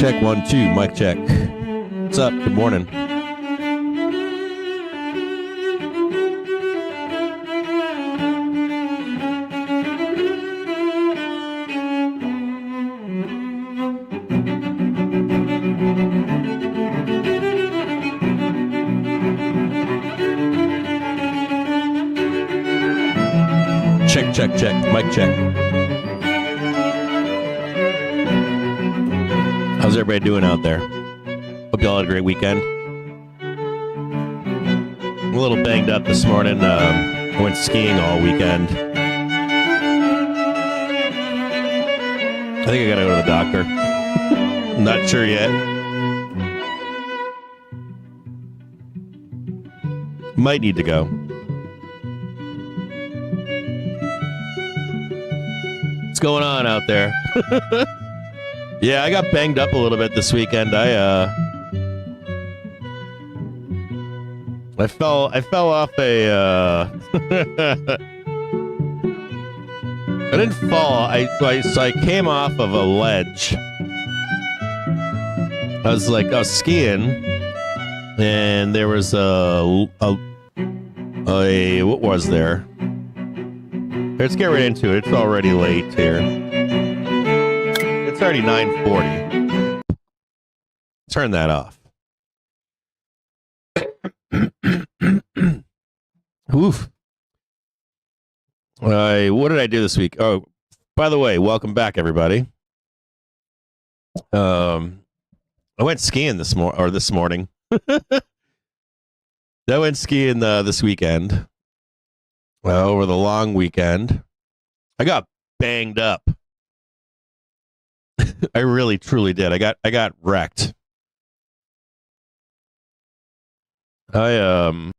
Check 1 2, mic check. What's up? Good morning. Check, check, check, mic check. How's everybody doing out there? Hope y'all had a great weekend. I'm a little banged up this morning. I went skiing all weekend. I think I gotta go to the doctor. Not sure yet. Might need to go. What's going on out there? Yeah, I got banged up a little bit this weekend. I fell off a I didn't fall. I came off of a ledge. I was skiing, and there was a what was there? Let's get right into it. It's already late here. It's already 9:40. Turn that off. Oof. What did I do this week? Oh, by the way, welcome back, everybody. I went skiing this morning. I went skiing this weekend. Over the long weekend, I got banged up. I really, truly did. I got wrecked. I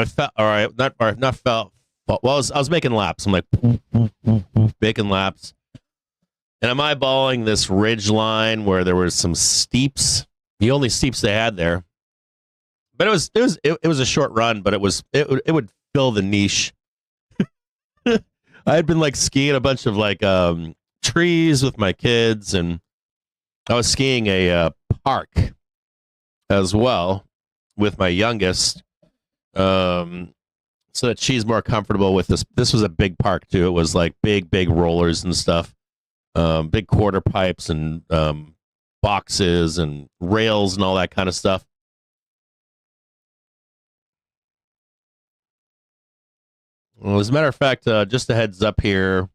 felt all right. Not felt. Well, I was making laps. I'm like making laps, and I'm eyeballing this ridge line where there was some steeps. The only steeps they had there, but it was a short run. But it would fill the niche. I had been skiing a bunch of trees with my kids, and I was skiing a park as well with my youngest, so that she's more comfortable with this. This was a big park too. It was big rollers and stuff, big quarter pipes and boxes and rails and all that kind of stuff. Well, as a matter of fact, just a heads up here,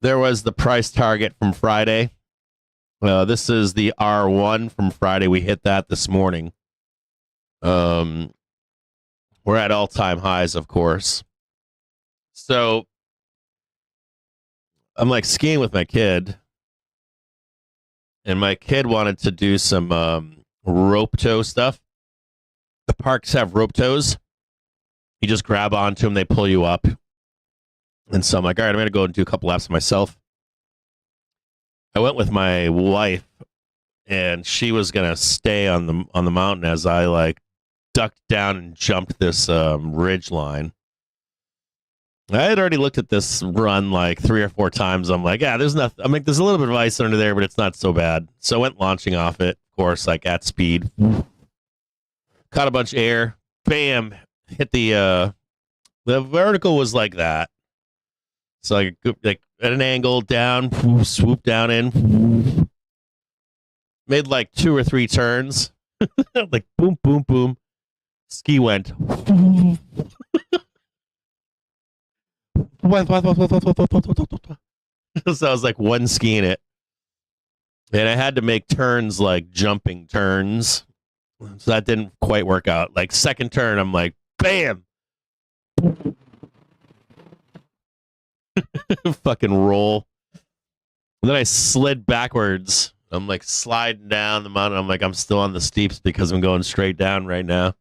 there was the price target from Friday. This is the R1 from Friday. We hit that this morning. We're at all-time highs, of course. So I'm skiing with my kid, and my kid wanted to do some rope tow stuff. The parks have rope tows. You just grab onto them, they pull you up. And so I'm like, all right, I'm going to go and do a couple laps myself. I went with my wife, and she was going to stay on the mountain as I ducked down and jumped this ridge line. I had already looked at this run 3 or 4 times. I'm like, yeah, there's nothing. I'm like, there's a little bit of ice under there, but it's not so bad. So I went launching off it, of course, at speed. Caught a bunch of air. Bam. Hit the vertical was like that. So at an angle down, swoop down in, made 2 or 3 turns, boom, boom, boom. Ski went. So I was one skiing it, and I had to make turns jumping turns. So that didn't quite work out. Second turn, I'm bam. Fucking roll. And then I slid backwards. I'm sliding down the mountain. I'm I'm still on the steeps because I'm going straight down right now.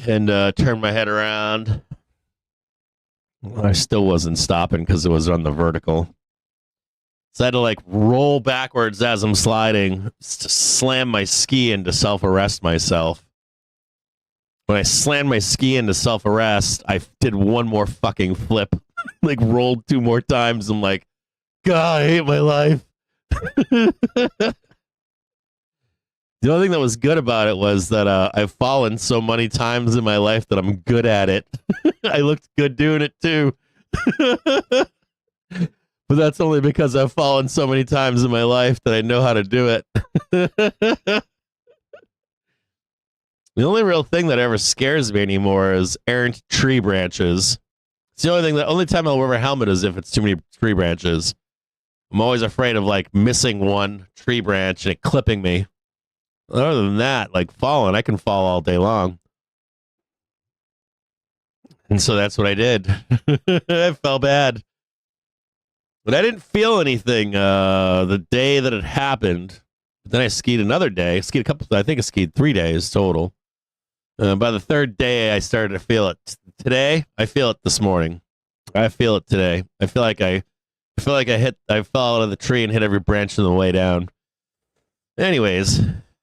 And turned my head around. I still wasn't stopping because it was on the vertical. So I had to roll backwards as I'm sliding, to slam my ski into self-arrest myself. When I slammed my ski into self-arrest, I did one more fucking flip, rolled 2 more times. I'm God, I hate my life. The only thing that was good about it was that I've fallen so many times in my life that I'm good at it. I looked good doing it too. But that's only because I've fallen so many times in my life that I know how to do it. The only real thing that ever scares me anymore is errant tree branches. It's the only time I'll wear a helmet is if it's too many tree branches. I'm always afraid of like missing one tree branch and it clipping me. Other than that, like falling, I can fall all day long. And so that's what I did. I felt bad. But I didn't feel anything the day that it happened. But then I skied another day. I think I skied 3 days total. By the third day, I started to feel it. Today, I feel it this morning. I feel it today. I feel like I fell out of the tree and hit every branch on the way down. Anyways,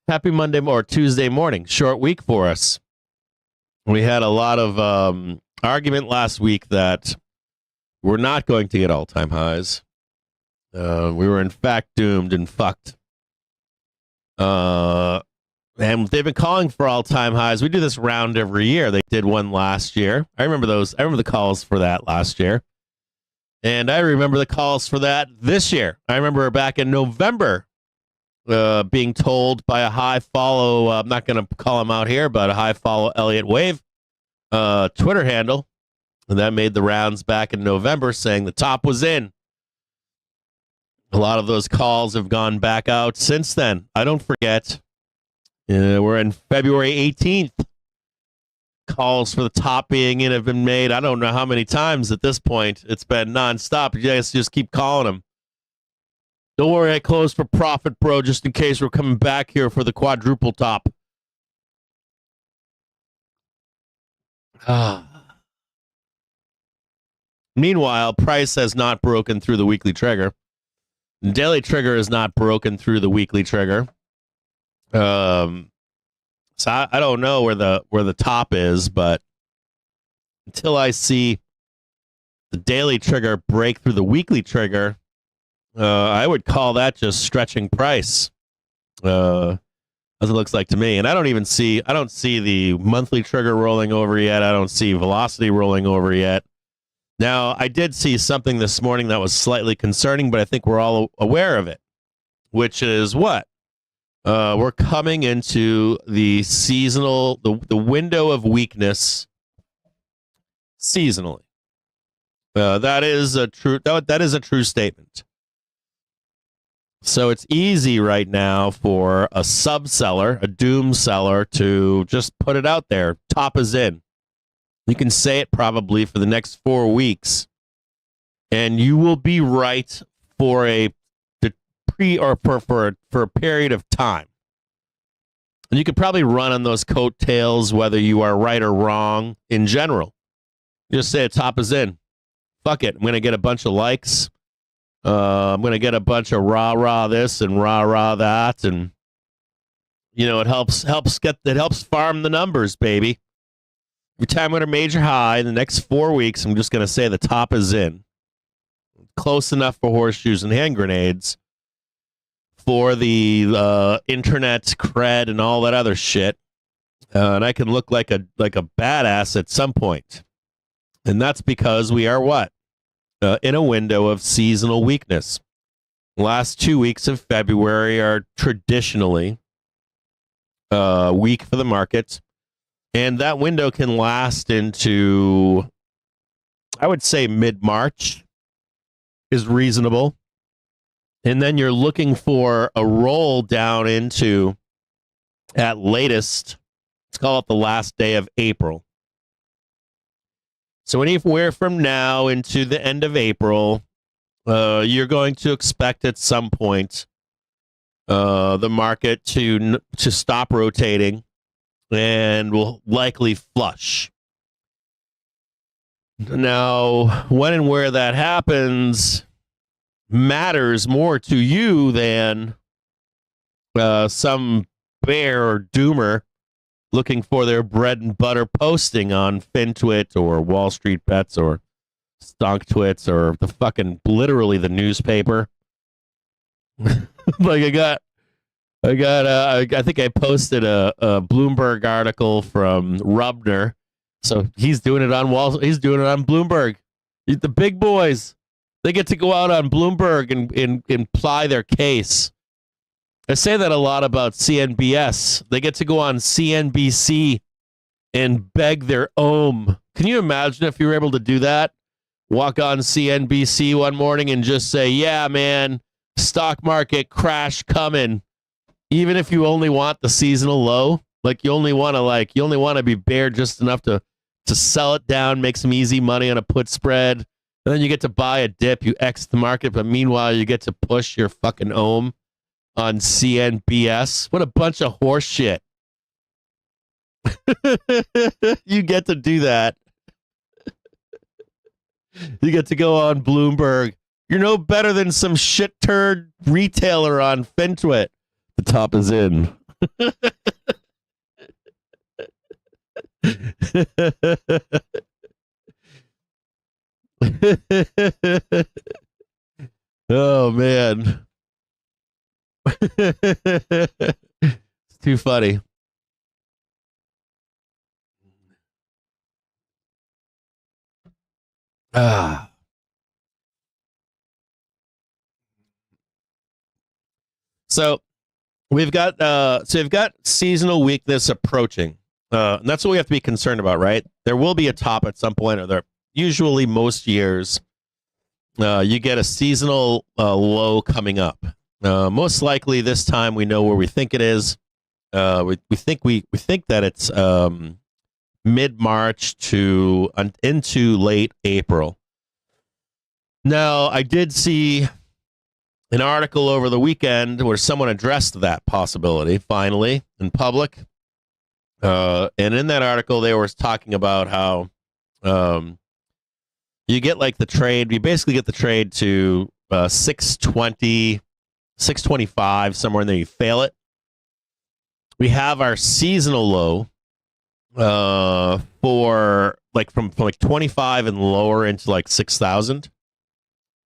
happy Monday or Tuesday morning. Short week for us. We had a lot of argument last week that we're not going to get all-time highs. We were in fact doomed and fucked. And they've been calling for all-time highs. We do this round every year. They did one last year. I remember those. I remember the calls for that last year. And I remember the calls for that this year. I remember back in November being told by a high follow, I'm not going to call him out here, but a high follow Elliott Wave Twitter handle. And that made the rounds back in November saying the top was in. A lot of those calls have gone back out since then. I don't forget. We're in February 18th. Calls for the top being in have been made. I don't know how many times at this point. It's been nonstop. You guys just keep calling them. Don't worry, I closed for profit, bro, just in case we're coming back here for the quadruple top. Meanwhile, price has not broken through the weekly trigger. Daily trigger is not broken through the weekly trigger. So I don't know where the top is, but until I see the daily trigger break through the weekly trigger, I would call that just stretching price, as it looks like to me. And I don't see the monthly trigger rolling over yet. I don't see velocity rolling over yet. Now, I did see something this morning that was slightly concerning, but I think we're all aware of it, which is what? We're coming into the seasonal, the window of weakness seasonally. That is a true statement. So it's easy right now for a sub-seller, a doom seller, to just put it out there. Top is in. You can say it probably for the next 4 weeks, and you will be right for a period of time. And you could probably run on those coattails whether you are right or wrong in general. Just say a top is in. Fuck it. I'm going to get a bunch of likes. I'm going to get a bunch of rah-rah this and rah-rah that. And, it helps farm the numbers, baby. Every time we're at a major high in the next 4 weeks, I'm just going to say the top is in. Close enough for horseshoes and hand grenades for the internet cred and all that other shit. And I can look like a badass at some point. And that's because we are what? In a window of seasonal weakness. The last 2 weeks of February are traditionally weak for the market. And that window can last into, I would say, mid-March is reasonable. And then you're looking for a roll down into, at latest, let's call it the last day of April. So anywhere from now into the end of April, you're going to expect at some point the market to stop rotating and will likely flush. Now, when and where that happens matters more to you than some bear or doomer looking for their bread and butter posting on FinTwit or Wall Street Bets or Stonk Twits or the fucking literally the newspaper. Like I think I posted a Bloomberg article from Rubner. So he's doing it on he's doing it on Bloomberg. The big boys, they get to go out on Bloomberg and ply their case. I say that a lot about CNBS. They get to go on CNBC and beg their ohm. Can you imagine if you were able to do that? Walk on CNBC one morning and just say, yeah, man, stock market crash coming. Even if you only want the seasonal low, you only want to be bare just enough to sell it down, make some easy money on a put spread. And then you get to buy a dip, you exit the market, but meanwhile you get to push your fucking ohm on CNBS. What a bunch of horse shit. You get to do that. You get to go on Bloomberg. You're no better than some shit turd retailer on FinTwit. The top is in. Oh, man. It's too funny. So we've got seasonal weakness approaching. And that's what we have to be concerned about, right? There will be a top at some point, or there usually most years you get a seasonal low coming up. Most likely this time we know where we think it is. We think that it's mid-March to into late April. Now, I did see an article over the weekend where someone addressed that possibility finally in public. And in that article, they were talking about how you get the trade. You basically get the trade to 620, 625, somewhere in there. You fail it. We have our seasonal low for from 25 and lower into 6,000.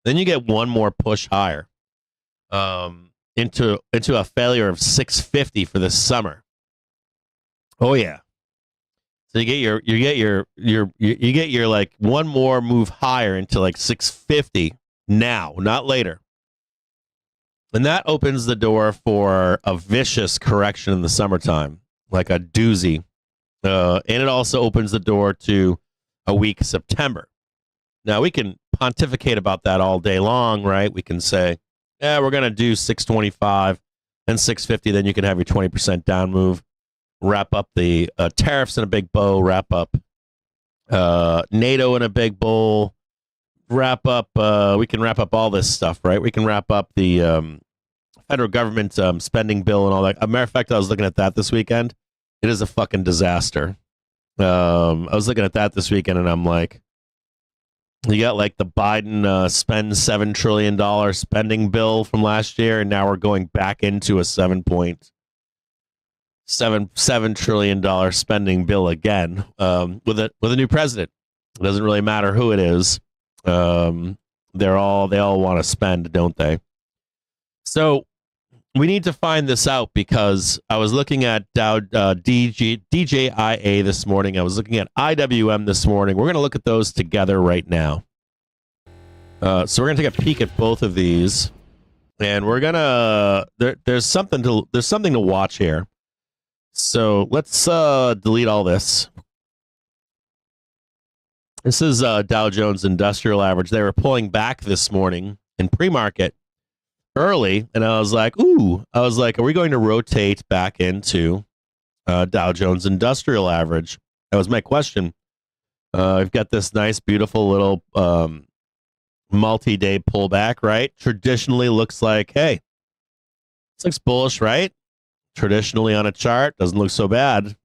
Then you get one more push higher into a failure of 650 for this summer. Oh yeah. So you get your one more move higher into 650 now, not later. And that opens the door for a vicious correction in the summertime, like a doozy. And it also opens the door to a weak September. Now, we can pontificate about that all day long, right? We can say, yeah, we're going to do 625 and 650. Then you can have your 20% down move. Wrap up the tariffs in a big bow. Wrap up NATO in a big bowl. Wrap up. We can wrap up all this stuff, right? We can wrap up the federal government spending bill and all that. As a matter of fact, I was looking at that this weekend. It is a fucking disaster. I was looking at that this weekend, and I'm like, you got the Biden spend $7 trillion spending bill from last year, and now we're going back into a $7 trillion spending bill again with a new president. It doesn't really matter who it is. They all want to spend, don't they? So we need to find this out, because I was looking at DJIA this morning. I was looking at IWM this morning. We're going to look at those together right now. So we're going to take a peek at both of these, and we're going to there's something to watch here. So let's delete all this. This is Dow Jones Industrial Average. They were pulling back this morning in pre-market early, and I was like, are we going to rotate back into Dow Jones Industrial Average? That was my question. We've got this nice, beautiful little multi-day pullback, right? Traditionally looks like, hey, this looks bullish, right? Traditionally on a chart, doesn't look so bad.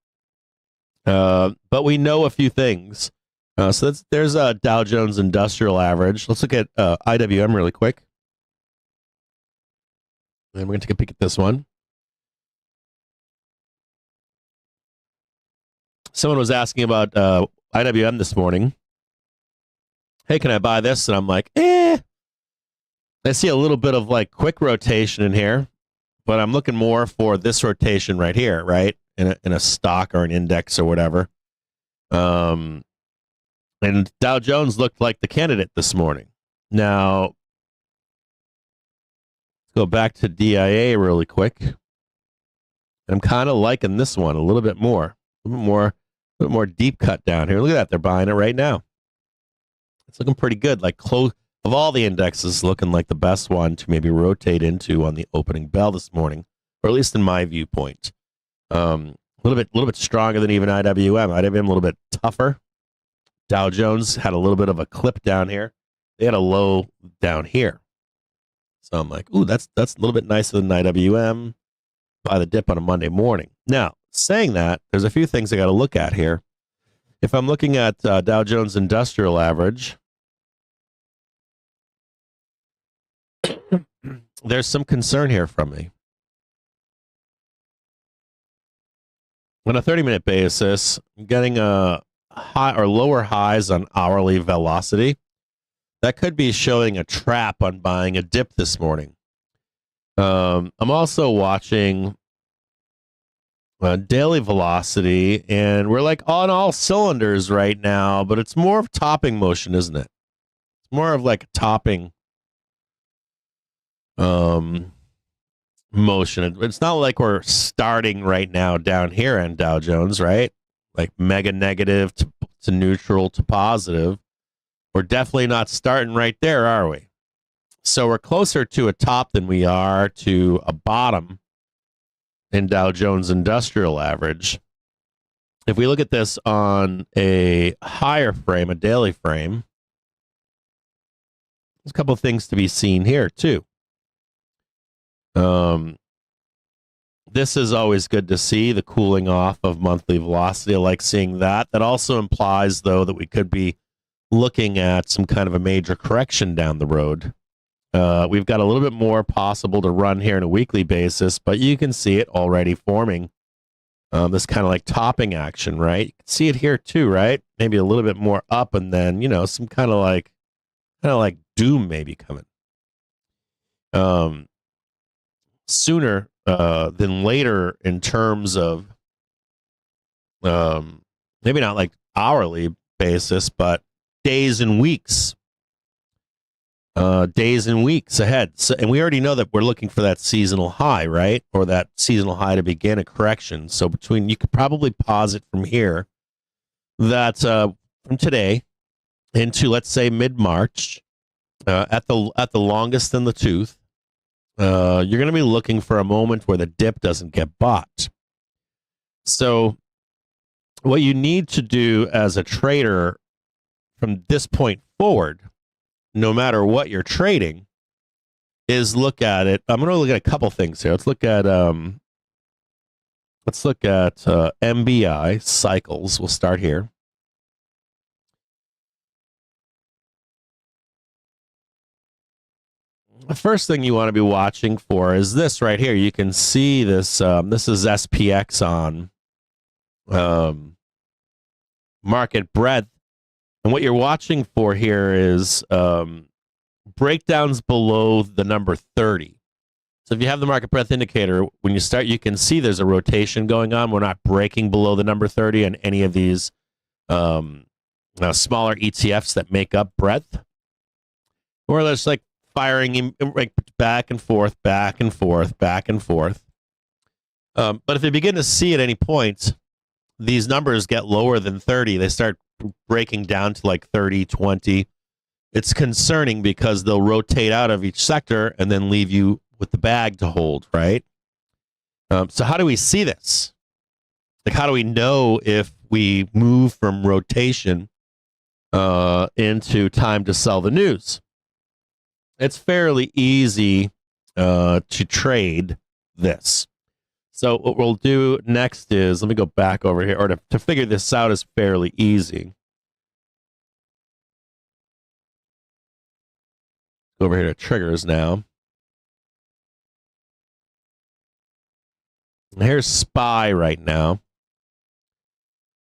But we know a few things. So there's a Dow Jones Industrial Average. Let's look at IWM really quick. And we're going to take a peek at this one. Someone was asking about IWM this morning. hey, can I buy this? And I'm like, I see a little bit of like quick rotation in here, but I'm looking more for this rotation right here, right? In a stock or an index or whatever. And Dow Jones looked like the candidate this morning. Now, let's go back to DIA really quick. I'm kind of liking this one a little bit more. A little bit more deep cut down here. Look at that. They're buying it right now. It's looking pretty good. Like close of all the indexes, looking like the best one to maybe rotate into on the opening bell this morning, or at least in my viewpoint. A little bit stronger than even IWM. IWM a little bit tougher. Dow Jones had a little bit of a clip down here. They had a low down here. So I'm like, ooh, that's a little bit nicer than IWM. Buy the dip on a Monday morning. Now, saying that, there's a few things I got to look at here. If I'm looking at Dow Jones Industrial Average, there's some concern here from me. On a 30-minute basis, I'm getting a high or lower highs on hourly velocity. That could be showing a trap on buying a dip this morning. I'm also watching daily velocity, and we're like on all cylinders right now, but it's more of topping motion, isn't it? It's more of like a topping motion. It's not like we're starting right now down here in Dow Jones, right? Like mega negative to neutral to positive. We're definitely not starting right there, are we? So we're closer to a top than we are to a bottom in Dow Jones Industrial Average. If we look at this on a higher frame, a daily frame, there's a couple of things to be seen here too. This is always good to see, the cooling off of monthly velocity. I like seeing that. That also implies, though, that we could be looking at some kind of a major correction down the road. We've got a little bit more possible to run here on a weekly basis, but you can see it already forming this kind of like topping action, right? You can see it here too, right? Maybe a little bit more up, and then, you know, some kind of like doom maybe coming. Sooner than later in terms of maybe not like hourly basis, but days and weeks. Days and weeks ahead. So, and we already know that we're looking for that seasonal high, right? Or that seasonal high to begin a correction. So you could probably posit from here that from today into, let's say, mid-March, at the longest in the tooth, you're going to be looking for a moment where the dip doesn't get bought. So what you need to do as a trader from this point forward, no matter what you're trading, is look at it. I'm going to look at a couple things here. Let's look at MBI cycles. We'll start here. The first thing you want to be watching for is this right here. You can see this. This is SPX on market breadth. And what you're watching for here is breakdowns below the number 30. So if you have the market breadth indicator, when you start, you can see there's a rotation going on. We're not breaking below the number 30 on any of these smaller ETFs that make up breadth. Or there's like firing like back and forth, back and forth, back and forth. But if they begin to see at any point, these numbers get lower than 30, they start breaking down to like 30, 20. It's concerning because they'll rotate out of each sector and then leave you with the bag to hold, right? So how do we see this? Like, how do we know if we move from rotation into time to sell the news? It's fairly easy to trade this. So what we'll do next is, let me go back over here, or to figure this out is fairly easy. Go over here to triggers now. Here's SPY right now.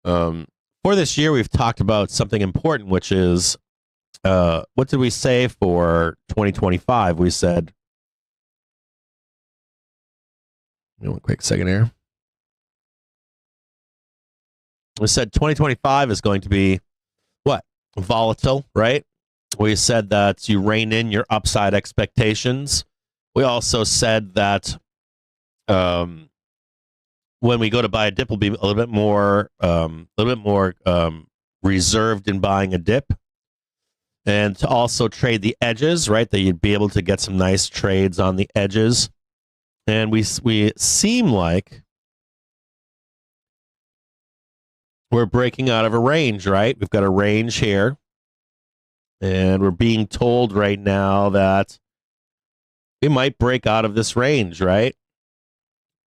For this year, we've talked about something important, which is what did we say for 2025? We said, one quick second here. We said 2025 is going to be what? Volatile, right? We said that you rein in your upside expectations. We also said that when we go to buy a dip, we'll be a little bit more reserved in buying a dip, and to also trade the edges, right? That you'd be able to get some nice trades on the edges, and we seem like we're breaking out of a range, right? We've got a range here, and we're being told right now that we might break out of this range, right?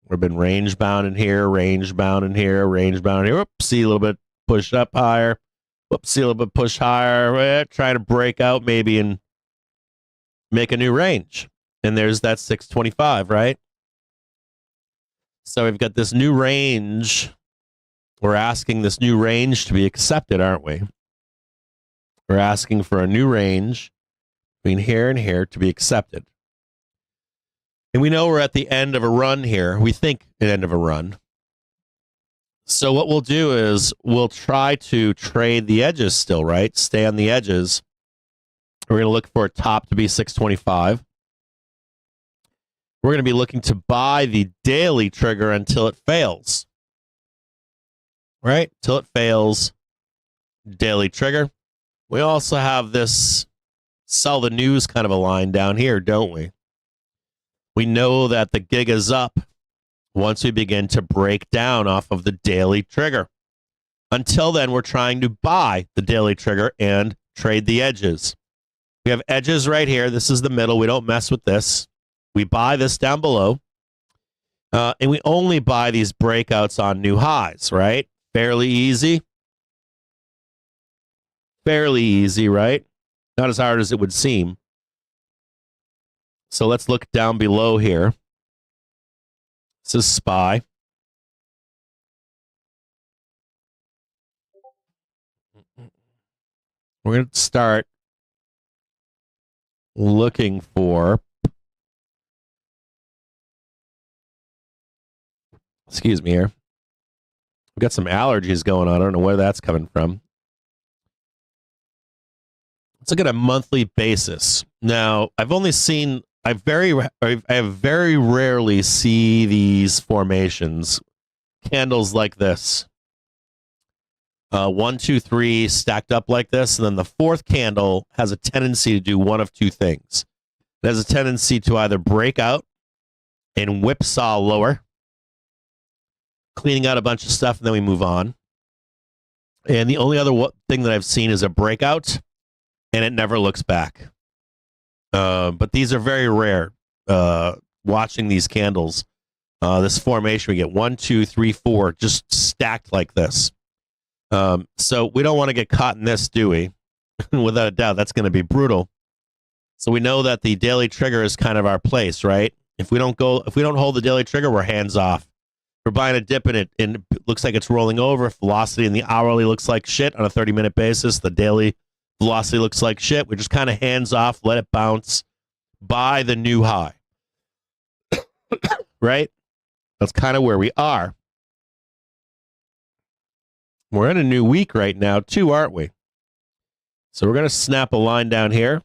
We've been range bound in here, range bound in here, range bound in here. Whoops, see a little bit push up higher. Whoops, see a little bit push higher. Trying to break out maybe and make a new range. And there's that 625, right? So we've got this new range. We're asking this new range to be accepted, aren't we? We're asking for a new range between here and here to be accepted. And we know we're at the end of a run here. We think an end of a run. So what we'll do is we'll try to trade the edges still, right? Stay on the edges. We're going to look for a top to be 625. We're going to be looking to buy the daily trigger until it fails. Right? Till it fails. Daily trigger. We also have this sell the news kind of a line down here, don't we? We know that the gig is up once we begin to break down off of the daily trigger. Until then, we're trying to buy the daily trigger and trade the edges. We have edges right here. This is the middle. We don't mess with this. We buy this down below. And we only buy these breakouts on new highs, right? Fairly easy. Fairly easy, right? Not as hard as it would seem. So let's look down below here. This is SPY. We're going to start looking for, excuse me here. We've got some allergies going on. I don't know where that's coming from. Let's look at a monthly basis. Now, I have very rarely see these formations, candles like this. 1, 2, 3 stacked up like this, and then the fourth candle has a tendency to do one of two things. It has a tendency to either break out and whipsaw lower, cleaning out a bunch of stuff, and then we move on. And the only other thing that I've seen is a breakout, and it never looks back. But these are very rare. Watching these candles, this formation, we get 1, 2, 3, 4, just stacked like this. So we don't want to get caught in this, do we? Without a doubt, that's going to be brutal. So we know that the daily trigger is kind of our place, right? If we don't hold the daily trigger, we're hands off. We're buying a dip in it, and it looks like it's rolling over. Velocity in the hourly looks like shit on a 30-minute basis. The daily velocity looks like shit. We're just kind of hands off, let it bounce, buy the new high. Right? That's kind of where we are. We're in a new week right now, too, aren't we? So we're going to snap a line down here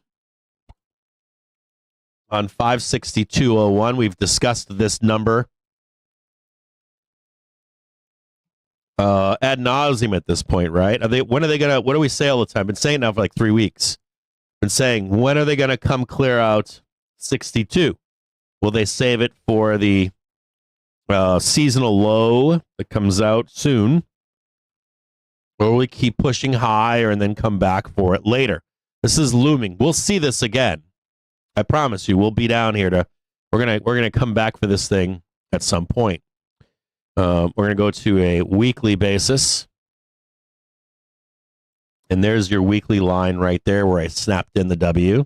on 562.01. We've discussed this number ad nauseum at this point, right? What do we say all the time? Been saying now for like 3 weeks. Been saying, when are they going to come clear out 62? Will they save it for the seasonal low that comes out soon? Or will we keep pushing higher and then come back for it later? This is looming. We'll see this again. I promise you, we'll be down here we're gonna come back for this thing at some point. We're going to go to a weekly basis. And there's your weekly line right there where I snapped in the W.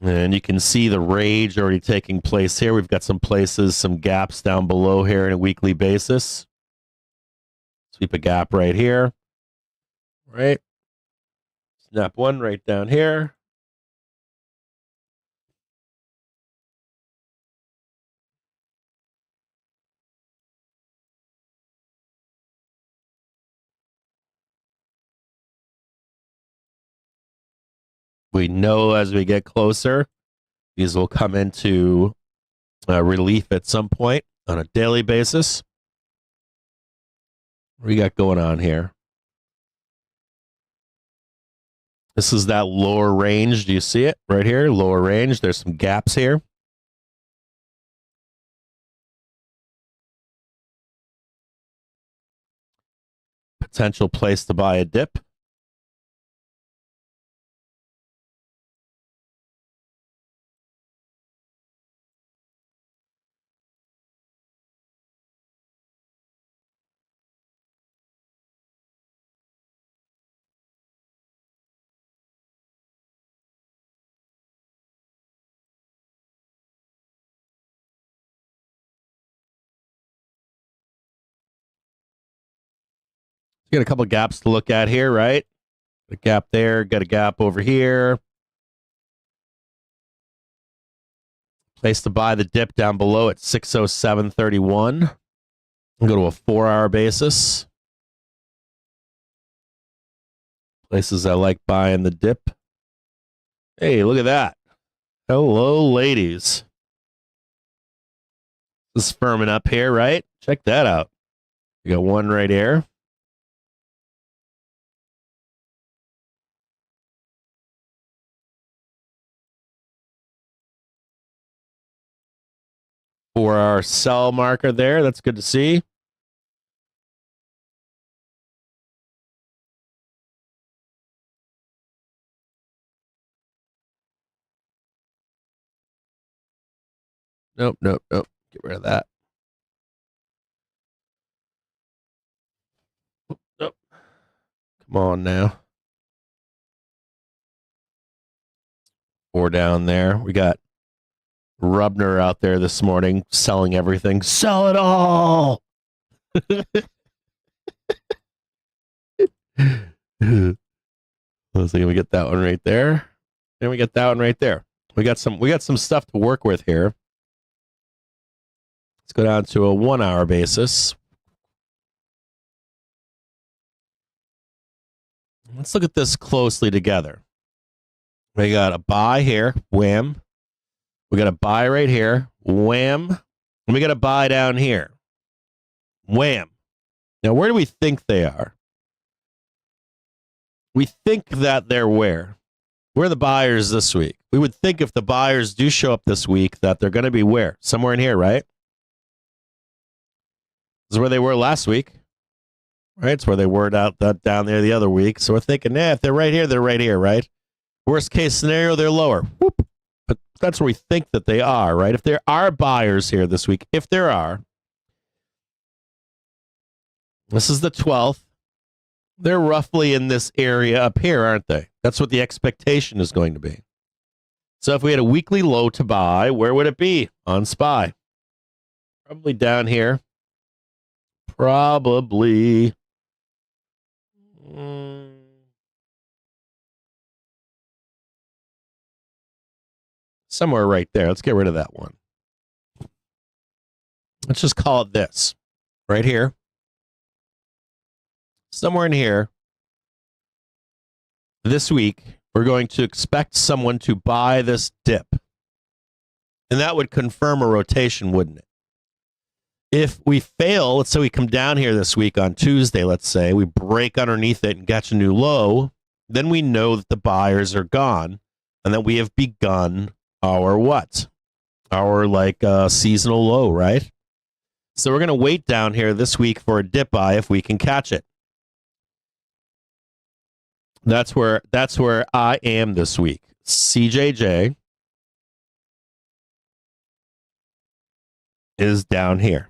And you can see the rage already taking place here. We've got some places, some gaps down below here on a weekly basis. Sweep a gap right here. Right. Snap one right down here. We know as we get closer, these will come into relief at some point on a daily basis. What do we got going on here? This is that lower range. Do you see it right here? Lower range. There's some gaps here. Potential place to buy a dip. You got a couple gaps to look at here, right? A gap there, got a gap over here. Place to buy the dip down below at 607.31. Go to a 4-hour basis. Places I like buying the dip. Hey, look at that. Hello, ladies. This is firming up here, right? Check that out. You got one right here. For our sell marker there, that's good to see. Nope. Get rid of that. Nope. Come on now. 4 down there. We got Rubner out there this morning selling everything. Sell it all. Let's see, can we get that one right there? And we get that one right there. We got some stuff to work with here. Let's go down to a 1-hour basis. Let's look at this closely together. We got a buy here, wham. We got a buy right here, wham. And we got a buy down here, wham. Now, where do we think they are? We think that they're where? Where are the buyers this week? We would think if the buyers do show up this week that they're going to be where? Somewhere in here, right? This is where they were last week, right? It's where they were down there the other week. So we're thinking, if they're right here, they're right here, right? Worst case scenario, they're lower. Whoop. But that's where we think that they are, right? If there are buyers here this week, if there are, this is the 12th. They're roughly in this area up here, aren't they? That's what the expectation is going to be. So if we had a weekly low to buy, where would it be on SPY? Probably down here. Probably. Somewhere right there. Let's get rid of that one. Let's just call it this. Right here. Somewhere in here. This week, we're going to expect someone to buy this dip. And that would confirm a rotation, wouldn't it? If we fail, let's say we come down here this week on Tuesday, let's say, we break underneath it and catch a new low, then we know that the buyers are gone and that we have begun our what? Our seasonal low, right? So we're going to wait down here this week for a dip buy if we can catch it. That's where I am this week. CJJ is down here.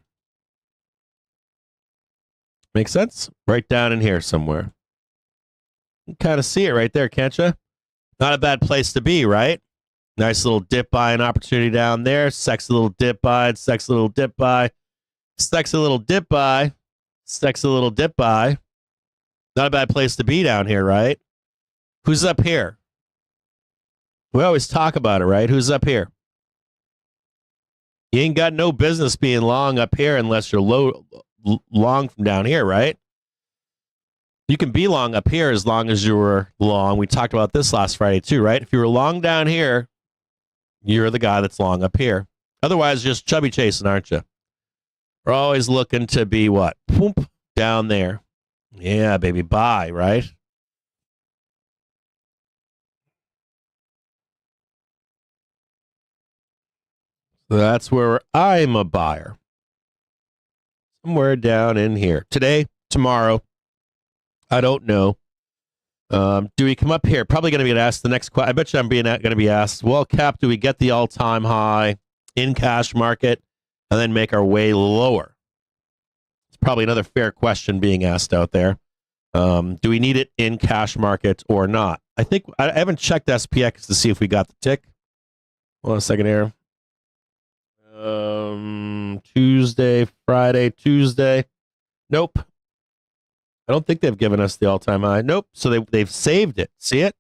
Make sense? Right down in here somewhere. You kind of see it right there, can't you? Not a bad place to be, right? Nice little dip buy, an opportunity down there. Sexy little dip buy, sexy little dip buy, sexy little dip buy, sexy little dip buy. Not a bad place to be down here, right? Who's up here? We always talk about it, right? Who's up here? You ain't got no business being long up here unless you're long from down here, right? You can be long up here as long as you were long. We talked about this last Friday too, right? If you were long down here, you're the guy that's long up here. Otherwise, just chubby chasing, aren't you? We're always looking to be what? Whoop, down there. Yeah, baby, buy, right? So that's where I'm a buyer. Somewhere down in here. Today, tomorrow, I don't know. Do we come up here? Probably going to get asked the next question. I bet you I'm going to be asked, well, Cap, do we get the all-time high in cash market and then make our way lower? It's probably another fair question being asked out there. Do we need it in cash market or not? I haven't checked SPX to see if we got the tick. Hold on a second here. Tuesday, Friday, Tuesday. Nope. I don't think they've given us the all-time high. Nope. So they've saved it. See it?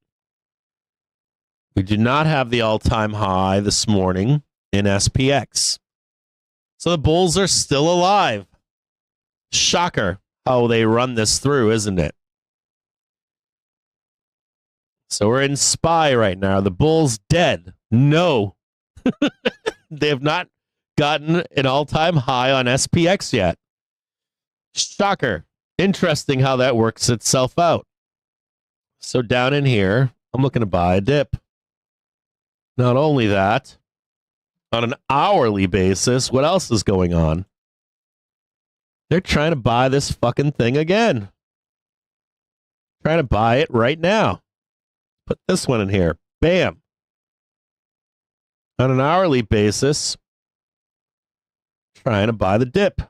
We do not have the all-time high this morning in SPX. So the bulls are still alive. Shocker how they run this through, isn't it? So we're in SPY right now. The bulls dead. No. They have not gotten an all-time high on SPX yet. Shocker. Interesting how that works itself out. So down in here, I'm looking to buy a dip. Not only that, on an hourly basis, what else is going on? They're trying to buy this fucking thing again. Trying to buy it right now. Put this one in here. Bam. On an hourly basis, trying to buy the dip.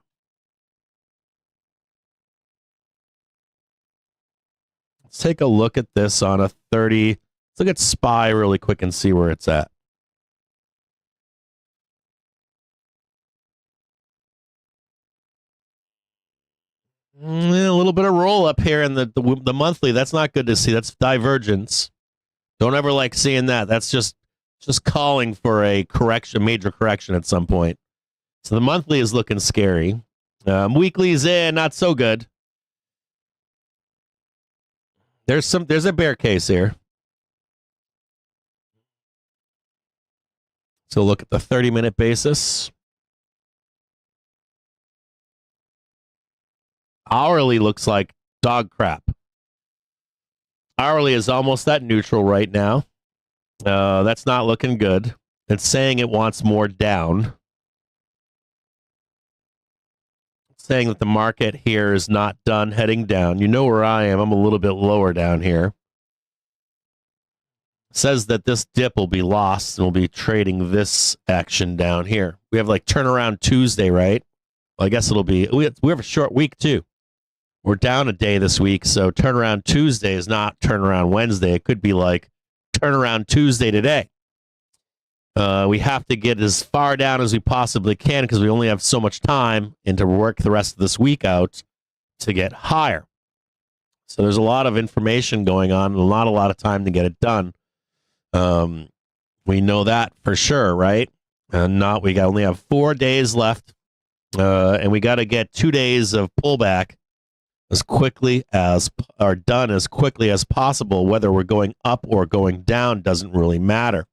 Let's take a look at this on a 30. Let's look at SPY really quick and see where it's at. A little bit of roll up here in the monthly. That's not good to see. That's divergence. Don't ever like seeing that. That's just calling for a correction, major correction at some point. So the monthly is looking scary. Weekly's not so good. There's a bear case here. So look at the 30-minute basis. Hourly looks like dog crap. Hourly is almost at neutral right now. That's not looking good. It's saying it wants more down. It's saying that the market here is not done heading down. You know where I am. I'm a little bit lower down here. It says that this dip will be lost and we'll be trading this action down here. We have like turnaround Tuesday, right? Well, I guess it'll be, we have a short week too. We're down a day this week, so turnaround Tuesday is not turnaround Wednesday. It could be like turnaround Tuesday today. We have to get as far down as we possibly can because we only have so much time and to work the rest of this week out to get higher. So there's a lot of information going on and not a lot of time to get it done. We know that for sure, right? And we only have 4 days left, and we got to get 2 days of pullback as quickly as, or done as quickly as possible. Whether we're going up or going down doesn't really matter.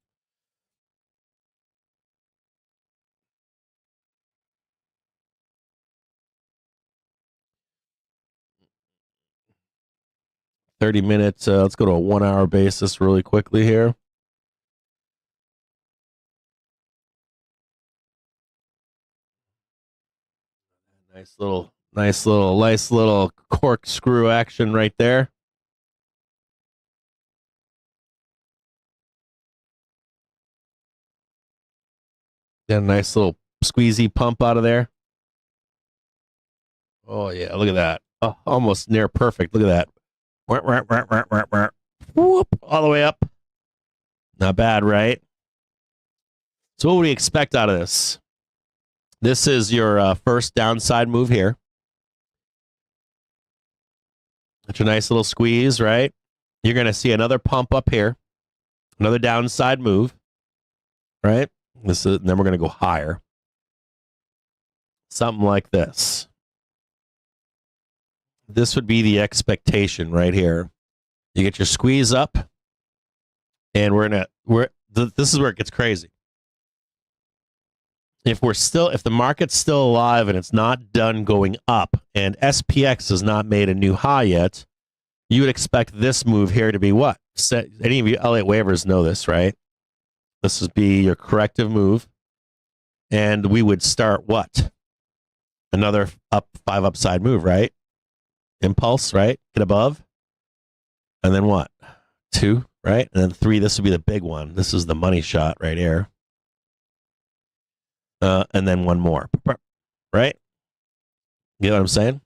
$30 minutes. Let's go to a 1 hour basis really quickly here. Nice little corkscrew action right there. Got a nice little squeezy pump out of there. Oh yeah, look at that. Oh, almost near perfect. Look at that. Whoop, all the way up. Not bad, right? So what would we expect out of this? This is your first downside move here. That's a nice little squeeze, right? you're going to see another pump up here, another downside move, right? Then we're going to go higher. Something like this. This would be the expectation right here. You get your squeeze up, and this is where it gets crazy. If the market's still alive and it's not done going up, and SPX has not made a new high yet, you would expect this move here to be what? Any of you Elliott waivers know this, right? This would be your corrective move, and we would start what? Another 5 upside move, right? Impulse, right? Get above, and then what? 2, right? And then 3. This would be the big one. This is the money shot right here. And then one more, right? You know what I'm saying?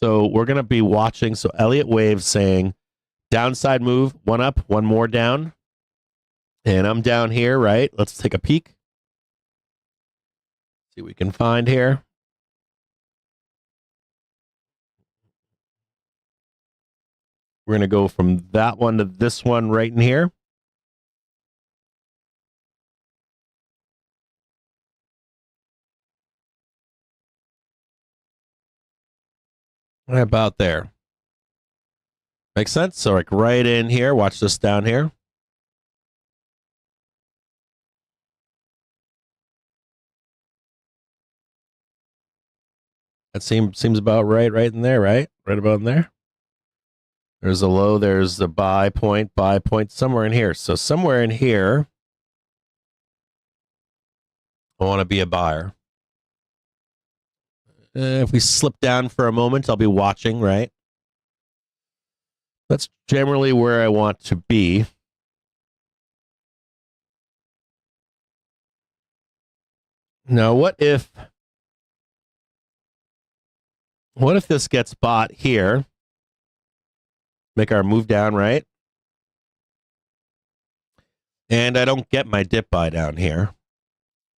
So we're going to be watching. So Elliott wave saying downside move, 1 up, 1 more down. And I'm down here, right? Let's take a peek. See what we can find here. We're going to go from that one to this one right in here. Right about there. Makes sense? So like right in here, watch this down here. That seems about right in there, right? Right about in there. There's a low, there's the buy point, somewhere in here. So somewhere in here, I want to be a buyer. If we slip down for a moment, I'll be watching, right? That's generally where I want to be. Now, what if this gets bought here? Make our move down, right? And I don't get my dip buy down here.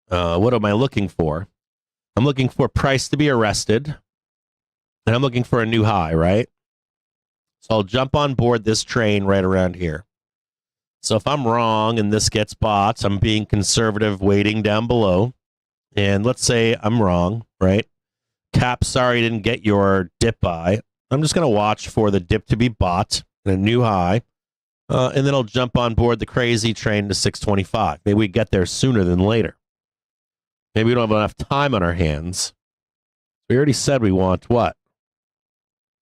What am I looking for? I'm looking for price to be arrested. And I'm looking for a new high, right? So I'll jump on board this train right around here. So if I'm wrong and this gets bought, I'm being conservative waiting down below. And let's say I'm wrong, right? Cap, sorry, didn't get your dip buy. I'm just going to watch for the dip to be bought and a new high. And then I'll jump on board the crazy train to 625. Maybe we get there sooner than later. Maybe we don't have enough time on our hands. We already said we want what?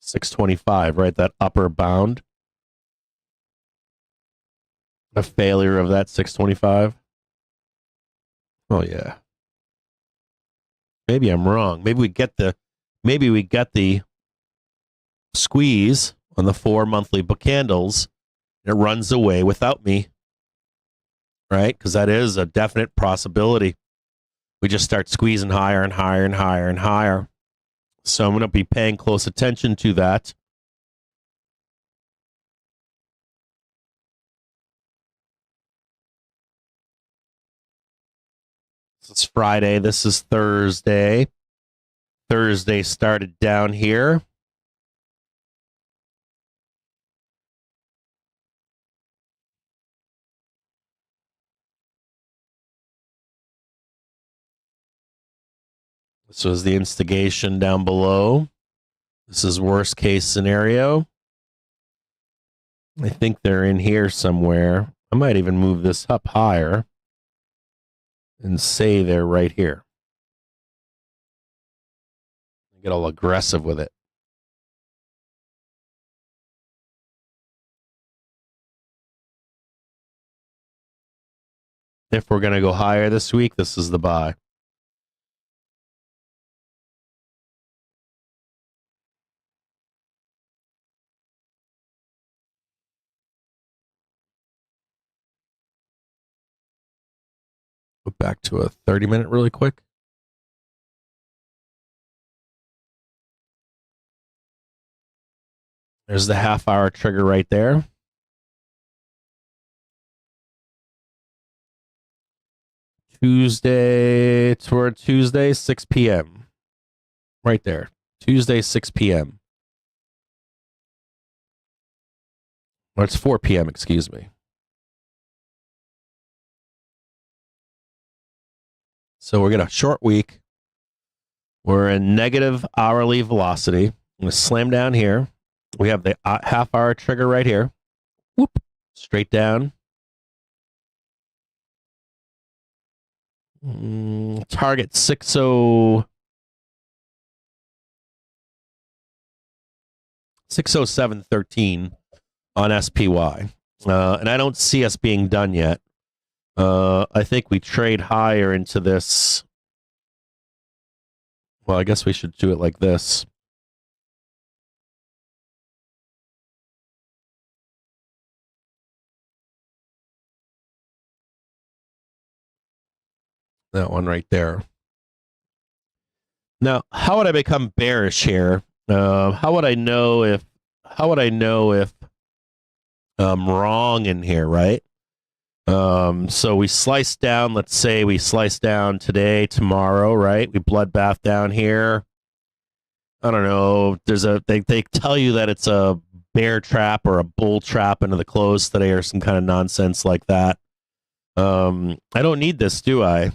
625, right? That upper bound. A failure of that 625. Oh, yeah. Maybe I'm wrong. Maybe we get the squeeze on the 4 monthly book candles. It runs away without me, right? Because that is a definite possibility. We just start squeezing higher and higher and higher and higher. So I'm going to be paying close attention to that. This is Friday. This is Thursday. Thursday started down here. This was the instigation down below. This is worst case scenario. I think they're in here somewhere. I might even move this up higher and say they're right here. Get all aggressive with it. If we're going to go higher this week, this is the buy. Go back to a 30-minute really quick. There's the half-hour trigger right there. Tuesday, 6 p.m. Right there. Tuesday, 6 p.m. Or it's 4 p.m., excuse me. So we're going to short week. We're in negative hourly velocity. I'm going to slam down here. We have the half hour trigger right here. Whoop. Straight down. Target 607.13 on SPY. And I don't see us being done yet. I think we trade higher into this. Well, I guess we should do it like this. That one right there. Now, how would I become bearish here? How would I know if I'm wrong in here, right? So we slice down, let's say we slice down today, tomorrow, right? We bloodbath down here. I don't know. They tell you that it's a bear trap or a bull trap into the close today or some kind of nonsense like that. I don't need this, do I?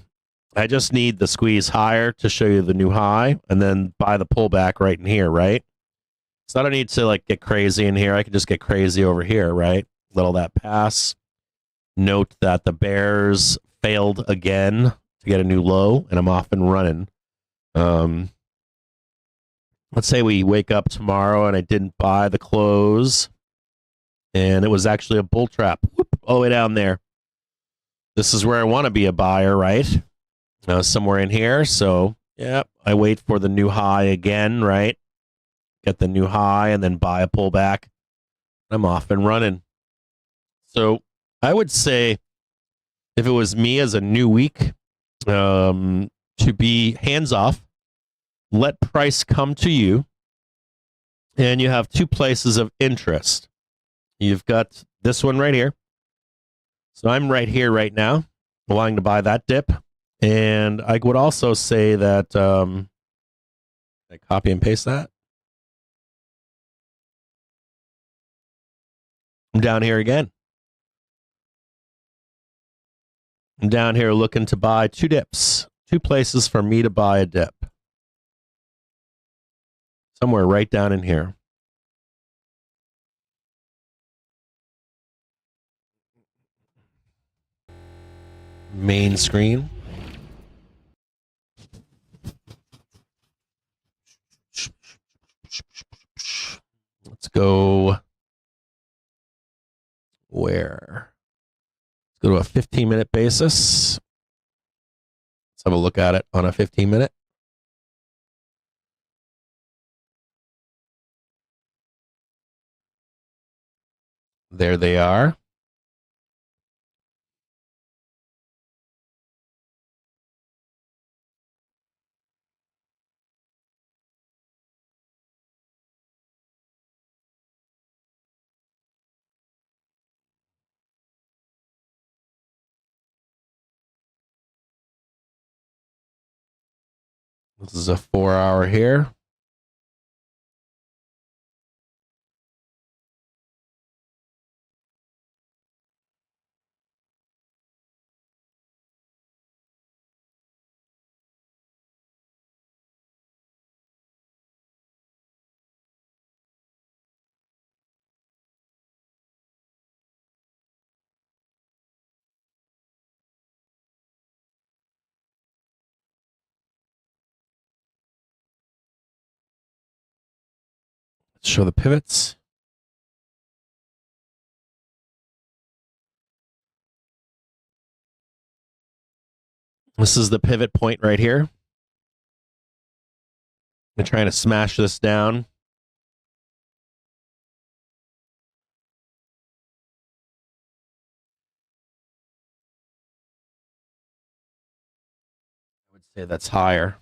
I just need the squeeze higher to show you the new high and then buy the pullback right in here, right? So I don't need to like get crazy in here. I can just get crazy over here, right? Let all that pass. Note that the bears failed again to get a new low, and I'm off and running. Let's say we wake up tomorrow and I didn't buy the close, and it was actually a bull trap. Whoop, all the way down there. This is where I want to be a buyer, right? Somewhere in here. So, yeah, I wait for the new high again, right? Get the new high and then buy a pullback. I'm off and running. So I would say if it was me as a new week, to be hands off, let price come to you, and you have two places of interest. You've got this one right here. So I'm right here right now, wanting to buy that dip. And I would also say that, I copy and paste that. I'm down here again. I'm down here looking to buy two dips, two places for me to buy a dip. Somewhere right down in here. Main screen. Let's go where? Let's go to a 15-minute basis. Let's have a look at it on a 15-minute. There they are. This is a 4-hour here. Let's show the pivots. This is the pivot point right here. I'm trying to smash this down. I would say that's higher.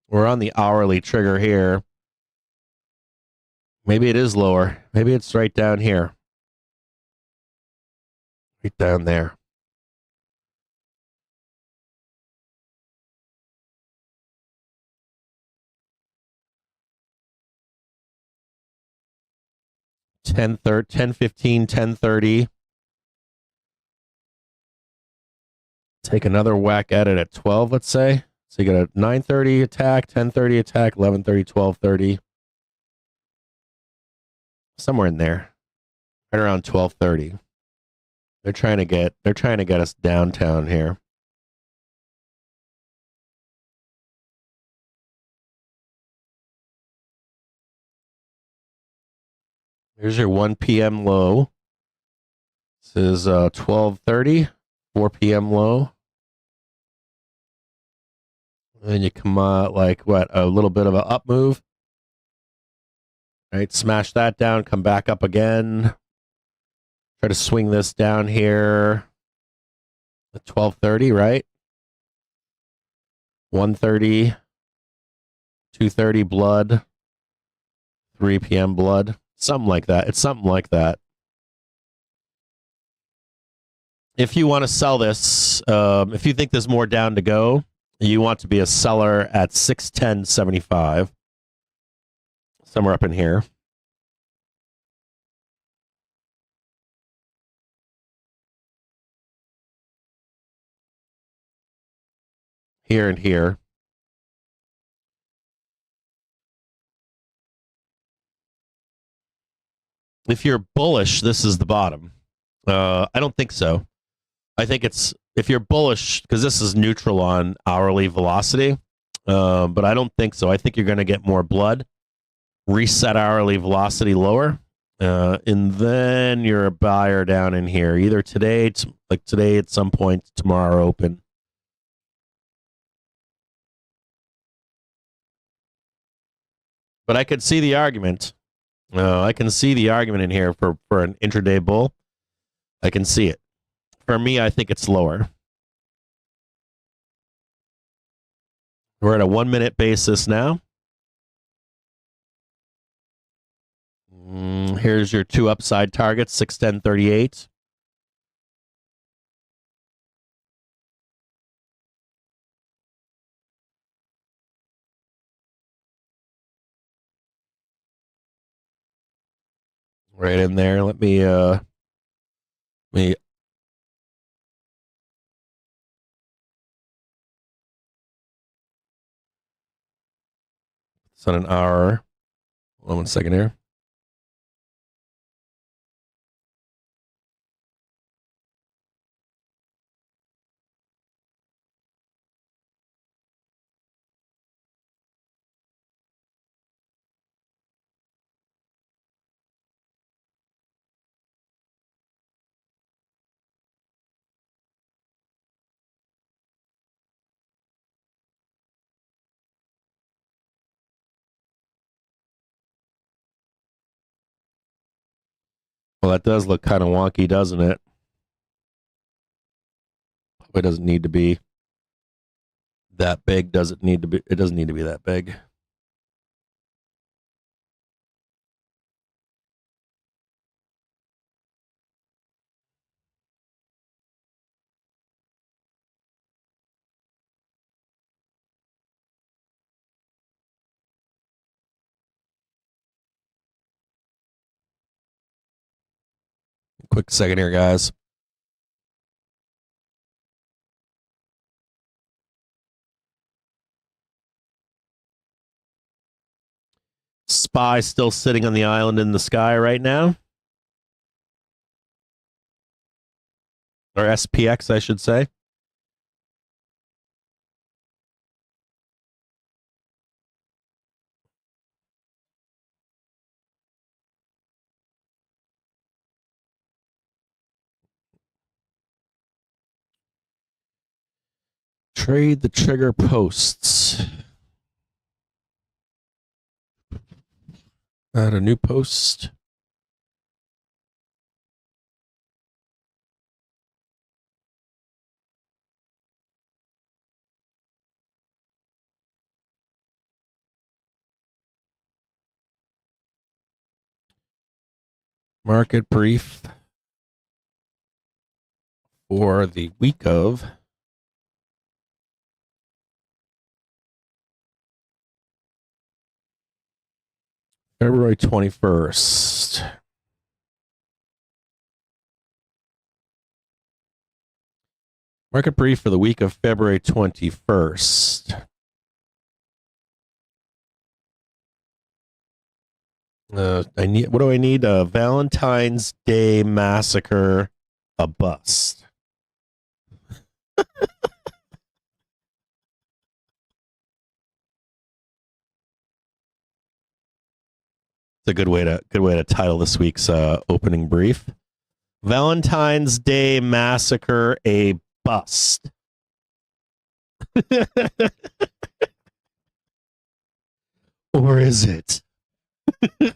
We're on the hourly trigger here. Maybe it is lower. Maybe it's right down here. Right down there. 10:15, 10:30. Take another whack at it at 12, let's say. So you got a 9:30 attack, 10:30 attack, 11:30, 12:30. Somewhere in there. Right around 12:30. They're trying to get us downtown here. Here's your 1 p.m. low. This is 12:30, 4 p.m. low. And you come out like what, a little bit of an up move. Right, smash that down, come back up again. Try to swing this down here at 12:30, right? 1:30, 2:30 blood, 3 p.m. blood, something like that. It's something like that. If you want to sell this, if you think there's more down to go, you want to be a seller at 610.75, somewhere up in here. Here and here. If you're bullish, this is the bottom. I don't think so. I think it's, if you're bullish, because this is neutral on hourly velocity, but I don't think so. I think you're going to get more blood, reset hourly velocity lower, and then you're a buyer down in here. Either today, like today at some point, tomorrow open. But I could see the argument. I can see the argument in here for an intraday bull. I can see it. For me, I think it's lower. We're at a 1 minute basis now. Here's your two upside targets, 610.38. Right in there. Let me it's on an hour. Hold on 1 second here. Well, that does look kind of wonky, doesn't it? It doesn't need to be that big. Does it need to be? It doesn't need to be that big. Quick second here, guys. Spy still sitting on the island in the sky right now. Or SPX, I should say. Trade the trigger posts. Add a new post. Market brief for the week of February 21st. Market brief for the week of February 21st. What do I need? A Valentine's Day massacre, a bust. It's a good way to title this week's opening brief. Valentine's Day massacre, a bust. Or is it? It's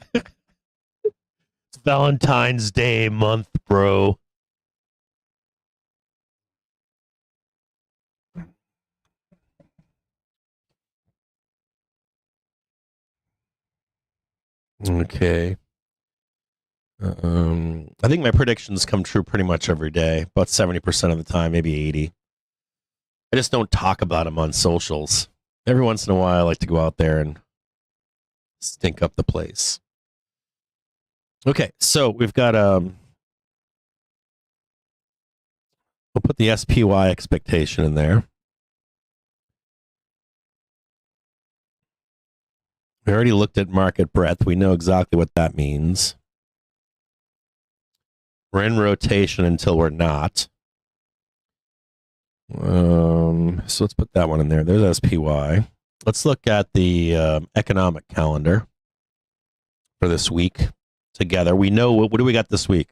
Valentine's Day month, bro. Okay. I think my predictions come true pretty much every day, about 70% of the time, maybe 80. I just don't talk about them on socials. Every once in a while, I like to go out there and stink up the place. Okay, so we've got we'll put the SPY expectation in there. We already looked at market breadth. We know exactly what that means. We're in rotation until we're not. So let's put that one in there. There's SPY. Let's look at the economic calendar for this week together. We know what do we got this week?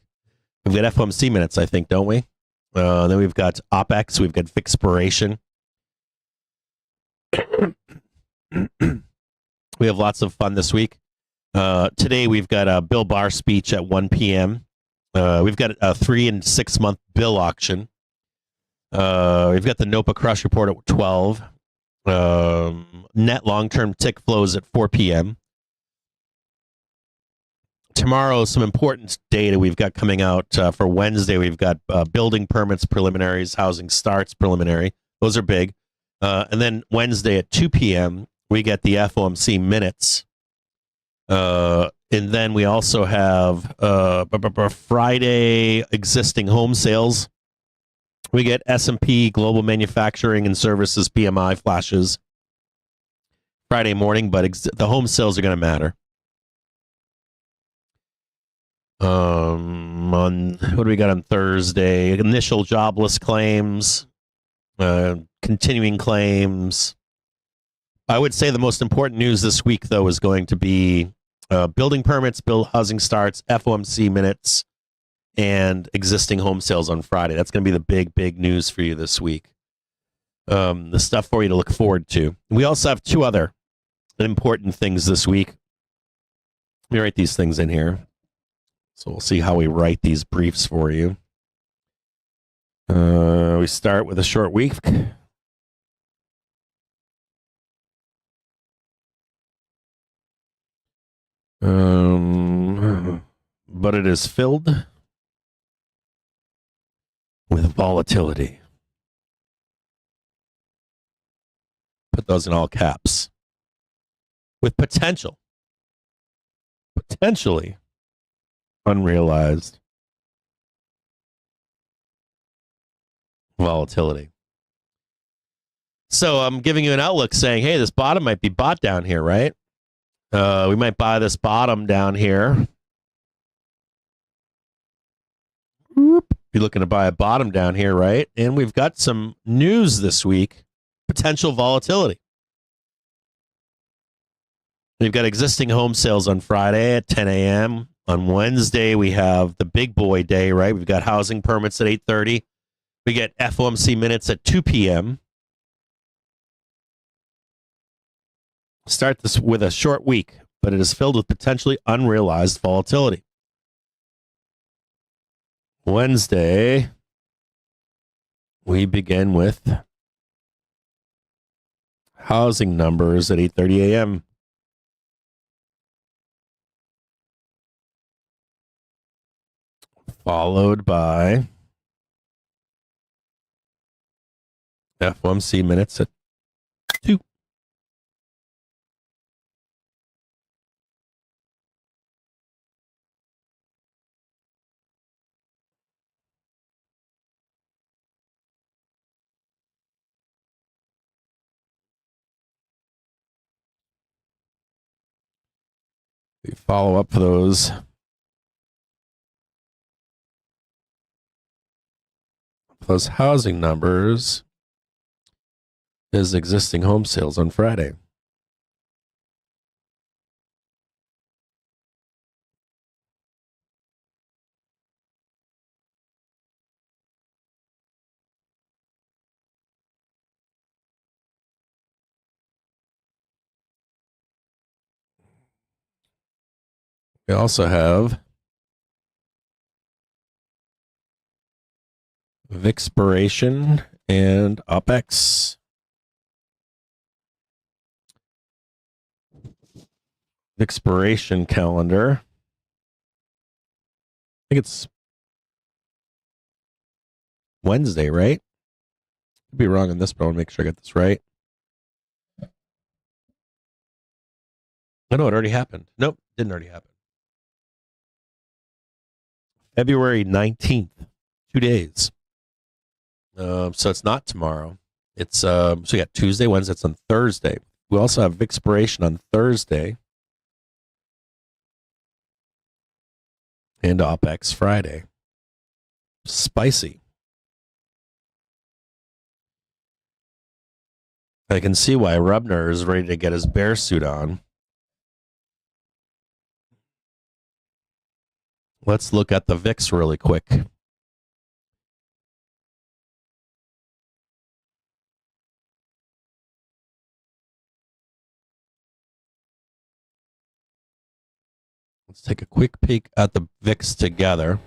We've got FOMC minutes, I think, don't we? Then we've got OPEX. We've got fixpiration. We have lots of fun this week. Today we've got a Bill Barr speech at 1 p.m. We've got a 3 and 6 month bill auction. We've got the NOPA crush report at 12. Net long-term tick flows at 4 p.m. Tomorrow, some important data we've got coming out for Wednesday. We've got building permits preliminaries, housing starts preliminary. Those are big. And then Wednesday at 2 p.m., we get the FOMC minutes. And then we also have Friday existing home sales. We get S&P Global Manufacturing and Services PMI flashes Friday morning, but the home sales are going to matter. On what do we got on Thursday? Initial jobless claims, continuing claims. I would say the most important news this week, though, is going to be building permits, housing starts, FOMC minutes, and existing home sales on Friday. That's going to be the big news for you this week. The stuff for you to look forward to. We also have two other important things this week. Let me write these things in here. So we'll see how we write these briefs for you. We start with a short week. But it is filled with volatility. Put those in all caps. With potentially unrealized volatility. So I'm giving you an outlook saying, hey, this bottom might be bought down here, right? We might buy this bottom down here. You're looking to buy a bottom down here, right? And we've got some news this week, potential volatility. We've got existing home sales on Friday at 10 a.m. On Wednesday, we have the big boy day, right? We've got housing permits at 8:30. We get FOMC minutes at 2 p.m. Start this with a short week, but it is filled with potentially unrealized volatility. Wednesday, we begin with housing numbers at 8:30 a.m. Followed by FOMC minutes at 2. We follow up for those housing numbers is existing home sales on Friday. We also have Vixpiration and OPEX. Expiration calendar. I think it's Wednesday, right? Could be wrong on this, but I want to make sure I get this right. Oh, no, it already happened. Nope, didn't already happen. February 19th, 2 days. So it's not tomorrow. It's so we got Tuesday, Wednesday, it's on Thursday. We also have Vixpiration on Thursday and OPEX Friday. Spicy. I can see why Rubner is ready to get his bear suit on. Let's look at the VIX really quick. Let's take a quick peek at the VIX together.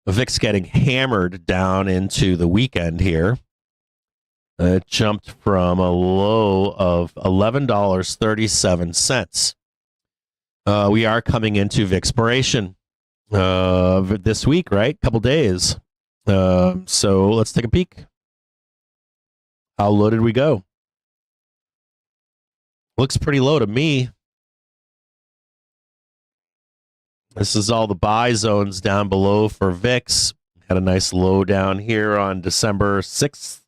The VIX getting hammered down into the weekend here. It jumped from a low of $11.37. We are coming into Vixpiration this week, right? Couple days. So let's take a peek. How low did we go? Looks pretty low to me. This is all the buy zones down below for VIX. Had a nice low down here on December 6th.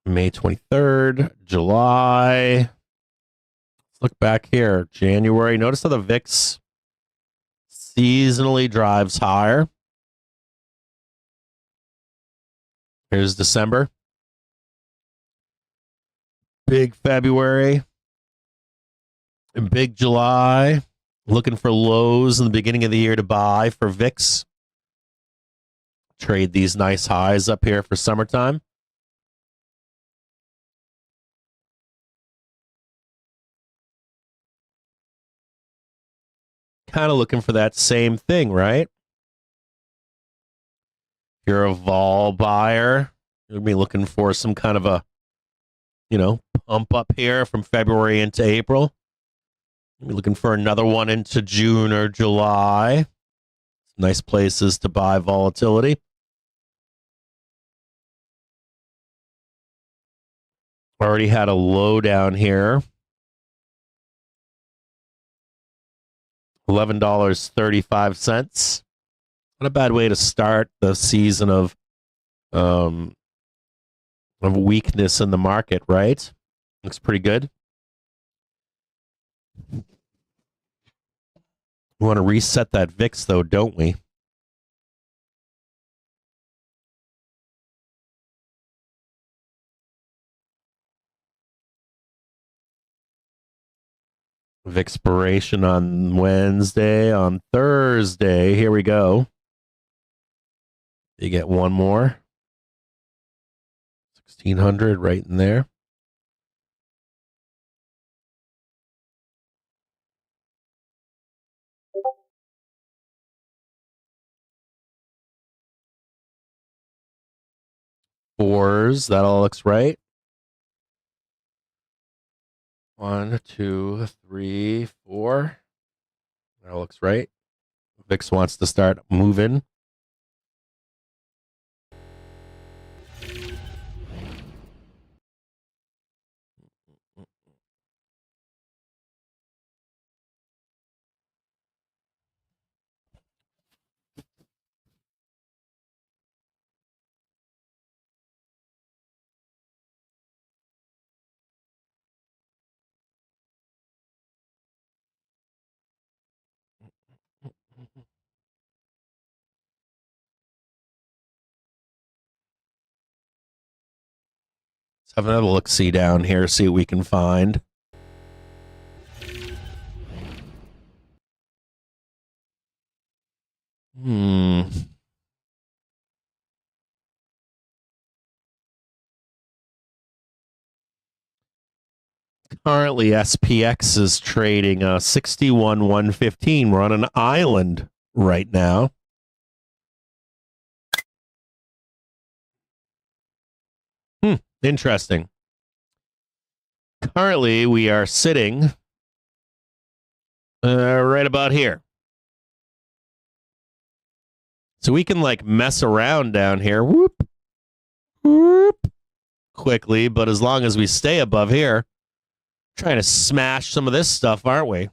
May 23rd, July. Let's look back here. January. Notice how the VIX seasonally drives higher. Here's December. Big February. And big July. Looking for lows in the beginning of the year to buy for VIX. Trade these nice highs up here for summertime. Kind of looking for that same thing, right? If you're a vol buyer, you'll be looking for some kind of a, pump up here from February into April. You'll be looking for another one into June or July. Nice places to buy volatility. Already had a low down here. $11.35. Not a bad way to start the season of weakness in the market, right? Looks pretty good. We want to reset that VIX, though, don't we? Vixpiration on Wednesday, on Thursday. Here we go. You get one more. 1600 right in there. Fours, that all looks right. 1, 2, 3, 4. That all looks right. VIX wants to start moving. have another look-see down here, see what we can find. Currently, SPX is trading 61,115. We're on an island right now. Interesting. Currently, we are sitting right about here. So we can like mess around down here. Whoop, whoop, quickly. But as long as we stay above here, trying to smash some of this stuff, aren't we?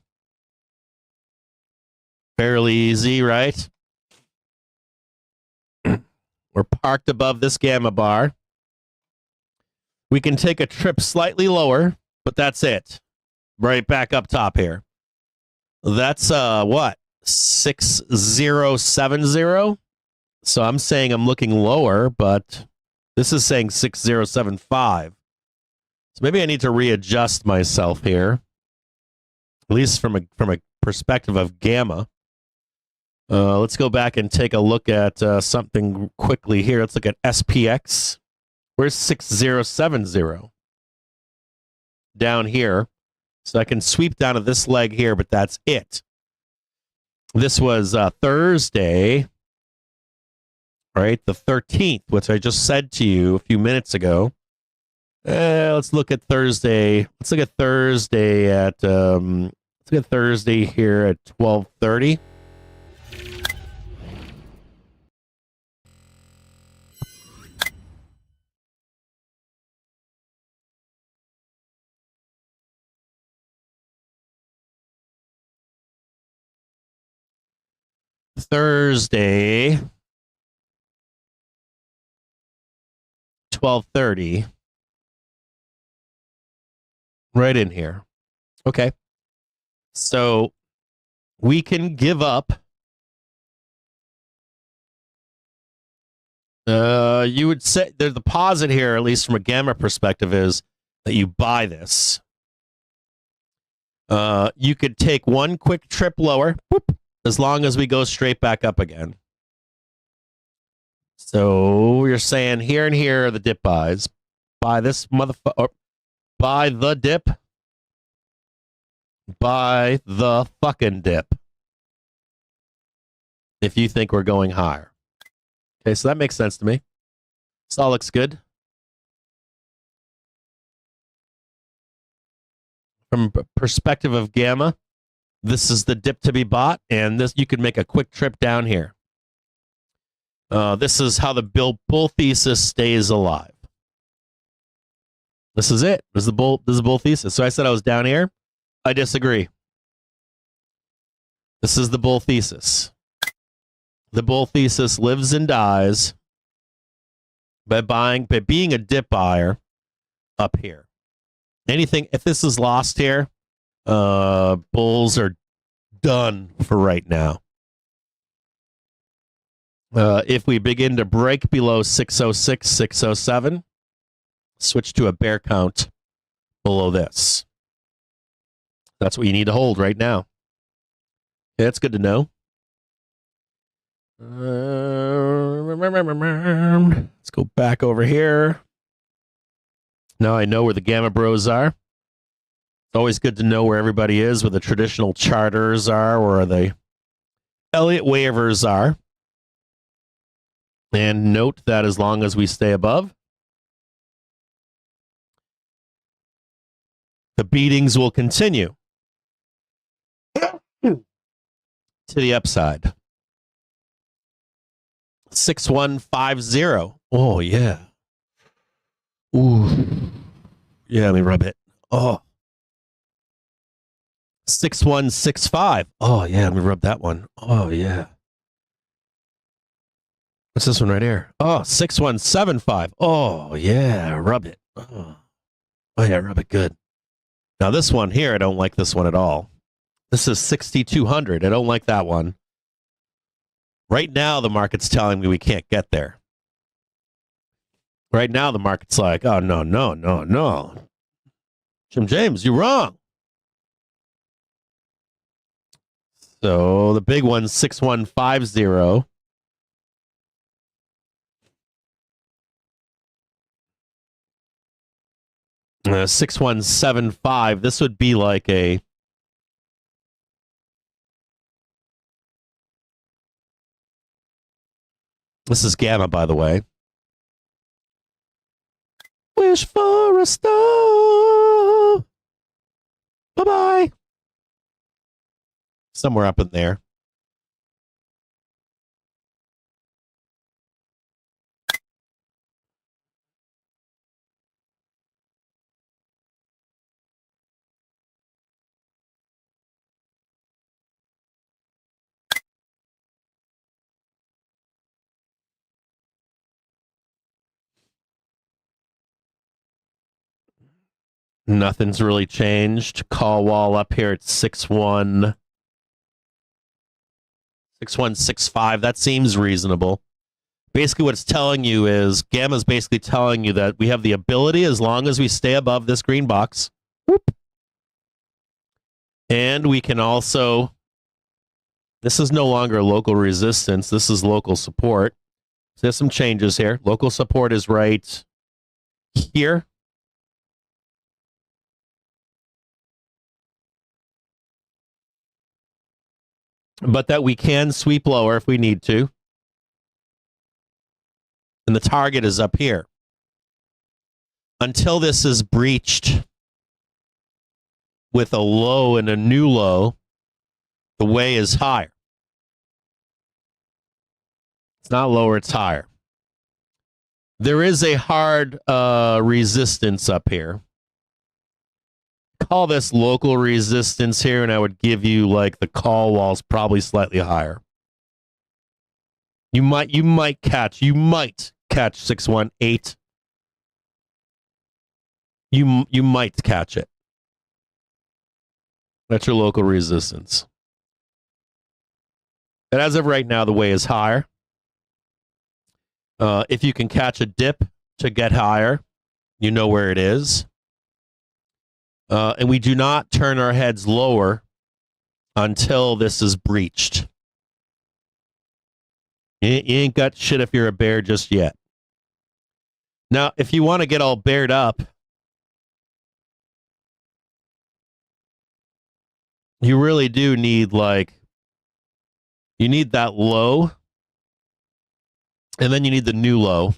Fairly easy, right? We're parked above this gamma bar. We can take a trip slightly lower, but that's it. Right back up top here. That's what? 6070. So I'm saying I'm looking lower, but this is saying 6075. So maybe I need to readjust myself here, at least from a perspective of gamma. Let's go back and take a look at something quickly here. Let's look at SPX. Where's 6070? Down here. So I can sweep down to this leg here, but that's it. This was Thursday, right? The 13th, which I just said to you a few minutes ago. Let's look at Thursday. Let's look at Thursday at let's look at Thursday here at 12:30. Thursday, 12:30. Right in here. Okay. So we can give up. You would say the deposit here, at least from a gamma perspective, is that you buy this. You could take one quick trip lower, whoop, as long as we go straight back up again. So you're saying here and here are the dip buys. Buy this motherfucker. Buy the dip. Buy the fucking dip. If you think we're going higher. Okay, so that makes sense to me. This all looks good. From perspective of gamma, this is the dip to be bought, and this you could make a quick trip down here. This is how the bull thesis stays alive. This is it. This is the bull thesis. So I said I was down here. I disagree. This is the bull thesis. The bull thesis lives and dies by being a dip buyer up here. Anything, if this is lost here, bulls are done for right now. If we begin to break below 606, 607, switch to a bear count below this. That's what you need to hold right now. Yeah, that's good to know. Let's go back over here. Now I know where the Gamma Bros are. It's always good to know where everybody is, where the traditional charters are, where the Elliott waivers are. And note that as long as we stay above, the beatings will continue to the upside. 6150. Oh, yeah. Ooh. Yeah, let me rub it. Oh. 6165. Oh, yeah, let me rub that one. Oh, yeah. What's this one right here? Oh, 6175. Oh, yeah, rub it. Oh, yeah, rub it good. Now, this one here, I don't like this one at all. This is 6200. I don't like that one. Right now, the market's telling me we can't get there. Right now, the market's like, oh, no, no, no, no. Jim James, you're wrong. So the big one's 6150. 6175. This would be like a this is gamma, by the way. Wish for a star. Bye-bye. Somewhere up in there. Nothing's really changed. Call wall up here at 6165. That seems reasonable. Basically, what it's telling you is gamma's basically telling you that we have the ability, as long as we stay above this green box, whoop, and we can also, this is no longer local resistance, this is local support. So there's some changes here. Local support is right here. But that we can sweep lower if we need to. And the target is up here. Until this is breached with a low and a new low, the way is higher. It's not lower, it's higher. There is a hard resistance up here. Call this local resistance here, and I would give you like the call walls probably slightly higher. You might catch 618. You might catch it. That's your local resistance. And as of right now, the way is higher. If you can catch a dip to get higher, you know where it is. And we do not turn our heads lower until this is breached. You ain't got shit if you're a bear just yet. Now, if you want to get all bared up, you really do need you need that low, and then you need the new low,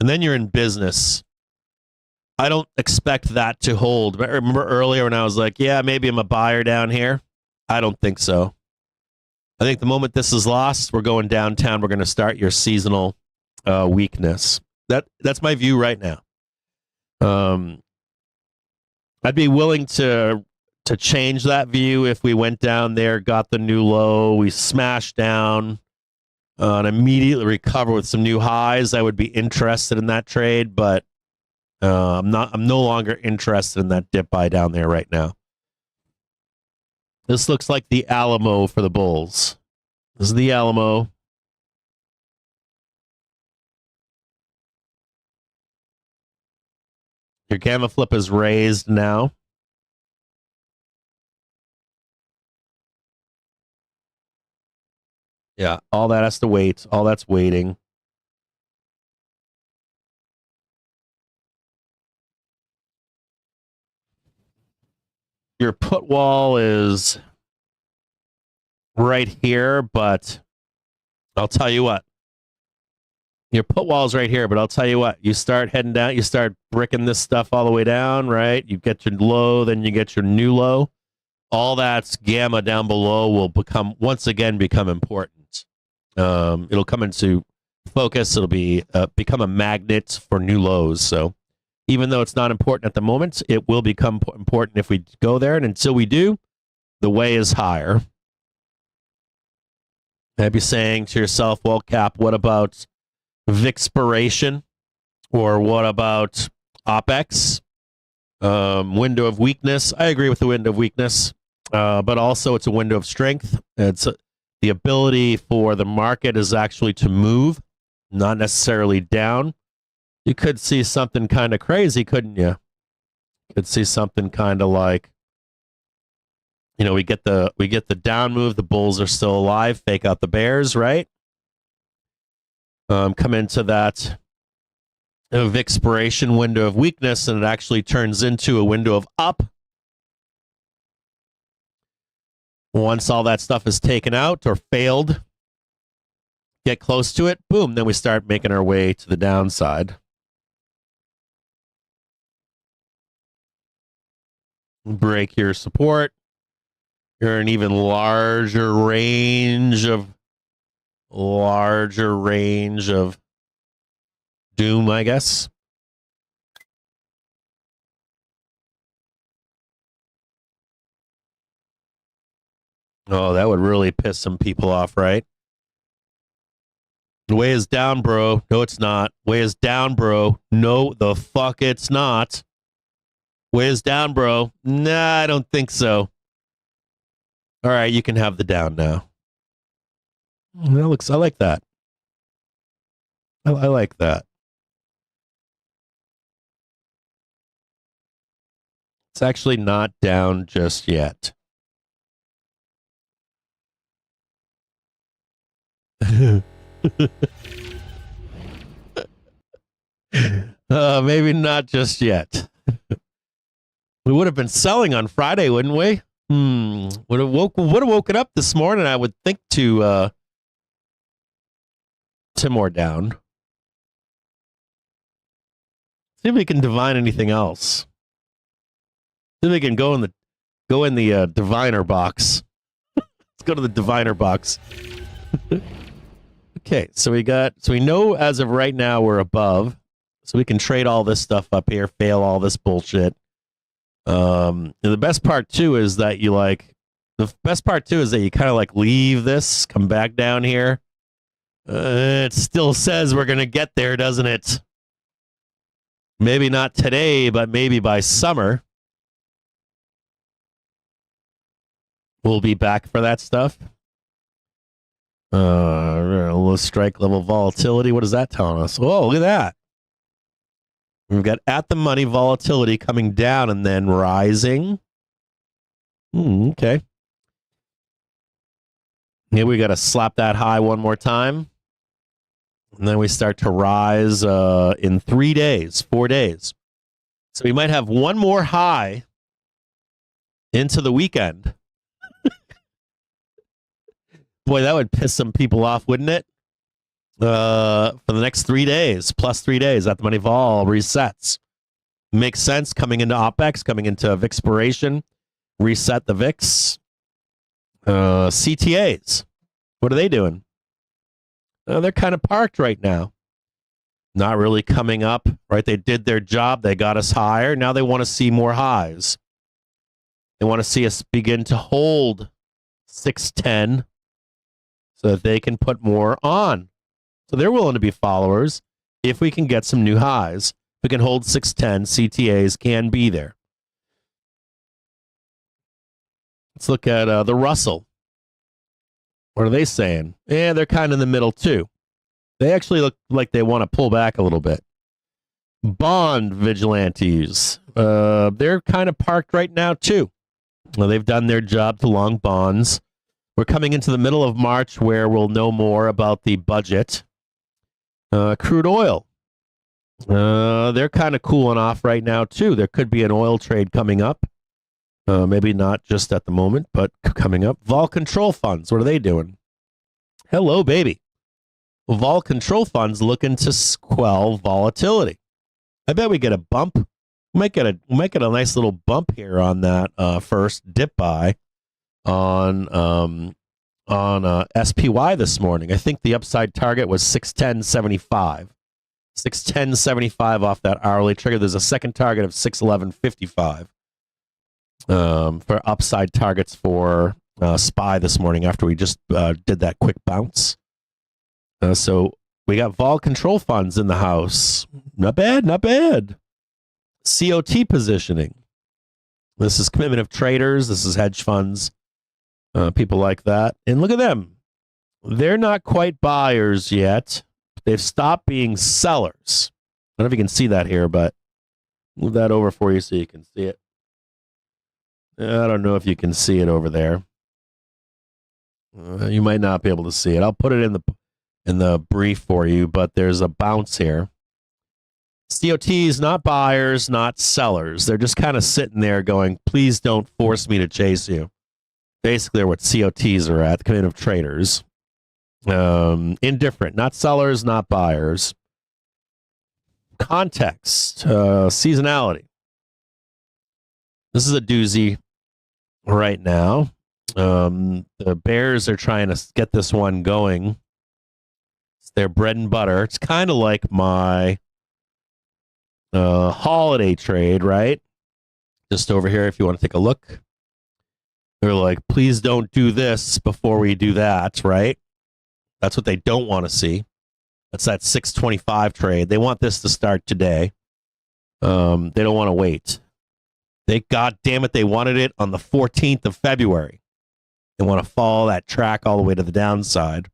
and then you're in business. I don't expect that to hold. But remember earlier when I was like, yeah, maybe I'm a buyer down here? I don't think so. I think the moment this is lost, we're going downtown. We're going to start your seasonal weakness. That's my view right now. I'd be willing to change that view if we went down there, got the new low, we smashed down, and immediately recover with some new highs. I would be interested in that trade, but I'm no longer interested in that dip buy down there right now. This looks like the Alamo for the bulls. This is the Alamo. Your gamma flip is raised now. Yeah, all that has to wait. All that's waiting. Your put wall is right here, but I'll tell you what. Your put wall is right here, but I'll tell you what. You start heading down, you start bricking this stuff all the way down, right? You get your low, then you get your new low. All that's gamma down below will once again become important. It'll come into focus. It'll become a magnet for new lows. So even though it's not important at the moment, it will become important if we go there. And until we do, the way is higher. I'd be saying to yourself, well, Cap, what about Vixpiration? Or what about OPEX? Window of weakness. I agree with the window of weakness, but also it's a window of strength. It's the ability for the market is actually to move, not necessarily down. You could see something kind of crazy, couldn't you? Could see something kind of like, we get the down move. The bulls are still alive. Fake out the bears, right? Come into that of expiration window of weakness, and it actually turns into a window of up. Once all that stuff is taken out or failed, get close to it, boom, then we start making our way to the downside. Break your support. You're an even larger range of doom, I guess. Oh, that would really piss some people off, right? The way is down, bro. No, it's not. Way is down, bro. No, the fuck it's not. Way is down, bro. Nah, I don't think so. All right, you can have the down now. I like that. I like that. It's actually not down just yet. Maybe not just yet. We would have been selling on Friday, wouldn't we? Would have woken up this morning, I would think, to more down. See if we can divine anything else. See if we can go in the diviner box. Let's go to the diviner box. Okay, so we know as of right now we're above, so we can trade all this stuff up here, fail all this bullshit. The best part too is that you kind of like leave this, come back down here. It still says we're gonna get there, doesn't it? Maybe not today, but maybe by summer we'll be back for that stuff. Low strike level volatility. What is that telling us? Oh, look at that. We've got at the money volatility coming down and then rising. Okay. Maybe we got to slap that high one more time. And then we start to rise in 3 days, 4 days. So we might have one more high into the weekend. Boy, that would piss some people off, wouldn't it? For the next 3 days, plus 3 days, at the money vol resets. Makes sense coming into OPEX, coming into expiration, reset the VIX. CTAs, what are they doing? They're kind of parked right now. Not really coming up, right? They did their job. They got us higher. Now they want to see more highs. They want to see us begin to hold 610 so that they can put more on. So they're willing to be followers if we can get some new highs. If we can hold 610, CTAs can be there. Let's look at the Russell. What are they saying? Yeah, they're kind of in the middle too. They actually look like they want to pull back a little bit. Bond vigilantes. They're kind of parked right now too. Well, they've done their job to long bonds. We're coming into the middle of March where we'll know more about the budget. Crude oil. They're kind of cooling off right now too. There could be an oil trade coming up. Maybe not just at the moment, but coming up. Vol control funds. What are they doing? Hello, baby. Vol control funds looking to quell volatility. I bet we get a bump. We might get a nice little bump here on that first dip buy on SPY this morning. I think the upside target was 610.75. 610.75 off that hourly trigger. There's a second target of 611.55 for upside targets for SPY this morning after we just did that quick bounce. So we got vol control funds in the house. Not bad, not bad. COT positioning. This is commitment of traders. This is hedge funds. People like that. And look at them. They're not quite buyers yet. They've stopped being sellers. I don't know if you can see that here, but move that over for you so you can see it. I don't know if you can see it over there. You might not be able to see it. I'll put it in the brief for you, but there's a bounce here. COTs, not buyers, not sellers. They're just kind of sitting there going, please don't force me to chase you. Basically, they're what COTs are at, the kind of traders. Indifferent, not sellers, not buyers. Context, seasonality. This is a doozy right now. The Bears are trying to get this one going. It's their bread and butter. It's kind of like my holiday trade, right? Just over here, if you want to take a look. They're like, please don't do this before we do that, right? That's what they don't want to see. That's that 625 trade. They want this to start today. They don't want to wait. God damn it, they wanted it on the 14th of February. They want to follow that track all the way to the downside.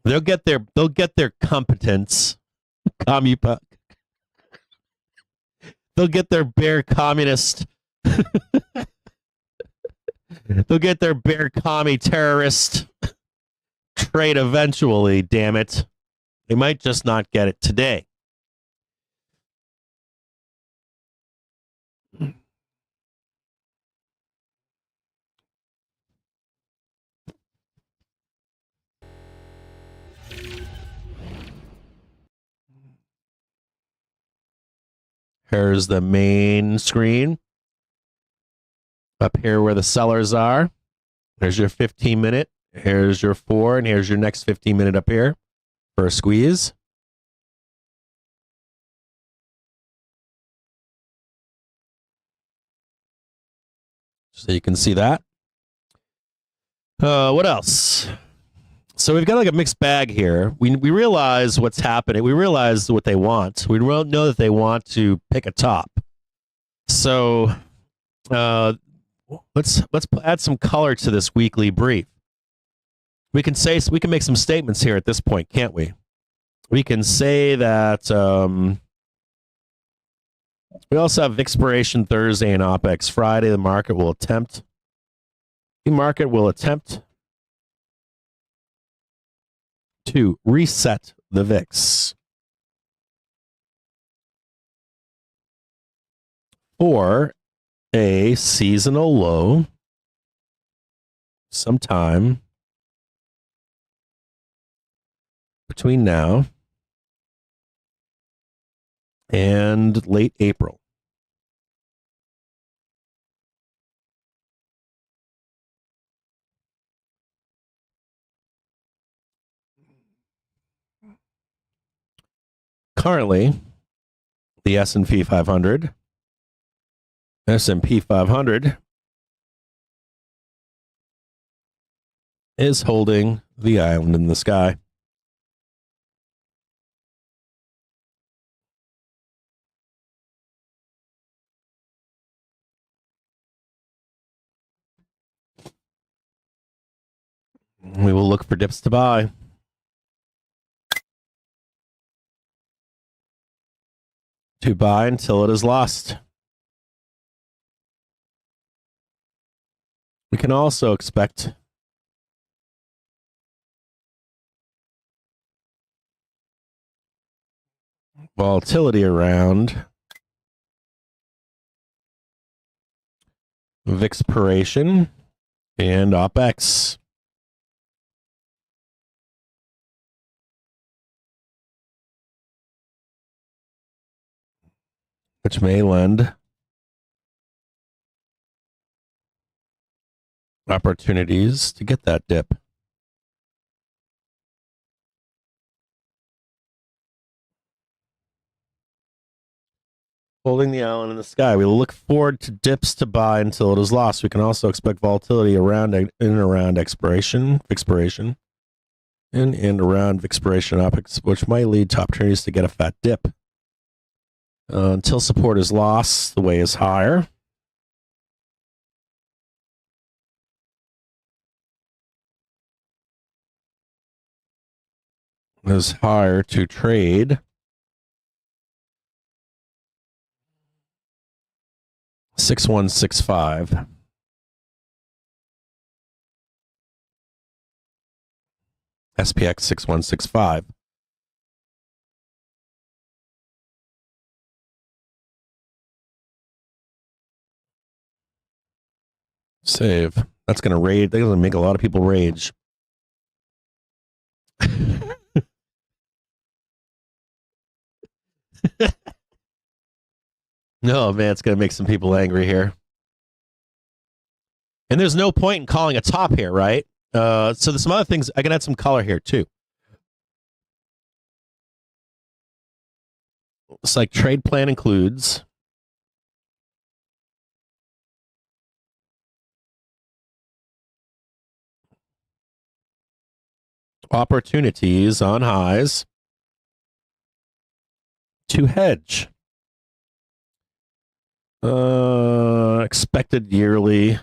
They'll get their competence. They'll get their bear communist. They'll get their bear commie terrorist trade eventually, damn it. They might just not get it today. Here's the main screen. Up here where the sellers are. There's your 15-minute. Here's your 4, and here's your next 15-minute up here for a squeeze. So you can see that. What else? So we've got like a mixed bag here. We realize what's happening. We realize what they want. We know that they want to pick a top. So let's add some color to this weekly brief. We can make some statements here at this point, can't we? We can say that we also have expiration Thursday and OPEX Friday. The market will attempt to reset the VIX for a seasonal low sometime between now and late April. Currently, the S&P 500 is holding the island in the sky. We will look for dips to buy. To buy until it is lost. We can also expect volatility around expiration and OPEX. Which may lend opportunities to get that dip. Holding the island in the sky. We will look forward to dips to buy until it is lost. We can also expect volatility around in and around expiration, and around expiration OPEX, which might lead to opportunities to get a fat dip. Until support is lost, the way is higher. It is higher to trade 6165. SPX 6165. Save. That's going to rage. They're going to make a lot of people rage. No, man, it's going to make some people angry here. And there's no point in calling a top here, right? So there's some other things. I can add some color here, too. It's like trade plan includes opportunities on highs to hedge. Expected yearly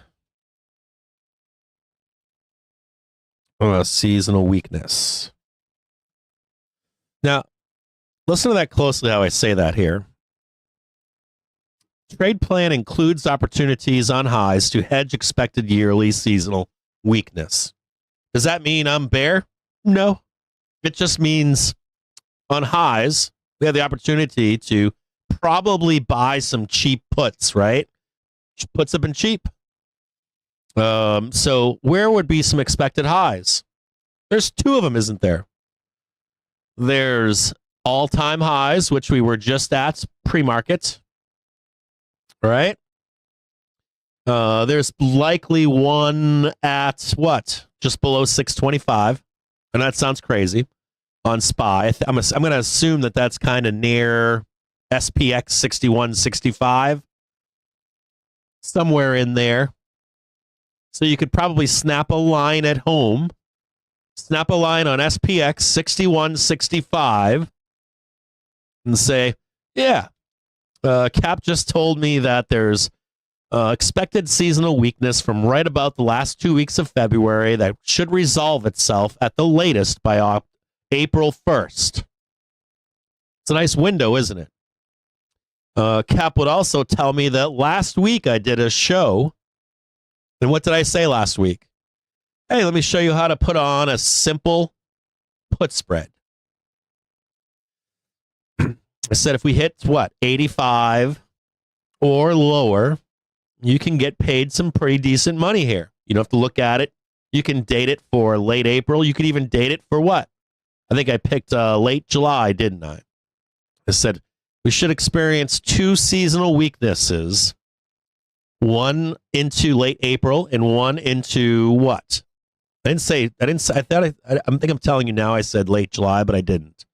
seasonal weakness. Now, listen to that closely how I say that here. Trade plan includes opportunities on highs to hedge expected yearly seasonal weakness. Does that mean I'm bear? No. It just means on highs, we have the opportunity to probably buy some cheap puts, right? Puts have been cheap. So where would be some expected highs? There's two of them, isn't there? There's all-time highs, which we were just at pre-market, right? There's likely one at what? Just below 625, and that sounds crazy on SPY. I'm going to assume that that's kind of near SPX 6165, somewhere in there. So you could probably snap a line at home, snap a line on SPX 6165, and say, yeah, Cap just told me that there's expected seasonal weakness from right about the last 2 weeks of February that should resolve itself at the latest by April 1st. It's a nice window, isn't it? Cap would also tell me that last week I did a show. And what did I say last week? Hey, let me show you how to put on a simple put spread. I said if we hit, 85 or lower, you can get paid some pretty decent money here. You don't have to look at it. You can date it for late April. You could even date it for what? I think I picked late July, didn't I? I said we should experience two seasonal weaknesses. One into late April and one into what? I think I'm telling you now I said late July, but I didn't.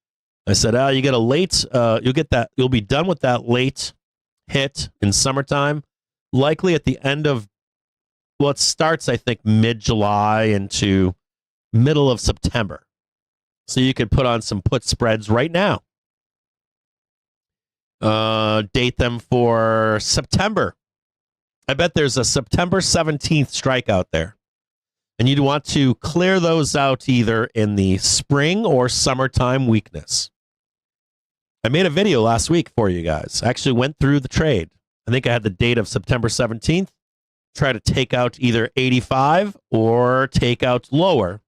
I said, you get a late, you'll be done with that late hit in summertime, likely at the end of, it starts, I think, mid-July into middle of September. So you could put on some put spreads right now. Date them for September. I bet there's a September 17th strike out there. And you'd want to clear those out either in the spring or summertime weakness. I made a video last week for you guys. I actually went through the trade. I think I had the date of September 17th. Try to take out either 85 or take out lower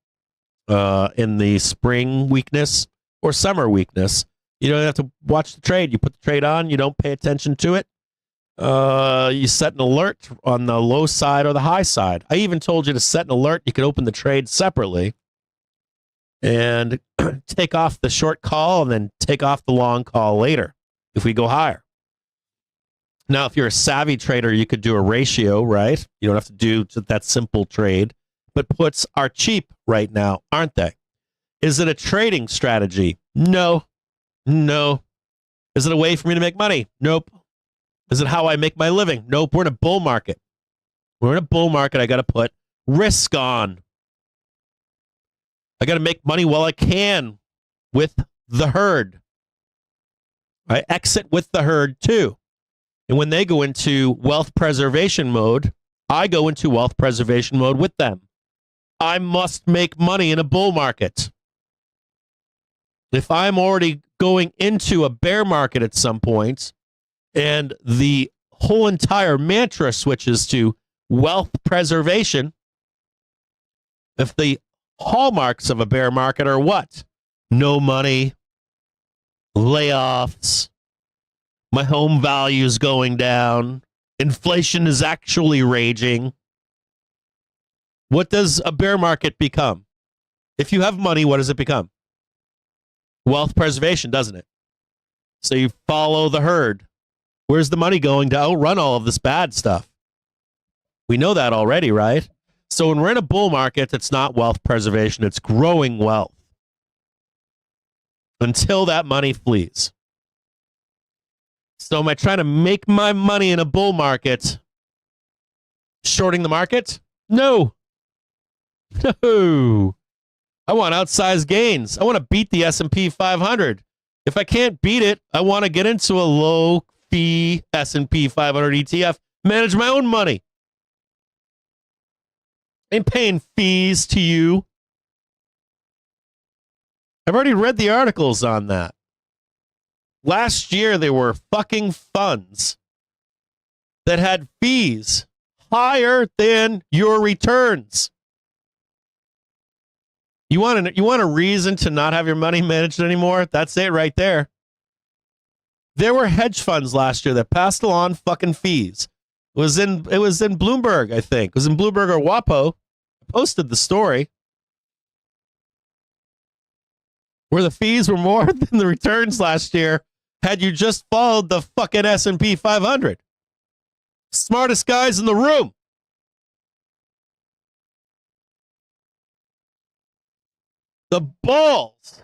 in the spring weakness or summer weakness. You don't have to watch the trade. You put the trade on. You don't pay attention to it. You set an alert on the low side or the high side. I even told you to set an alert. You could open the trade separately and take off the short call and then take off the long call later if we go higher. Now, if you're a savvy trader, you could do a ratio, right? You don't have to do that simple trade. But puts are cheap right now, aren't they? Is it a trading strategy? No. Is it a way for me to make money? Nope. Is it how I make my living? Nope. We're in a bull market. I got to put risk on. I got to make money while I can with the herd. I exit with the herd too. And when they go into wealth preservation mode, I go into wealth preservation mode with them. I must make money in a bull market. If I'm already going into a bear market at some point, and the whole entire mantra switches to wealth preservation if the hallmarks of a bear market are what? No money, layoffs, my home value is going down, inflation is actually raging. What does a bear market become? If you have money, what does it become? Wealth preservation, doesn't it? So you follow the herd. Where's the money going to outrun all of this bad stuff? We know that already, right? So when we're in a bull market, it's not wealth preservation, it's growing wealth until that money flees. So am I trying to make my money in a bull market shorting the market? No. No. I want outsized gains. I want to beat the S&P 500. If I can't beat it, I want to get into a low-fee S&P 500 ETF, manage my own money. Ain't paying fees to you. I've already read the articles on that. Last year, there were fucking funds that had fees higher than your returns. You want a reason to not have your money managed anymore? That's it right there. There were hedge funds last year that passed along fucking fees. It was in Bloomberg, I think. It was in Bloomberg or WAPO. I posted the story where the fees were more than the returns last year had you just followed the fucking S&P 500. Smartest guys in the room. The balls.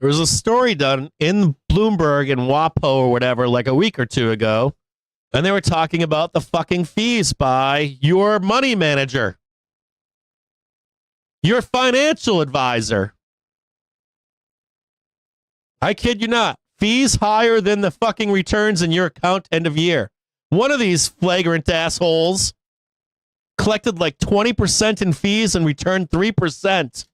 There was a story done in Bloomberg and WAPO or whatever like a week or two ago, and they were talking about the fucking fees by your money manager, your financial advisor. I kid you not. Fees higher than the fucking returns in your account end of year. One of these flagrant assholes collected like 20% in fees and returned 3%.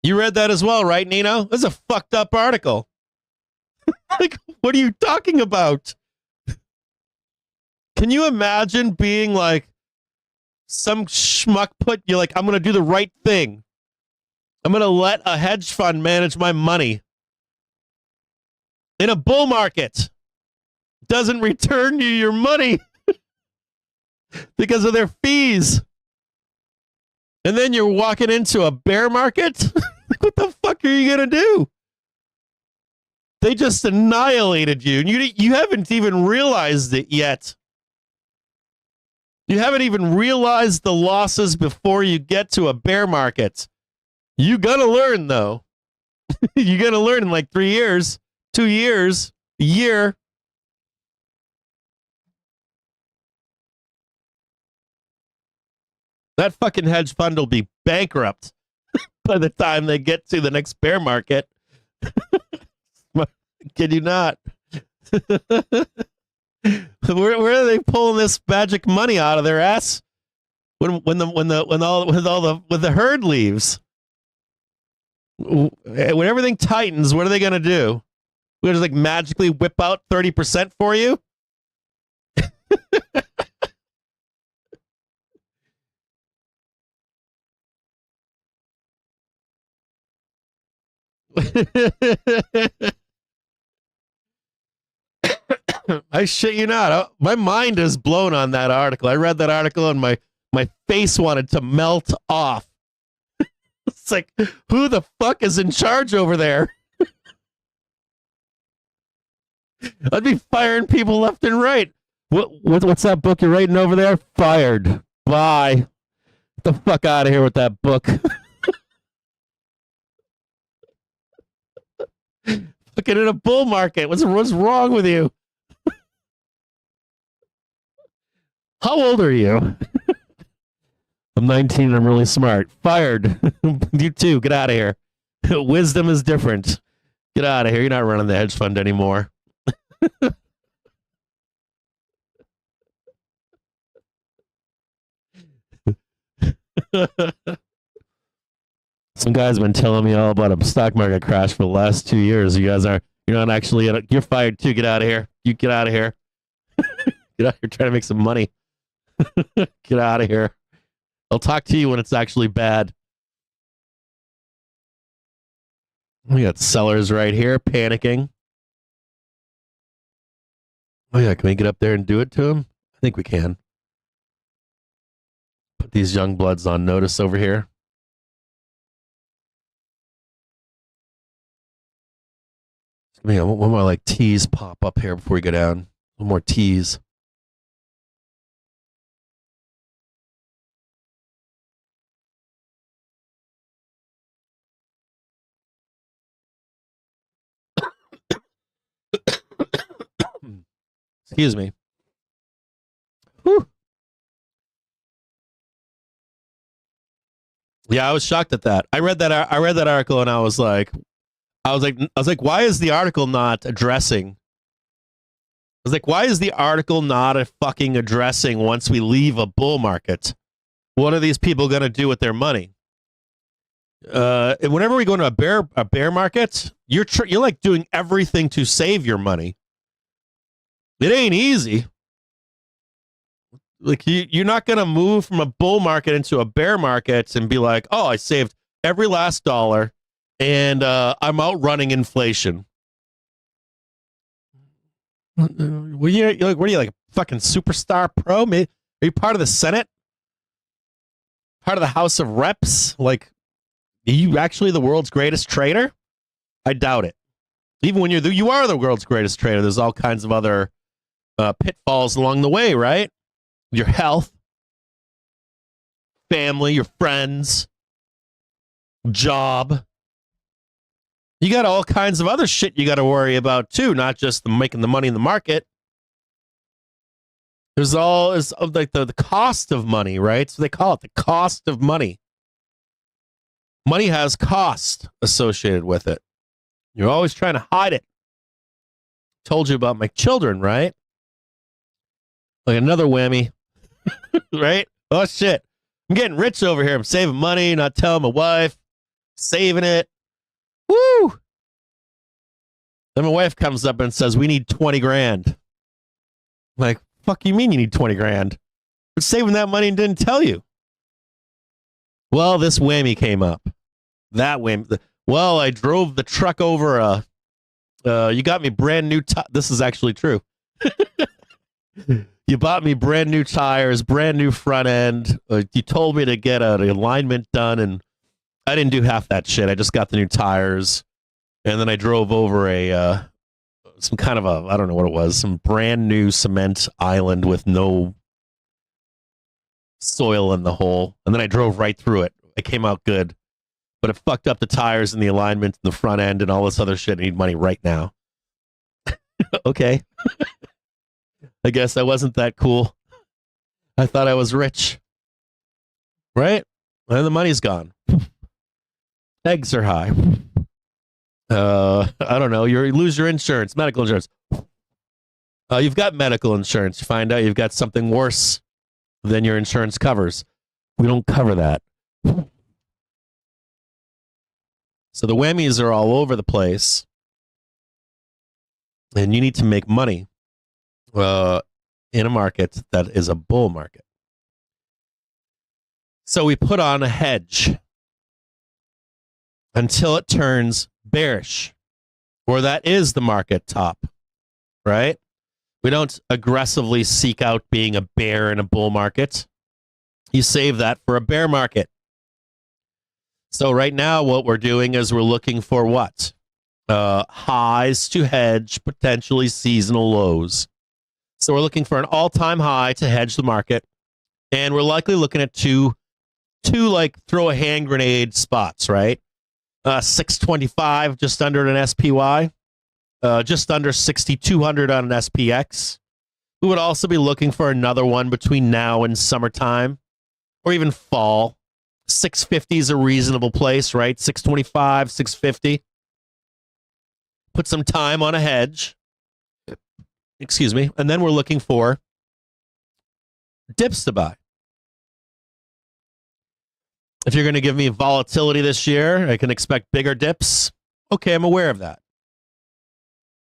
You read that as well, right, Nino? This is a fucked up article. Like, what are you talking about? Can you imagine being like some schmuck put you like, I'm going to do the right thing. I'm going to let a hedge fund manage my money. In a bull market, doesn't return you your money because of their fees. And then you're walking into a bear market? What the fuck are you going to do? They just annihilated you. And you haven't even realized it yet. You haven't even realized the losses before you get to a bear market. You got to learn, though. You're going to learn in like 3 years, 2 years, a year. That fucking hedge fund will be bankrupt by the time they get to the next bear market. Kid you not. Where are they pulling this magic money out of their ass when the herd leaves? When everything tightens, what are they going to do? We're just like magically whip out 30% for you? I shit you not. My mind is blown on that article. I read that article and my face wanted to melt off. It's like, who the fuck is in charge over there? I'd be firing people left and right. What's that book you're writing over there? Fired. Bye. Get the fuck out of here with that book. Fucking in a bull market. What's wrong with you? How old are you? I'm 19 and I'm really smart. Fired. You too. Get out of here. Wisdom is different. Get out of here. You're not running the hedge fund anymore. Some guy's been telling me all about a stock market crash for the last 2 years. You're not actually, you're fired too. Get out of here. You get out of here. Get out here trying to make some money. Get out of here. I'll talk to you when it's actually bad. We got sellers right here panicking. Oh yeah, can we get up there and do it to him? I think we can. Put these young bloods on notice over here. One more like T's pop up here before we go down. One more T's. Excuse me. Whew. Yeah, I was shocked at that. I read that article and I was like, why is the article not addressing? I was like, why is the article not fucking addressing once we leave a bull market? What are these people going to do with their money? Whenever we go into a bear market, you're like doing everything to save your money. It ain't easy. Like you're not going to move from a bull market into a bear market and be like, oh, I saved every last dollar and I'm outrunning inflation. What are you like a fucking superstar pro? Are you part of the Senate? Part of the House of Reps? Like, are you actually the world's greatest trader? I doubt it. Even when you are the world's greatest trader, there's all kinds of other pitfalls along the way, right? Your health, family, your friends, job. You got all kinds of other shit you got to worry about too, not just making the money in the market. There's like the cost of money, right? So they call it the cost of money. Money has cost associated with it. You're always trying to hide it. Told you about my children, right? Like another whammy, right? Oh, shit. I'm getting rich over here. I'm saving money, not telling my wife, saving it. Woo! Then my wife comes up and says, we need 20 grand. I'm like, fuck you mean you need 20 grand? We're saving that money and didn't tell you. Well, this whammy came up. That whammy. Well, I drove the truck over you got me brand new this is actually true. You bought me brand new tires, brand new front end. You told me to get an alignment done, and I didn't do half that shit. I just got the new tires, and then I drove over some kind of I don't know what it was, some brand new cement island with no soil in the hole, and then I drove right through it. It came out good, but it fucked up the tires and the alignment and the front end and all this other shit. I need money right now. Okay. I guess I wasn't that cool. I thought I was rich. Right? And the money's gone. Eggs are high. I don't know. You lose your insurance, medical insurance. You've got medical insurance. You find out you've got something worse than your insurance covers. We don't cover that. So the whammies are all over the place. And you need to make money in a market that is a bull market. So we put on a hedge until it turns bearish, or that is the market top, right? We don't aggressively seek out being a bear in a bull market. You save that for a bear market. So right now what we're doing is we're looking for what? Highs to hedge potentially seasonal lows. So we're looking for an all-time high to hedge the market, and we're likely looking at two like throw a hand grenade spots, right? 625 just under an SPY, just under 6,200 on an SPX. We would also be looking for another one between now and summertime, or even fall. 650 is a reasonable place, right? 625, 650. Put some time on a hedge. Excuse me. And then we're looking for dips to buy. If you're going to give me volatility this year, I can expect bigger dips. Okay, I'm aware of that.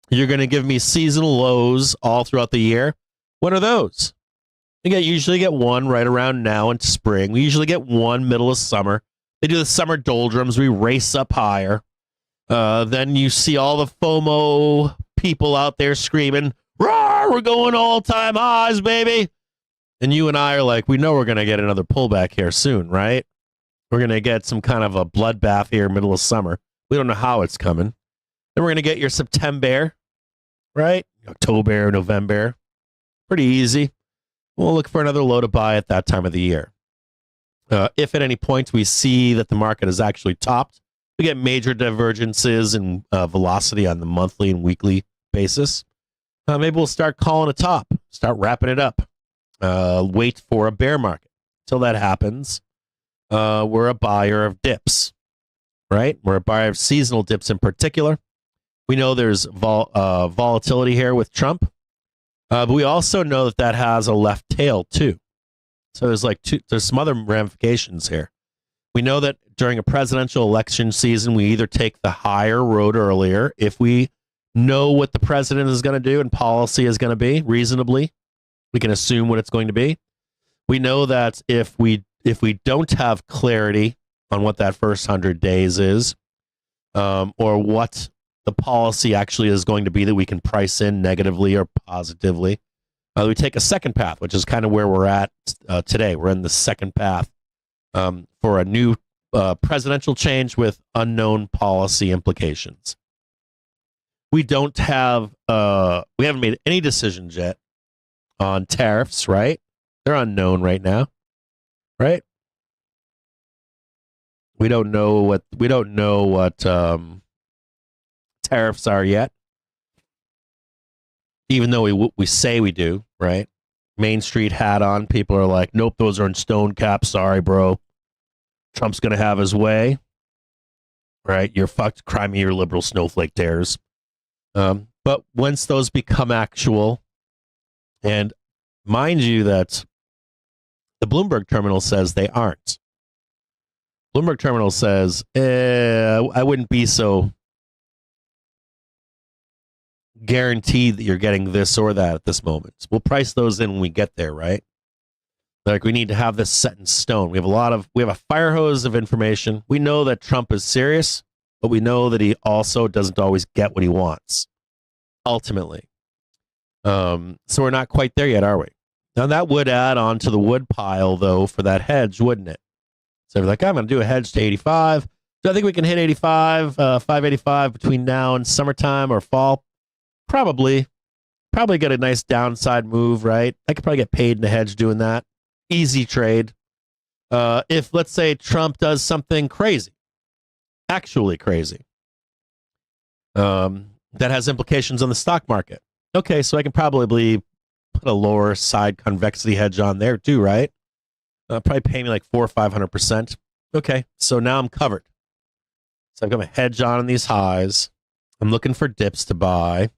You're going to give me seasonal lows all throughout the year. What are those? Usually get one right around now in spring. We usually get one middle of summer. They do the summer doldrums. We race up higher. Then you see all the FOMO people out there screaming, "Roar, we're going all-time highs, baby." And you and I are like, we know we're going to get another pullback here soon, right? We're going to get some kind of a bloodbath here middle of summer. We don't know how it's coming. Then we're going to get your September, right? October, November. Pretty easy. We'll look for another low to buy at that time of the year. If at any point we see that the market is actually topped, we get major divergences in velocity on the monthly and weekly basis. Maybe we'll start calling a top, start wrapping it up. Wait for a bear market. Till that happens, we're a buyer of dips, right? We're a buyer of seasonal dips in particular. We know there's volatility here with Trump, but we also know that that has a left tail too. So there's some other ramifications here. We know that during a presidential election season, we either take the higher road earlier if we know what the president is going to do and policy is going to be reasonably. We can assume what it's going to be. We know that if we don't have clarity on what that first 100 days is, or what the policy actually is going to be that we can price in negatively or positively, we take a second path, which is kind of where we're at today. We're in the second path for a new presidential change with unknown policy implications. We haven't made any decisions yet on tariffs, right? They're unknown right now, right? We don't know what tariffs are yet, even though we say we do, right? Main Street hat on, people are like, nope, those are in stone caps. Sorry, bro. Trump's gonna have his way, right? You're fucked. Cry me your liberal snowflake tears. But once those become actual, and mind you that the Bloomberg terminal says they aren't. Bloomberg terminal says, I wouldn't be so guaranteed that you're getting this or that at this moment. We'll price those in when we get there, right? Like, we need to have this set in stone. We have a fire hose of information. We know that Trump is serious, but we know that he also doesn't always get what he wants, ultimately. So we're not quite there yet, are we? Now, that would add on to the wood pile, though, for that hedge, wouldn't it? So we're like, I'm going to do a hedge to 85. Do I think we can hit 85, 585 between now and summertime or fall? Probably get a nice downside move, right? I could probably get paid in a hedge doing that. Easy trade. If, let's say, Trump does something crazy, actually crazy, that has implications on the stock market. Okay, so I can probably put a lower side convexity hedge on there too, right? Probably pay me like 400 or 500%. Okay, so now I'm covered. So I've got my hedge on these highs. I'm looking for dips to buy.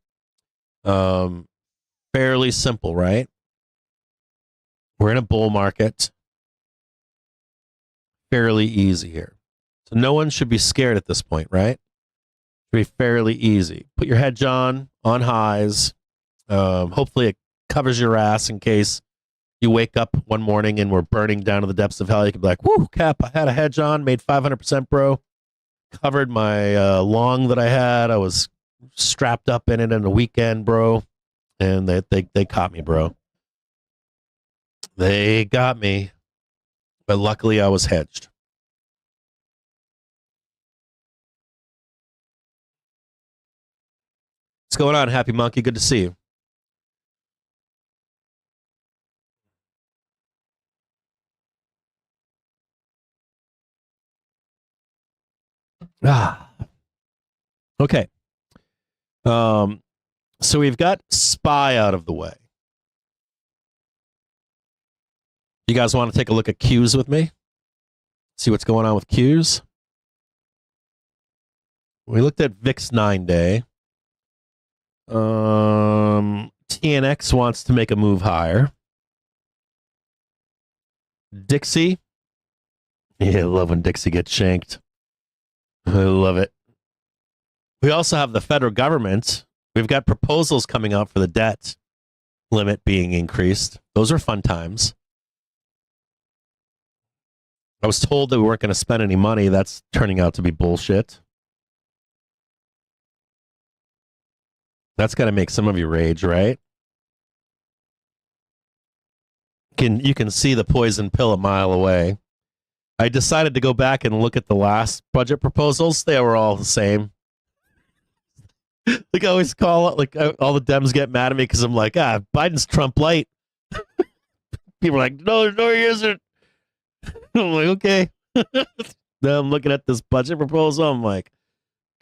Fairly simple, right? We're in a bull market. Fairly easy here. So no one should be scared at this point, right? It'll be fairly easy. Put your hedge on highs. Hopefully it covers your ass in case you wake up one morning and we're burning down to the depths of hell. You can be like, whoo, Cap, I had a hedge on, made 500%, bro. Covered my long that I had. I was strapped up in it on the weekend, bro. And they caught me, bro. They got me. But luckily I was hedged. What's going on, Happy Monkey? Good to see you. Okay. So we've got SPY out of the way. You guys want to take a look at Qs with me? See what's going on with Qs? We looked at VIX 9-day. TNX wants to make a move higher. Dixie. Yeah, I love when Dixie gets shanked. I love it. We also have the federal government. We've got proposals coming out for the debt limit being increased. Those are fun times. I was told that we weren't going to spend any money. That's turning out to be bullshit. That's got to make some of you rage, right? You can see the poison pill a mile away. I decided to go back and look at the last budget proposals. They were all the same. Like I always call it, like all the Dems get mad at me because I'm like, Biden's Trump light. People are like, no, he isn't. I'm like, okay. Then I'm looking at this budget proposal. I'm like,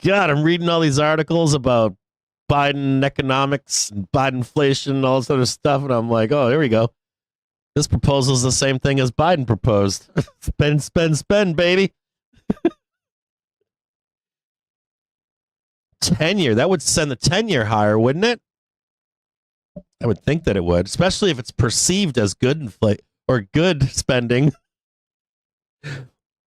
God, I'm reading all these articles about Biden economics and Biden inflation and all this other stuff. And I'm like, oh, here we go. This proposal is the same thing as Biden proposed. Spend, baby. 10-year. That would send the 10-year higher, wouldn't it? I would think that it would, especially if it's perceived as good or good spending.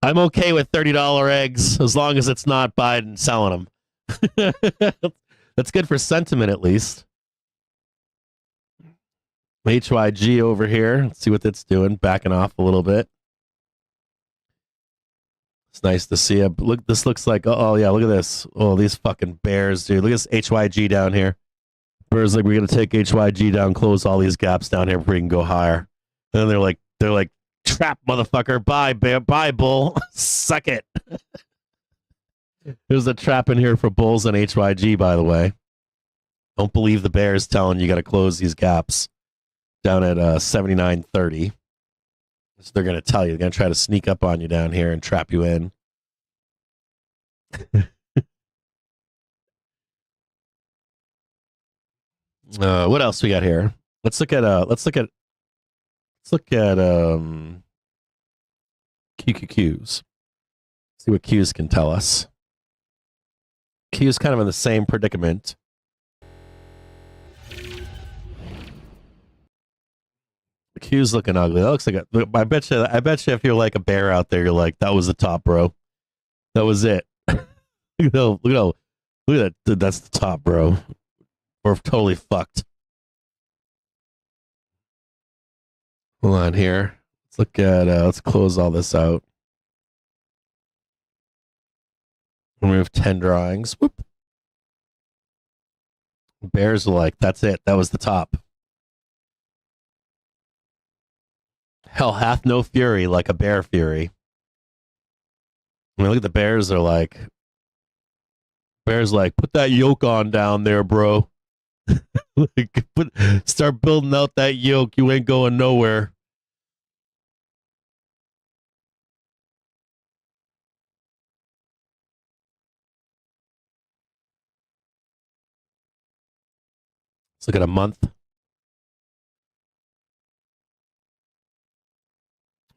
I'm okay with $30 eggs as long as it's not Biden selling them. That's good for sentiment, at least. HYG over here. Let's see what that's doing. Backing off a little bit. It's nice to see it. Look, this looks like, oh yeah, look at this. Oh, these fucking bears, dude. Look at this HYG down here. Bears like, we're going to take HYG down, close all these gaps down here before we can go higher. And then they're like, trap, motherfucker. Bye, bear. Bye, bull. Suck it. There's a trap in here for bulls and HYG, by the way. Don't believe the bears telling you got to close these gaps down at 79.30. So they're going to tell you. They're going to try to sneak up on you down here and trap you in. What else we got here? Let's look at QQQs. See what Qs can tell us. Q's kind of in the same predicament. The Q's looking ugly. That looks like I bet you if you're like a bear out there, you're like, that was the top, bro. That was it. Look at that. That's the top, bro. We're totally fucked. Hold on here. Let's look at let's close all this out. Remove 10 drawings. Whoop. Bears are like, that's it. That was the top. Hell hath no fury like a bear fury. I mean, look at the bears are like. Bears like, put that yoke on down there, bro. Start building out that yoke. You ain't going nowhere. Let's look at a month.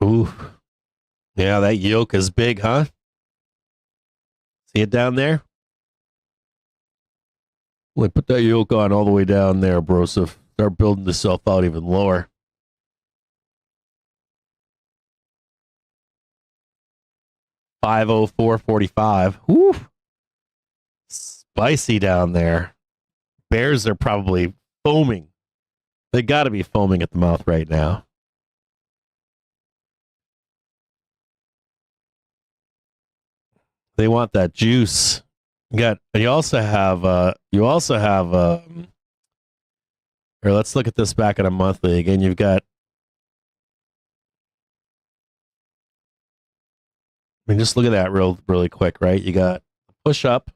Ooh. Yeah, that yoke is big, huh? See it down there? Like, put that yoke on all the way down there, bro. So start building yourself out even lower. $504.45. Woo. Spicy down there. Bears are probably foaming. They got to be foaming at the mouth right now. They want that juice. You also have or let's look at this back at a monthly again. You've got, I mean, just look at that really quick, right? You got push up.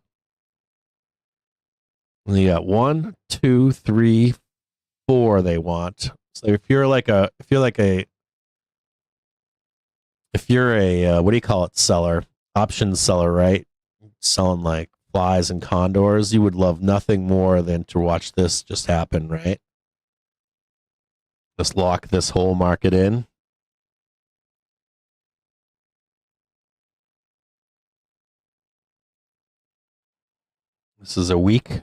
And you got 1, 2, 3, 4 they want. So if you're a what do you call it, seller, options seller, right? Selling like flies and condors, you would love nothing more than to watch this just happen, right? Just lock this whole market in. This is a week.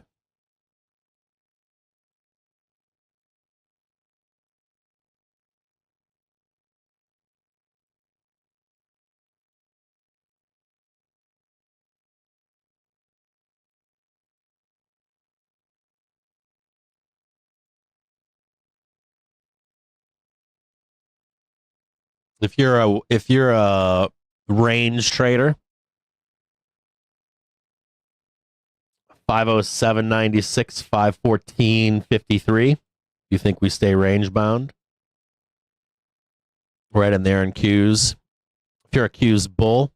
If you're a range trader, 507.96, 514.53. You think we stay range bound? Right in there in Qs. If you're a Qs bull,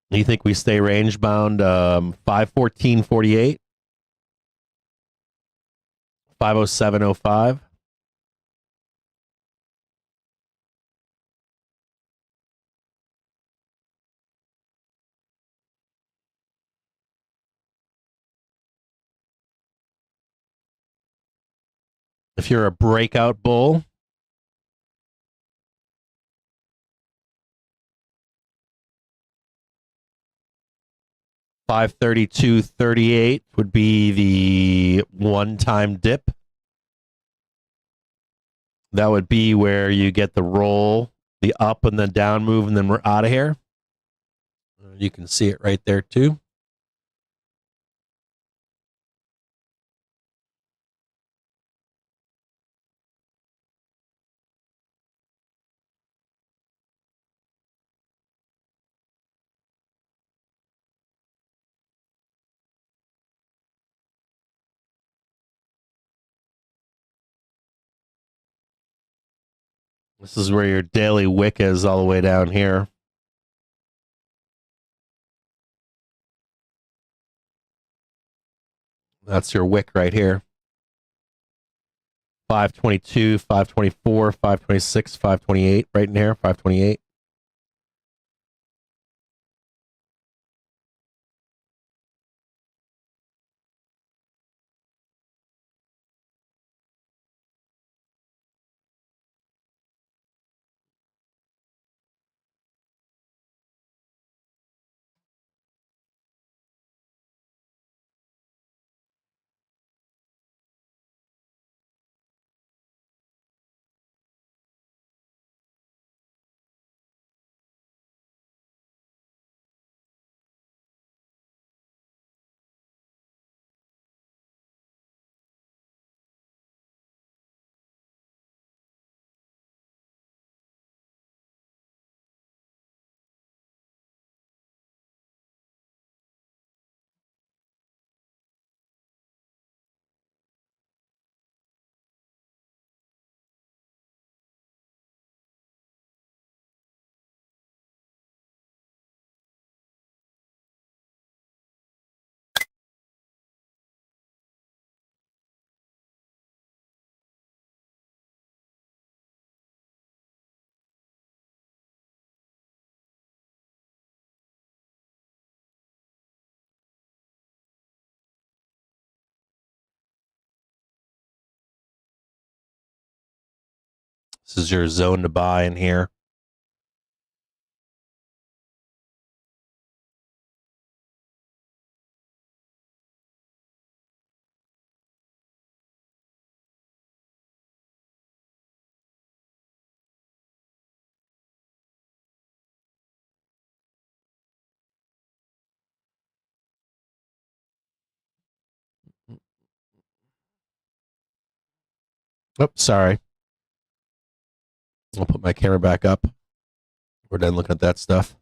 you think we stay range bound 514.48, 507.05. If you're a breakout bull, $532.38 would be the one-time dip. That would be where you get the roll, the up and the down move, and then we're out of here. You can see it right there too. This is where your daily wick is all the way down here. That's your wick right here. 522, 524, 526, 528, right in here, 528. This is your zone to buy in here. Oops, sorry. I'll put my camera back up. We're done looking at that stuff.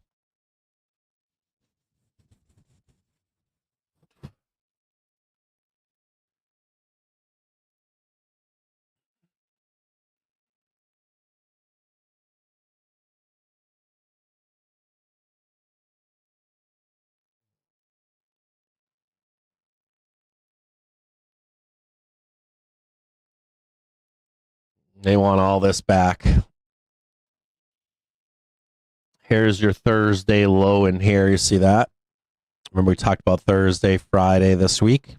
They want all this back. Here's your Thursday low in here. You see that? Remember we talked about Thursday, Friday this week?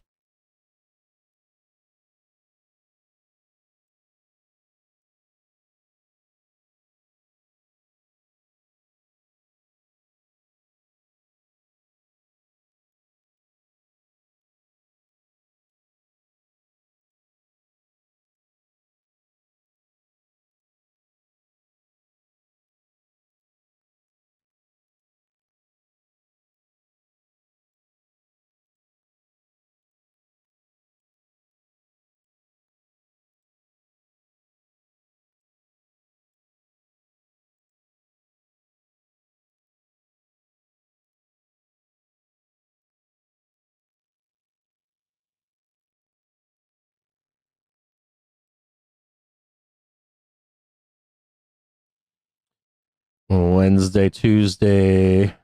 Wednesday, Tuesday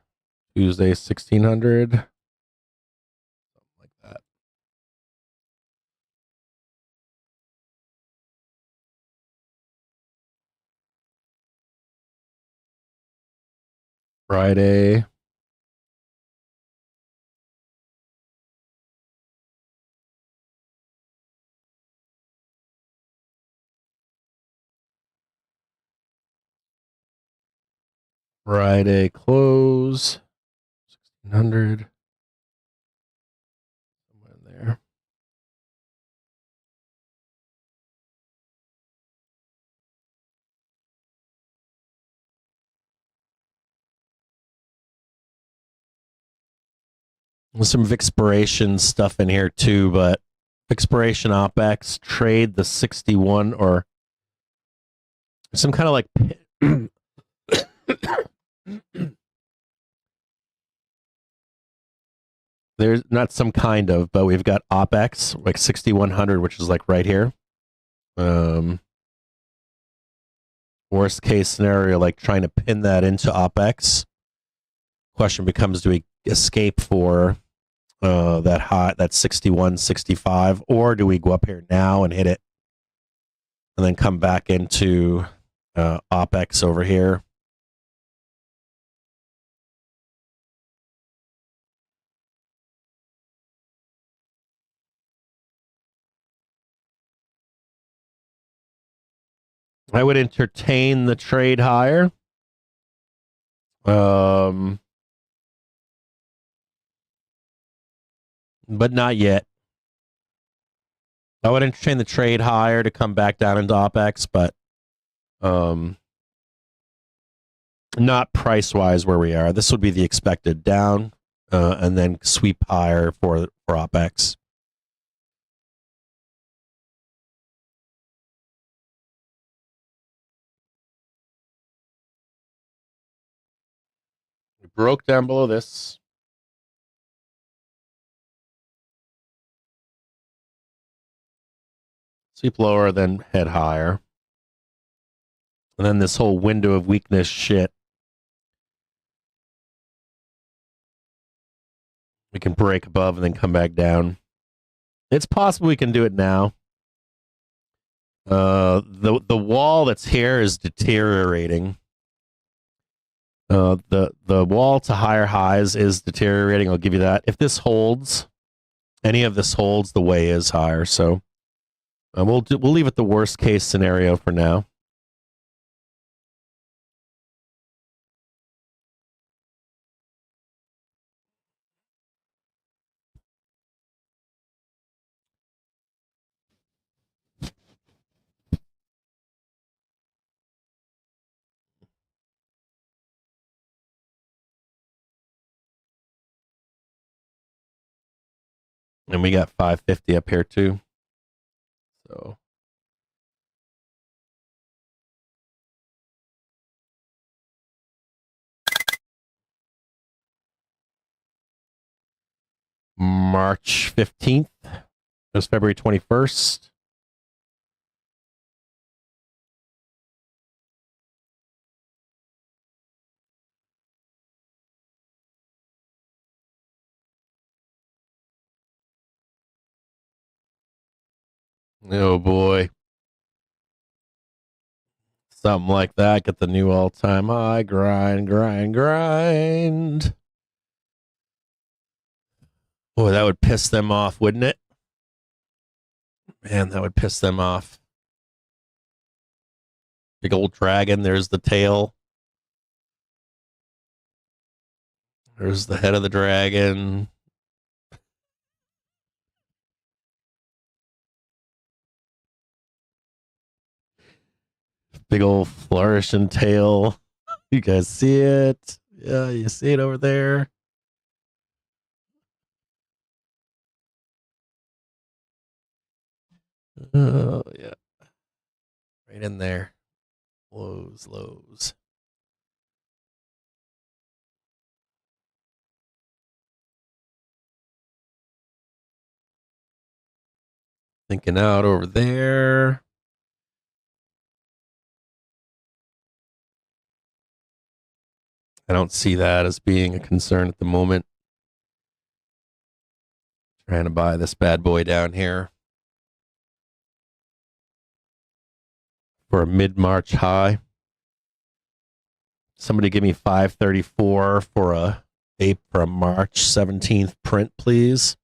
1600. Something like that. Friday. Friday close. 1600. Somewhere in there. There's some Vixpiration stuff in here too, but Vixpiration OPEX trade the 61 or some kind of like there's not some kind of, but we've got OPEX like 6100, which is like right here. Worst case scenario, like trying to pin that into OPEX. Question becomes, do we escape for that high, that 61, 65, or do we go up here now and hit it and then come back into OPEX over here? I would entertain the trade higher. But not yet. I would entertain the trade higher to come back down into OPEX, but not price wise where we are. This would be the expected down, and then sweep higher for OPEX. We broke down below this. Sweep lower, then head higher. And then this whole window of weakness shit. We can break above and then come back down. It's possible we can do it now. The wall that's here is deteriorating. The wall to higher highs is deteriorating. I'll give you that. If this holds, any of this holds, the way is higher. So we'll leave it the worst case scenario for now. And we got 550 up here too. So March 15th. It was February 21st. Oh boy. Something like that. Get the new all-time high. Grind. Boy, that would piss them off, wouldn't it? Man, that would piss them off. Big old dragon. There's the tail. There's the head of the dragon. Big old flourishing tail. You guys see it? Yeah, you see it over there. Oh, yeah. Right in there. Lows. Thinking out over there. I don't see that as being a concern at the moment. Trying to buy this bad boy down here for a mid-March high. Somebody give me 534 for a March 17th print, please.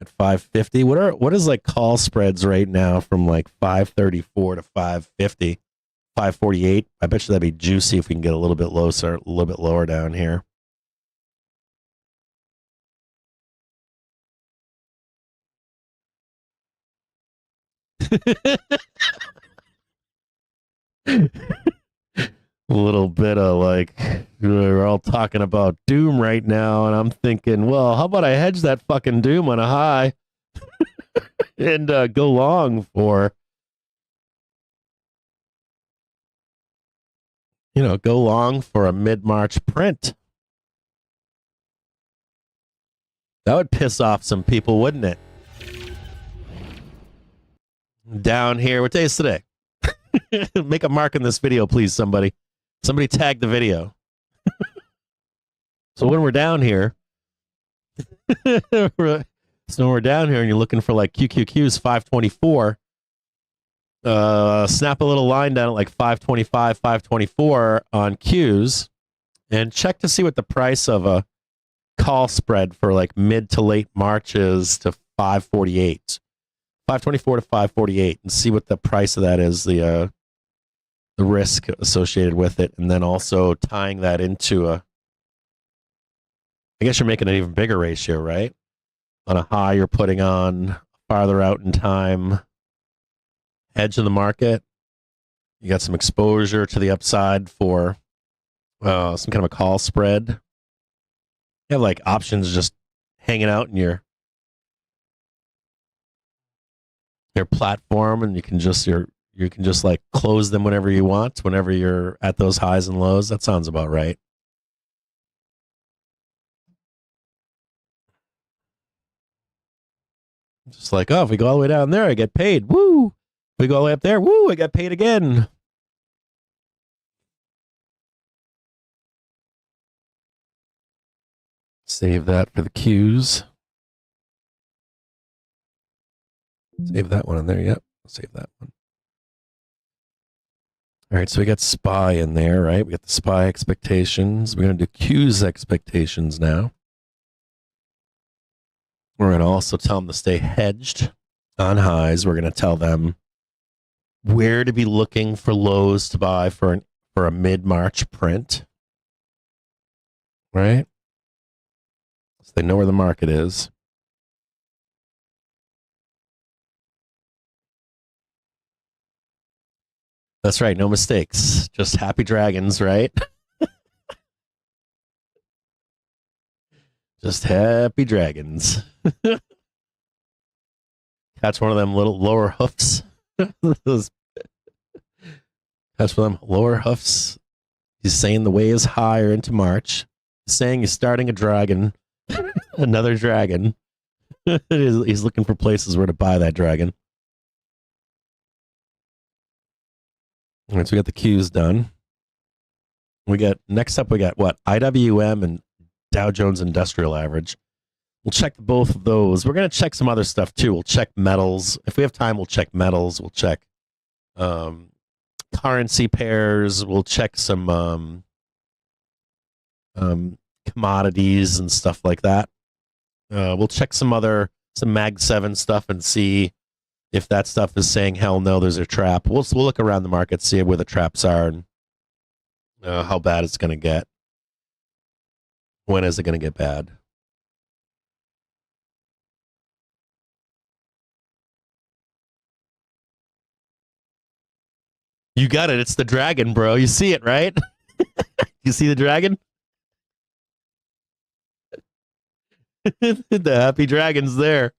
At 550. What is like call spreads right now from like 534 to 550? 548. I bet you that'd be juicy if we can get a little bit lower down here. A little bit of like, we're all talking about doom right now, and I'm thinking, well, how about I hedge that fucking doom on a high and go long for, go long for a mid-March print. That would piss off some people, wouldn't it? Down here, what day is today? Make a mark in this video, please, somebody. Somebody tag the video. So when we're down here, and you're looking for like QQQs 524, snap a little line down at like 525, 524 on Qs, and check to see what the price of a call spread for like mid to late March is to 548. 524 to 548, and see what the price of that is, the risk associated with it, and then also tying that into I guess you're making an even bigger ratio, right? On a high, you're putting on farther out in time hedge in the market. You got some exposure to the upside for some kind of a call spread. You have like options just hanging out in your platform, and you can just like close them whenever you want, whenever you're at those highs and lows. That sounds about right. Just like, oh, if we go all the way down there, I get paid. Woo! If we go all the way up there, woo, I get paid again. Save that for the Qs. Save that one in there. Yep, save that one. All right, so we got SPY in there, right? We got the SPY expectations. We're going to do Q's expectations now. We're going to also tell them to stay hedged on highs. We're going to tell them where to be looking for lows to buy for a mid-March print, right? So they know where the market is. That's right, no mistakes. Just happy dragons, right? Just happy dragons. Catch one of them little lower hoofs. Catch one of them lower hoofs. He's saying the way is higher into March. He's saying he's starting a dragon. Another dragon. He's looking for places where to buy that dragon. All right, so we got the Qs done. Next up, we got what? IWM and Dow Jones Industrial Average. We'll check both of those. We're going to check some other stuff too. We'll check metals. If we have time, we'll check metals. We'll check currency pairs. We'll check some commodities and stuff like that. We'll check some Mag 7 stuff and see if that stuff is saying, hell no, there's a trap. We'll look around the market, see where the traps are, and how bad it's going to get. When is it going to get bad? You got it. It's the dragon, bro. You see it, right? You see the dragon? The happy dragon's there.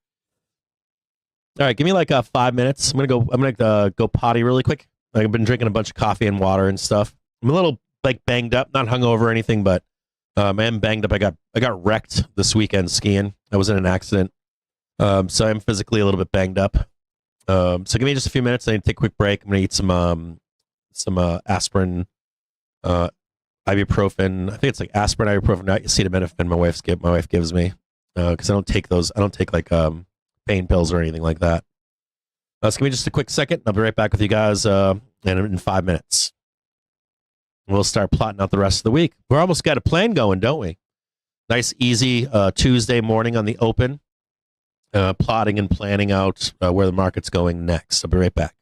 All right, give me like 5 minutes. I'm gonna go potty really quick. I've been drinking a bunch of coffee and water and stuff. I'm a little like banged up, not hungover or anything, but I am banged up. I got wrecked this weekend skiing. I was in an accident, so I'm physically a little bit banged up. So give me just a few minutes. I need to take a quick break. I'm gonna eat some aspirin ibuprofen. I think it's like aspirin, ibuprofen, acetaminophen. My wife gives me because I don't take those. I don't take like pain pills or anything like that. So give me just a quick second. I'll be right back with you guys in 5 minutes. We'll start plotting out the rest of the week. We're almost got a plan going, don't we? Nice, easy Tuesday morning on the open, plotting and planning out where the market's going next. I'll be right back.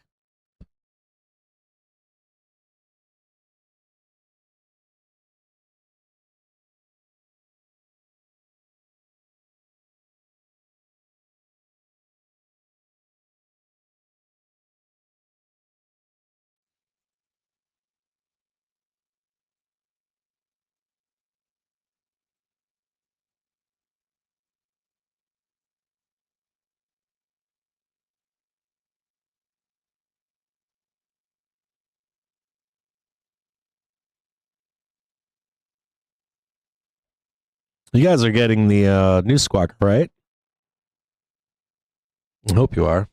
You guys are getting the news squawk, right? I hope you are.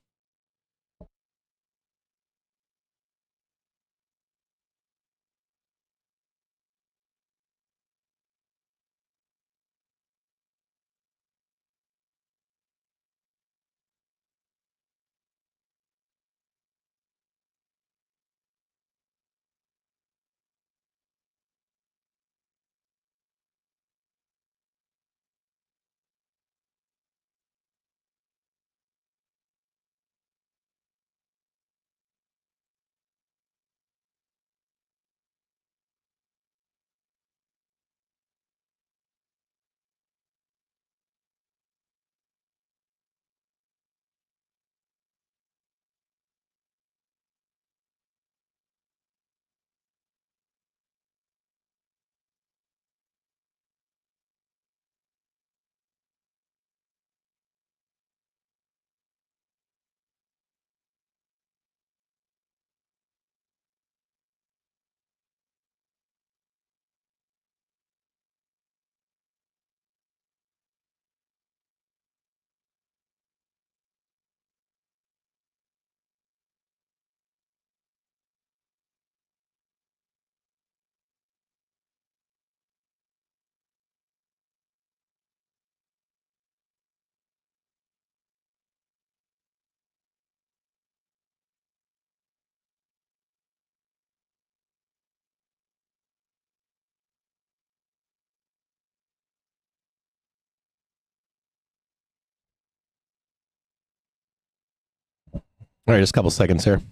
All right, just a couple seconds here.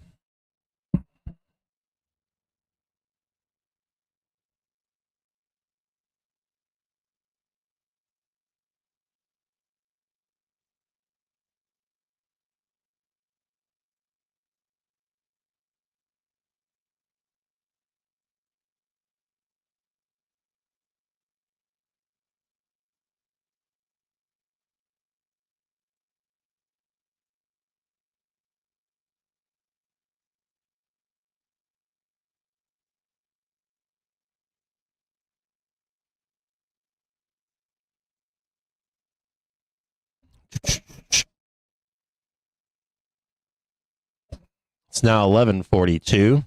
It's now 11:42.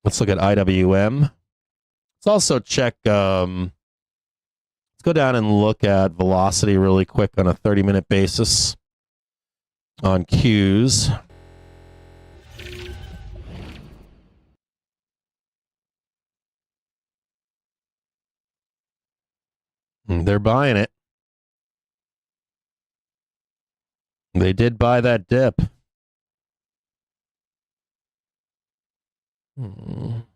Let's look at IWM. Let's also check. Let's go down and look at velocity really quick on a 30-minute basis on Qs. They're buying it. They did buy that dip. Let's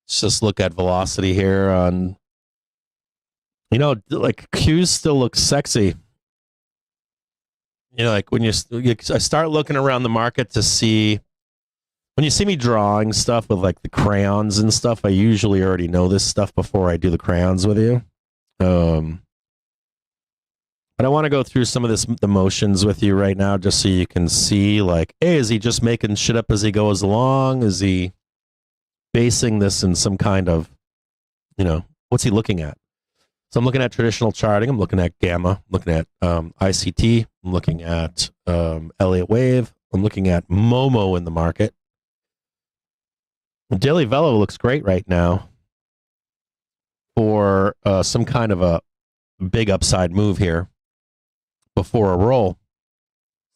just look at velocity here on, like Qs still look sexy. Like when I start looking around the market to see, when you see me drawing stuff with like the crayons and stuff, I usually already know this stuff before I do the crayons with you. But I want to go through some of the motions with you right now, just so you can see, like, hey, is he just making shit up as he goes along? Is he basing this in some kind of, what's he looking at? So I'm looking at traditional charting. I'm looking at gamma. I'm looking at ICT. I'm looking at Elliott wave. I'm looking at Momo in the market. Daily Velo looks great right now for some kind of a big upside move here before a roll.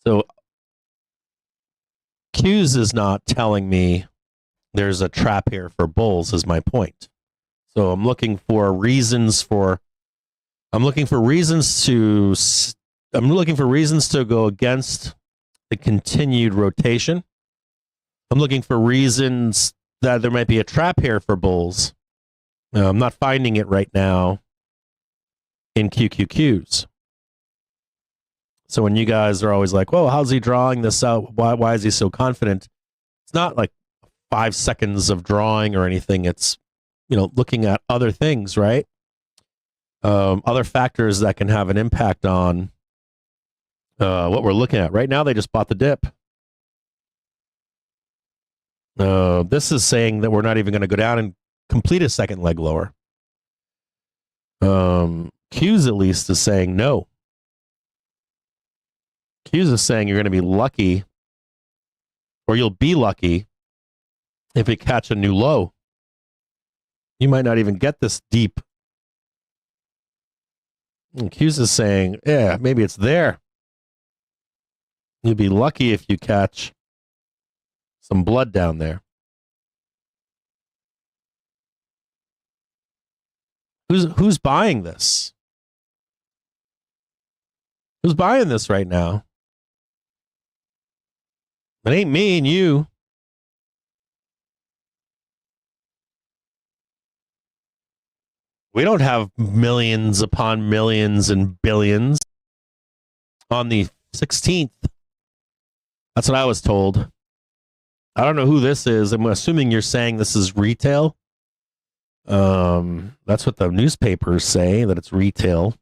So Q's is not telling me there's a trap here for bulls, is my point. So I'm looking for reasons to go against the continued rotation. I'm looking for reasons that there might be a trap here for bulls. I'm not finding it right now in QQQs. So when you guys are always like, "Well, how's he drawing this out? Why is he so confident?" It's not like 5 seconds of drawing or anything. It's, looking at other things, right? Other factors that can have an impact on what we're looking at. Right now, they just bought the dip. This is saying that we're not even going to go down and complete a second leg lower. Q's at least is saying no. Q's is saying you're going to be lucky, or you'll be lucky if you catch a new low. You might not even get this deep. And Q's is saying, yeah, maybe it's there. You'll be lucky if you catch some blood down there. Who's buying this? Who's buying this right now? It ain't me and you. We don't have millions upon millions and billions on the 16th. That's what I was told. I don't know who this is. I'm assuming you're saying this is retail. That's what the newspapers say, that it's retail.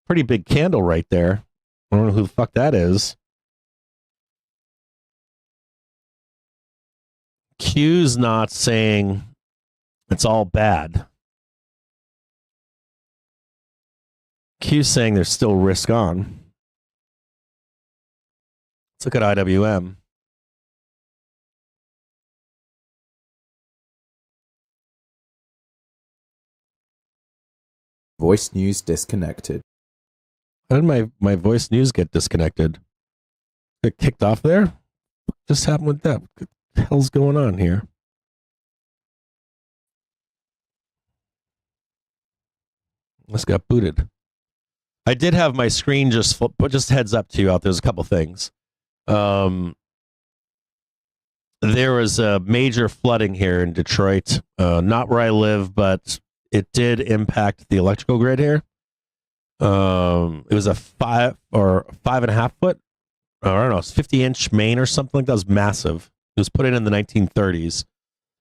Pretty big candle right there. I don't know who the fuck that is. Q's not saying it's all bad. Q's saying there's still risk on. Let's look at IWM. Voice news disconnected. How did my voice news get disconnected? It kicked off there? What just happened with that? What the hell's going on here? This got booted. I did have my screen just heads up to you out. There's a couple things. There was a major flooding here in Detroit. Not where I live, but it did impact the electrical grid here. It was a 5.5 foot, or I don't know, it's 50-inch main or something like that. It was massive. It was put in the 1930s.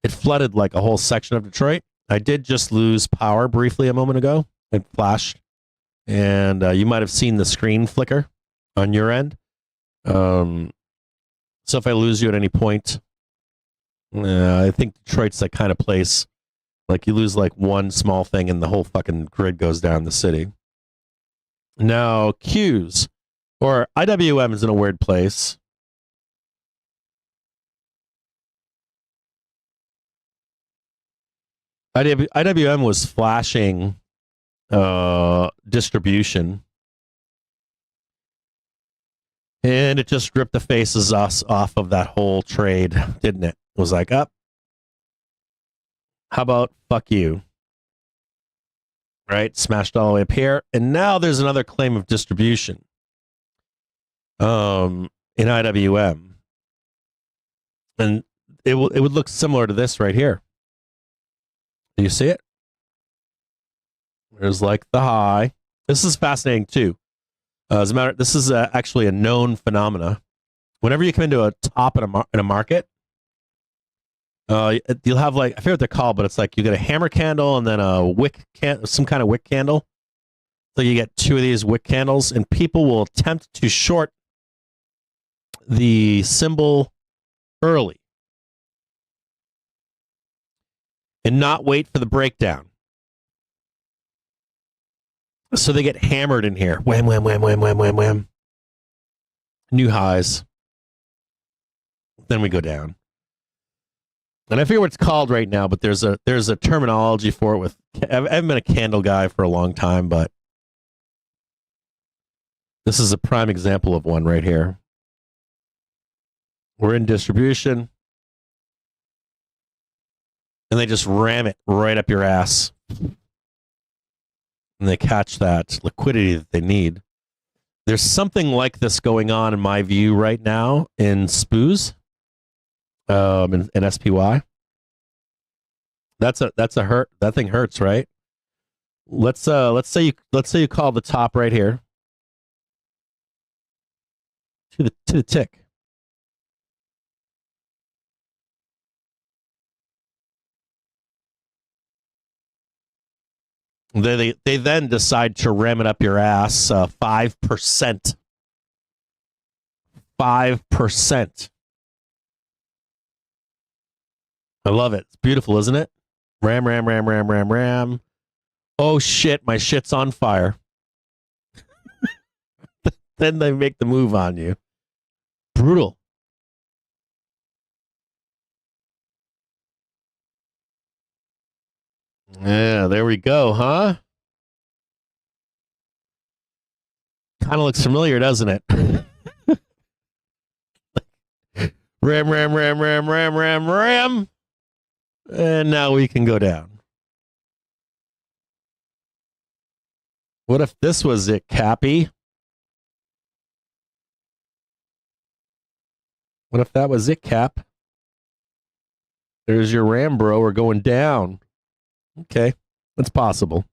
It flooded like a whole section of Detroit. I did just lose power briefly a moment ago. It flashed, and you might have seen the screen flicker on your end. So if I lose you at any point, I think Detroit's that kind of place. Like you lose like one small thing and the whole fucking grid goes down the city. Now, Q's, or IWM is in a weird place. IWM was flashing distribution. And it just ripped the faces off of that whole trade, didn't it? It was like, up. How about fuck you? Right? Smashed all the way up here. And now there's another claim of distribution in IWM. And it would look similar to this right here. Do you see it? There's like the high. This is fascinating too. As a matter, this is actually a known phenomena. Whenever you come into a top in a market, you'll have like, I forget what they're called, but it's like you get a hammer candle and then a wick some kind of wick candle. So you get two of these wick candles, and people will attempt to short the symbol early and not wait for the breakdown. So they get hammered in here. Wham, wham, wham, wham, wham, wham, wham. New highs. Then we go down. And I forget what it's called right now, but there's a terminology for it. With I haven't been a candle guy for a long time, but this is a prime example of one right here. We're in distribution, and they just ram it right up your ass. And they catch that liquidity that they need. There's something like this going on, in my view, right now in SPOOs, in SPY. That's a hurt. That thing hurts, right? Let's say you call the top right here to the tick. They then decide to ram it up your ass 5%. 5%. I love it. It's beautiful, isn't it? Ram, ram, ram, ram, ram, ram. Oh shit, my shit's on fire. Then they make the move on you. Brutal. Yeah, there we go, huh? Kind of looks familiar, doesn't it? Ram, ram, ram, ram, ram, ram, ram. And now we can go down. What if this was it, Cappy? What if that was it, Cap? There's your ram, bro. We're going down. Okay, that's possible.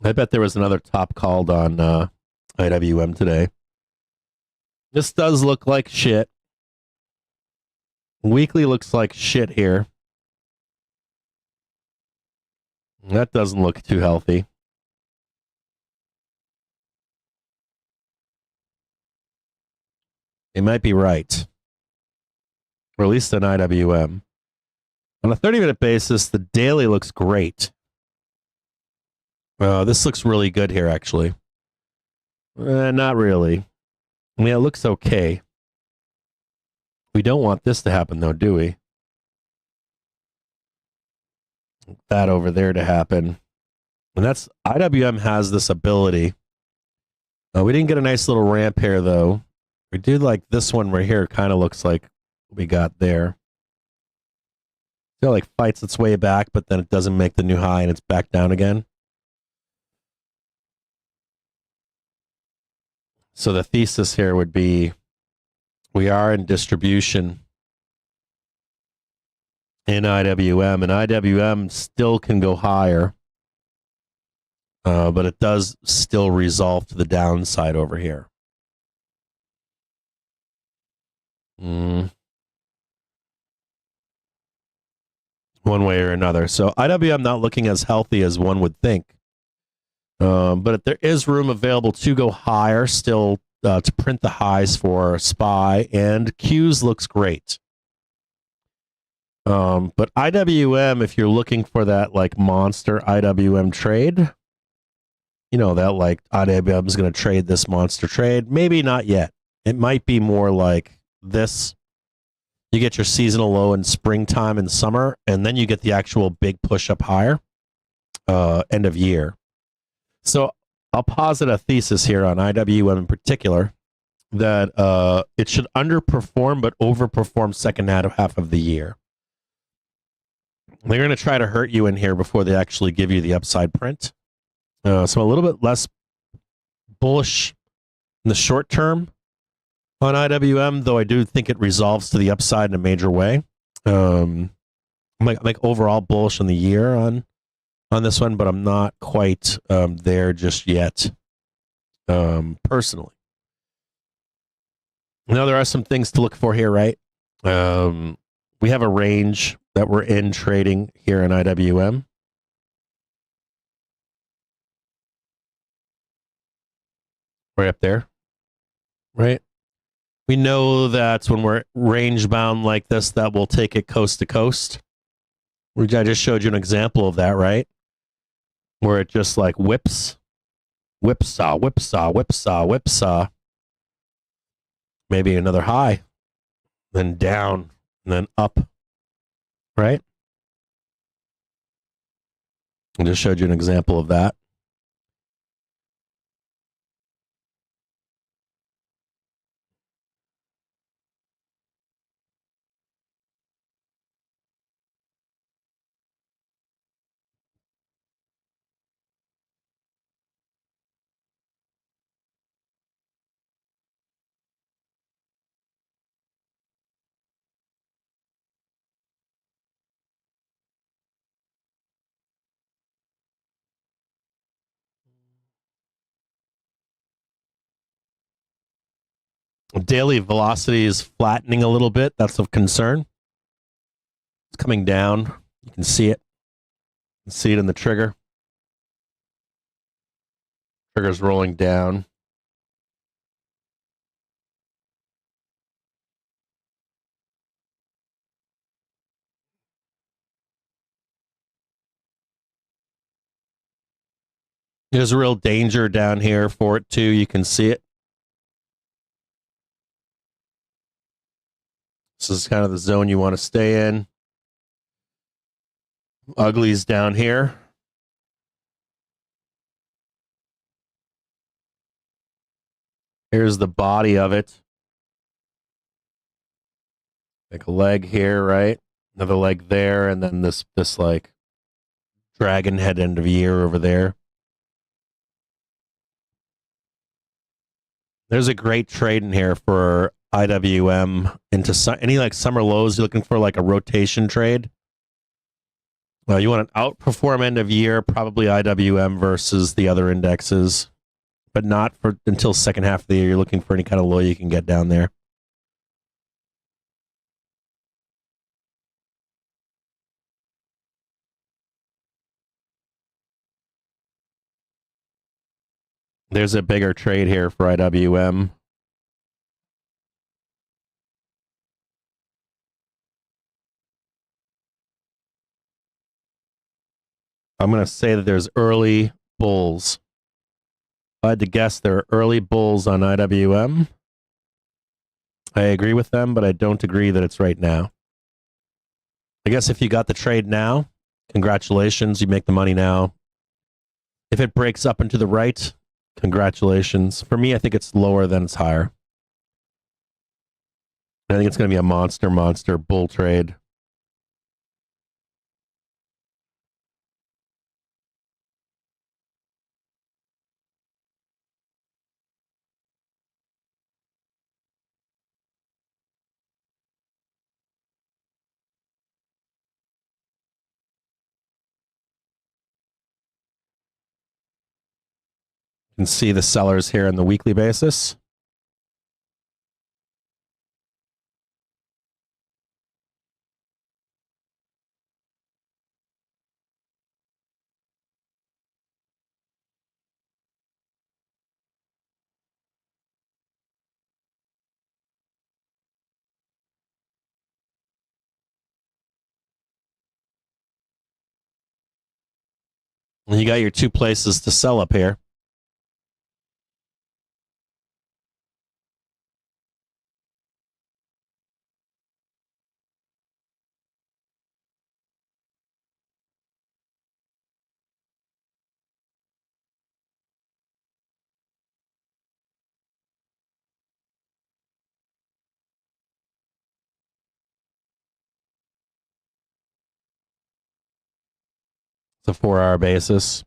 I bet there was another top called on IWM today. This does look like shit. Weekly looks like shit here. That doesn't look too healthy. It might be right. Or at least an IWM. On a 30-minute basis, the daily looks great. This looks really good here, actually. Not really. I mean, it looks okay. We don't want this to happen, though, do we? That over there to happen. And that's IWM has this ability. We didn't get a nice little ramp here, though. We did like this one right here. Kind of looks like we got there. It like fights its way back, but then it doesn't make the new high and it's back down again. So the thesis here would be we are in distribution in IWM, and IWM still can go higher, but it does still resolve to the downside over here. One way or another. So IWM not looking as healthy as one would think. But there is room available to go higher still to print the highs for SPY, and Qs looks great. But IWM, if you're looking for that like monster IWM trade, you know, that like IWM is going to trade this monster trade, maybe not yet. It might be more like this. You get your seasonal low in springtime and summer, and then you get the actual big push up higher end of year. So I'll posit a thesis here on IWM in particular that it should underperform but overperform second half of the year. They're going to try to hurt you in here before they actually give you the upside print. So I'm a little bit less bullish in the short term on IWM, though I do think it resolves to the upside in a major way. I'm like overall bullish on the year on this one, but I'm not quite there just yet. personally. Now, there are some things to look for here, right? We have a range that we're in trading here in IWM. Right up there, right? We know that when we're range bound like this, that will take it coast to coast. I just showed you an example of that, right? Where it just like whips, whipsaw, whipsaw, whipsaw, whipsaw. Maybe another high, then down, and then up, right? I just showed you an example of that. Daily velocity is flattening a little bit. That's of concern. It's coming down. You can see it. You can see it in the trigger. Trigger's rolling down. There's a real danger down here for it too. You can see it. This is kind of the zone you want to stay in. Ugly's down here. Here's the body of it. Like a leg here, right? Another leg there, and then this like dragon head end of year over there. There's a great trade in here for IWM into any like summer lows. You're looking for like a rotation trade. You want an outperform end of year, probably IWM versus the other indexes, but not for until second half of the year. You're looking for any kind of low you can get down there. There's a bigger trade here for IWM. I'm going to say that there's early bulls. If I had to guess, there are early bulls on IWM. I agree with them, but I don't agree that it's right now. I guess if you got the trade now, congratulations, you make the money now. If it breaks up and to the right, congratulations. For me, I think it's lower than it's higher. I think it's going to be a monster bull trade. You can see the sellers here on the weekly basis. And you got your two places to sell up here. It's a 4-hour basis.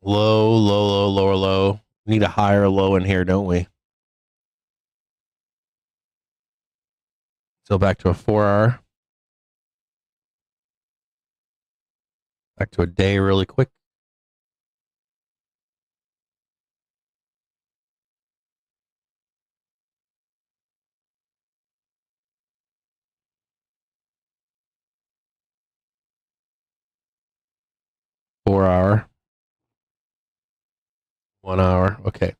Low, low, low, lower low. We need a higher low in here, don't we? So back to a 4 hour. Back to a day really quick. Four-hour. 1 hour. Okay.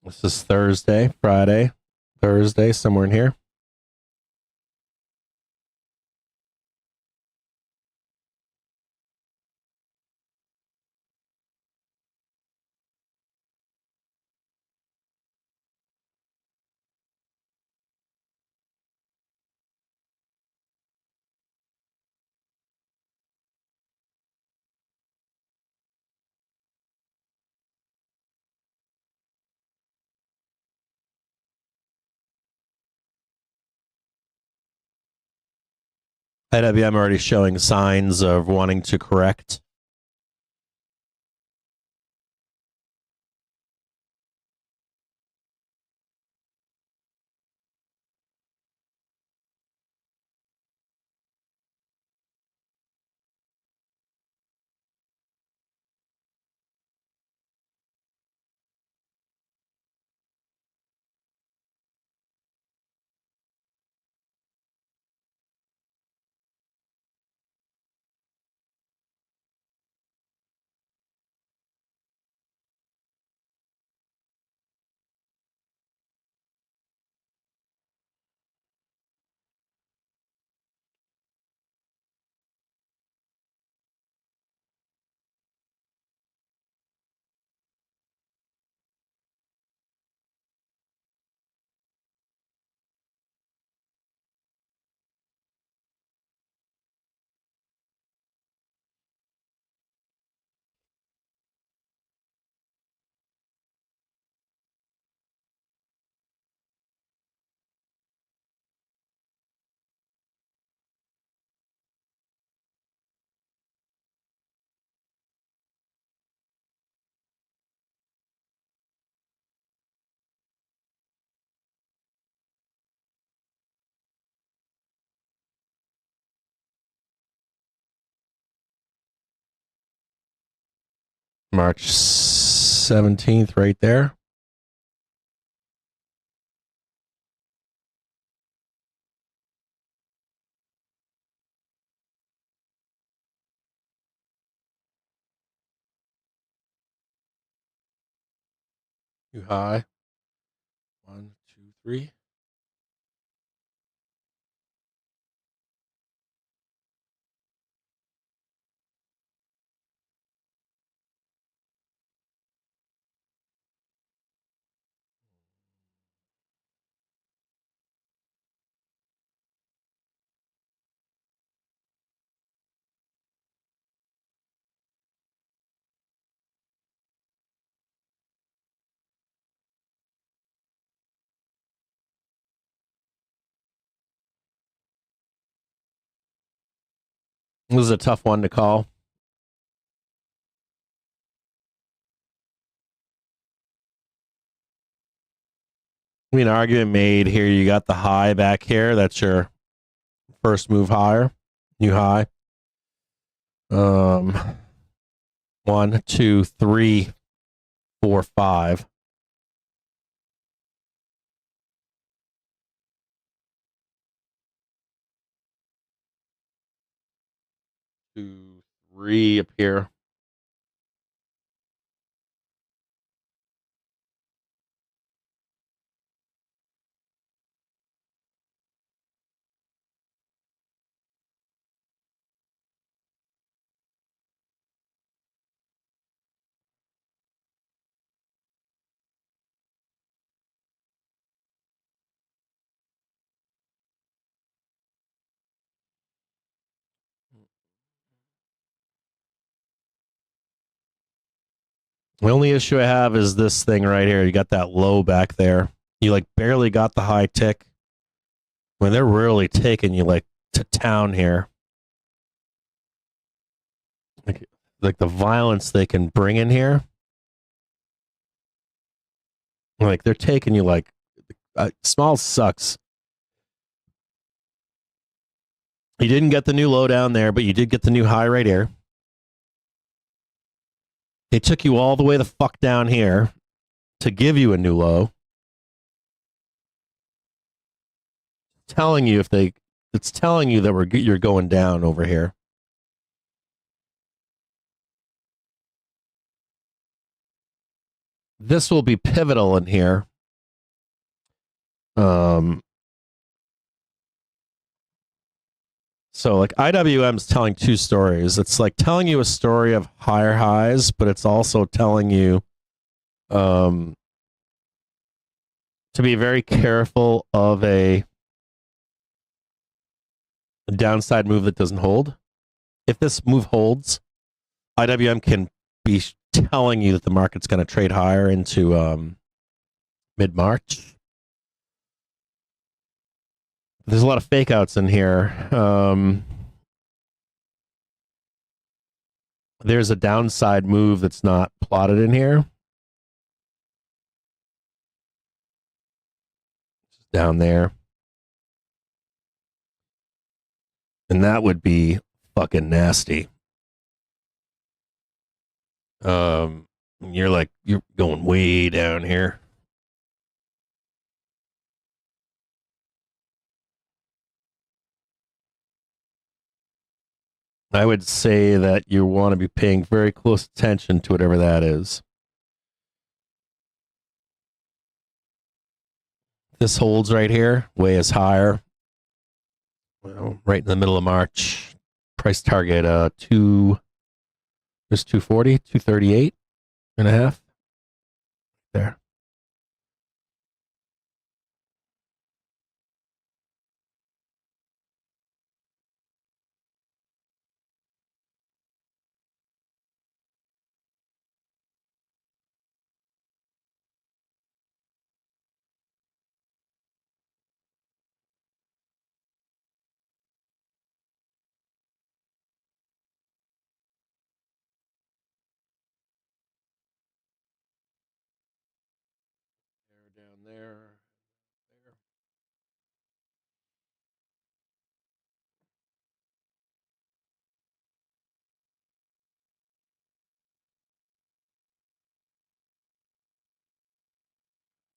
This is Thursday, Friday, Thursday, somewhere in here. IWM already showing signs of wanting to correct. March 17th, right there. Too high. 1, 2, 3. This is a tough one to call. I mean, argument made here. You got the high back here. That's your first move higher. New high. 1, 2, 3, 4, 5. 2, 3 up here. The only issue I have is this thing right here. You got that low back there. You like barely got the high tick. When they're really taking you like to town here. Like the violence they can bring in here. Like they're taking you like small sucks. You didn't get the new low down there, but you did get the new high right here. They took you all the way the fuck down here to give you a new low. Telling you it's telling you that you're going down over here. This will be pivotal in here. So like IWM's telling two stories. It's like telling you a story of higher highs, but it's also telling you to be very careful of a downside move that doesn't hold. If this move holds, IWM can be telling you that the market's going to trade higher into mid-March. There's a lot of fake outs in here. There's a downside move that's not plotted in here. Just down there. And that would be fucking nasty. You're going way down here. I would say that you want to be paying very close attention to whatever that is. This holds right here, way is higher. Well, right in the middle of March. Price target there's 240, 238 and a half. There. Down there.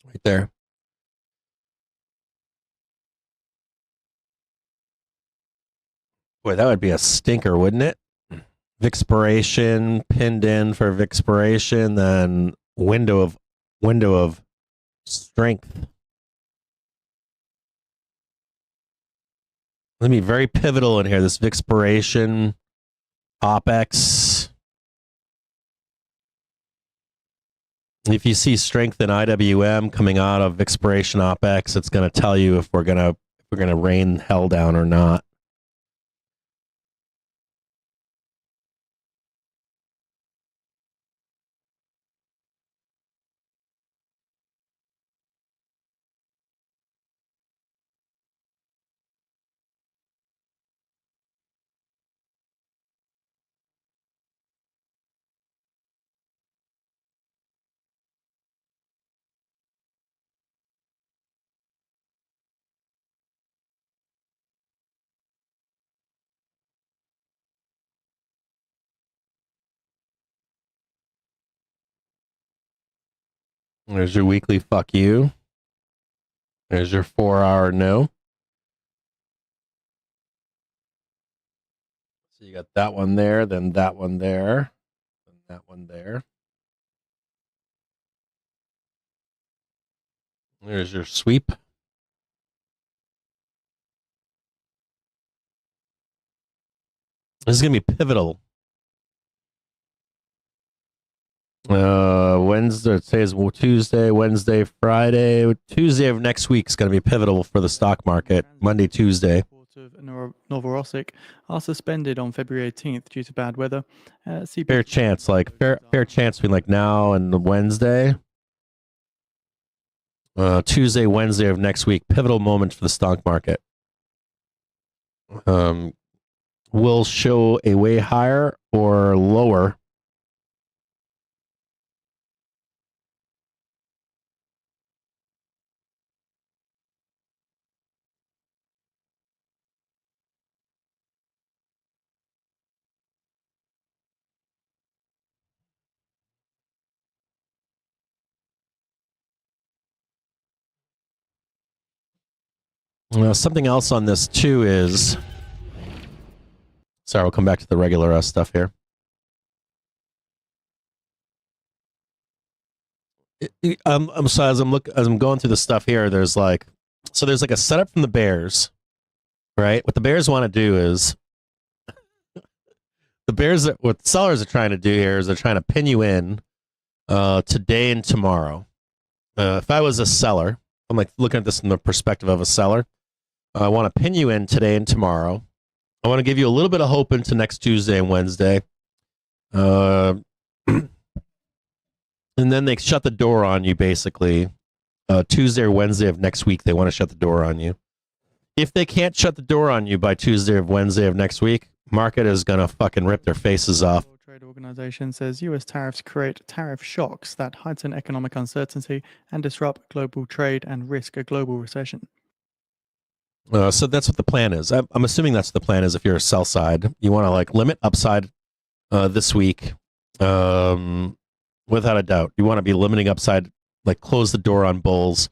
Right there. Boy, that would be a stinker, wouldn't it? Vixpiration, pinned in for Vixpiration, then window of strength. Let me be very pivotal in here. This Vixpiration, OPEX. If you see strength in IWM coming out of Vixpiration OPEX, it's going to tell you if we're going to rain hell down or not. There's your weekly fuck you. There's your 4-hour no. So you got that one there, then that one there, then that one there. There's your sweep. This is going to be pivotal. Wednesday, today's Tuesday, Wednesday, Friday. Tuesday of next week is going to be pivotal for the stock market. Monday, Tuesday. of Novorossiysk are suspended on February 18th due to bad weather. Fair chance, like fair chance between like now and Wednesday. Tuesday, Wednesday of next week, pivotal moment for the stock market. Will show a way higher or lower. Something else on this too is, sorry, we'll come back to the regular stuff here. So as I'm going through the stuff here, there's like a setup from the bears, right? What the bears want to do is, what the sellers are trying to do here is they're trying to pin you in today and tomorrow. If I was a seller, I'm like looking at this from the perspective of a seller. I want to pin you in today and tomorrow. I want to give you a little bit of hope into next Tuesday and Wednesday. And then they shut the door on you, basically. Tuesday or Wednesday of next week, they want to shut the door on you. If they can't shut the door on you by Tuesday or Wednesday of next week, market is going to fucking rip their faces off. The World Trade Organization says U.S. tariffs create tariff shocks that heighten economic uncertainty and disrupt global trade and risk a global recession. So that's what the plan is. I'm assuming that's what the plan is. If you're a sell side, you want to like limit upside this week. Without a doubt, you want to be limiting upside, like close the door on bulls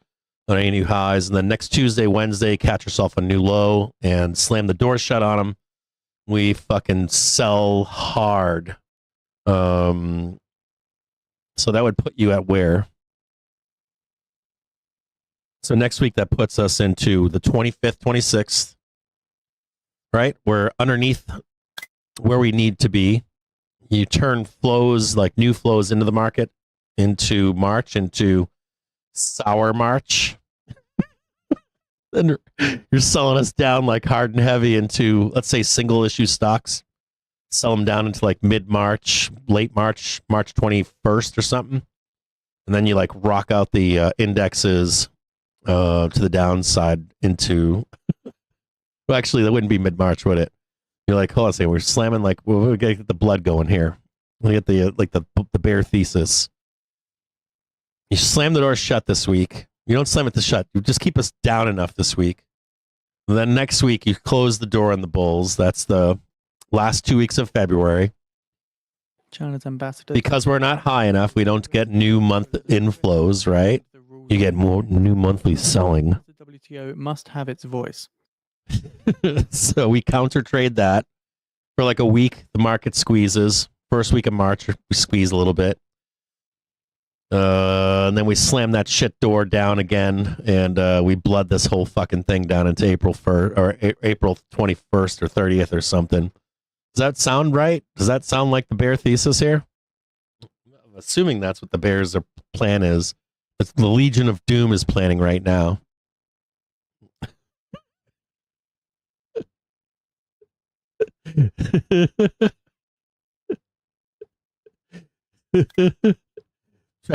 on any new highs, and then next Tuesday, Wednesday, catch yourself a new low and slam the door shut on them. We fucking sell hard. So that would put you at where? So next week, that puts us into the 25th, 26th, right? We're underneath where we need to be. You turn flows, like new flows into the market, into March, into sour March. Then you're selling us down like hard and heavy into, let's say, single issue stocks. Sell them down into like mid-March, late March, March 21st or something. And then you like rock out the indexes to the downside into, well, actually, that wouldn't be mid-March, would it? You're like, hold on a second, we're slamming like, we gotta get the blood going here. We get the like the bear thesis. You slam the door shut this week. You don't slam it to shut. You just keep us down enough this week. And then next week you close the door on the bulls. That's the last 2 weeks of February. China's ambassador. Because we're not high enough, we don't get new month inflows, right? You get more new monthly selling. The WTO must have its voice. So we counter trade that for like a week. The market squeezes. First week of March, we squeeze a little bit. And then we slam that shit door down again, and we blood this whole fucking thing down into April 1st or April 21st or 30th or something. Does that sound right? Does that sound like the bear thesis here? I'm assuming that's what the bears' plan is. But the Legion of Doom is planning right now. Trying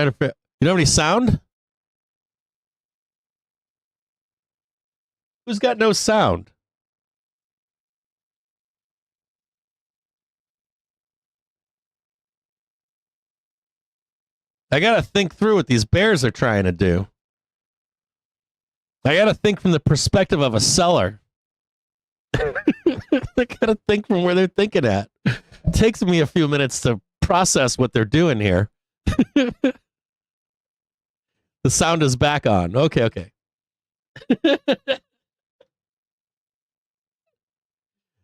to fit. You know any sound? Who's got no sound? I gotta think through what these bears are trying to do. I gotta think from the perspective of a seller. I gotta think from where they're thinking at. It takes me a few minutes to process what they're doing here. The sound is back on. Okay.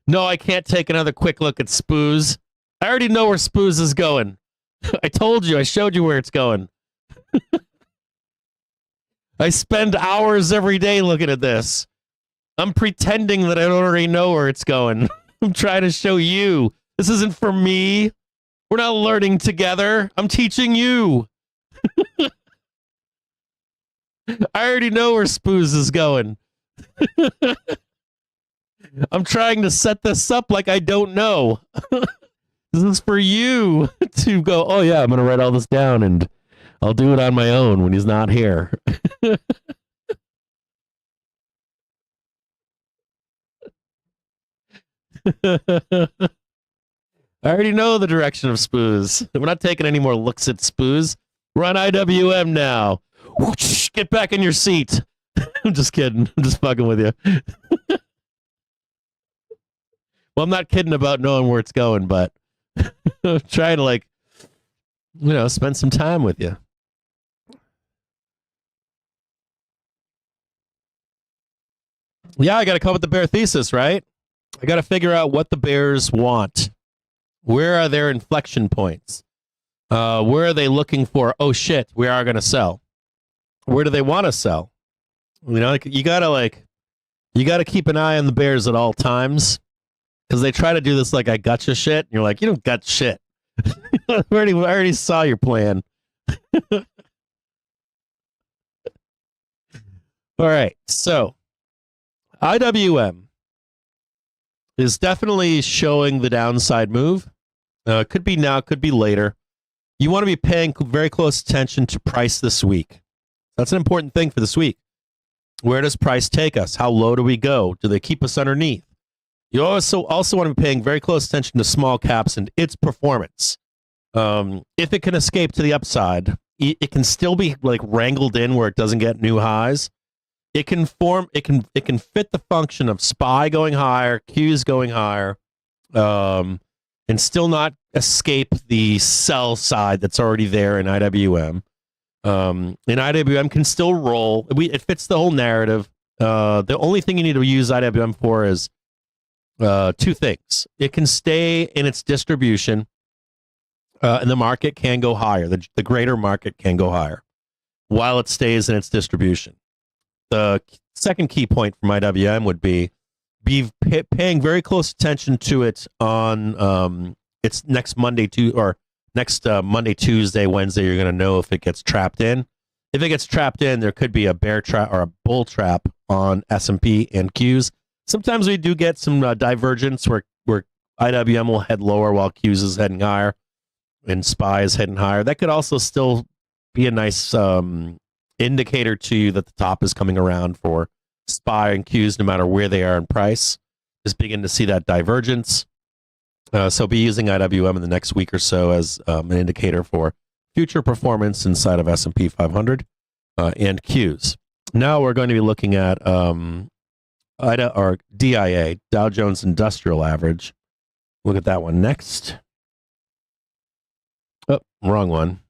No, I can't take another quick look at Spoos. I already know where Spoos is going. I told you. I showed you where it's going. I spend hours every day looking at this. I'm pretending that I already know where it's going. I'm trying to show you. This isn't for me. We're not learning together. I'm teaching you. I already know where Spoos is going. I'm trying to set this up like I don't know. This is for you to go, oh yeah, I'm going to write all this down and I'll do it on my own when he's not here. I already know the direction of Spoos. We're not taking any more looks at Spoos. We're on IWM now. Whoosh, get back in your seat. I'm just kidding. I'm just fucking with you. Well, I'm not kidding about knowing where it's going, but I'm trying to spend some time with you. Yeah, I got to come up with the bear thesis, right? I got to figure out what the bears want. Where are their inflection points? Where are they looking for? Oh shit, we are going to sell. Where do they want to sell? You gotta keep an eye on the bears at all times because they try to do this like I gotcha shit, and you're like, you don't got shit. I already saw your plan. All right, so IWM is definitely showing the downside move. Could be now, could be later. You want to be paying very close attention to price this week. That's an important thing for this week. Where does price take us? How low do we go? Do they keep us underneath? You also want to be paying very close attention to small caps and its performance. If it can escape to the upside, it can still be like wrangled in where it doesn't get new highs. It can fit the function of SPY going higher, Qs going higher, and still not escape the sell side that's already there in IWM. And IWM can still roll. It fits the whole narrative. The only thing you need to use IWM for is two things. It can stay in its distribution, and the market can go higher. The greater market can go higher while it stays in its distribution. The second key point from IWM would be paying very close attention to it on its next Monday, Tuesday, Wednesday. You're going to know if it gets trapped in. If it gets trapped in, there could be a bear trap or a bull trap on S&P and Qs. Sometimes we do get some divergence where IWM will head lower while Qs is heading higher and SPY is heading higher. That could also still be a nice indicator to you that the top is coming around for SPY and Qs, no matter where they are in price. Just begin to see that divergence. So be using IWM in the next week or so as an indicator for future performance inside of S&P 500 and Qs. Now we're going to be looking at DIA, Dow Jones Industrial Average. Look at that one next. Oh, wrong one.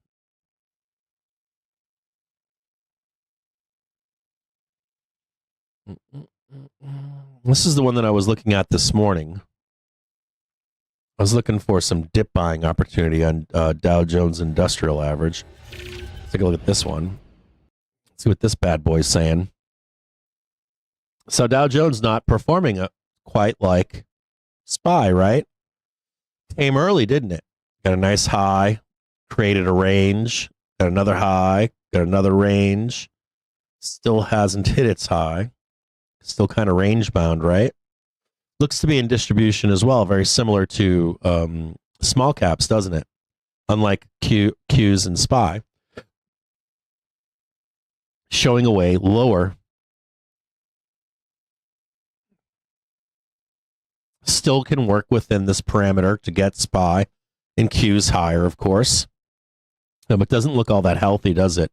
This is the one that I was looking at this morning. I was looking for some dip buying opportunity on Dow Jones Industrial Average. Let's take a look at this one. Let's see what this bad boy's saying. So Dow Jones not performing quite like SPY, right? Came early, didn't it? Got a nice high, created a range, got another high, got another range. Still hasn't hit its high. Still kind of range bound, right? Looks to be in distribution as well, very similar to small caps, doesn't it? Unlike Qs and SPY. Showing away lower. Still can work within this parameter to get SPY and Qs higher, of course. But doesn't look all that healthy, does it?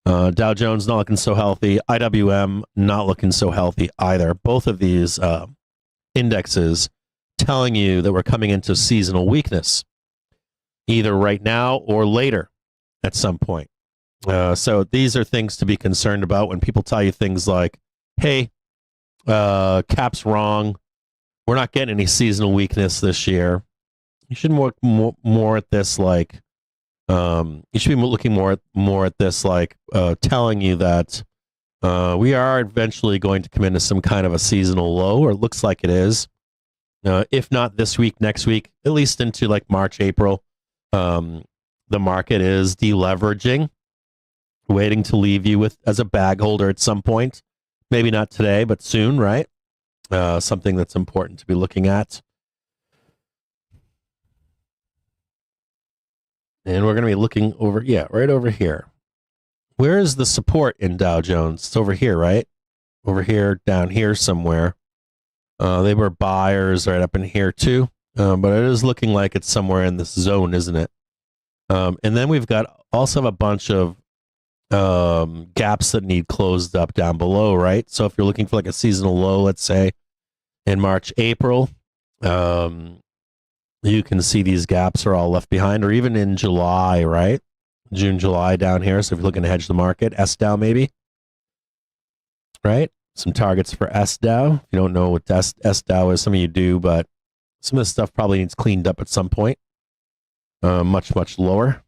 Dow Jones not looking so healthy. IWM not looking so healthy either. Both of these indexes telling you that we're coming into seasonal weakness, either right now or later at some point. So these are things to be concerned about when people tell you things like, hey, cap's wrong. We're not getting any seasonal weakness this year. You should look more at this like, you should be looking more at this like telling you that we are eventually going to come into some kind of a seasonal low, or it looks like it is. If not this week, next week, at least into like March, April, the market is deleveraging, waiting to leave you with as a bag holder at some point. Maybe not today, but soon, right? something that's important to be looking at. And we're going to be looking over, right over here. Where is the support in Dow Jones? It's over here, right? Over here, down here somewhere. They were buyers right up in here too. But it is looking like it's somewhere in this zone, isn't it? And then we've got also have a bunch of gaps that need closed up down below, right? So if you're looking for like a seasonal low, let's say in March, April, you can see these gaps are all left behind, or even in July, right? June, July down here. So if you're looking to hedge the market, S-Dow maybe, right? Some targets for S-Dow. If you don't know what S-Dow is, some of you do, but some of this stuff probably needs cleaned up at some point. Much, much lower.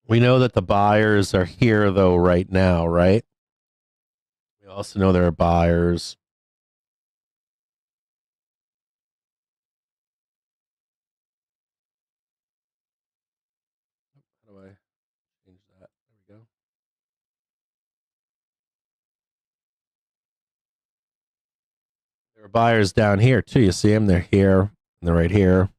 We know that the buyers are here, though, right now, right? We also know there are buyers. How do I change that? There we go. There are buyers down here, too. You see them? They're here. And they're right here.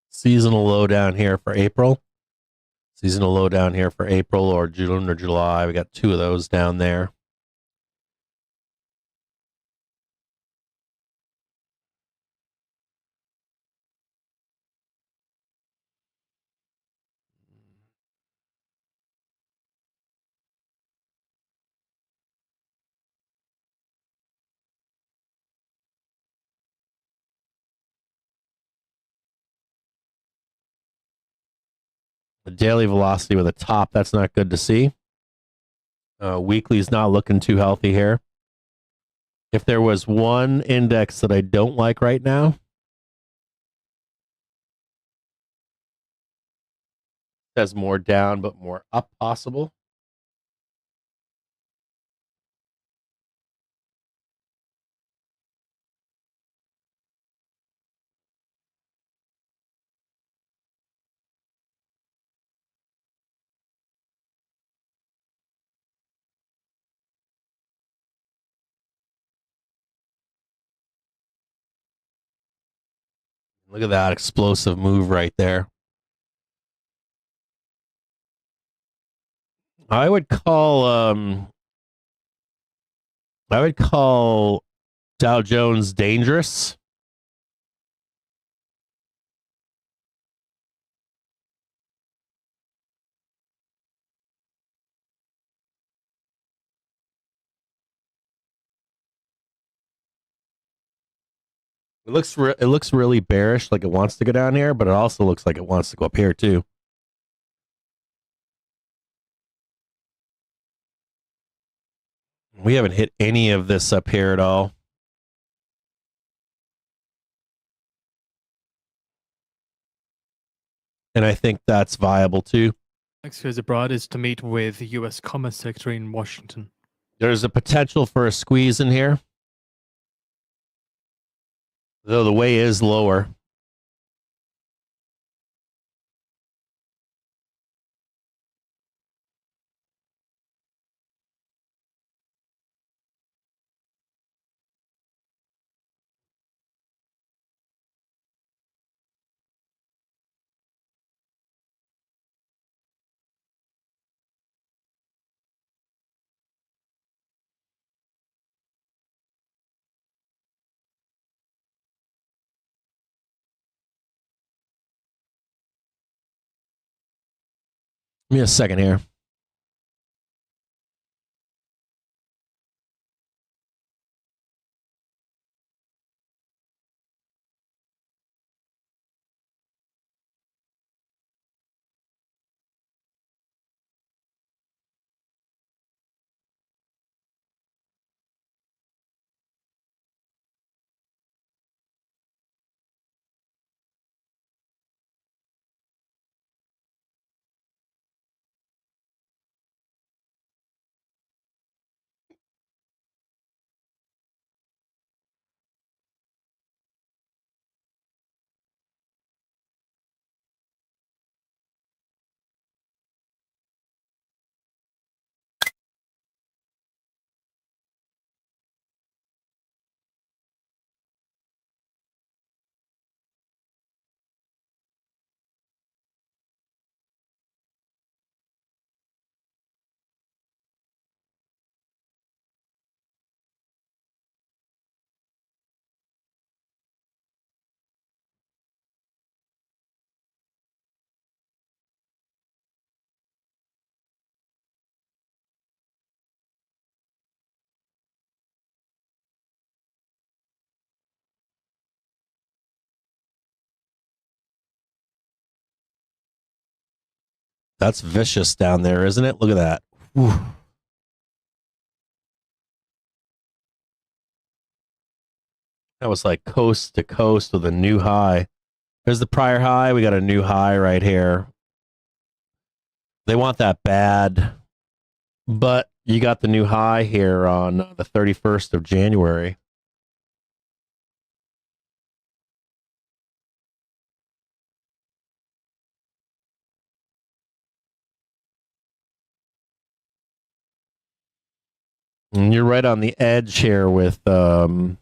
Seasonal low down here for April. Seasonal low down here for April or June or July. We got two of those down there. The daily velocity with a top, that's not good to see. Weekly is not looking too healthy here. If there was one index that I don't like right now, it has more down but more up possible. Look at that explosive move right there. I would call Dow Jones dangerous. It looks really bearish, like it wants to go down here, but it also looks like it wants to go up here too. We haven't hit any of this up here at all. And I think that's viable too. Next goes abroad is to meet with the U.S. Commerce Secretary in Washington. There's a potential for a squeeze in here, though the way is lower. Give me a second here. That's vicious down there, isn't it? Look at that. Whew. That was like coast to coast with a new high. There's the prior high. We got a new high right here. They want that bad, but you got the new high here on the 31st of January. And you're right on the edge here with this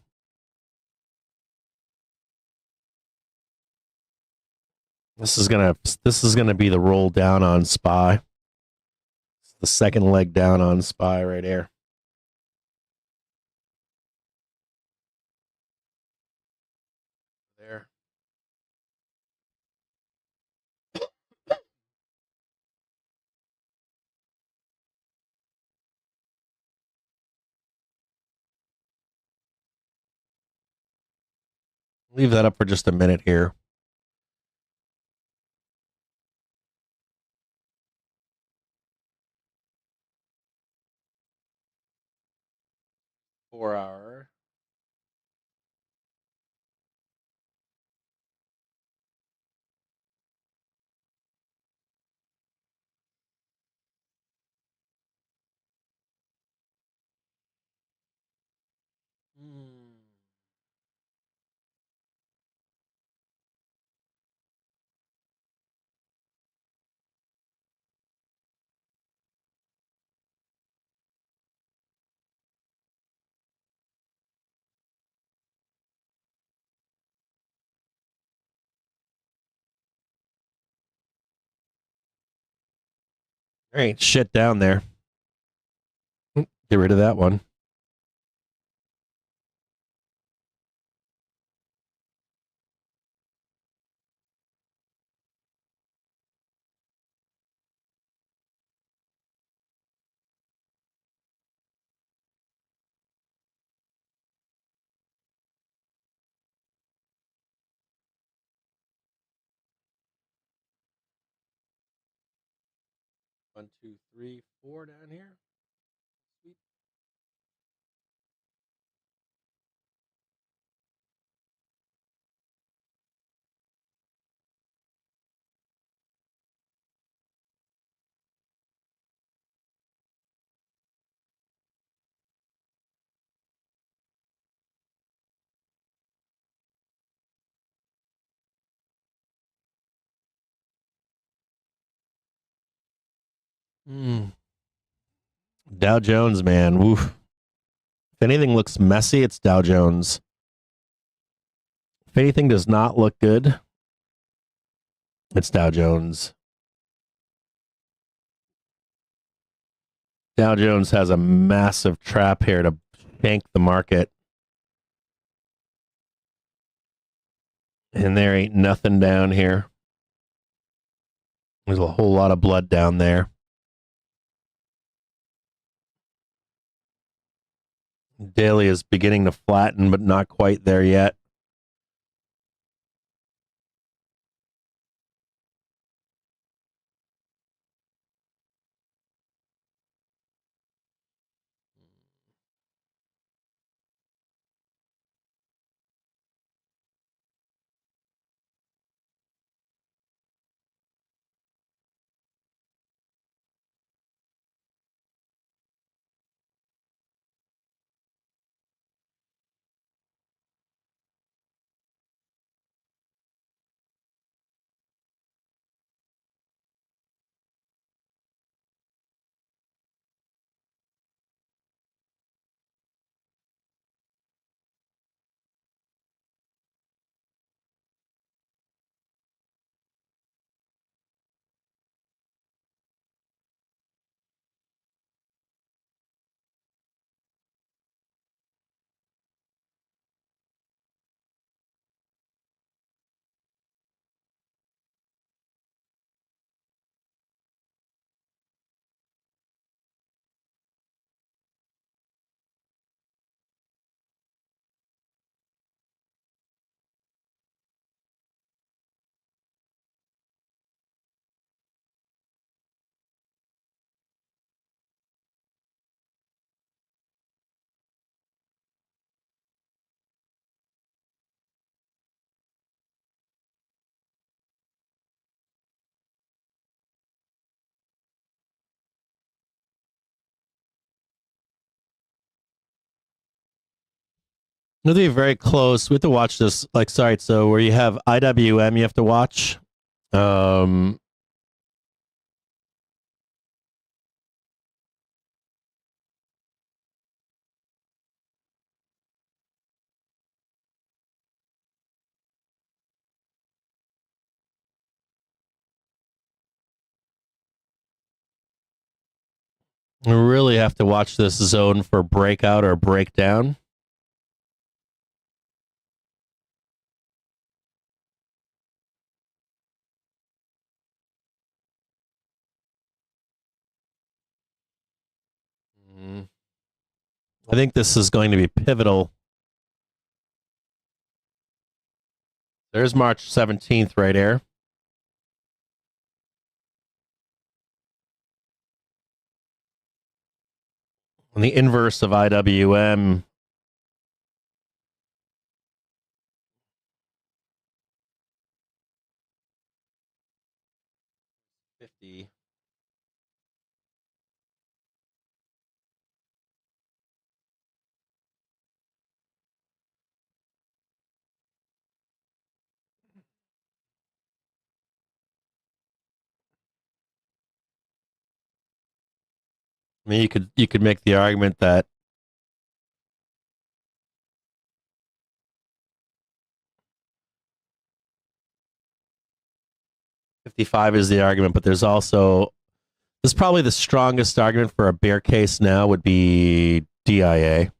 is gonna be the roll down on SPY. It's the second leg down on SPY right here. There. Leave that up for just a minute here. Four-hour. There ain't shit down there. Get rid of that one. One, two, three, four down here. Sweet. Dow Jones, man. Woof. If anything looks messy, it's Dow Jones. If anything does not look good, it's Dow Jones. Dow Jones has a massive trap here to shank the market. And there ain't nothing down here. There's a whole lot of blood down there. Daily is beginning to flatten, but not quite there yet. It'll be very close. We have to watch this. Like, sorry, so where you have IWM, you have to watch. We really have to watch this zone for breakout or breakdown. I think this is going to be pivotal. There's March 17th right here. And the inverse of IWM. 50. I mean, you could make the argument that $55 is the argument, but there's also probably the strongest argument for a bear case now would be DIA.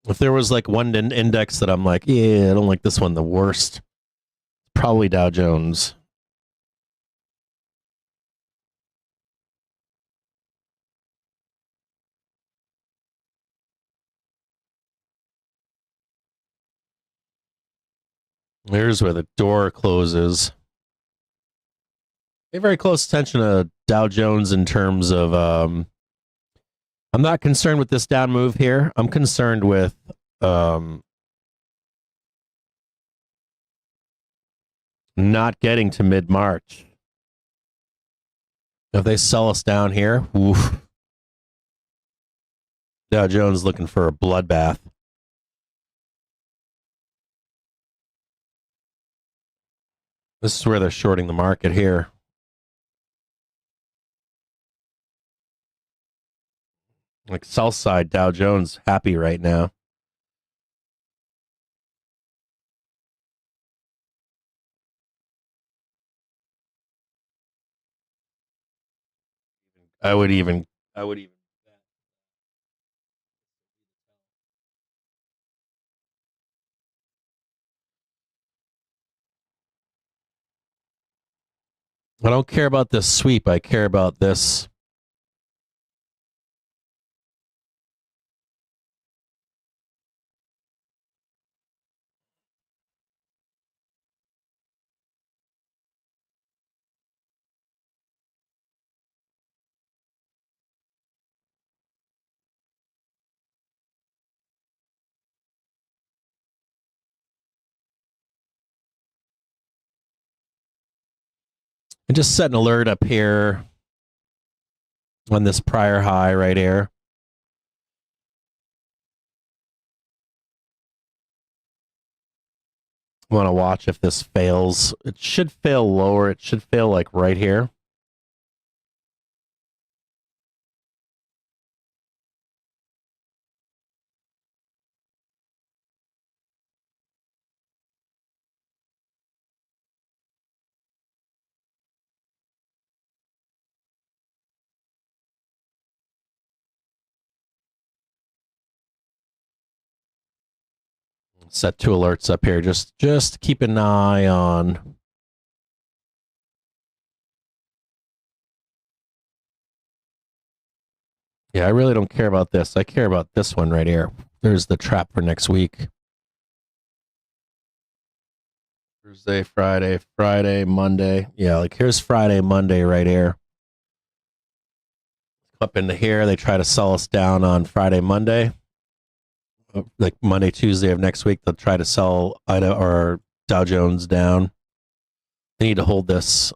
If there was like one index that I'm like, yeah, I don't like this one the worst, probably Dow Jones. Here's where the door closes. Pay very close attention to Dow Jones in terms of I'm not concerned with this down move here. I'm concerned with not getting to mid-March. If they sell us down here, oof. Dow Jones looking for a bloodbath. This is where they're shorting the market here. Like south side Dow Jones happy right now. I would even I don't care about this sweep. I care about this. And just set an alert up here on this prior high right here. I want to watch if this fails. It should fail lower. It should fail like right here. Set two alerts up here. Just keep an eye on Yeah, I really don't care about this. I care about this one right here. There's the trap for next week. Thursday, Friday, Monday. Yeah, like here's Friday, Monday right here. Up into here, they try to sell us down on Friday, Monday. Like Monday, Tuesday of next week, they'll try to sell Ida or Dow Jones down. They need to hold this.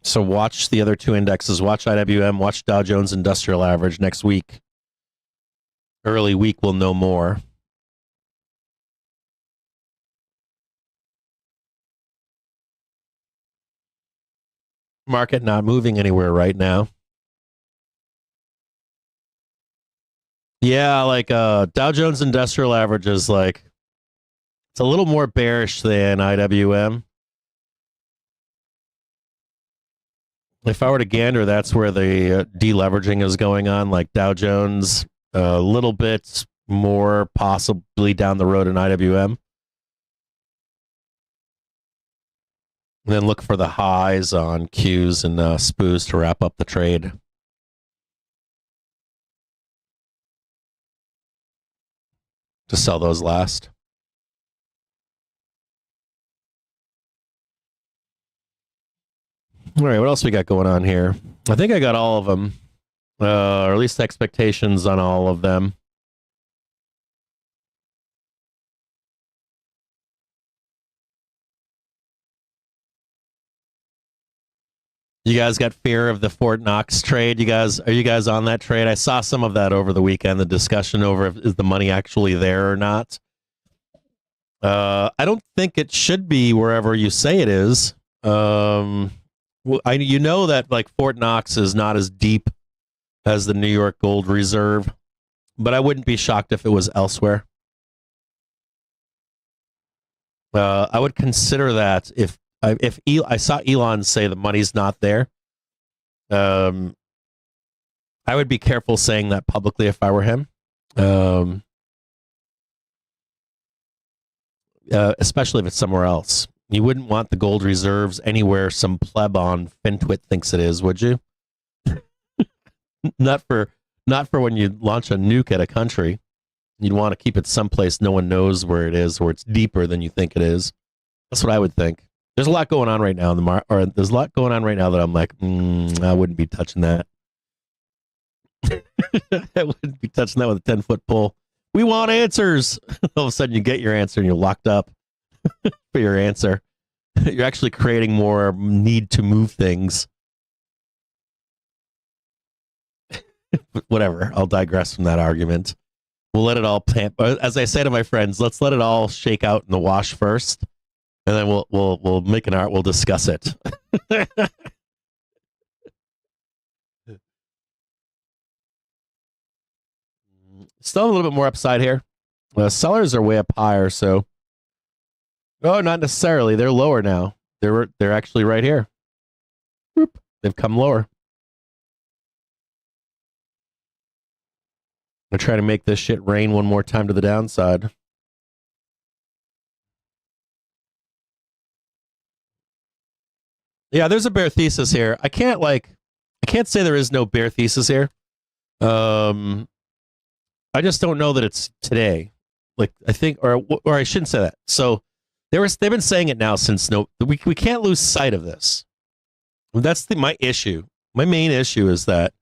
So watch the other two indexes. Watch IWM, watch Dow Jones Industrial Average next week. Early week, we'll know more. Market not moving anywhere right now. Yeah, like Dow Jones Industrial Average is like, it's a little more bearish than IWM. If I were to gander, that's where the deleveraging is going on, like Dow Jones, a little bit more possibly down the road in IWM. And then look for the highs on Qs and SPOOs to wrap up the trade. To sell those last. All right, what else we got going on here? I think I got all of them, or at least expectations on all of them. You guys got fear of the Fort Knox trade? Are you guys on that trade? I saw some of that over the weekend, the discussion over is the money actually there or not. I don't think it should be wherever you say it is. You know that like Fort Knox is not as deep as the New York Gold Reserve, but I wouldn't be shocked if it was elsewhere. I would consider that if I saw Elon say the money's not there, I would be careful saying that publicly if I were him. Especially if it's somewhere else. You wouldn't want the gold reserves anywhere some pleb on FinTwit thinks it is, would you? not for when you launch a nuke at a country. You'd want to keep it someplace no one knows where it is, or it's deeper than you think it is. That's what I would think. There's a lot going on right now in the or there's a lot going on right now that I'm like, I wouldn't be touching that. I wouldn't be touching that with a 10-foot pole. We want answers. All of a sudden you get your answer and you're locked up for your answer. You're actually creating more need to move things. Whatever. I'll digress from that argument. We'll let it all as I say to my friends, let's let it all shake out in the wash first, and then we'll make an art. We'll discuss it. Still a little bit more upside here. Sellers are way up higher, so not necessarily. They're lower now. They're actually right here. Whoop. They've come lower. I'm trying to make this shit rain one more time to the downside. Yeah, there's a bear thesis here. I can't say there is no bear thesis here. I just don't know that it's today. Like I think, or I shouldn't say that. So they've been saying it now since we can't lose sight of this. That's my issue. My main issue is that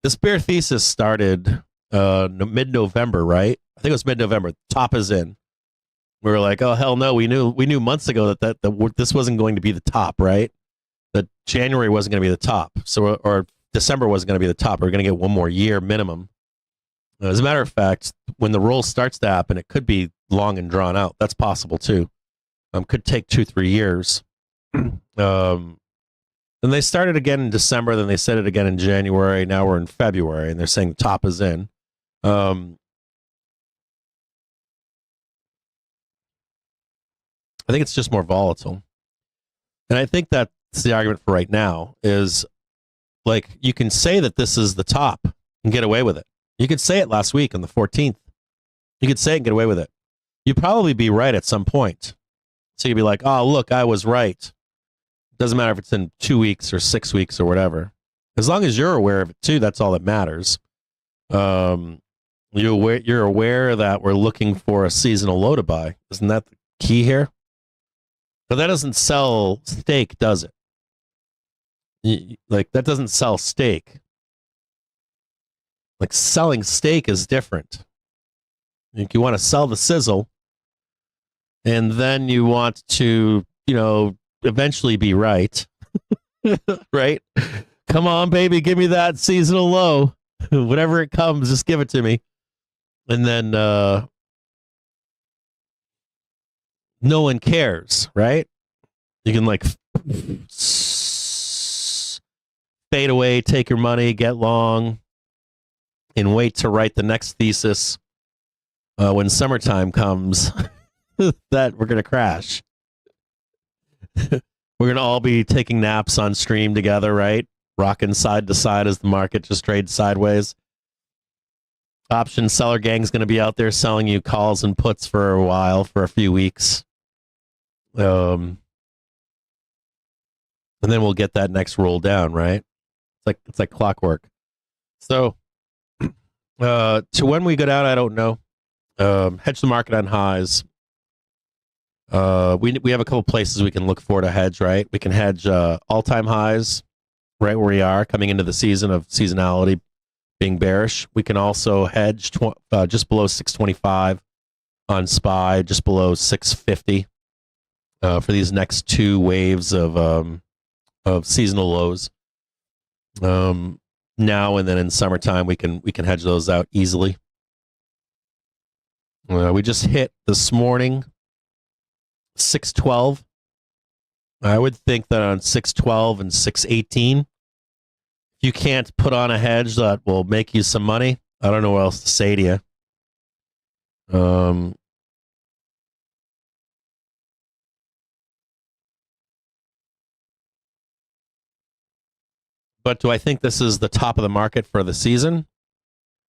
this bear thesis started mid-November, right? I think it was mid-November. Top is in. We were like, oh hell no, we knew months ago that this wasn't going to be the top, right? That January wasn't going to be the top. So or December wasn't going to be the top. We're going to get one more year minimum. As a matter of fact, when the roll starts to happen, it could be long and drawn out. That's possible too. Could take 2-3 years. Then they started again in December. Then they said it again in January. Now we're in February, and they're saying the top is in. I think it's just more volatile. And I think that's the argument for right now is like you can say that this is the top and get away with it. You could say it last week on the 14th. You could say it and get away with it. You'd probably be right at some point. So you'd be like, oh, look, I was right. Doesn't matter if it's in 2 weeks or 6 weeks or whatever. As long as you're aware of it too, that's all that matters. You're aware that we're looking for a seasonal low to buy. Isn't that the key here? But that doesn't sell steak, does it? Like, that doesn't sell steak. Like, selling steak is different. Like, you want to sell the sizzle, and then you want to, eventually be right. Right? Come on, baby, give me that seasonal low. Whatever it comes, just give it to me. And then no one cares, right? You can like fade away, take your money, get long, and wait to write the next thesis when summertime comes that we're going to crash. We're going to all be taking naps on stream together, right? Rocking side to side as the market just trades sideways. Option seller gang's going to be out there selling you calls and puts for a while, for a few weeks. And then we'll get that next roll down, right? It's like clockwork. So to when we go down, I don't know. Hedge the market on highs. We have a couple places we can look for to hedge, right? We can hedge all-time highs, right where we are coming into the season of seasonality being bearish. We can also hedge just below 625 on SPY, just below 650 for these next two waves of seasonal lows. Now and then in summertime, we can hedge those out easily. We just hit this morning 612. I would think that on 612 and 618, you can't put on a hedge that will make you some money. I don't know what else to say to you. But do I think this is the top of the market for the season?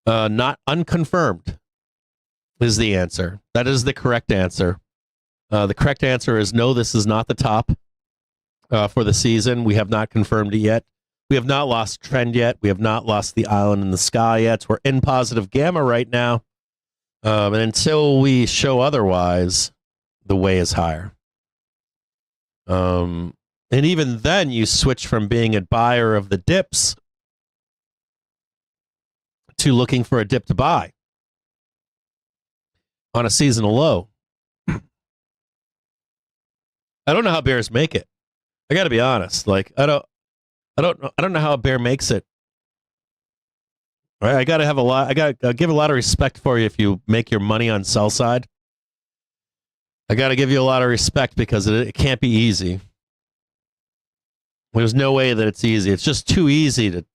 Not unconfirmed is the answer. That is the correct answer. The correct answer is no, this is not the top for the season. We have not confirmed it yet. We have not lost trend yet. We have not lost the island in the sky yet. We're in positive gamma right now. And until we show otherwise, the way is higher. And even then, you switch from being a buyer of the dips to looking for a dip to buy on a seasonal low. I don't know how bears make it. I got to be honest. Like, I don't know how a bear makes it. Right? I got to give a lot of respect for you if you make your money on sell side. I got to give you a lot of respect because it can't be easy. There's no way that it's easy. It's just too easy to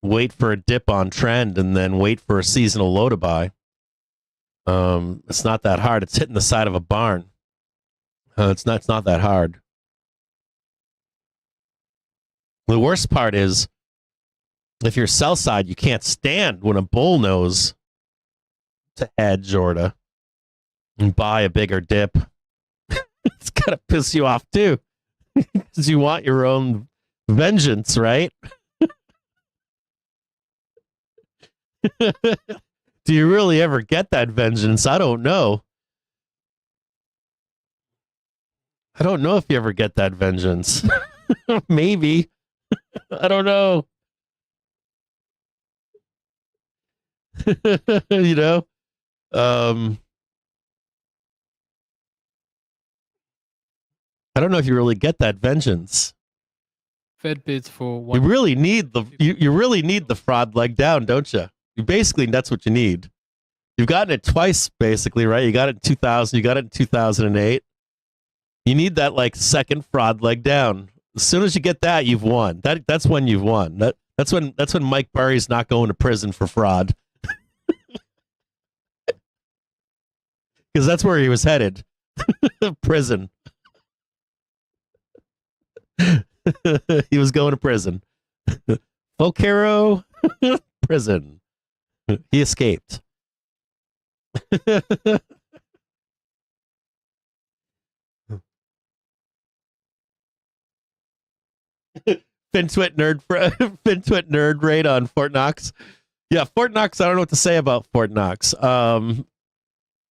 wait for a dip on trend and then wait for a seasonal low to buy. It's not that hard. It's hitting the side of a barn. It's not that hard. The worst part is if you're sell side, you can't stand when a bull knows to hedge or to buy a bigger dip. It's gotta piss you off too. Because you want your own vengeance, right? Do you really ever get that vengeance? I don't know. I don't know if you ever get that vengeance. Maybe. I don't know. You know? I don't know if you really get that vengeance. Fed bids for one. You really need the fraud leg down, don't you? Basically, that's what you need. You've gotten it twice, basically, right? You got it in 2000. You got it in 2008. You need that like second fraud leg down. As soon as you get that, you've won. That's when you've won. That's when Mike Burry's not going to prison for fraud. Because that's where he was headed. Prison. He was going to prison. Folk hero, prison. He escaped. FinTwit nerd raid on Fort Knox. Yeah, Fort Knox. I don't know what to say about Fort Knox. When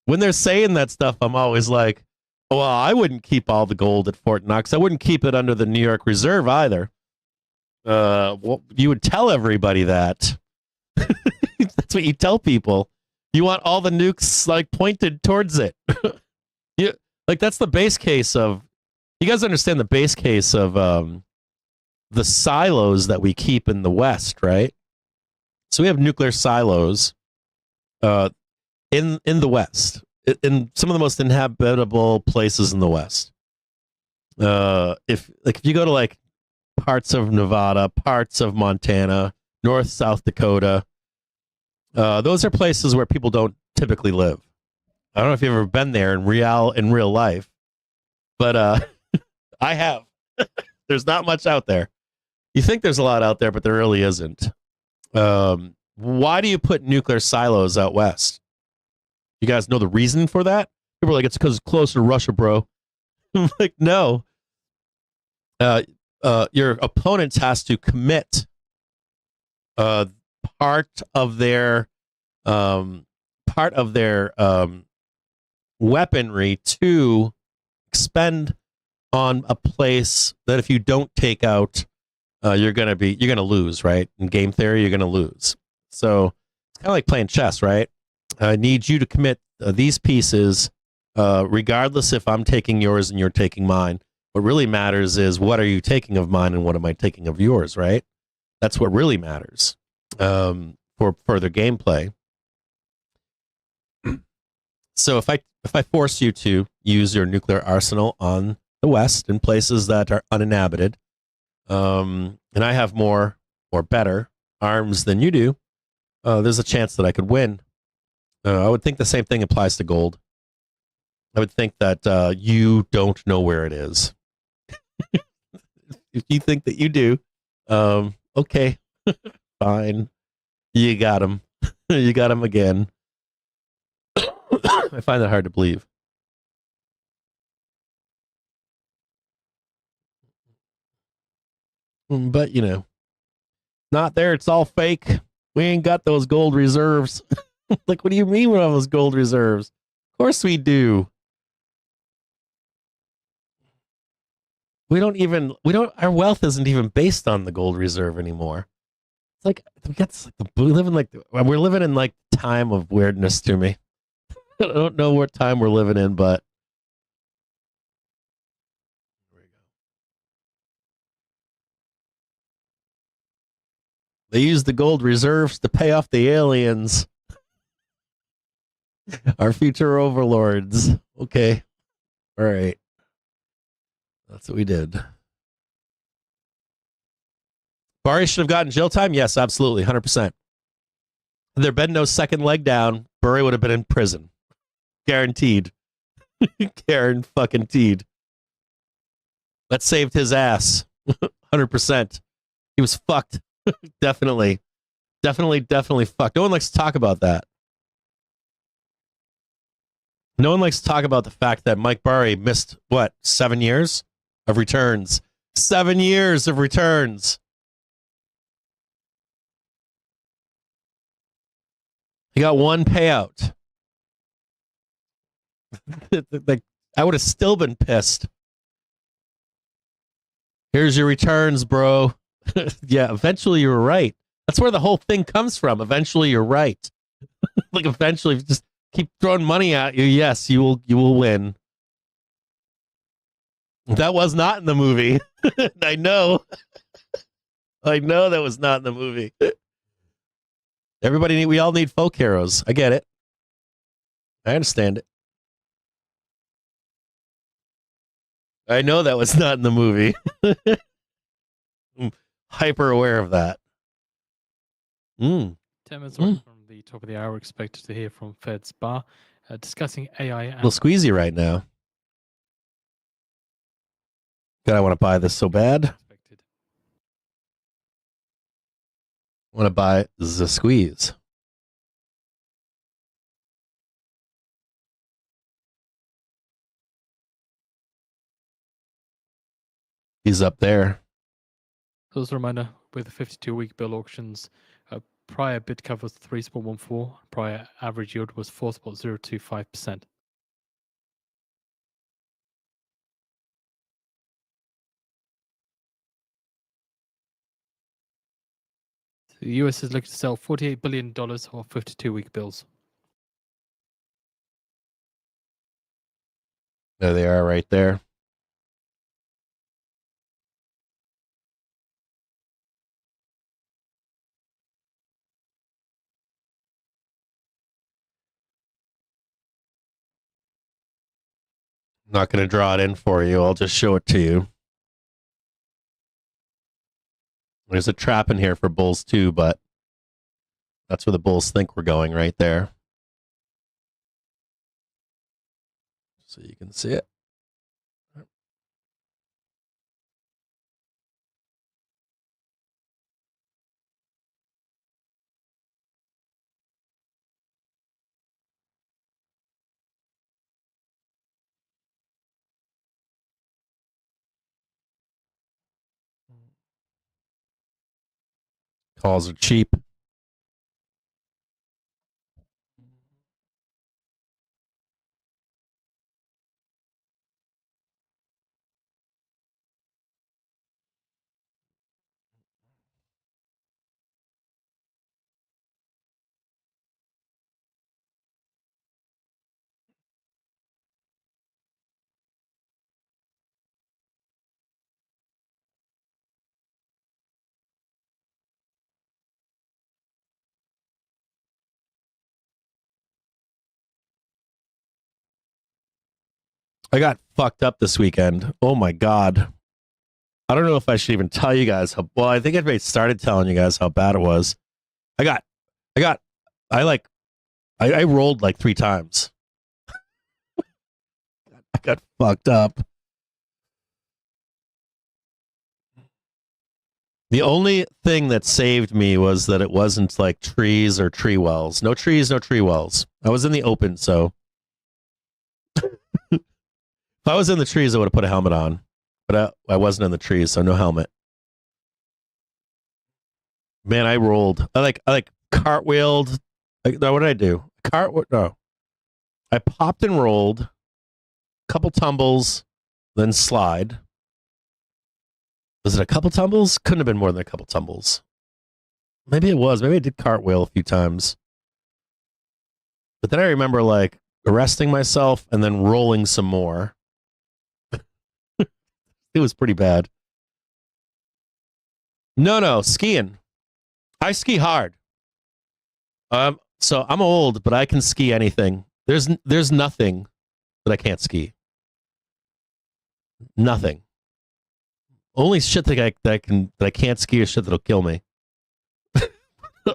they're saying that stuff, I'm always like, well, I wouldn't keep all the gold at Fort Knox. I wouldn't keep it under the New York Reserve either. Well, you would tell everybody that. That's what you tell people. You want all the nukes like pointed towards it. Like that's the base case of. You guys understand the base case of the silos that we keep in the West, right? So we have nuclear silos in the West, in some of the most inhabitable places in the West. If you go to like parts of Nevada, parts of Montana, North, South Dakota, those are places where people don't typically live. I don't know if you've ever been there in real life, but I have. There's not much out there. You think there's a lot out there, but there really isn't. Why do you put nuclear silos out west? You guys know the reason for that? People are like, it's because it's closer to Russia, bro. I'm like, no. Your opponent has to commit part of their weaponry to expend on a place that if you don't take out, you're gonna lose, right? In game theory, you're gonna lose. So it's kind of like playing chess, right? I need you to commit these pieces, regardless if I'm taking yours and you're taking mine. What really matters is what are you taking of mine and what am I taking of yours, right? That's what really matters for further gameplay. So if I force you to use your nuclear arsenal on the West in places that are uninhabited, and I have more or better arms than you do, there's a chance that I could win. I would think the same thing applies to gold. I would think that you don't know where it is. If you think that you do, okay, fine. You got him. You got him again. I find that hard to believe. But, you know, not there. It's all fake. We ain't got those gold reserves. Like, what do you mean we have those gold reserves? Of course we do. Our wealth isn't even based on the gold reserve anymore. It's like, we're living in like time of weirdness to me. I don't know what time we're living in, but there we go. They use the gold reserves to pay off the aliens. Our future overlords. Okay. All right. That's what we did. Barry should have gotten jail time? Yes, absolutely. 100%. Had there been no second leg down, Burry would have been in prison. Guaranteed. Guaranteed. That saved his ass. 100%. He was fucked. Definitely fucked. No one likes to talk about that. No one likes to talk about the fact that Mike Burry missed, 7 years of returns? 7 years of returns. He got one payout. Like, I would have still been pissed. Here's your returns, bro. Yeah, eventually you were right. That's where the whole thing comes from. Eventually you're right. Like, eventually, if you just keep throwing money at you, yes, you will win. That was not in the movie. I know. I know that was not in the movie. We all need folk heroes. I get it. I understand it. I know that was not in the movie. I'm hyper aware of that. 10 minutes away from the top of the hour, expected to hear from Fed's Bar discussing AI. A little squeezy right now. God, I want to buy this so bad. Expected. I want to buy the squeeze. He's up there. So as a reminder, with the 52-week bill auctions, prior bid cover was 3.14, prior average yield was 4.025%. The US is looking to sell $48 billion of 52-week bills. There they are right there. I'm not going to draw it in for you. I'll just show it to you. There's a trap in here for bulls too, but that's where the bulls think we're going right there. So you can see it. Calls are cheap. I got fucked up this weekend. Oh my God. I don't know if I should even tell you guys how, well, I think I've started telling you guys how bad it was. I rolled like 3 times. I got fucked up. The only thing that saved me was that it wasn't like trees or tree wells. No trees, no tree wells. I was in the open, so if I was in the trees, I would have put a helmet on. But I wasn't in the trees, so no helmet. Man, I rolled. I like cartwheeled. What did I do? No. I popped and rolled. Couple tumbles, then slide. Was it a couple tumbles? Couldn't have been more than a couple tumbles. Maybe it was. Maybe I did cartwheel a few times. But then I remember like arresting myself and then rolling some more. It was pretty bad. No, skiing. I ski hard. So I'm old, but I can ski anything. There's nothing that I can't ski. Nothing. Only shit that I can't ski is shit that'll kill me.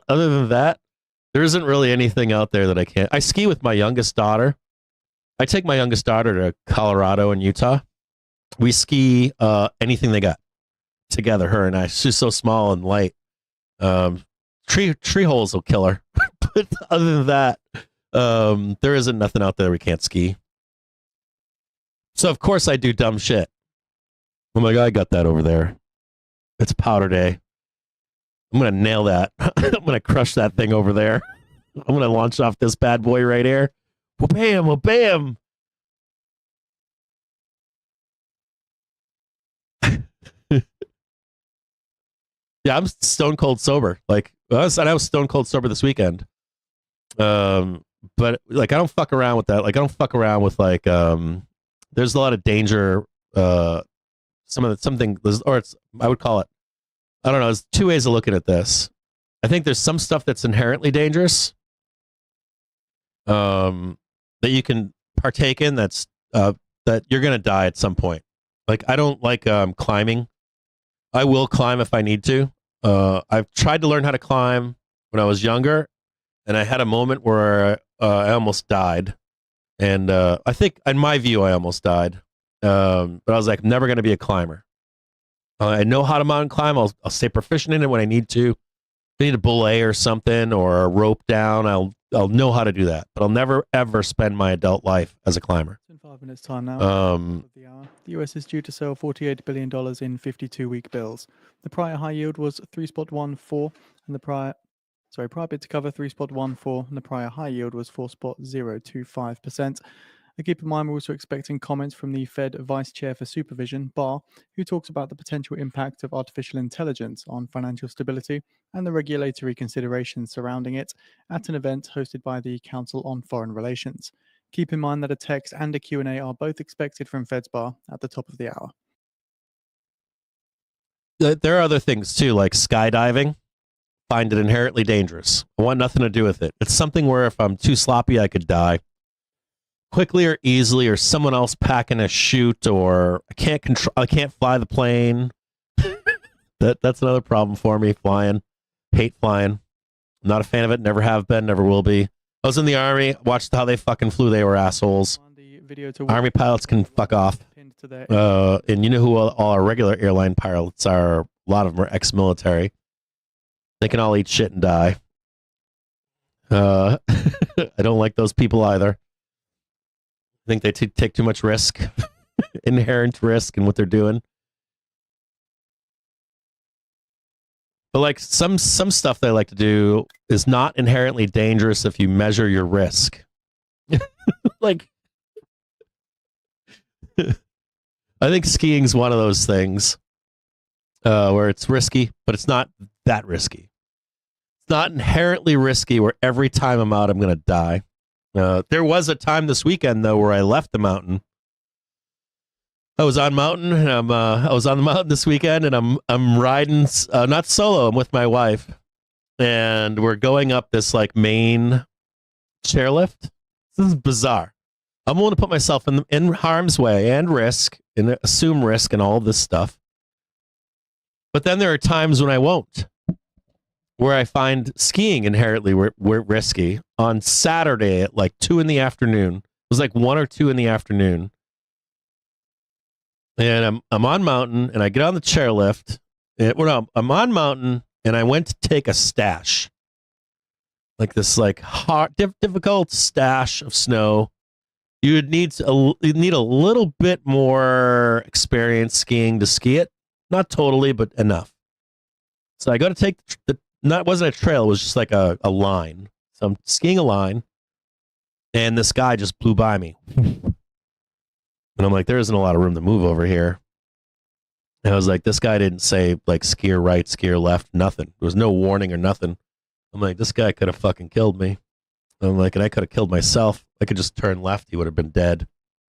Other than that, there isn't really anything out there that I can't. I ski with my youngest daughter. I take my youngest daughter to Colorado and Utah. We ski anything they got together, her and I. She's so small and light. Tree holes will kill her. But other than that, there isn't nothing out there we can't ski. So of course I do dumb shit. I'm like, I got that over there. It's powder day. I'm going to nail that. I'm going to crush that thing over there. I'm going to launch off this bad boy right here. Well, bam, well, bam. Yeah, I'm stone cold sober. Like, I was stone cold sober this weekend. But like, I don't fuck around with that. Like, I don't fuck around with like, there's a lot of danger. I would call it, I don't know. There's 2 ways of looking at this. I think there's some stuff that's inherently dangerous, that you can partake in. That you're going to die at some point. Like, I don't like, climbing. I will climb if I need to. I've tried to learn how to climb when I was younger, and I had a moment where I almost died. And I think, in my view, I almost died. But I was like, I'm never going to be a climber. I know how to mountain climb. I'll stay proficient in it when I need to. If I need a belay or something or a rope down, I'll know how to do that. But I'll never, ever spend my adult life as a climber. It's in 5 minutes time now. The hour. The US is due to sell $48 billion in 52-week bills. The prior high yield was 3.14 and the prior bid to cover 3.14 and the prior high yield was 4.025%. Keep in mind, we're also expecting comments from the Fed Vice Chair for Supervision, Barr, who talks about the potential impact of artificial intelligence on financial stability and the regulatory considerations surrounding it at an event hosted by the Council on Foreign Relations. Keep in mind that a text and a Q&A are both expected from Fed's Barr at the top of the hour. There are other things too, like skydiving. Find it inherently dangerous. I want nothing to do with it. It's something where if I'm too sloppy, I could die quickly or easily, or someone else packing a chute, or I can't fly the plane. That's another problem for me, flying. Hate flying. I'm not a fan of it, never have been, never will be. I was in the Army, watched how they fucking flew, they were assholes. Army pilots can fuck off. And you know who all our regular airline pilots are? A lot of them are ex-military. They can all eat shit and die. I don't like those people either. I think they take too much risk, inherent risk in what they're doing. But like some stuff they like to do is not inherently dangerous if you measure your risk. Like, I think skiing's one of those things where it's risky, but it's not that risky. It's not inherently risky where every time I'm out, I'm going to die. There was a time this weekend though where I left the mountain. I was on mountain, and I was on the mountain this weekend, and I'm riding not solo. I'm with my wife, and we're going up this like main chairlift. This is bizarre. I'm willing to put myself in harm's way and risk and assume risk and all of this stuff. But then there are times when I won't, where I find skiing inherently risky. On Saturday at like 2 in the afternoon, it was like 1 or 2 in the afternoon, and I'm on mountain, and I get on the chairlift. I'm on mountain, and I went to take a stash, like this like hard, difficult stash of snow. You'd need a little bit more experience skiing to ski it, not totally, but enough. So I go to take it wasn't a trail, it was just like a line. So I'm skiing a line, and this guy just blew by me. And I'm like, there isn't a lot of room to move over here. And I was like, this guy didn't say like skier right, skier left, nothing. There was no warning or nothing. I'm like, this guy could have fucking killed me. I'm like, and I could have killed myself. I could just turn left. He would have been dead,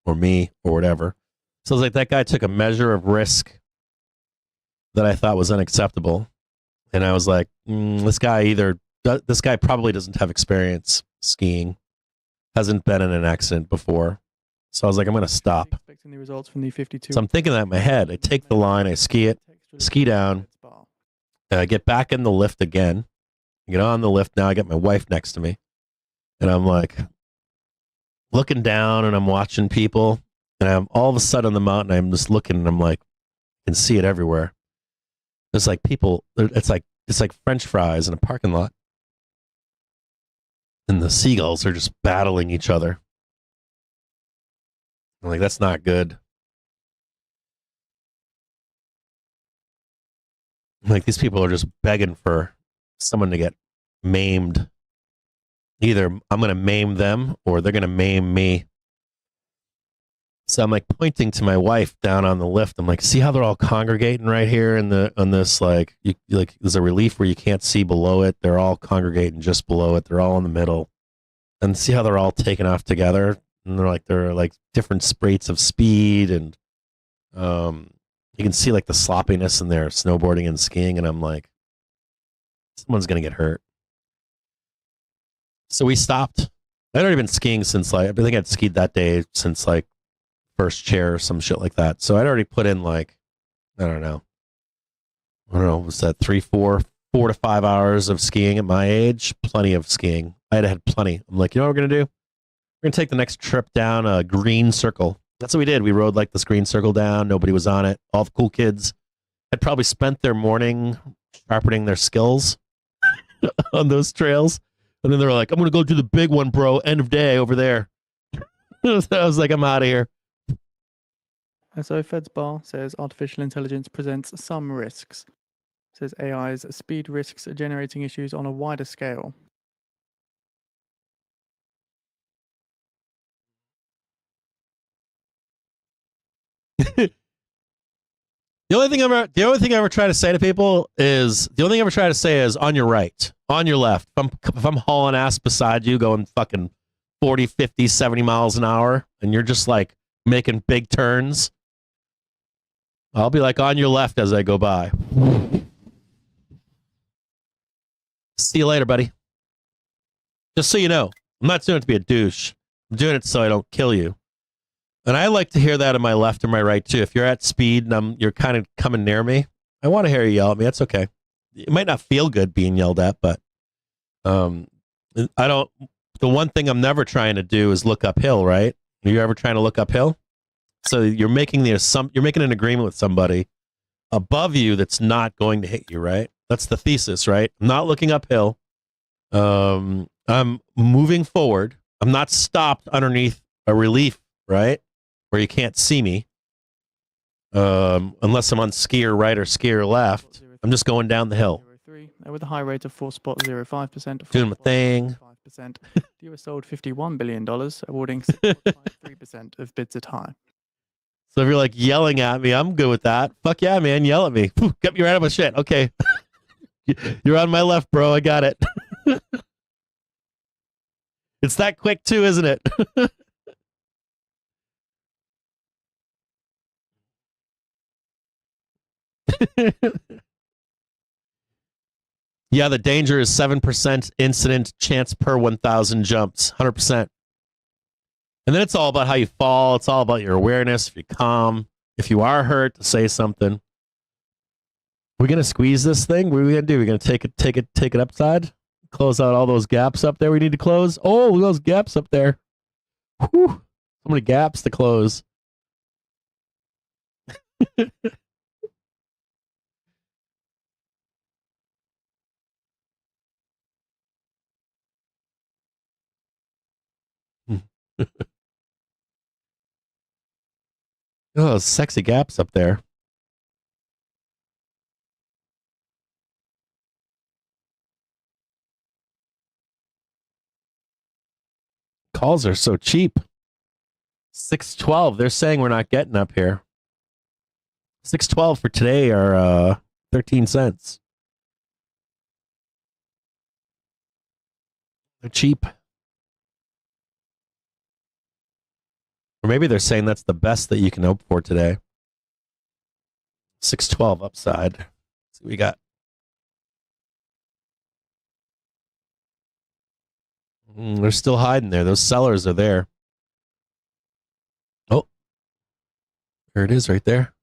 or me, or whatever. So I was like, that guy took a measure of risk that I thought was unacceptable. And I was like, this guy probably doesn't have experience skiing, hasn't been in an accident before. So I was like, I'm going to stop. Expecting the results from the 52. So I'm thinking that in my head. I take the line, I ski it, ski down, and I get back in the lift again. I get on the lift. Now I get my wife next to me. And I'm like looking down, and I'm watching people. And I'm all of a sudden on the mountain, I'm just looking, and I'm like, I can see it everywhere. There's like people, it's like French fries in a parking lot. And the seagulls are just battling each other. I'm like, that's not good. Like, these people are just begging for someone to get maimed. Either I'm going to maim them, or they're going to maim me. So I'm like pointing to my wife down on the lift. I'm like, see how they're all congregating right here on this, like, there's a relief where you can't see below it. They're all congregating just below it. They're all in the middle. And see how they're all taking off together. And they're like different rates of speed, and you can see like the sloppiness in their snowboarding and skiing. And I'm like, someone's going to get hurt. So we stopped. I'd already been skiing since I think I'd skied that day since like first chair or some shit like that. So I'd already put in like, I don't know, was that 4 to 5 hours of skiing at my age? Plenty of skiing. I had plenty. I'm like, you know what we're going to do? We're going to take the next trip down a green circle. That's what we did. We rode like the screen circle down. Nobody was on it. All the cool kids had probably spent their morning sharpening their skills on those trails. And then they were like, I'm going to go do the big one, bro. End of day over there. I was like, I'm out of here. So FedsBar says artificial intelligence presents some risks. Says AI's speed risks are generating issues on a wider scale. The only thing I ever try to say to people is on your right, on your left. If I'm hauling ass beside you going fucking 40, 50, 70 miles an hour and you're just like making big turns, I'll be like on your left as I go by. See you later, buddy. Just so you know, I'm not doing it to be a douche. I'm doing it so I don't kill you. And I like to hear that in my left or my right too. If you're at speed and you're kind of coming near me, I want to hear you yell at me. That's okay. It might not feel good being yelled at, but I don't. The one thing I'm never trying to do is look uphill. Right? Are you ever trying to look uphill? So you're making an agreement with somebody above you that's not going to hit you. Right? That's the thesis. Right? I'm not looking uphill. I'm moving forward. I'm not stopped underneath a relief. Right? Where you can't see me, unless I'm on skier right or skier left. I'm just going down the hill. With a high rate of 4.05%. Doing my thing. 5%. The US sold $51 billion, awarding 6.53% of bids at high. So if you're like yelling at me, I'm good with that. Fuck yeah, man, yell at me. Get me right out of my shit. Okay. You're on my left, bro. I got it. It's that quick too, isn't it? Yeah, the danger is 7% incident chance per 1,000 jumps, 100%. And then it's all about how you fall. It's all about your awareness. If you're calm, if you are hurt, to say something. We're gonna squeeze this thing. What are we gonna do? We're gonna take it upside, close out all those gaps up there. We need to close. Oh, look at those gaps up there. Whew. So many gaps to close. Oh, sexy gaps up there. Calls are so cheap. 612. They're saying we're not getting up here. 612 for today are 13 cents. They're cheap. Or maybe they're saying that's the best that you can hope for today. 612 upside. Let's see what we got. They're still hiding there. Those sellers are there. Oh, there it is right there.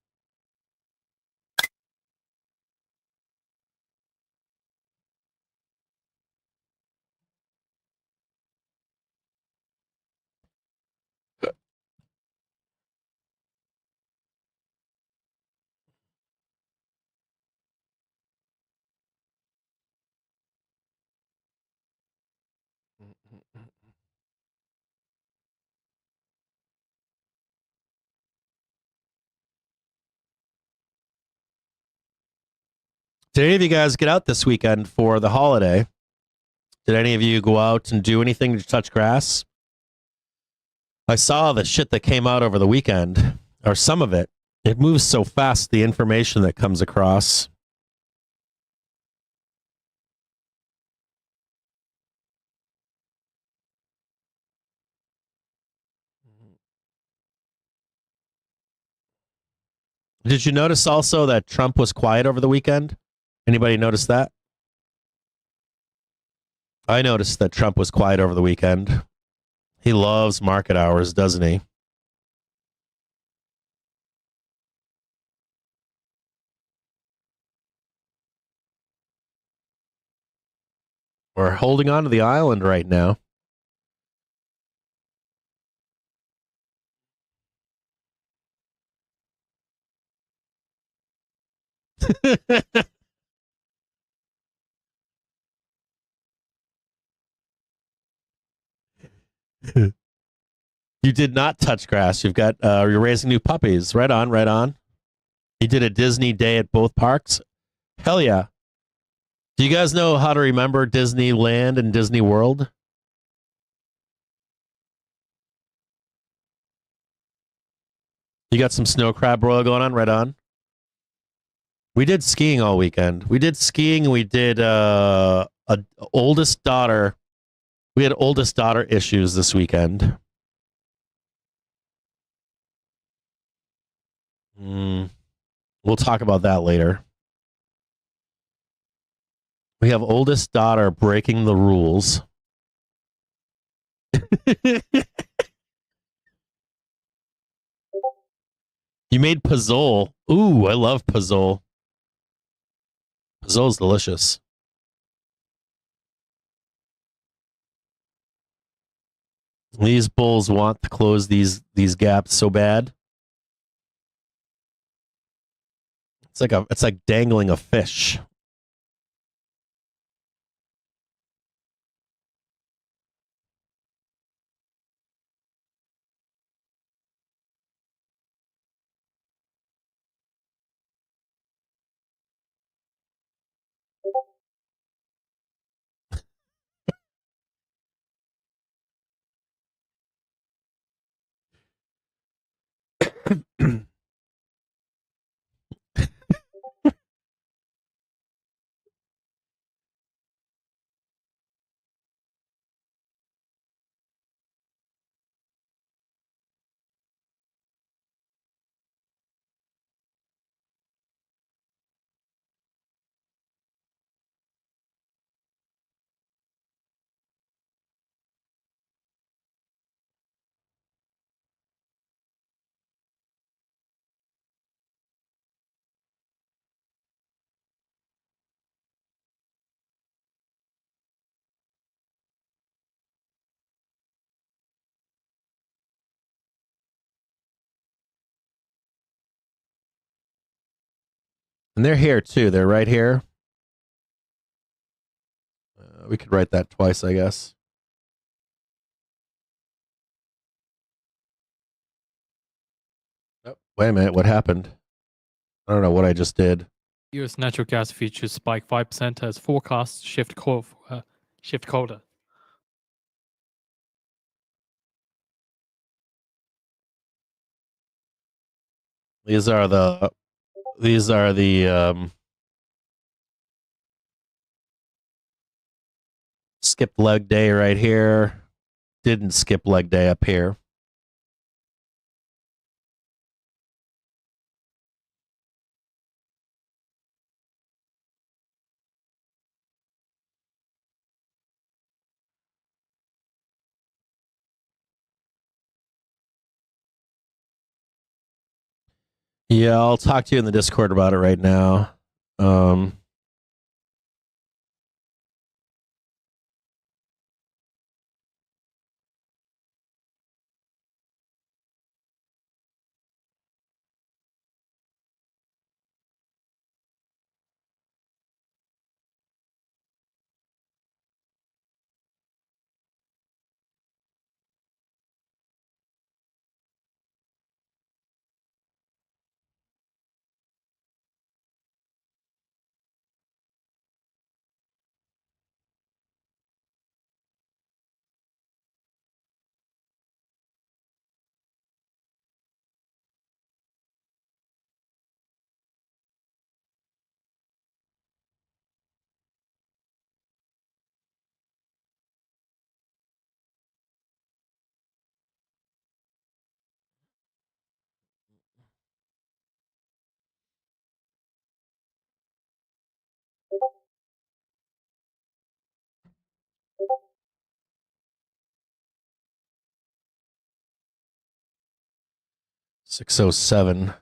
Did any of you guys get out this weekend for the holiday? Did any of you go out and do anything to touch grass? I saw the shit that came out over the weekend, or some of it. It moves so fast, the information that comes across. Did you notice also that Trump was quiet over the weekend? Anybody notice that? I noticed that Trump was quiet over the weekend. He loves market hours, doesn't he? We're holding on to the island right now. You did not touch grass. You've got you're raising new puppies. Right on, right on. You did a Disney day at both parks. Hell yeah. Do you guys know how to remember Disneyland and Disney World? You got some snow crab broil going on, right on. We did skiing all weekend. We did skiing and we did a oldest daughter. We had oldest daughter issues this weekend. We'll talk about that later. We have oldest daughter breaking the rules. You made Pizzole. Ooh, I love Pizzole. Pizzole's delicious. These bulls want to close these gaps so bad. It's like dangling a fish. And they're here too. They're right here. We could write that twice, I guess. Oh, wait a minute. What happened? I don't know what I just did. US natural gas futures spike 5% as forecasts shift colder. These are the skipped leg day right here. Didn't skip leg day up here. Yeah, I'll talk to you in the Discord about it right now. $607.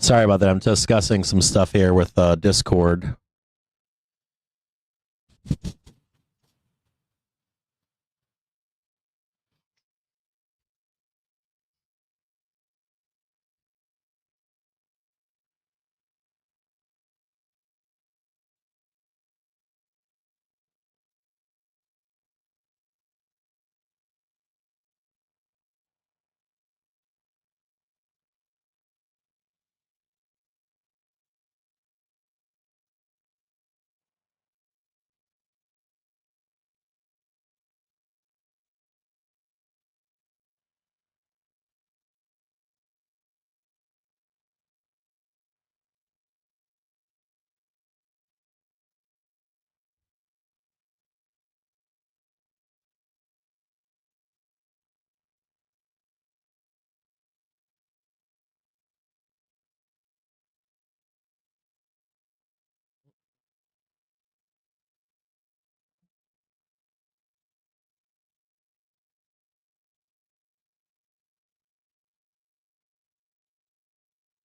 Sorry about that. I'm discussing some stuff here with Discord.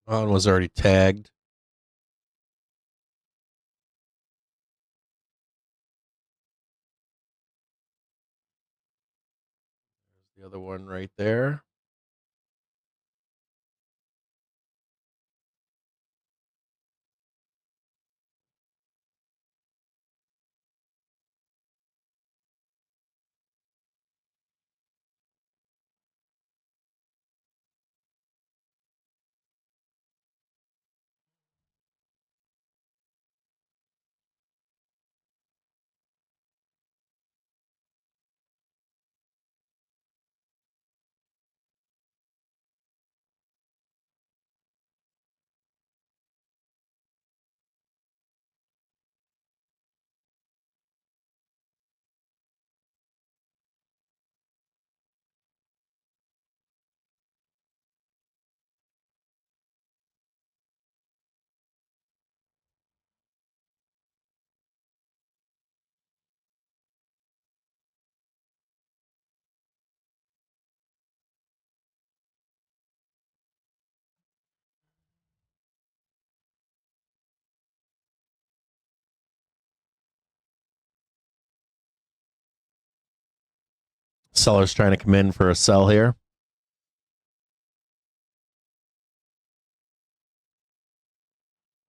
One was already tagged. There's the other one right there. Seller's trying to come in for a sell here.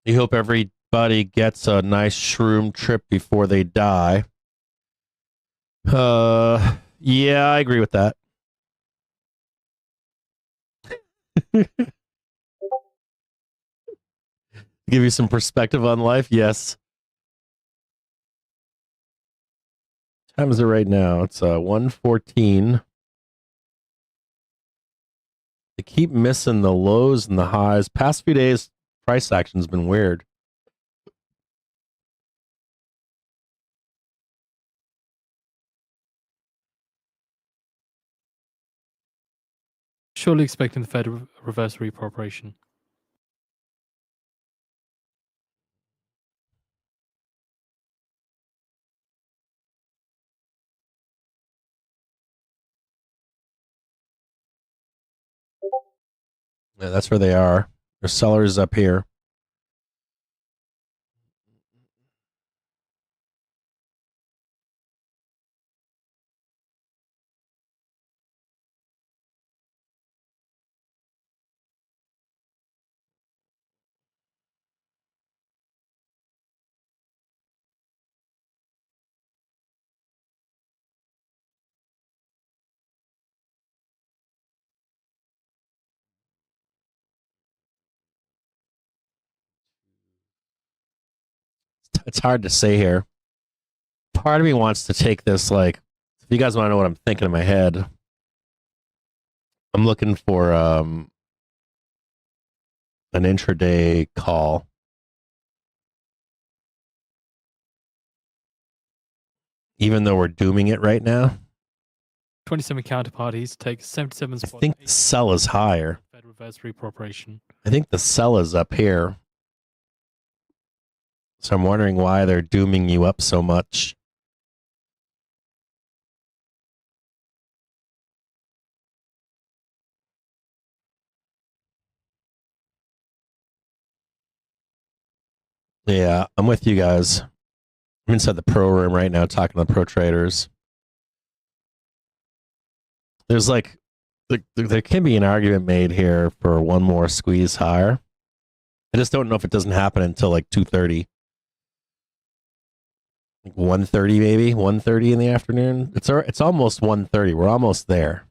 You hope everybody gets a nice shroom trip before they die. Yeah, I agree with that. Give you some perspective on life, yes. What time is it right now? It's 1:14. They keep missing the lows and the highs. Past few days, price action's been weird. Surely expecting the Fed reverse repo operation. Yeah, that's where they are. There's sellers up here. It's hard to say here. Part of me wants to take this, like, if you guys want to know what I'm thinking in my head, I'm looking for an intraday call. Even though we're dooming it right now, 27 counterparties take 77 I spot. think the sell is higher. Fed reverse repo operation. I think the sell is up here. So I'm wondering why they're dooming you up so much. Yeah, I'm with you guys. I'm inside the pro room right now talking to the pro traders. There's like, there can be an argument made here for one more squeeze higher. I just don't know if it doesn't happen until like 2:30. Like 1:30 maybe, 1:30 in the afternoon. It's almost 1:30. We're almost there.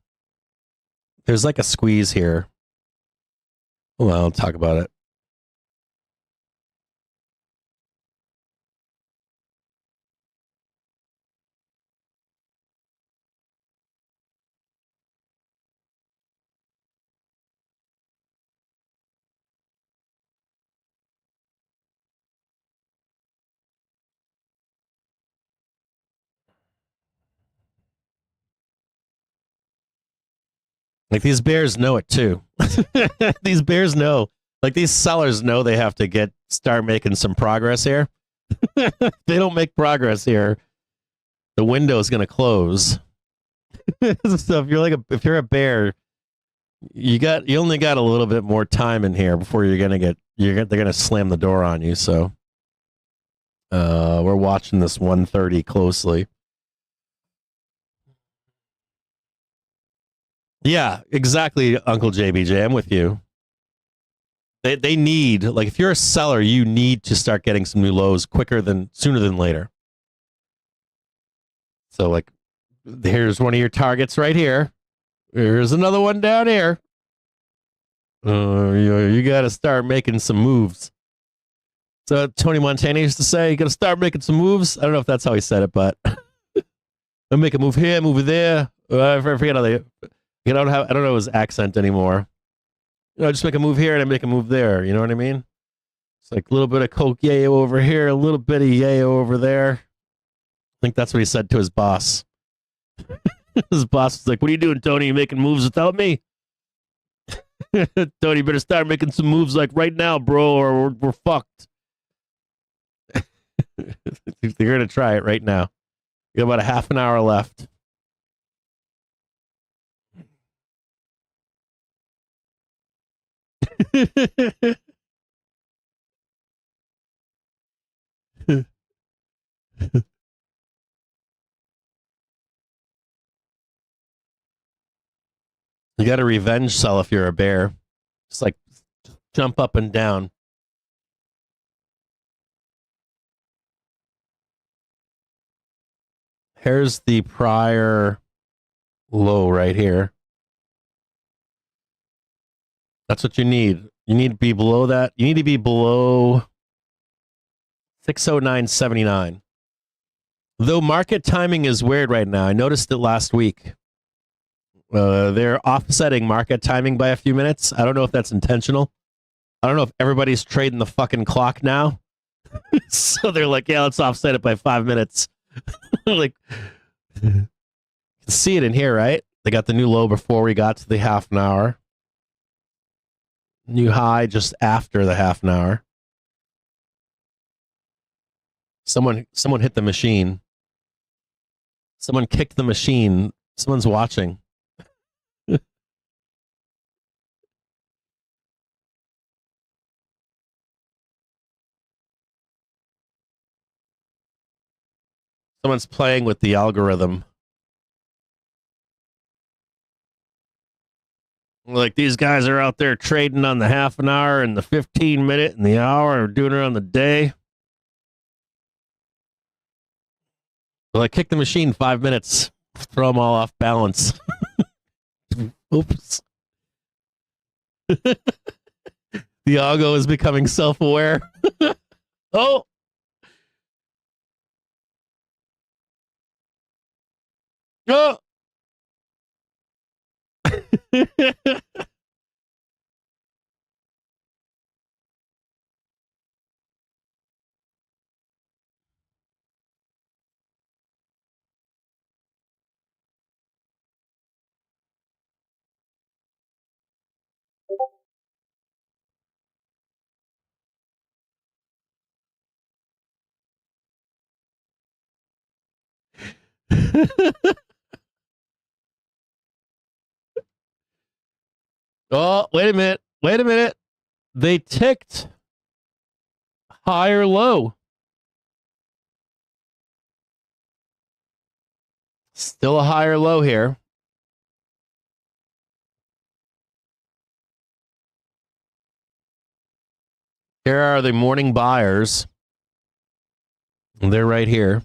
There's like a squeeze here. Well, I'll talk about it. Like these bears know it too. These bears know. Like these sellers know they have to start making some progress here. If they don't make progress here, the window is going to close. So if you're a bear, you only got a little bit more time in here before they're going to slam the door on you. So we're watching this 1:30 closely. Yeah, exactly, Uncle JBJ. I'm with you. They need, like, if you're a seller, you need to start getting some new lows sooner than later. So, like, here's one of your targets right here. Here's another one down here. You got to start making some moves. So Tony Montana used to say, you got to start making some moves. I don't know if that's how he said it, but I'll make a move here, move there. I forget how they. I don't know his accent anymore. Just make a move here and I make a move there. You know what I mean? It's like a little bit of coke yayo over here, a little bit of yayo over there. I think that's what he said to his boss. His boss was like, "What are you doing, Tony? You making moves without me? Tony, you better start making some moves like right now, bro, or we're fucked." They're gonna try it right now. You got about a half an hour left. You got to revenge sell if you're a bear. Just like jump up and down. Here's the prior low right here. That's what you need. You need to be below that. You need to be below 609.79. Though market timing is weird right now. I noticed it last week. They're offsetting market timing by a few minutes. I don't know if that's intentional. I don't know if everybody's trading the fucking clock now. So they're like, yeah, let's offset it by 5 minutes. Like, you can see it in here, right? They got the new low before we got to the half an hour. New high just after the half an hour. Someone hit the machine. Someone kicked the machine. Someone's watching. Someone's playing with the algorithm. Like, these guys are out there trading on the half an hour and the 15-minute and the hour, or doing it on the day. Well, I kicked the machine 5 minutes. Throw them all off balance. Oops. The algo is becoming self-aware. Oh! Oh! Oh, wait a minute. Wait a minute. They ticked high or low? Still a high or low here. Here are the morning buyers. They're right here.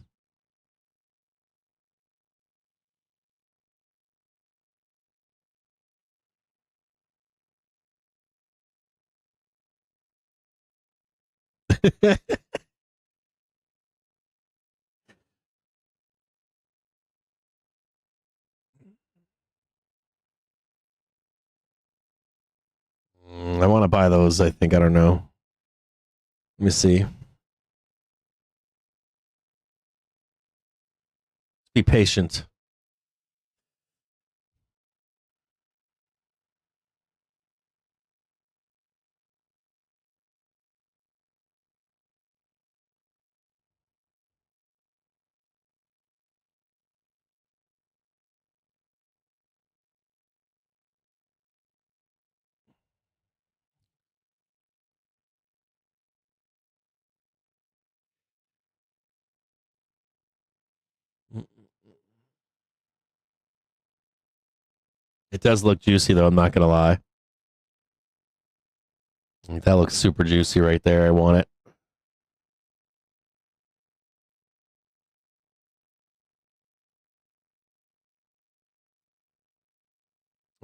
I want to buy those, I think. I don't know. Let me see. Be patient. It does look juicy, though. I'm not going to lie. That looks super juicy right there. I want it.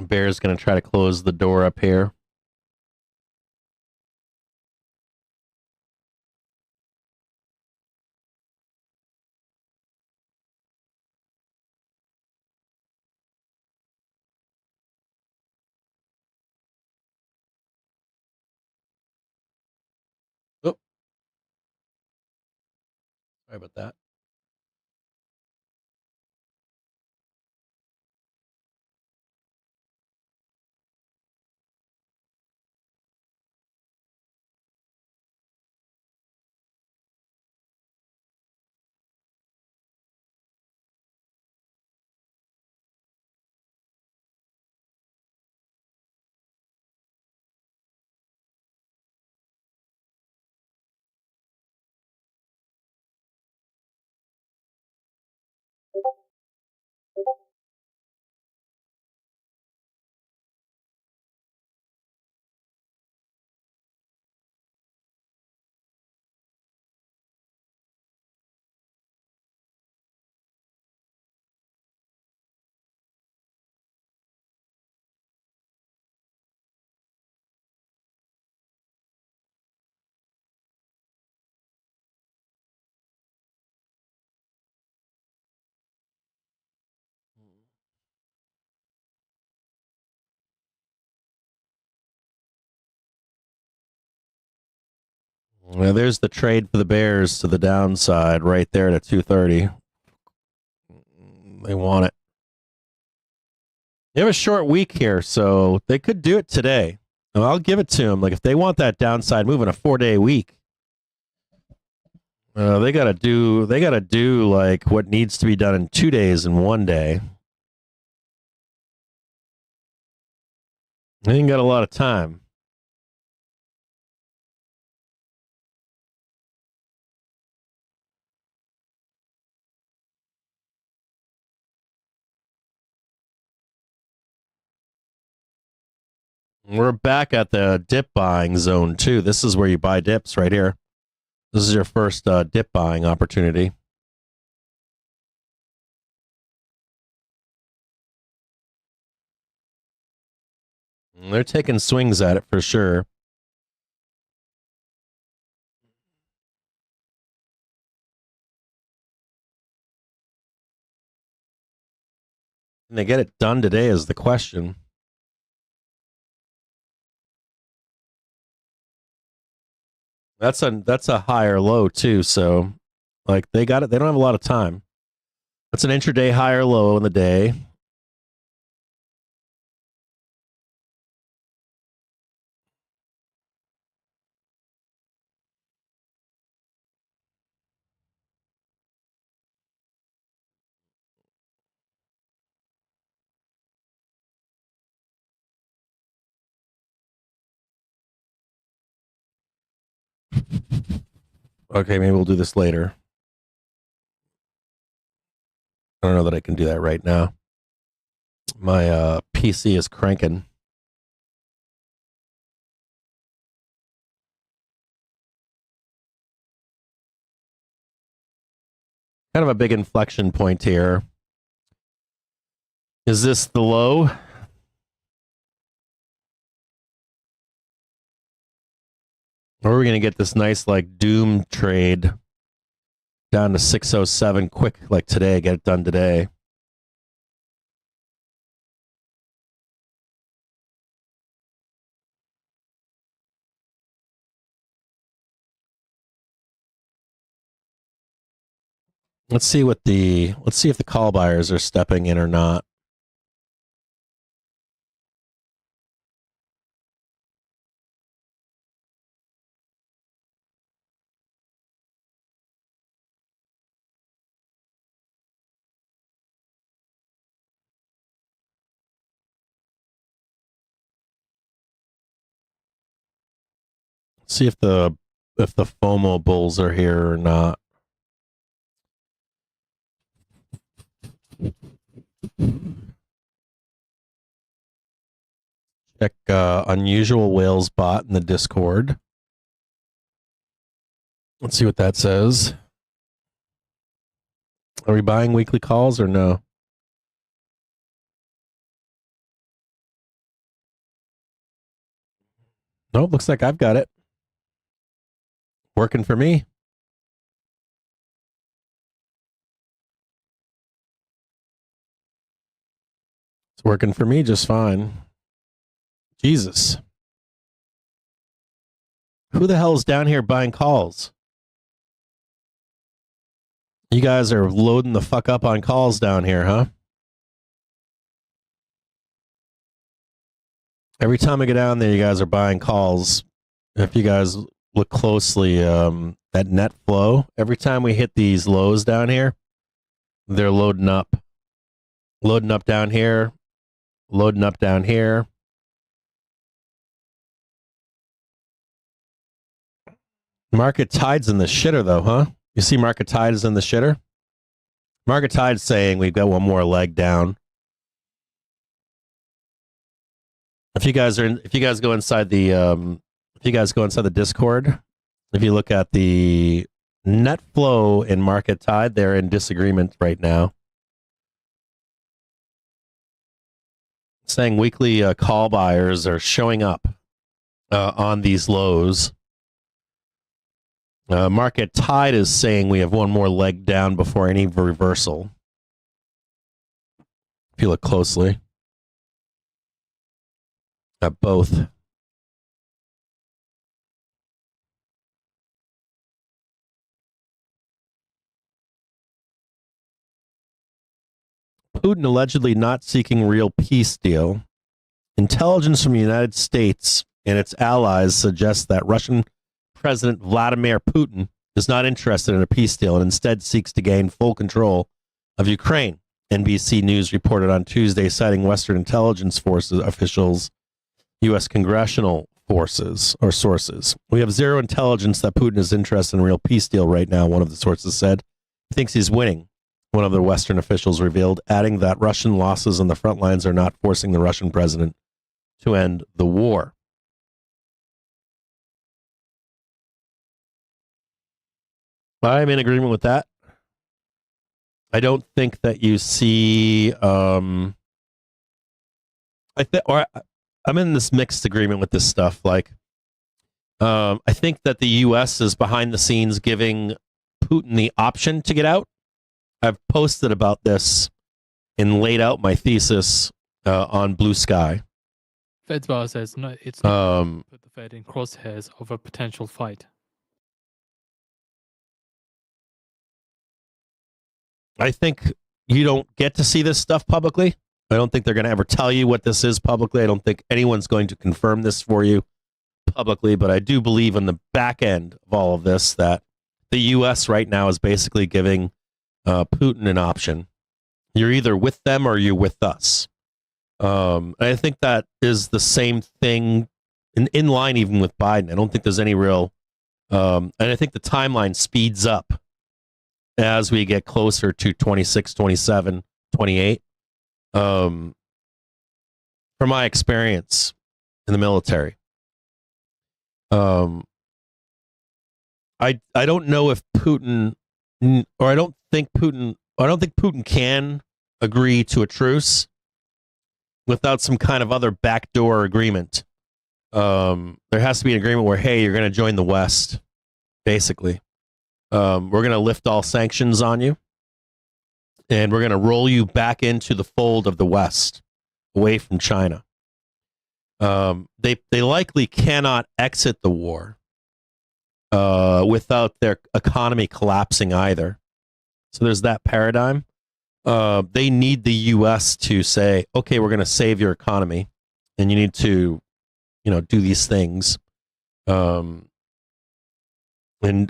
Bear's going to try to close the door up here. Oh, sorry about that. Well, there's the trade for the Bears to the downside right there at 230. They want it. They have a short week here, so they could do it today. Well, I'll give it to them. Like, if they want that downside move in a 4-day week, they gotta do like what needs to be done in 2 days and 1 day. They ain't got a lot of time. We're back at the dip buying zone too. This is where you buy dips right here. This is your first dip buying opportunity. They're taking swings at it for sure. Can they get it done today is the question. That's a higher low too, so like they got it. They don't have a lot of time. That's an intraday higher low in the day. Okay, maybe we'll do this later. I don't know that I can do that right now. My PC is cranking. Kind of a big inflection point here. Is this the low? Or are we going to get this nice like doom trade down to 607 quick like today, get it done today? Let's see if the call buyers are stepping in or not. See if the FOMO bulls are here or not. Check unusual whales bot in the Discord. Let's see what that says. Are we buying weekly calls or no? Nope, looks like I've got it. Working for me. It's working for me just fine. Jesus. Who the hell is down here buying calls? You guys are loading the fuck up on calls down here, huh? Every time I go down there, you guys are buying calls. If you guys look closely at net flow, every time we hit these lows down here, they're loading up. Loading up down here. Loading up down here. Market tide's in the shitter, though, huh? You see market tide is in the shitter? Market tide's saying we've got one more leg down. If you guys go inside the Discord, if you look at the net flow in market tide, they're in disagreement right now. Saying weekly call buyers are showing up on these lows. Market tide is saying we have one more leg down before any reversal. If you look closely at both. Putin allegedly not seeking real peace deal. Intelligence from the United States and its allies suggests that Russian President Vladimir Putin is not interested in a peace deal and instead seeks to gain full control of Ukraine. NBC News reported on Tuesday, citing Western intelligence forces officials, U.S. congressional forces or sources. We have zero intelligence that Putin is interested in a real peace deal right now, one of the sources said. He thinks he's winning, one of the Western officials revealed, adding that Russian losses on the front lines are not forcing the Russian president to end the war. I'm in agreement with that. I don't think that you see. I'm in this mixed agreement with this stuff. Like, I think that the U.S. is behind the scenes giving Putin the option to get out. I've posted about this and laid out my thesis on BluesSky. Fed's bar says no. It's not put the Fed in crosshairs of a potential fight. I think you don't get to see this stuff publicly. I don't think they're going to ever tell you what this is publicly. I don't think anyone's going to confirm this for you publicly, but I do believe in the back end of all of this that the U.S. right now is basically giving Putin an option. You're either with them or you're with us. I think that is the same thing in line even with Biden. I don't think there's any real And I think the timeline speeds up as we get closer to 26, 27, 28. From my experience in the military, I don't know if Putin, or I don't think Putin can agree to a truce without some kind of other backdoor agreement. There has to be an agreement where, hey, you're going to join the West, basically. We're going to lift all sanctions on you, and we're going to roll you back into the fold of the West, away from China. They likely cannot exit the war without their economy collapsing either. So there's that paradigm. They need the U.S. to say, okay, we're going to save your economy, and you need to, do these things. And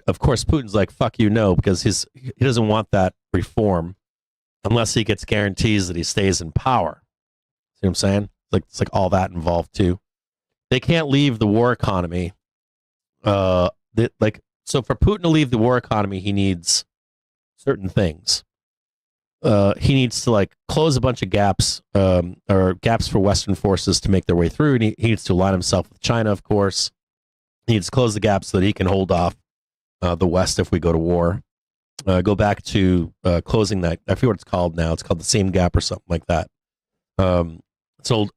of course, Putin's like, fuck you, no, because he doesn't want that reform unless he gets guarantees that he stays in power. See what I'm saying? It's like all that involved too. They can't leave the war economy. So for Putin to leave the war economy, he needs certain things. He needs to close a bunch of gaps, or gaps for Western forces to make their way through. And he needs to align himself with China, of course. He needs to close the gaps so that he can hold off the West if we go to war. Go back to closing that. I forget what it's called now. It's called the same gap or something like that. It's an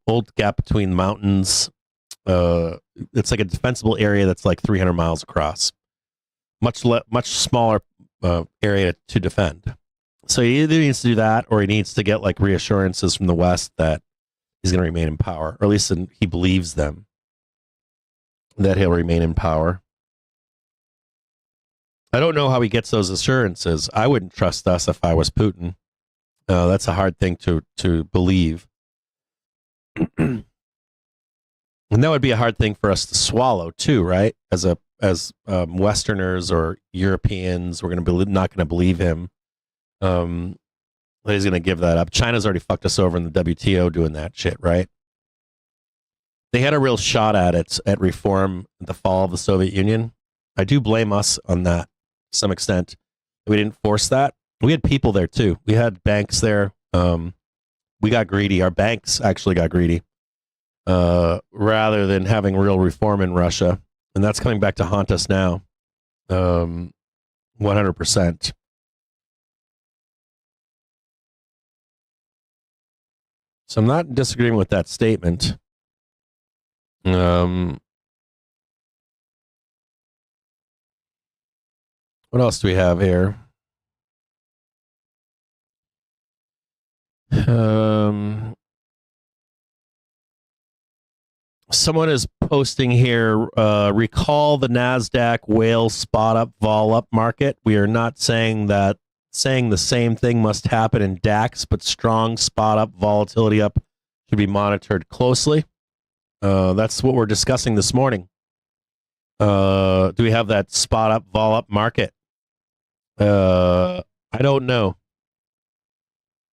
old gap between the mountains. It's like a defensible area that's like 300 miles across. Much smaller area to defend. So he either needs to do that, or he needs to get reassurances from the West that he's going to remain in power, or at least he believes them that he'll remain in power. I don't know how he gets those assurances. I wouldn't trust us if I was Putin. That's a hard thing to believe. And that would be a hard thing for us to swallow too, right? As Westerners or Europeans, we're not going to believe him. He's going to give that up. China's already fucked us over in the WTO doing that shit, right? They had a real shot at it, at reform at the fall of the Soviet Union. I do blame us on that to some extent. We didn't force that. We had people there too. We had banks there. We got greedy. Our banks actually got greedy, rather than having real reform in Russia. And that's coming back to haunt us now. 100%. So I'm not disagreeing with that statement. What else do we have here? Someone is posting here, recall the NASDAQ whale spot up, vol up market. We are not saying the same thing must happen in DAX, but strong spot up, volatility up should be monitored closely. That's what we're discussing this morning. Do we have that spot up, vol up market? I don't know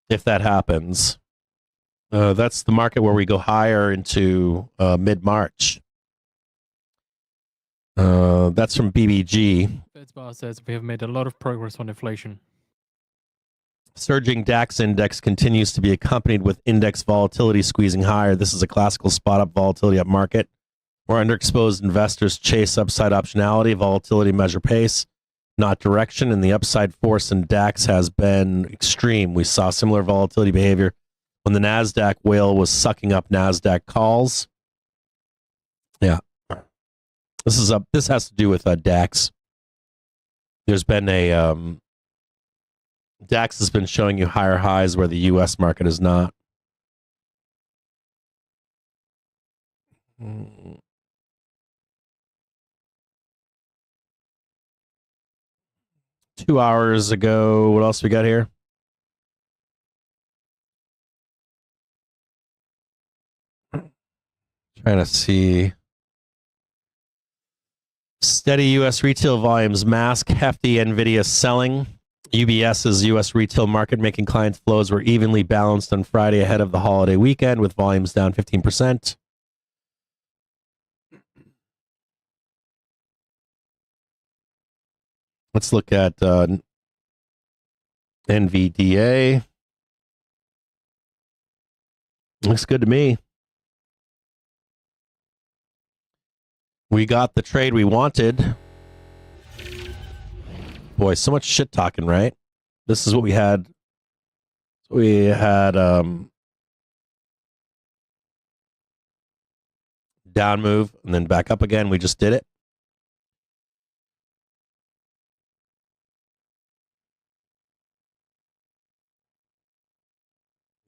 if that happens. That's the market where we go higher into mid-March. That's from BBG. Fitzbar says we have made a lot of progress on inflation. Surging DAX index continues to be accompanied with index volatility squeezing higher. This is a classical spot-up volatility up market where underexposed investors chase upside optionality. Volatility measure pace, not direction, and the upside force in DAX has been extreme. We saw similar volatility behavior when the NASDAQ whale was sucking up NASDAQ calls. Yeah. This has to do with DAX. There's been a DAX has been showing you higher highs where the U.S. market is not. Two hours ago, what else we got here? Trying to see. Steady U.S. retail volumes mask hefty NVDA selling. UBS's U.S. retail market making client flows were evenly balanced on Friday ahead of the holiday weekend, with volumes down 15%. Let's look at NVDA. Looks good to me. We got the trade we wanted. Boy, so much shit talking, right? This is what we had. We had down move and then back up again. We just did it.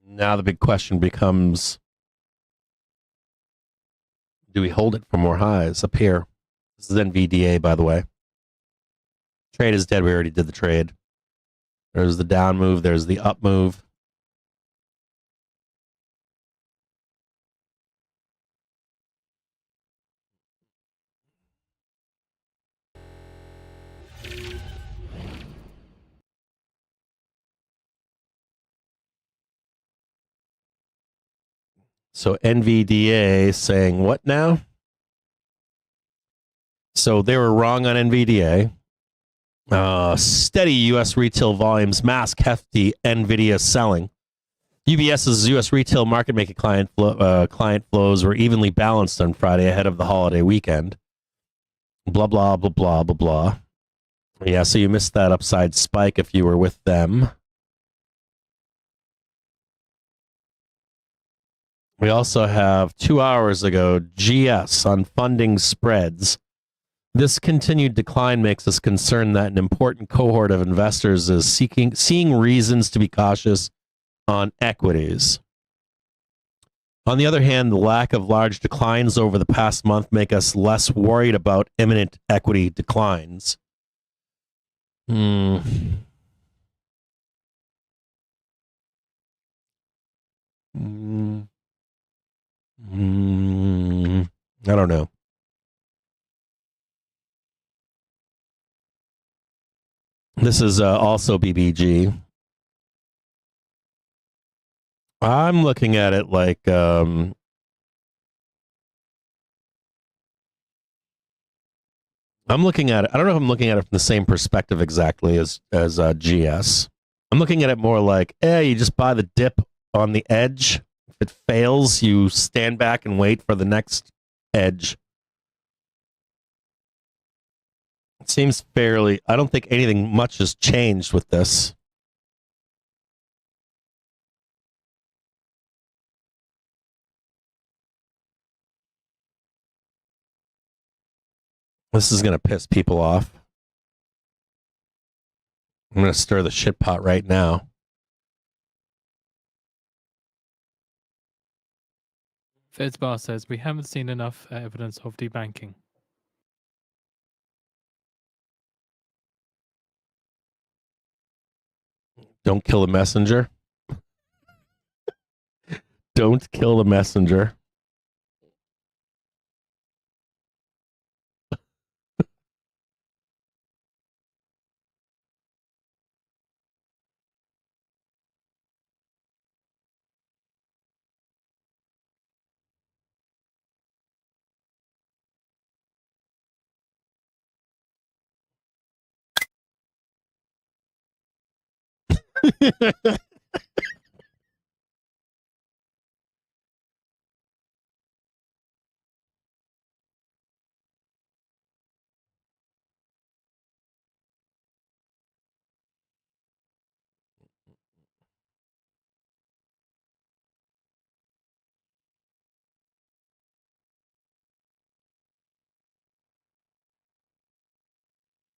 Now the big question becomes, do we hold it for more highs up here? This is NVDA, by the way. Trade is dead. We already did the trade. There's the down move. There's the up move. So NVDA saying what now? So they were wrong on NVDA. Steady U.S. retail volumes mask hefty NVIDIA selling. UBS's U.S. retail market making client flows were evenly balanced on Friday ahead of the holiday weekend. Blah, blah, blah, blah, blah, blah. Yeah, so you missed that upside spike if you were with them. We also have 2 hours ago, GS on funding spreads. This continued decline makes us concerned that an important cohort of investors is seeing reasons to be cautious on equities. On the other hand, the lack of large declines over the past month make us less worried about imminent equity declines. I don't know. This is also BBG. I'm looking at it like I'm looking at it. I don't know if I'm looking at it from the same perspective exactly as GS. I'm looking at it more like, you just buy the dip on the edge. If it fails, you stand back and wait for the next edge. It seems fairly. I don't think anything much has changed with this. This is going to piss people off. I'm going to stir the shit pot right now. Fitzbar says we haven't seen enough evidence of debanking. Don't kill the messenger. Don't kill the messenger.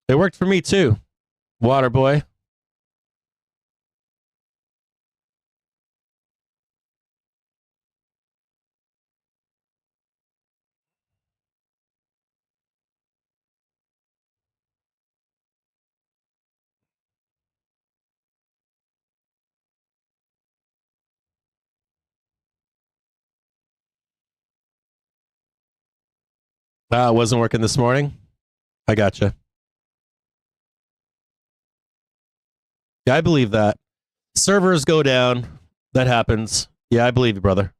It worked for me too, water boy. It wasn't working this morning. I gotcha. Yeah, I believe that. Servers go down. That happens. Yeah, I believe you, brother.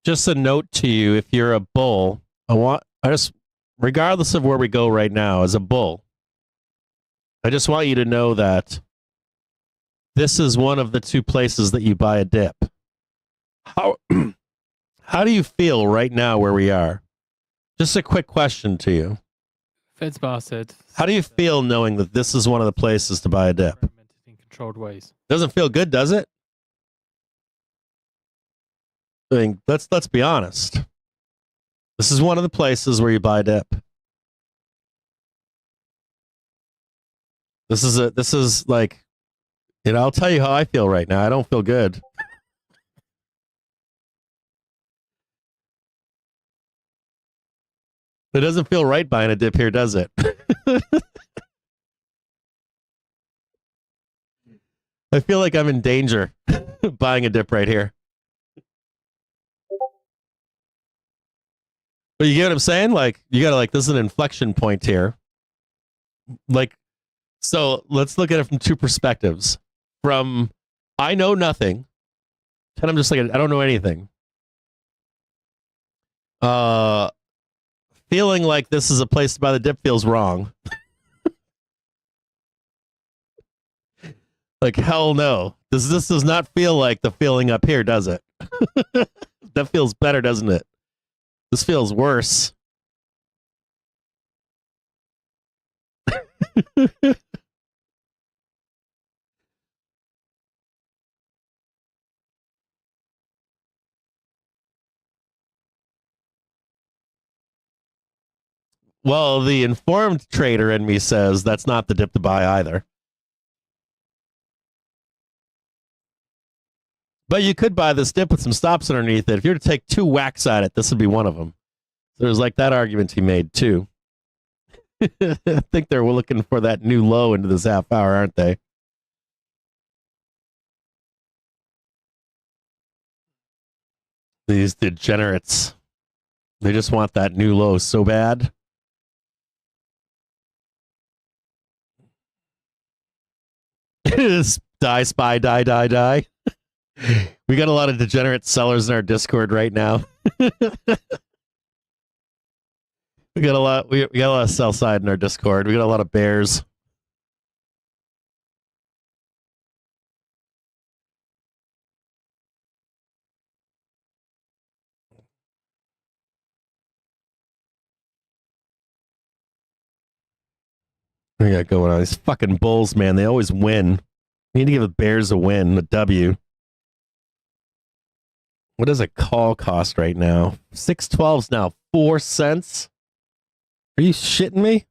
just a note to you: if you're a bull, regardless of where we go right now, as a bull, I just want you to know that this is one of the two places that you buy a dip. How how do you feel right now where we are? Just a quick question to you. Fed's bar said. How do you feel knowing that this is one of the places to buy a dip? In controlled ways. Doesn't feel good, does it? I mean, let's be honest. This is one of the places where you buy a dip. This is like, I'll tell you how I feel right now. I don't feel good. It doesn't feel right buying a dip here, does it? I feel like I'm in danger buying a dip right here. But you get what I'm saying? Like, you gotta this is an inflection point here. So let's look at it from two perspectives. From I know nothing, and I'm just like, I don't know anything. Feeling like this is a place to buy the dip feels wrong. Like, hell no. This does not feel like the feeling up here, does it? That feels better, doesn't it? This feels worse. Well, the informed trader in me says that's not the dip to buy either. But you could buy this dip with some stops underneath it. If you were to take two whacks at it, this would be one of them. So there's that argument he made too. I think they're looking for that new low into this half hour, aren't they? These degenerates. They just want that new low so bad. Die, spy, die. We got a lot of degenerate sellers in our Discord right now. we got a lot of sell side in our Discord. We got a lot of bears. We got going on. These fucking bulls, man. They always win. We need to give the bears a win, a W. What does a call cost right now? 612's now 4 cents. Are you shitting me?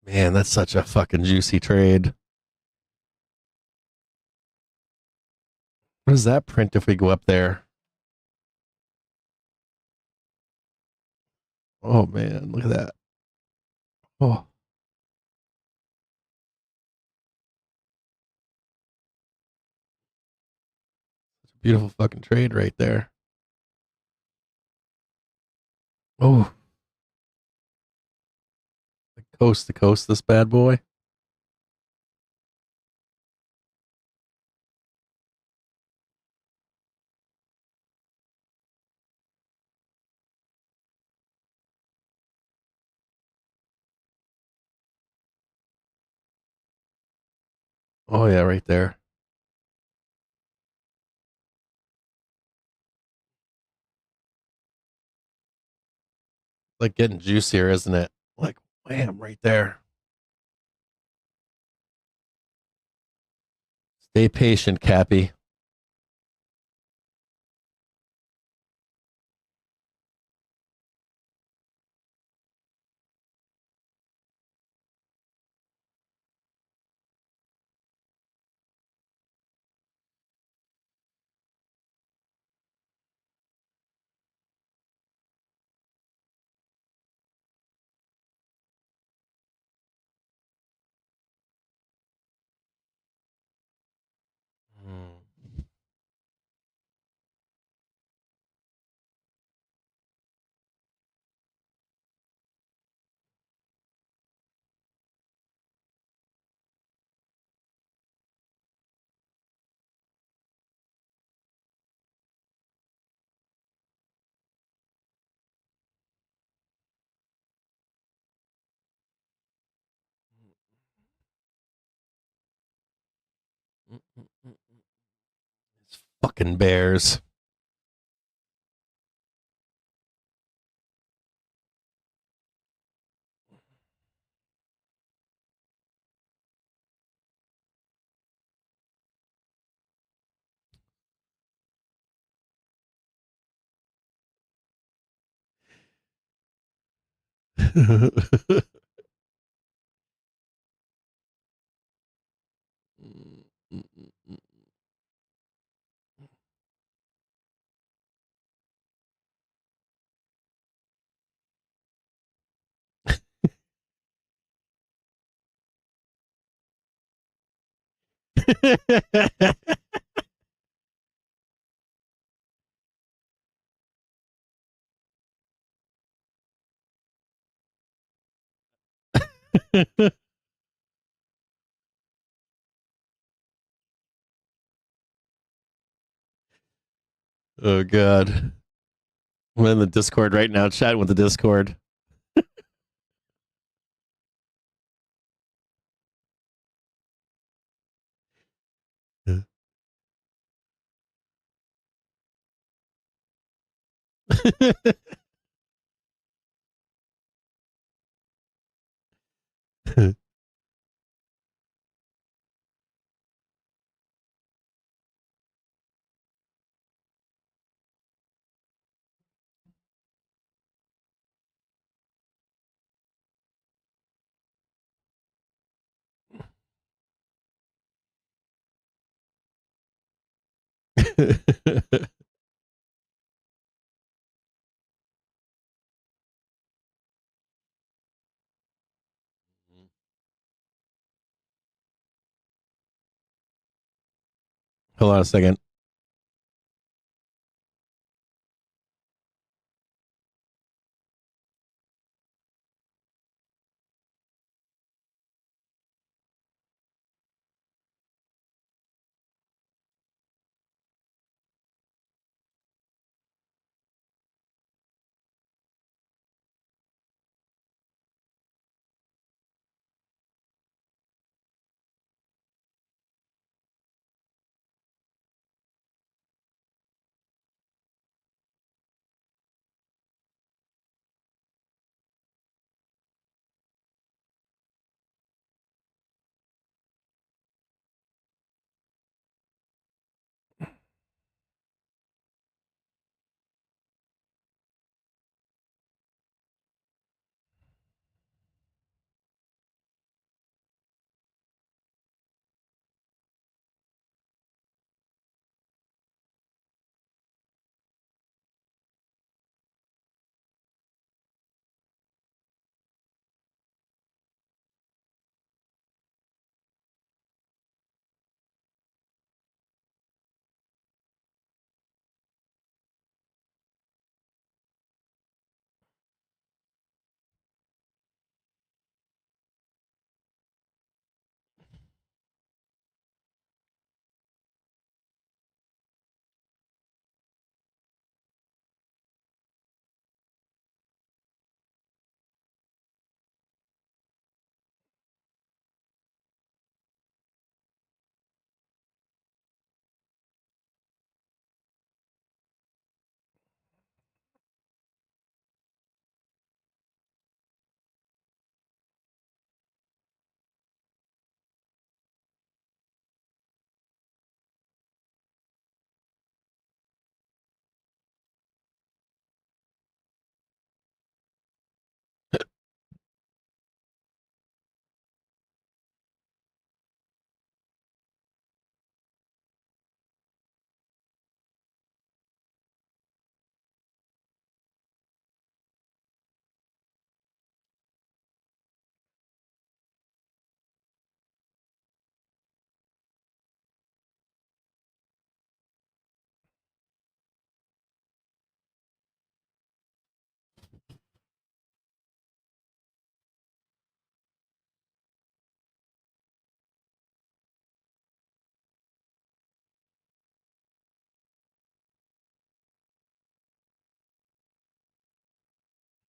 Man, that's such a fucking juicy trade. What does that print if we go up there? Oh, man, look at that. Oh. Beautiful fucking trade right there. Oh. Coast to coast, this bad boy. Oh, yeah, right there. Like getting juicier, isn't it? Like, wham, right there. Stay patient, Cappy. It's fucking bears. Oh god. I'm in the Discord right now, chatting with the Discord. Hold on a second.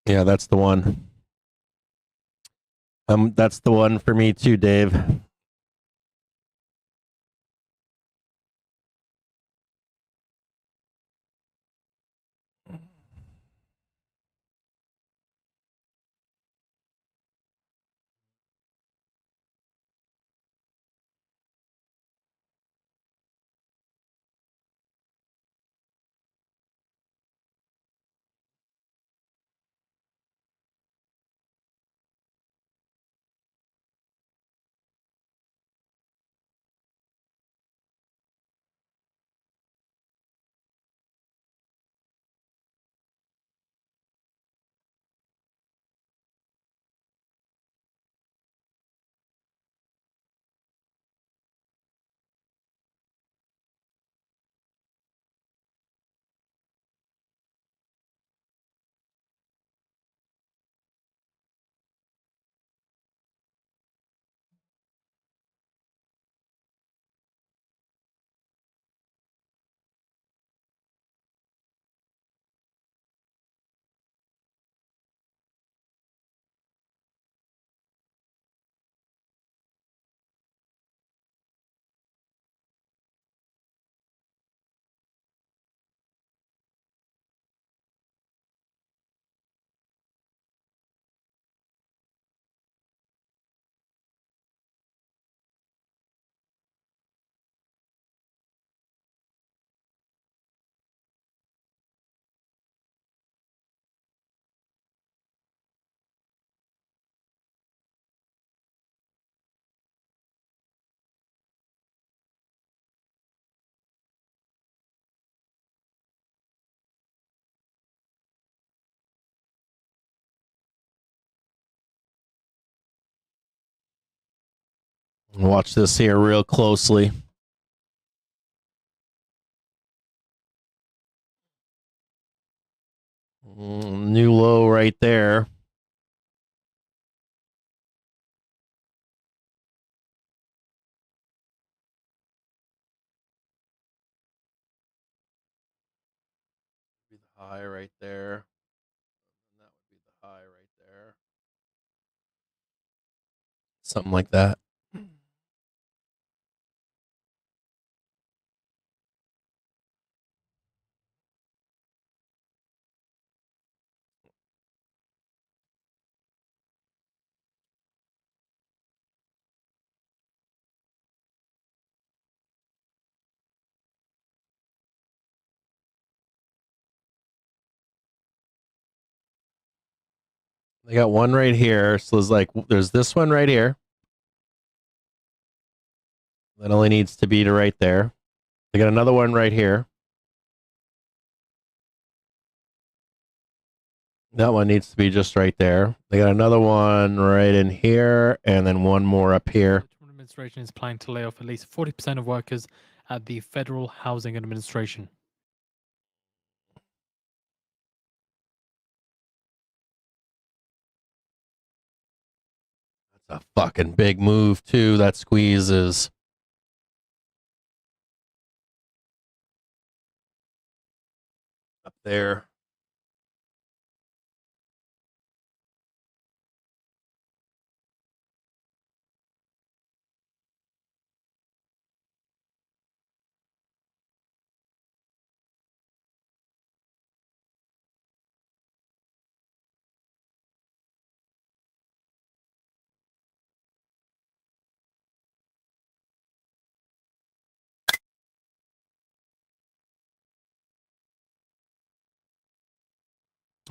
Yeah, that's the one. That's the one for me too, Dave. Watch this here real closely. New low right there. Be the high right there. And that would be the high right there. Something like that. They got one right here. So there's this one right here. That only needs to be to right there. They got another one right here. That one needs to be just right there. They got another one right in here, and then one more up here. The Trump administration is planning to lay off at least 40% of workers at the Federal Housing Administration. That's a fucking big move, too. That squeeze is. Up there.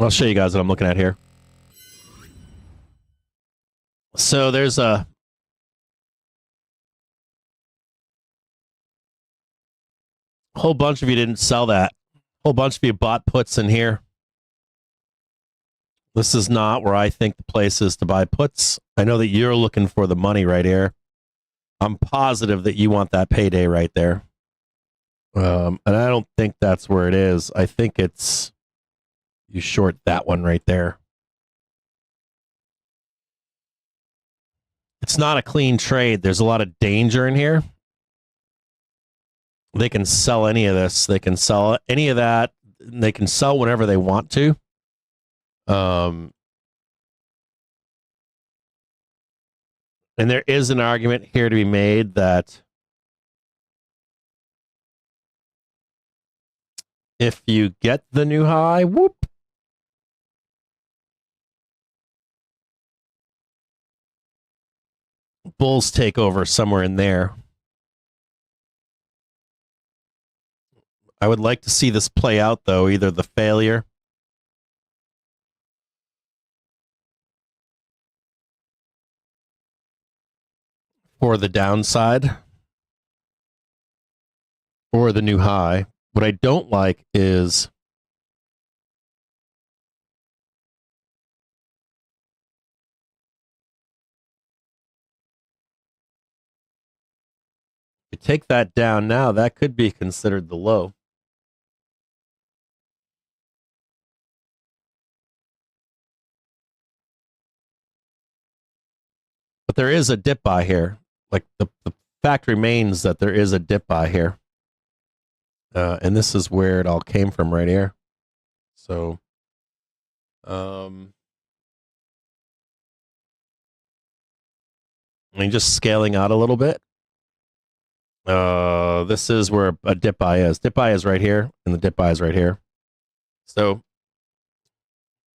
I'll show you guys what I'm looking at here. So there's a whole bunch of you didn't sell that. Whole bunch of you bought puts in here. This is not where I think the place is to buy puts. I know that you're looking for the money right here. I'm positive that you want that payday right there. And I don't think that's where it is. I think it's you short that one right there. It's not a clean trade. There's a lot of danger in here. They can sell any of this. They can sell any of that. They can sell whenever they want to. And there is an argument here to be made that if you get the new high, whoop, bulls take over somewhere in there. I would like to see this play out, though, either the failure or the downside or the new high. What I don't like is if you take that down now, that could be considered the low. But there is a dip buy here. Like the fact remains that there is a dip buy here. And this is where it all came from right here. So, I mean, just scaling out a little bit. This is where a dip buy is. Dip buy is right here, and the dip buy is right here. So,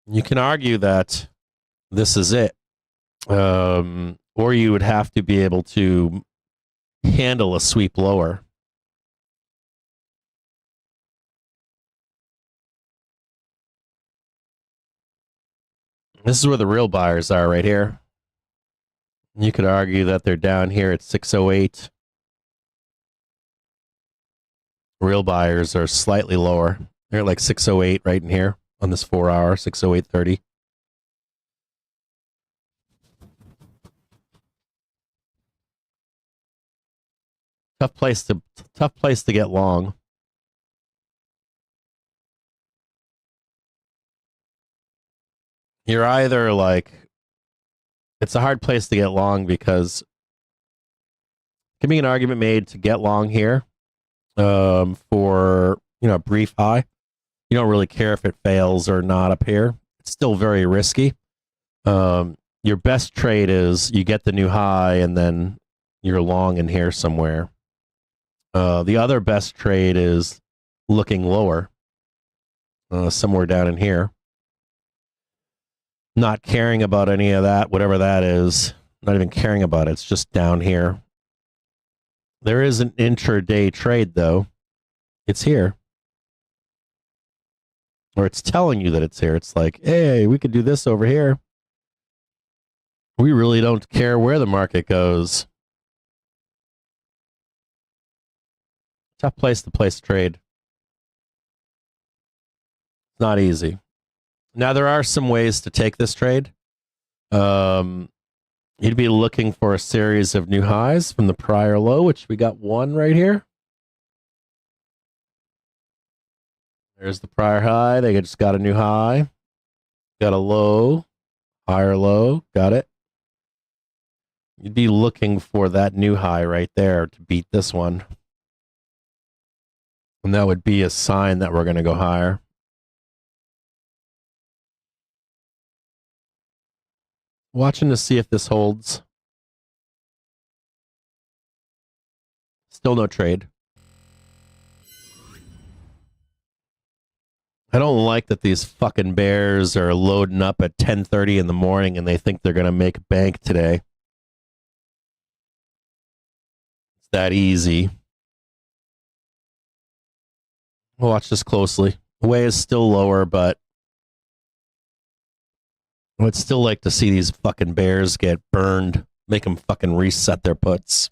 you can argue that this is it. Or you would have to be able to handle a sweep lower. This is where the real buyers are right here. You could argue that they're down here at 608. Real buyers are slightly lower. They're like 608 right in here on this 4 hour, 608.30. Tough place to get long. You're either like, it's a hard place to get long because can be an argument made to get long here for a brief high. You don't really care if it fails or not up here. It's still very risky. Your best trade is you get the new high and then you're long in here somewhere. The other best trade is looking lower, somewhere down in here. Not caring about any of that, whatever that is. Not even caring about it. It's just down here. There is an intraday trade, though. It's here. Or it's telling you that it's here. It's like, hey, we could do this over here. We really don't care where the market goes. Tough place to place trade. It's not easy. Now, there are some ways to take this trade. You'd be looking for a series of new highs from the prior low, which we got one right here. There's the prior high. They just got a new high. Got a low, higher low. Got it. You'd be looking for that new high right there to beat this one. And that would be a sign that we're going to go higher. Watching to see if this holds. Still no trade. I don't like that these fucking bears are loading up at 10:30 in the morning and they think they're going to make bank today. It's that easy. Watch this closely. The way is still lower, but I would still like to see these fucking bears get burned. Make them fucking reset their puts.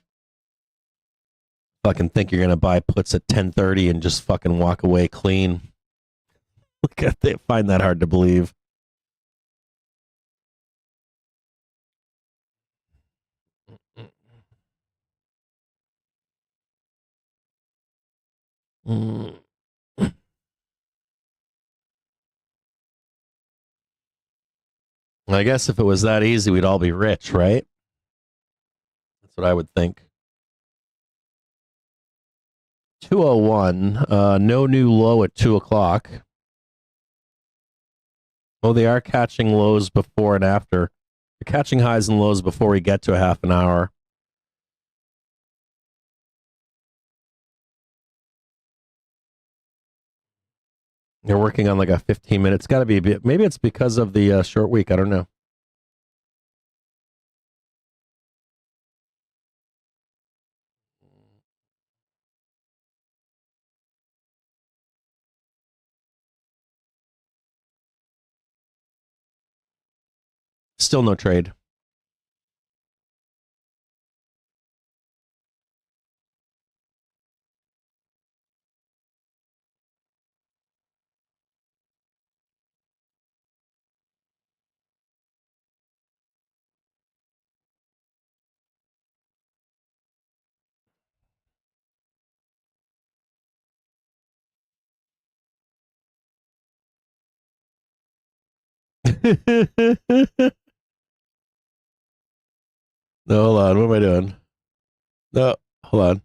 Fucking think you're going to buy puts at 10:30 and just fucking walk away clean. They find that hard to believe. I guess if it was that easy, we'd all be rich, right? That's what I would think. 201, no new low at 2 o'clock. Oh, they are catching lows before and after. They're catching highs and lows before we get to a half an hour. They're working on like a 15-minute. It's got to be a bit. Maybe it's because of the short week. I don't know. Still no trade. No, hold on. What am I doing? No, hold on.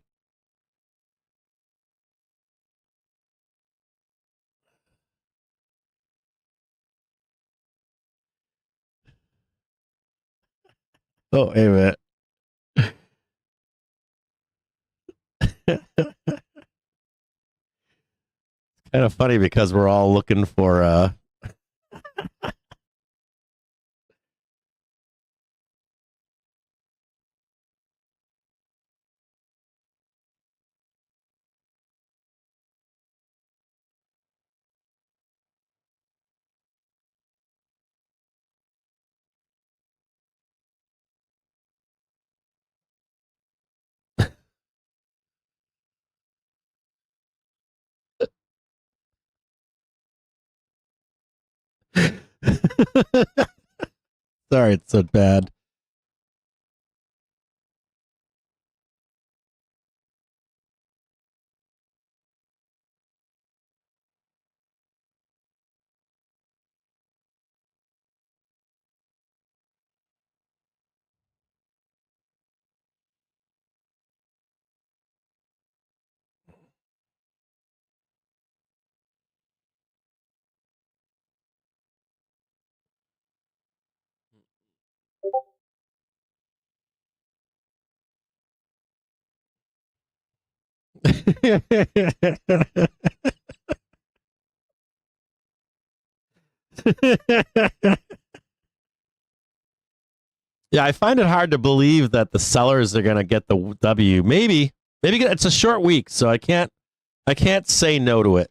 Oh, wait a minute. Kind of funny because we're all looking for Sorry, it's so bad. Yeah, I find it hard to believe that the sellers are going to get the W. Maybe it's a short week, so I can't say no to it.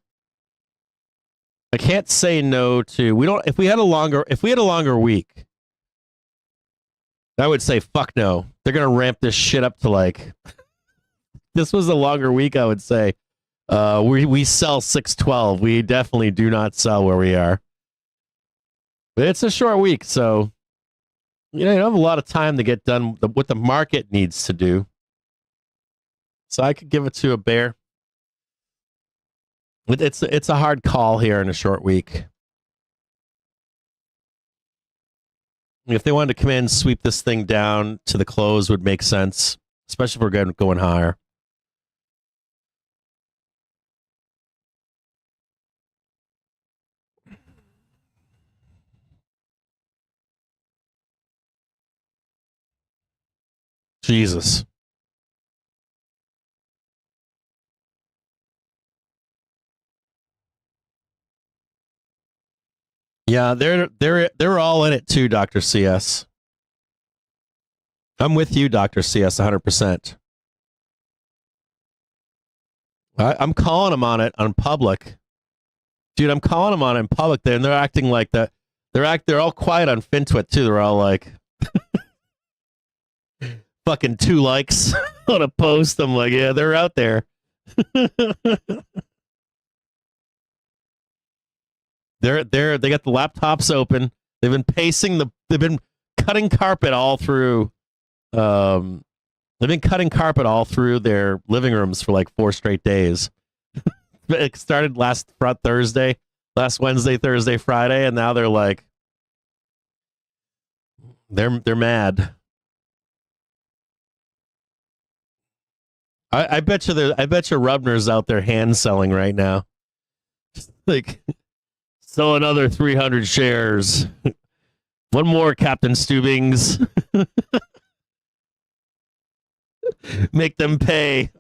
I can't say no to. We don't. If we had a longer week, I would say fuck no. They're going to ramp this shit up to like. This was a longer week, I would say. We sell 612. We definitely do not sell where we are. But it's a short week, so you don't have a lot of time to get done what the market needs to do. So I could give it to a bear. It's a hard call here in a short week. If they wanted to come in, sweep this thing down to the close would make sense, especially if we're going higher. Jesus. Yeah, they're all in it too, Dr. CS. I'm with you, Dr. CS, 100%. I'm calling them on it on public. Dude, I'm calling them on it in public there, and they're acting like that. They're all quiet on FinTwit too. They're all like fucking 2 likes on a post. I'm like, yeah, they're out there. They got the laptops open. They've been cutting carpet all through they've been cutting carpet all through their living rooms for like 4 straight days. It started last Wednesday, Thursday, Friday, and now they're like they're mad. I bet you Rubner's out there hand selling right now. Like sell another 300 shares. One more, Captain Stubings. Make them pay.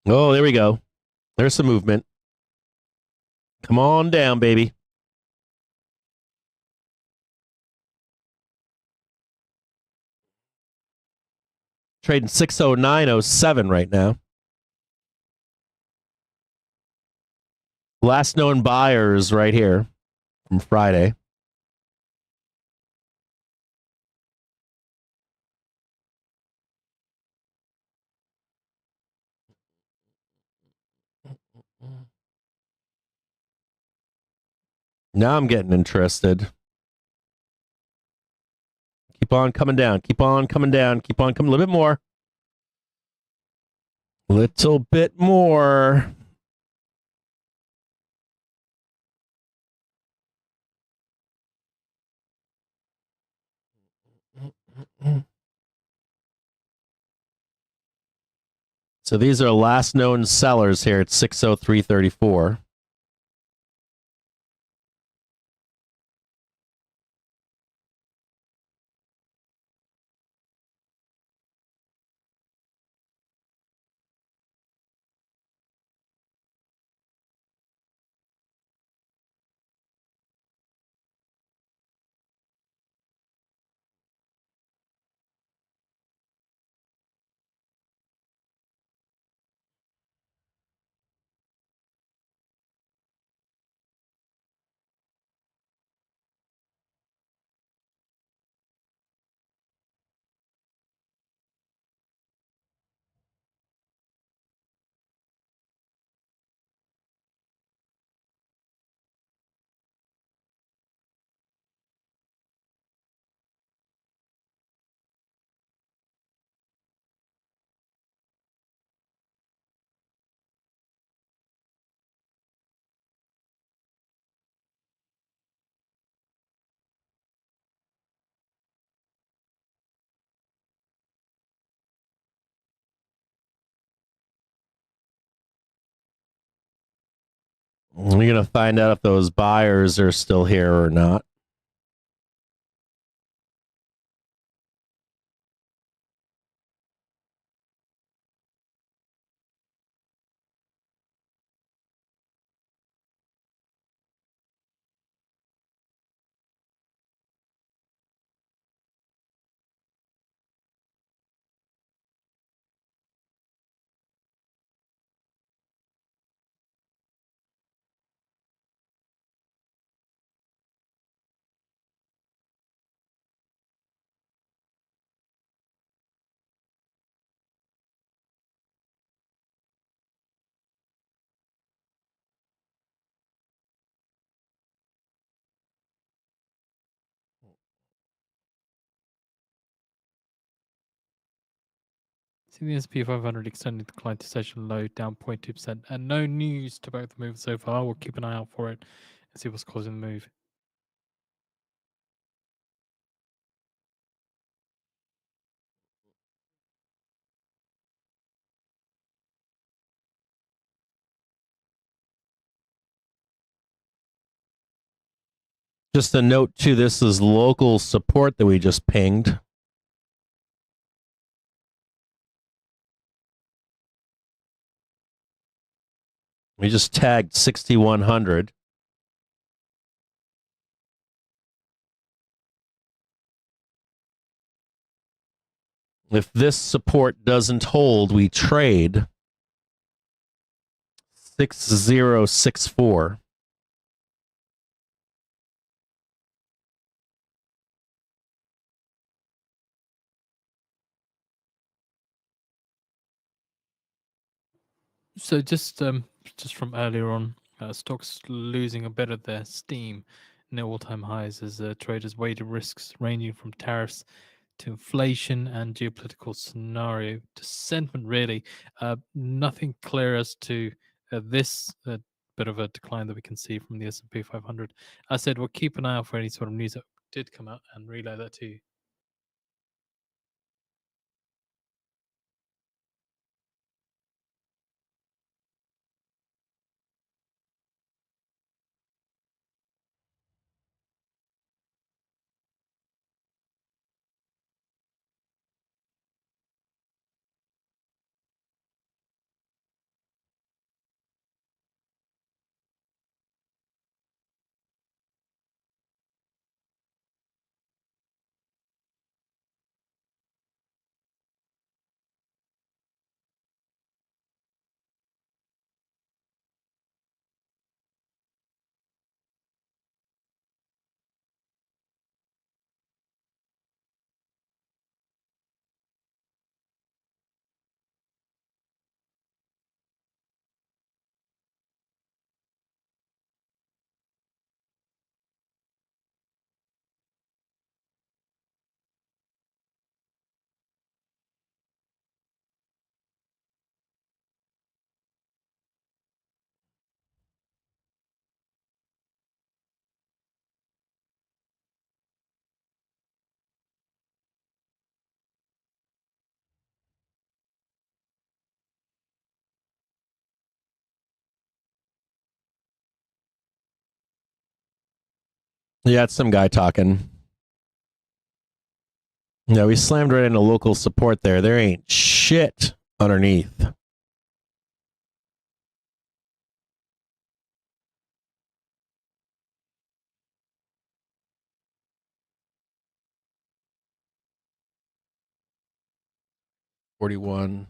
Oh, there we go. There's some movement. Come on down, baby. Trading 609.07 right now. Last known buyers right here from Friday. Now I'm getting interested. Keep on coming down. Keep on coming down. Keep on coming. A little bit more. Little bit more. So these are last known sellers here at 603.34. We're going to find out if those buyers are still here or not. See the S&P 500 extended decline to session low, down 0.2%, and no news to both the moves so far. We'll keep an eye out for it and see what's causing the move. Just a note too, this is local support that we just pinged. We just tagged 6,100. If this support doesn't hold, we trade 6064. So just from earlier on, stocks losing a bit of their steam near all-time highs as traders weighed risks ranging from tariffs to inflation and geopolitical scenario to sentiment. Really, nothing clear as to this bit of a decline that we can see from the S&P 500. I said we'll keep an eye out for any sort of news that did come out and relay that to you. Yeah, it's some guy talking. Yeah, we slammed right into local support there. There ain't shit underneath. $41.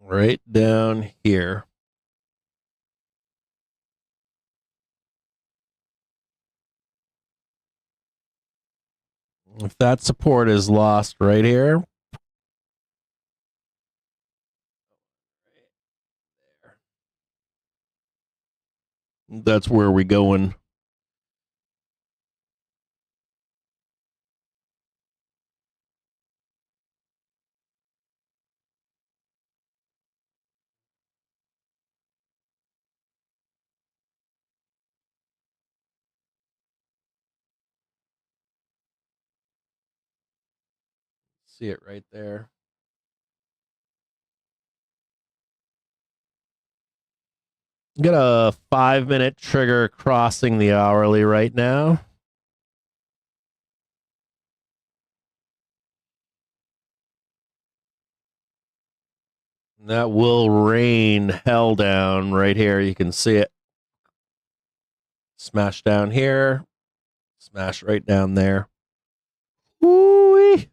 right down here. If that support is lost right here, that's where we going. See it right there. Got a 5-minute trigger crossing the hourly right now. That will rain hell down right here. You can see it. Smash down here. Smash right down there. Woo-wee.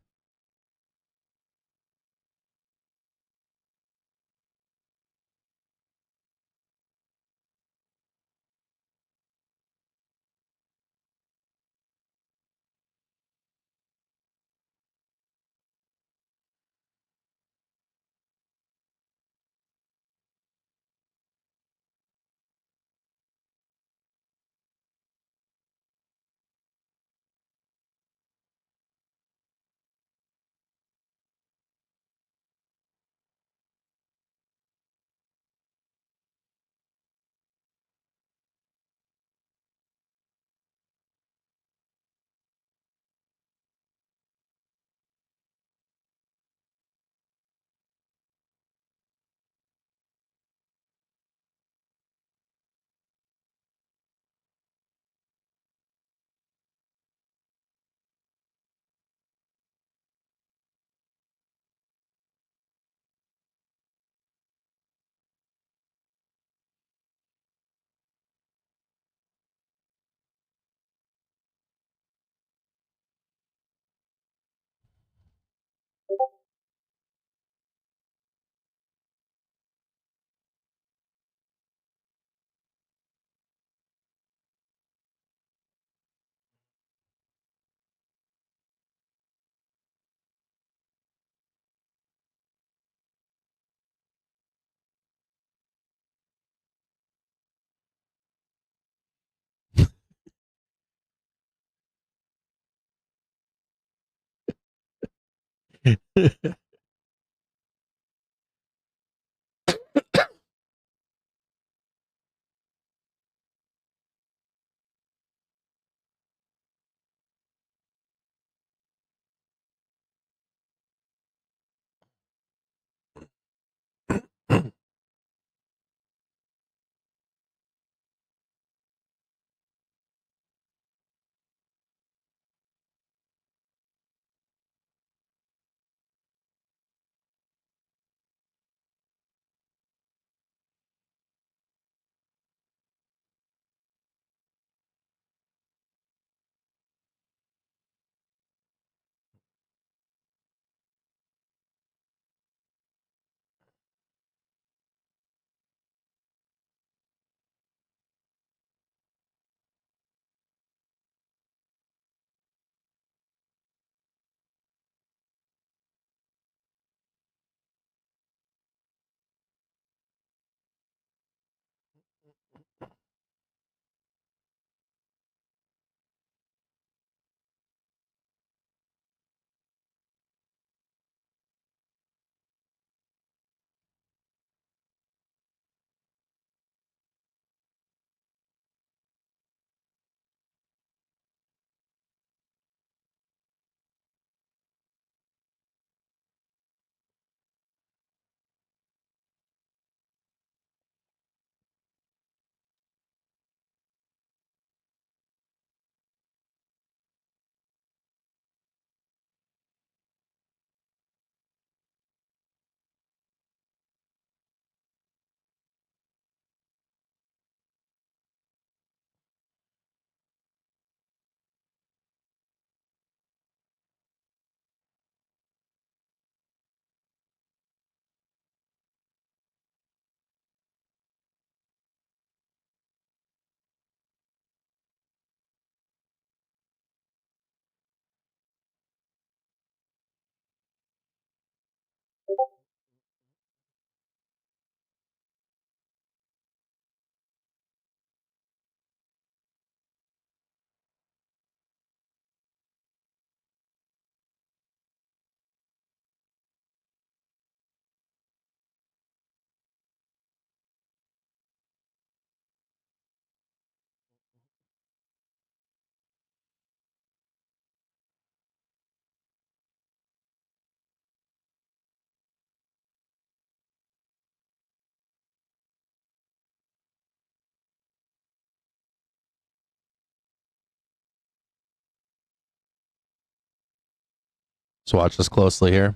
Let's watch this closely here.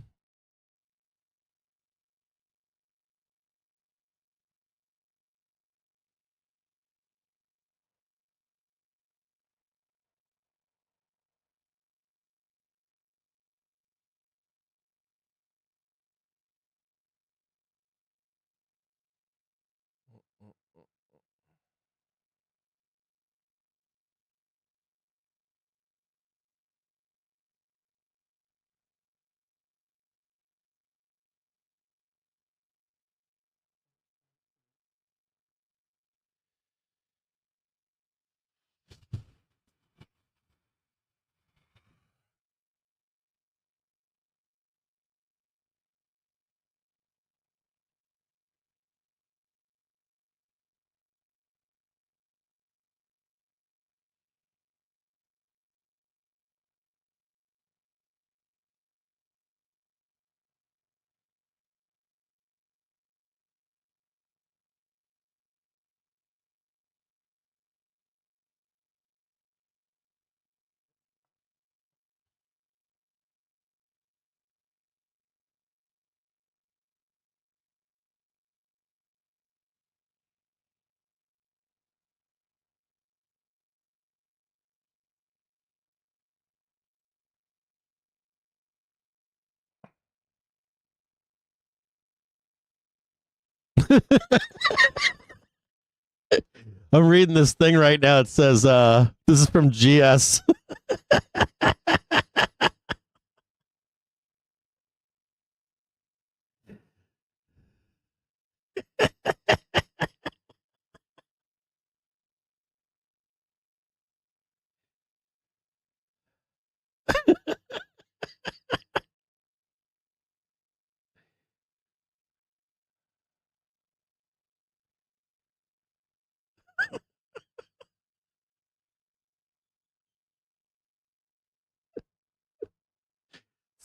I'm reading this thing right now. It says, this is from GS.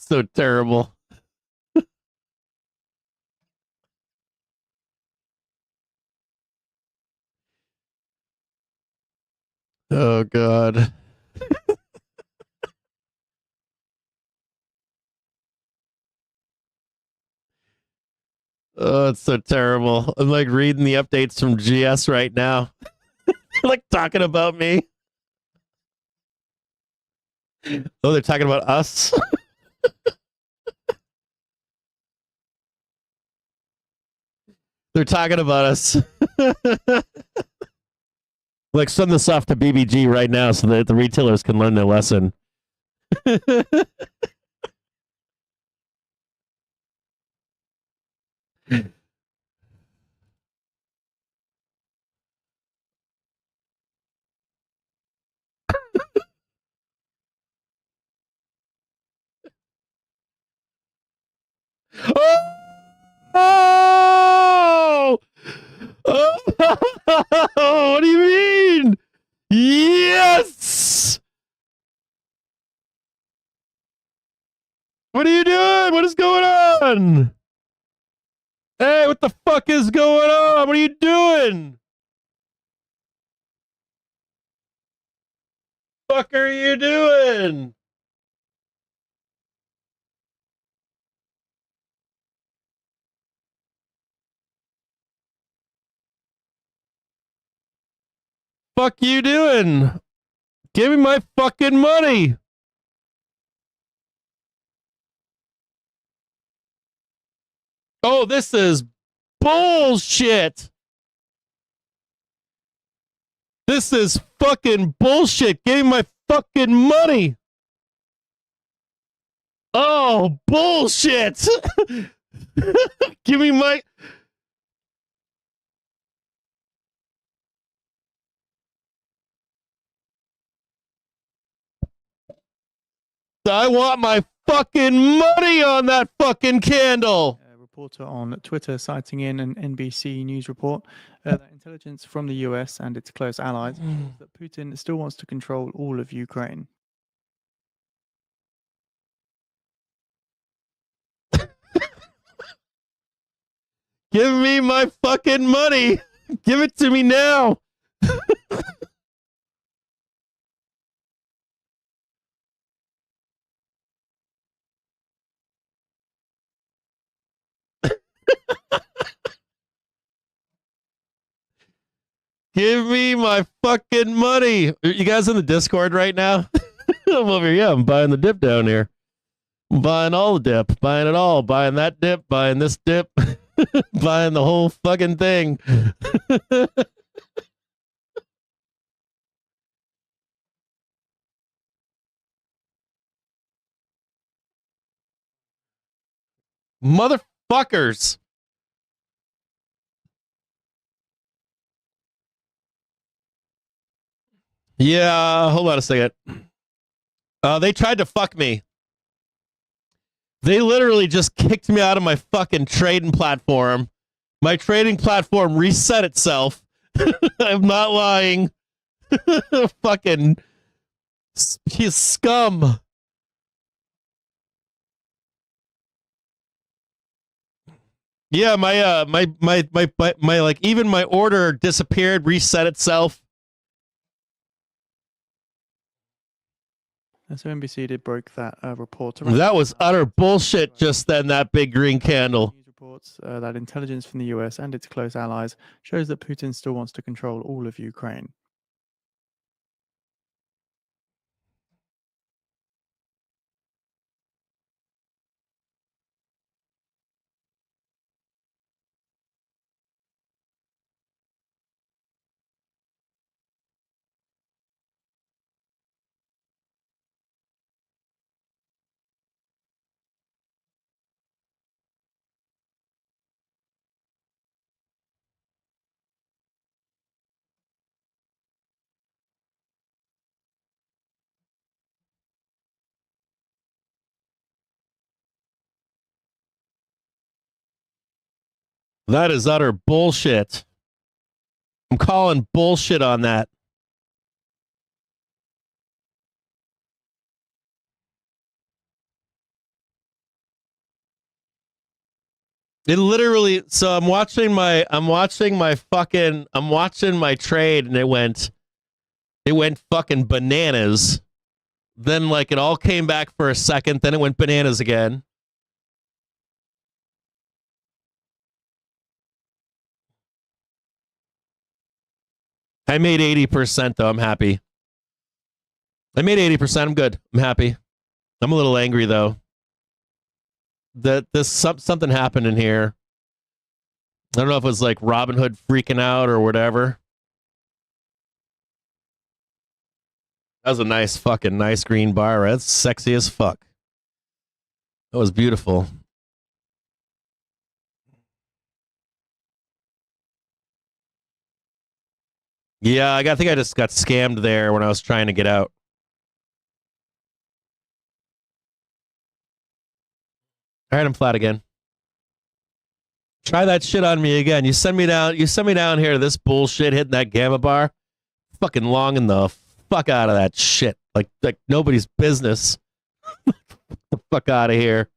So terrible. Oh, God. Oh, it's so terrible. I'm like reading the updates from GS right now. Like talking about me. Oh, they're talking about us. They're talking about us. Like, send this off to BBG right now so that the retailers can learn their lesson. Oh! Oh! What do you mean? Yes! What are you doing? What is going on? Hey, what the fuck is going on? What are you doing? Fuck are you doing? Fuck you doing? Give me my fucking money. Oh, this is bullshit. This is fucking bullshit. Give me my fucking money. Oh, bullshit. Give me my... I want my fucking money on that fucking candle. A reporter on Twitter citing in an NBC News report that intelligence from the US and its close allies shows that Putin still wants to control all of Ukraine. Give me my fucking money. Give it to me now. Give me my fucking money. Are you guys in the Discord right now? I'm over here. Yeah, I'm buying the dip down here. I'm buying all the dip. Buying it all. Buying that dip. Buying this dip. Buying the whole fucking thing. Motherfuckers. Yeah, hold on a second. They tried to fuck me. They literally just kicked me out of my fucking trading platform. My trading platform reset itself. I'm not lying. Fucking he's scum. Yeah, my like even my order disappeared, reset itself. And so NBC did broke that report. That was utter bullshit just then, that big green candle. News reports that intelligence from the US and its close allies shows that Putin still wants to control all of Ukraine. That is utter bullshit. I'm calling bullshit on that. It literally, so I'm watching my trade and it went fucking bananas. Then like it all came back for a second, then it went bananas again. I made 80% though. I'm happy. I made 80%. I'm good. I'm happy. I'm a little angry though. That something happened in here. I don't know if it was like Robinhood freaking out or whatever. That was a nice green bar. Right? That's sexy as fuck. That was beautiful. Yeah, I think I just got scammed there when I was trying to get out. All right, I'm flat again. Try that shit on me again. You send me down here to this bullshit hitting that gamma bar. Fucking longing the fuck out of that shit. Like nobody's business. The fuck out of here.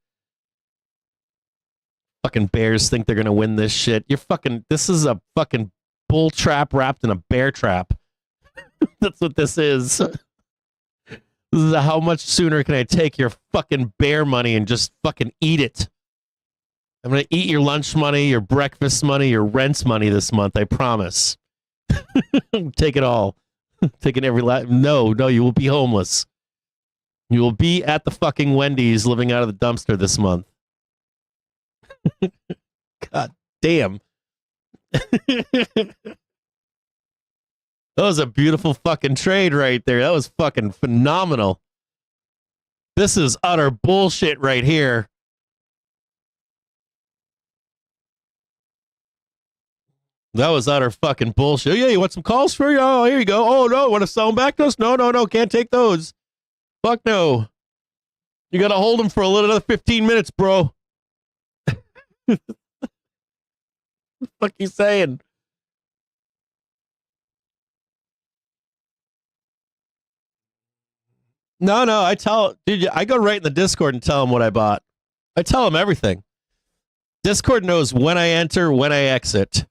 Fucking bears think they're gonna win this shit. This is a fucking bull trap wrapped in a bear trap. That's what this is. This is how much sooner can I take your fucking bear money and just fucking eat it. I'm going to eat your lunch money, your breakfast money, your rent money this month, I promise. Take it all. Taking every No, you will be homeless. You will be at the fucking Wendy's living out of the dumpster this month. God damn. That was a beautiful fucking trade right there. That was fucking phenomenal. This is utter bullshit right here. That was utter fucking bullshit. Yeah, you want some calls for you? Oh, here you go. Oh, no, want to sell them back to us? No, can't take those. Fuck no. You got to hold them for another 15 minutes, bro. What the fuck you saying? No, I go right in the Discord and tell them what I bought. I tell them everything. Discord knows when I enter, when I exit.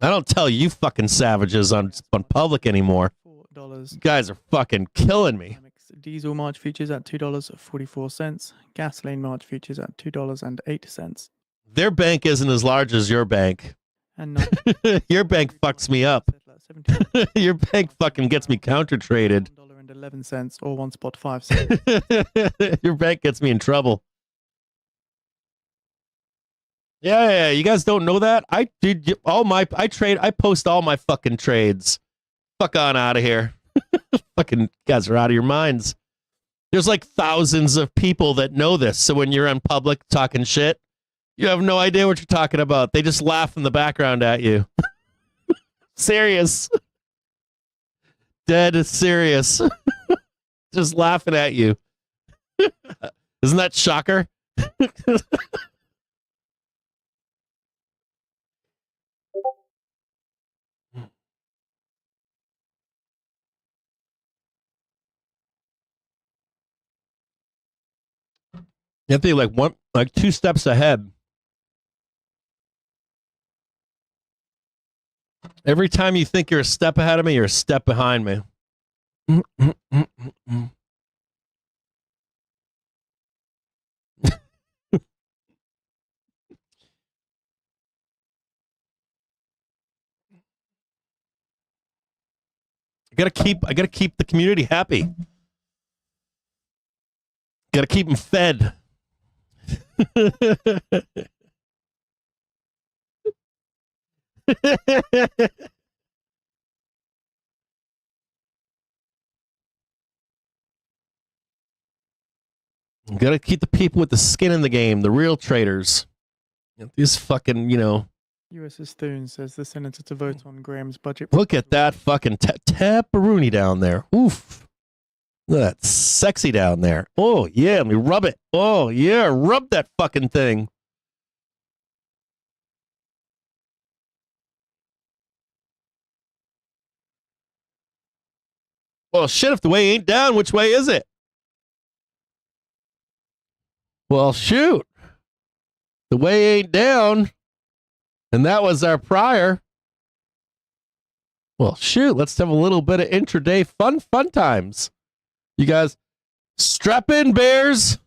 I don't tell you fucking savages on public anymore. You guys are fucking killing me. Diesel March futures at $2.44. Gasoline March futures at $2.08. Their bank isn't as large as your bank. And your bank fucks me up. $17. Your bank fucking gets me counter traded. $1.11 or 1 spot 5 cents. Your bank gets me in trouble. Yeah, you guys don't know that? I post all my fucking trades. Fuck on out of here. Fucking guys are out of your minds. There's like thousands of people that know this. So when you're in public talking shit, you have no idea what you're talking about. They just laugh in the background at you. Serious. Dead serious. Just laughing at you. Isn't that shocker? You have to be like 2 steps ahead. Every time you think you're a step ahead of me, you're a step behind me. I gotta keep the community happy. Gotta keep them fed. Gotta keep the people with the skin in the game, the real traders. These fucking, US's Thune says the senator to vote on Graham's budget. Look at that fucking taparoonie down there. Oof. Look at that sexy down there. Oh, yeah, let me rub it. Oh, yeah, rub that fucking thing. Well, shit, if the way ain't down, which way is it? Well, shoot. The way ain't down. And that was our prior. Well, shoot, let's have a little bit of intraday fun times. You guys, strap in, bears.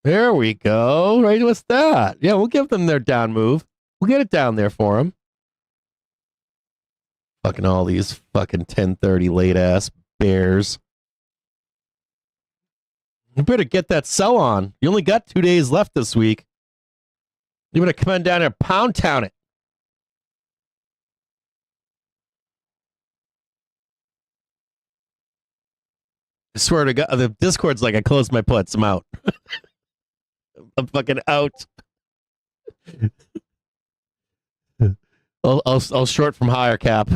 There we go. Right, what's that? Yeah, we'll give them their down move. We'll get it down there for them. Fucking all these fucking 10:30 late ass bears. You better get that sell on. You only got 2 days left this week. You better come on down there, pound town it. I swear to God, the Discord's like I closed my puts. I'm out. I'm fucking out. I'll short from higher cap.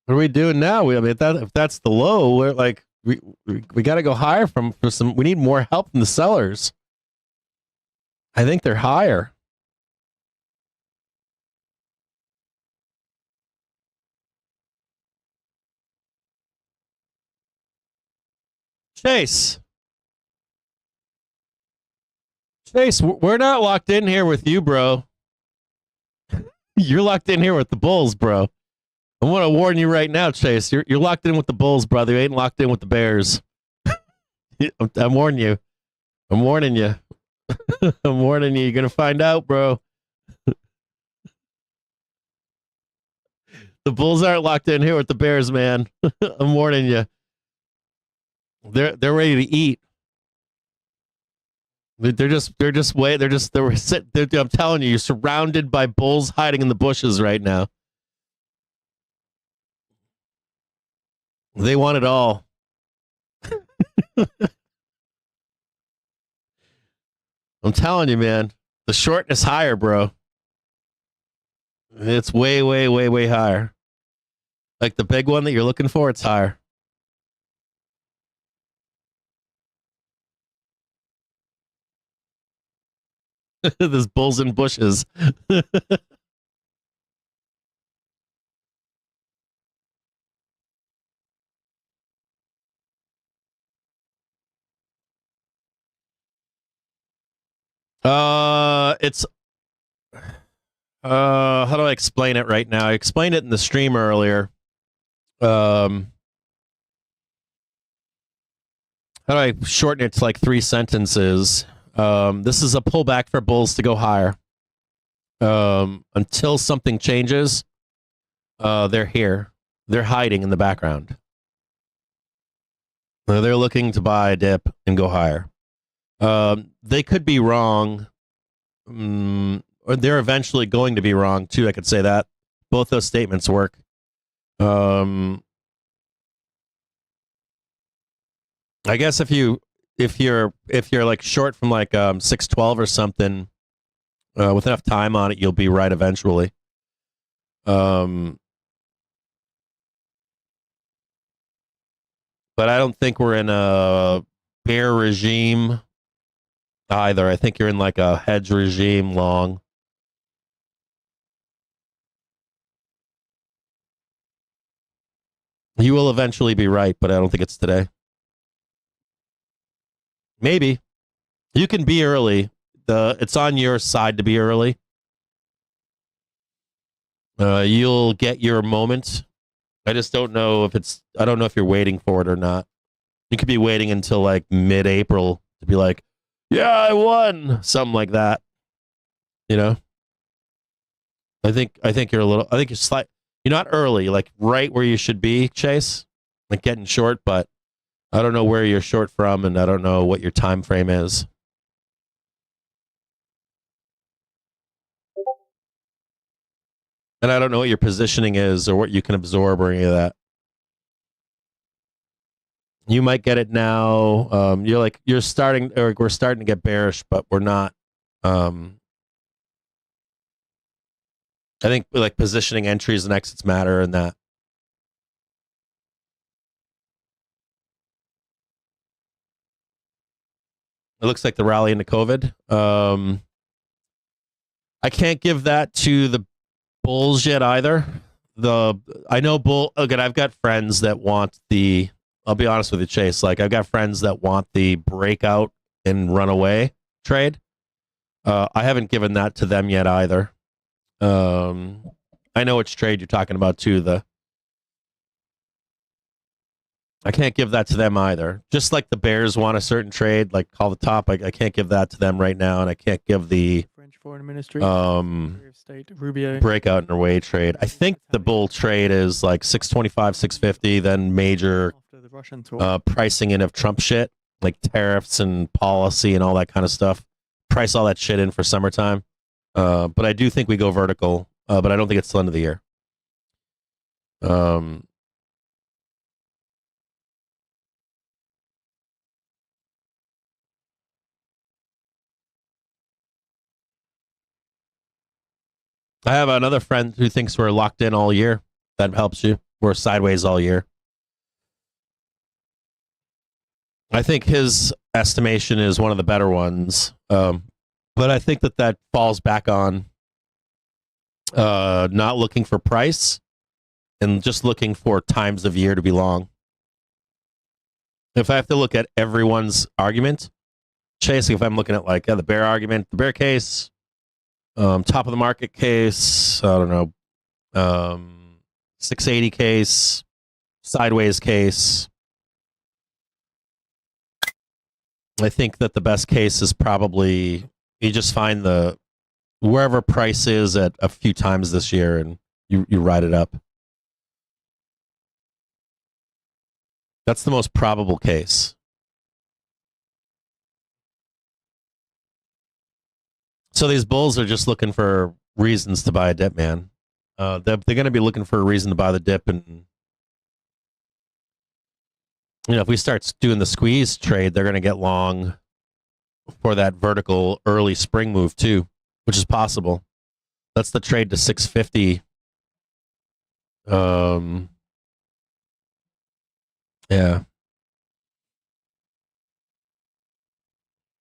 What are we doing now? If that's the low, we're like we got to go higher for some. We need more help from the sellers. I think they're higher. Chase, we're not locked in here with you, bro. You're locked in here with the Bulls, bro. I want to warn you right now, Chase. You're locked in with the Bulls, brother. You ain't locked in with the Bears. I'm warning you. I'm warning you. I'm warning you. You're gonna find out, bro. The Bulls aren't locked in here with the Bears, man. I'm warning you. They're ready to eat. I'm telling you, you're surrounded by bulls hiding in the bushes right now. They want it all. I'm telling you, man. The short is higher, bro. It's way, way, way, way higher. Like the big one that you're looking for, it's higher. There's bulls in bushes. It's how do I explain it right now? I explained it in the stream earlier. How do I shorten it to like 3 sentences? This is a pullback for bulls to go higher. Until something changes, they're here. They're hiding in the background. They're looking to buy a dip and go higher. They could be wrong. Or they're eventually going to be wrong too. I could say that. Both those statements work. I guess if you're like short from like 612 or something, with enough time on it, you'll be right eventually. But I don't think we're in a bear regime either. I think you're in like a hedge regime long. You will eventually be right, but I don't think it's today. Maybe. You can be early. It's on your side to be early. You'll get your moment. I just don't know if I don't know if you're waiting for it or not. You could be waiting until like mid-April to be like, yeah, I won. Something like that. You know? I think you're you're not early, like right where you should be, Chase. Like getting short, but I don't know where you're short from, and I don't know what your time frame is. And I don't know what your positioning is or what you can absorb or any of that. You might get it now. We're starting to get bearish, but we're not. I think like positioning entries and exits matter in that. It looks like the rally into COVID. I can't give that to the bulls yet either. I know again, I've got friends that want I'll be honest with you, Chase. Like I've got friends that want the breakout and runaway trade. I haven't given that to them yet either. I know which trade you're talking about too. I can't give that to them either. Just like the Bears want a certain trade, like call the top. I can't give that to them right now, and I can't give the French Foreign Ministry, Secretary of State, Rubio. breakout and away trade. I think the bull trade is like 625, 650, then major After the Russian talk. pricing in of Trump shit, like tariffs and policy and all that kind of stuff. Price all that shit in for summertime. But I do think we go vertical, but I don't think it's till end of the year. I have another friend who thinks we're locked in all year. That helps you. We're sideways all year. I think his estimation is one of the better ones. But I think that falls back on not looking for price and just looking for times of year to be long. If I have to look at everyone's argument, Chase, if I'm looking at like the bear argument, the bear case, top of the market case, I don't know, 680 case, sideways case. I think that the best case is probably you just find wherever price is at a few times this year and you ride it up. That's the most probable case. So these bulls are just looking for reasons to buy a dip, man. They're going to be looking for a reason to buy the dip, and if we start doing the squeeze trade, they're going to get long for that vertical early spring move too, which is possible. That's the trade to 650. Yeah.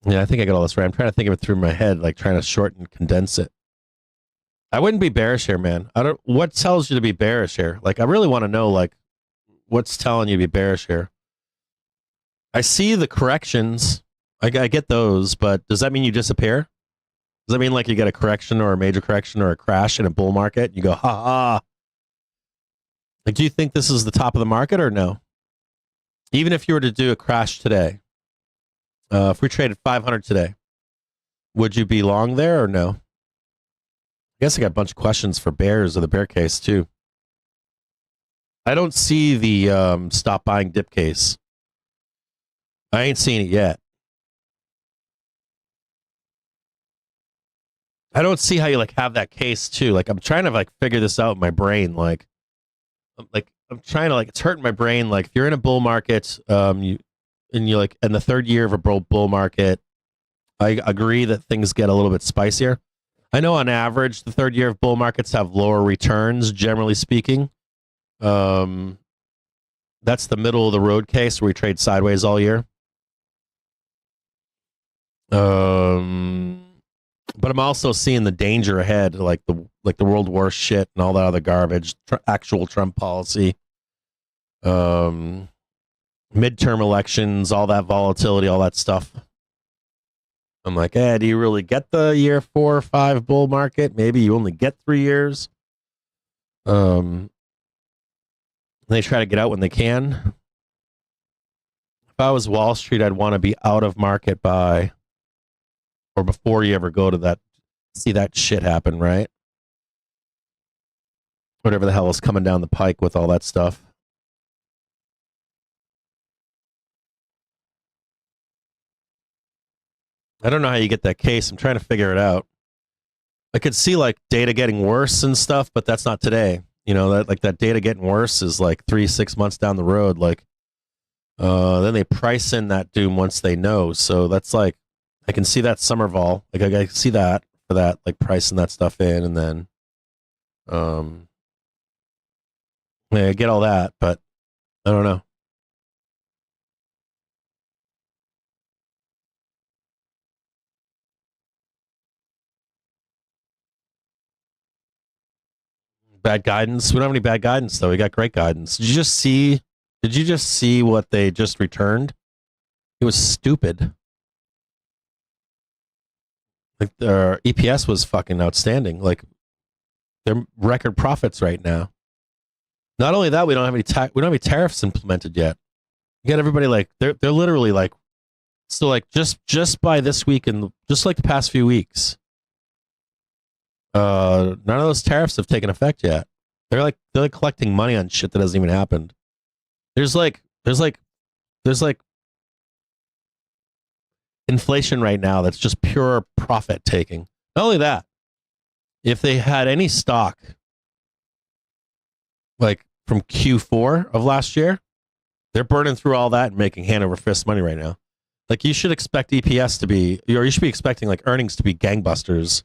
Yeah, I think I got all this right. I'm trying to think of it through my head, like trying to shorten and condense it. I wouldn't be bearish here, man. What tells you to be bearish here? Like, I really want to know, like, what's telling you to be bearish here? I see the corrections. I get those, but does that mean you disappear? Does that mean like you get a correction or a major correction or a crash in a bull market? You go, ha ha. Like, do you think this is the top of the market or no? Even if you were to do a crash today, if we traded 500 today, would you be long there or no? I guess I got a bunch of questions for bears or the bear case too. I don't see the stop buying dip case. I ain't seen it yet. I don't see how you like have that case too. Like I'm trying to like figure this out in my brain. Like I'm trying to like it's hurting my brain. Like if you're in a bull market, you like in the third year of a bull market, I agree that things get a little bit spicier. I know on average the third year of bull markets have lower returns, generally speaking. That's the middle of the road case where we trade sideways all year. But I'm also seeing the danger ahead, like the world war shit and all that other garbage, actual Trump policy, midterm elections, all that volatility, all that stuff. I'm like, do you really get the year 4 or 5 bull market? Maybe you only get 3 years. They try to get out when they can. If I was Wall Street, I'd want to be out of market by or before you ever go to that, see that shit happen, right? Whatever the hell is coming down the pike with all that stuff. I don't know how you get that case. I'm trying to figure it out. I could see like data getting worse and stuff, but that's not today. You know, that like that data getting worse is like 3-6 months down the road. Like, then they price in that doom once they know. So that's like, I can see that summer vol. Like I can see that for that, like pricing that stuff in, and then, yeah, I get all that, but I don't know. Bad guidance. We don't have any bad guidance though. We got great guidance. Did you just see? Did you just see what they just returned? It was stupid. Like their EPS was fucking outstanding. Like they're record profits right now. Not only that, we don't have any tariffs implemented yet. You got everybody like they're literally like so like just by this week and just like the past few weeks. None of those tariffs have taken effect yet. They're like collecting money on shit that hasn't even happened. There's like inflation right now that's just pure profit taking. Not only that, if they had any stock like from Q4 of last year, they're burning through all that and making hand over fist money right now. Like you should expect EPS to be, or you should be expecting like earnings to be gangbusters.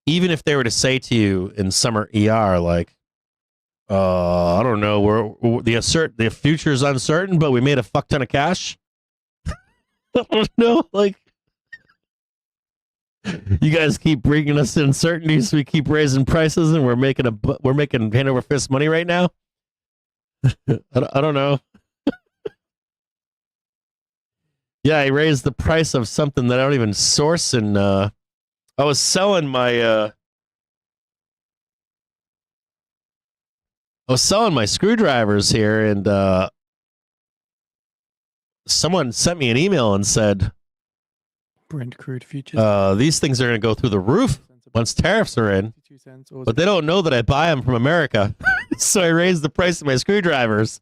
Even if they were to say to you in summer ER, like, I don't know, the future is uncertain, but we made a fuck ton of cash. I don't know, like, you guys keep bringing us uncertainties, so we keep raising prices, and we're making hand over fist money right now. I don't know. Yeah, I raised the price of something that I don't even source, and I was selling my screwdrivers here, and someone sent me an email and said, Brent crude futures. these things are going to go through the roof once tariffs are in, but they don't know that I buy them from America. So I raised the price of my screwdrivers.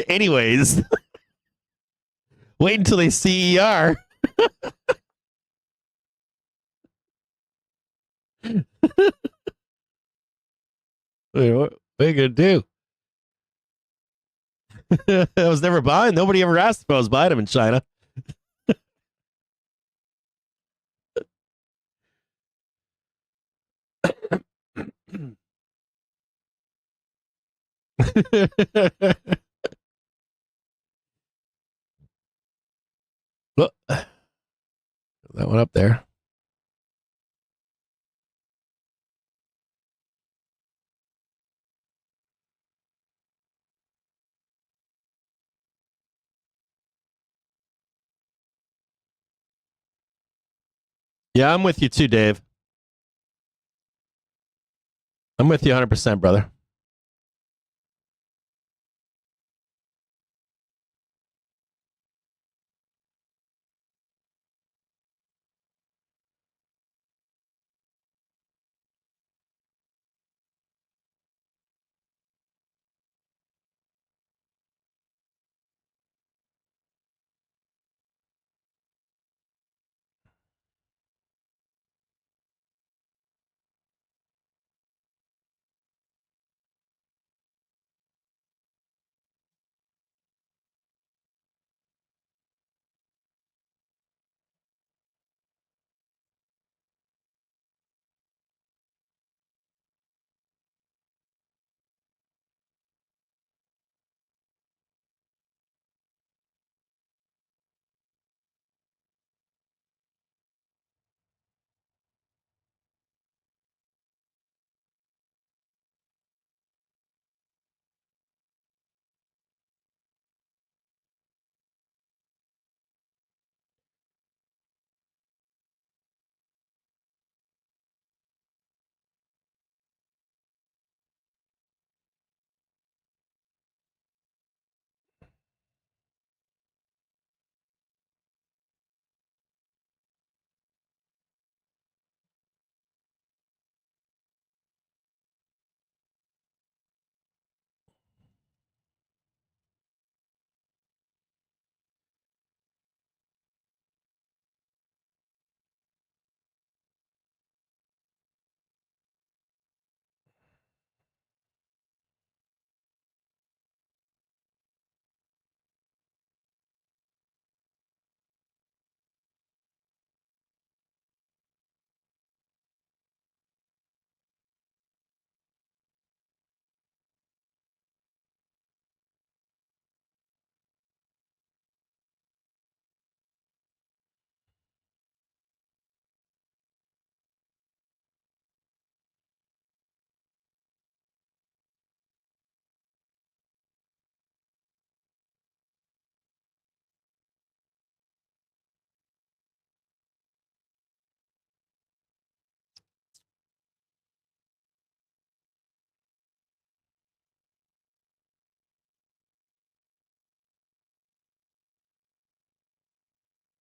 Anyways, wait until they see ER. Wait, what are you going to do? I was never buying. Nobody ever asked if I was buying them in China. Look, that one up there. Yeah, I'm with you too, Dave. I'm with you 100%, brother.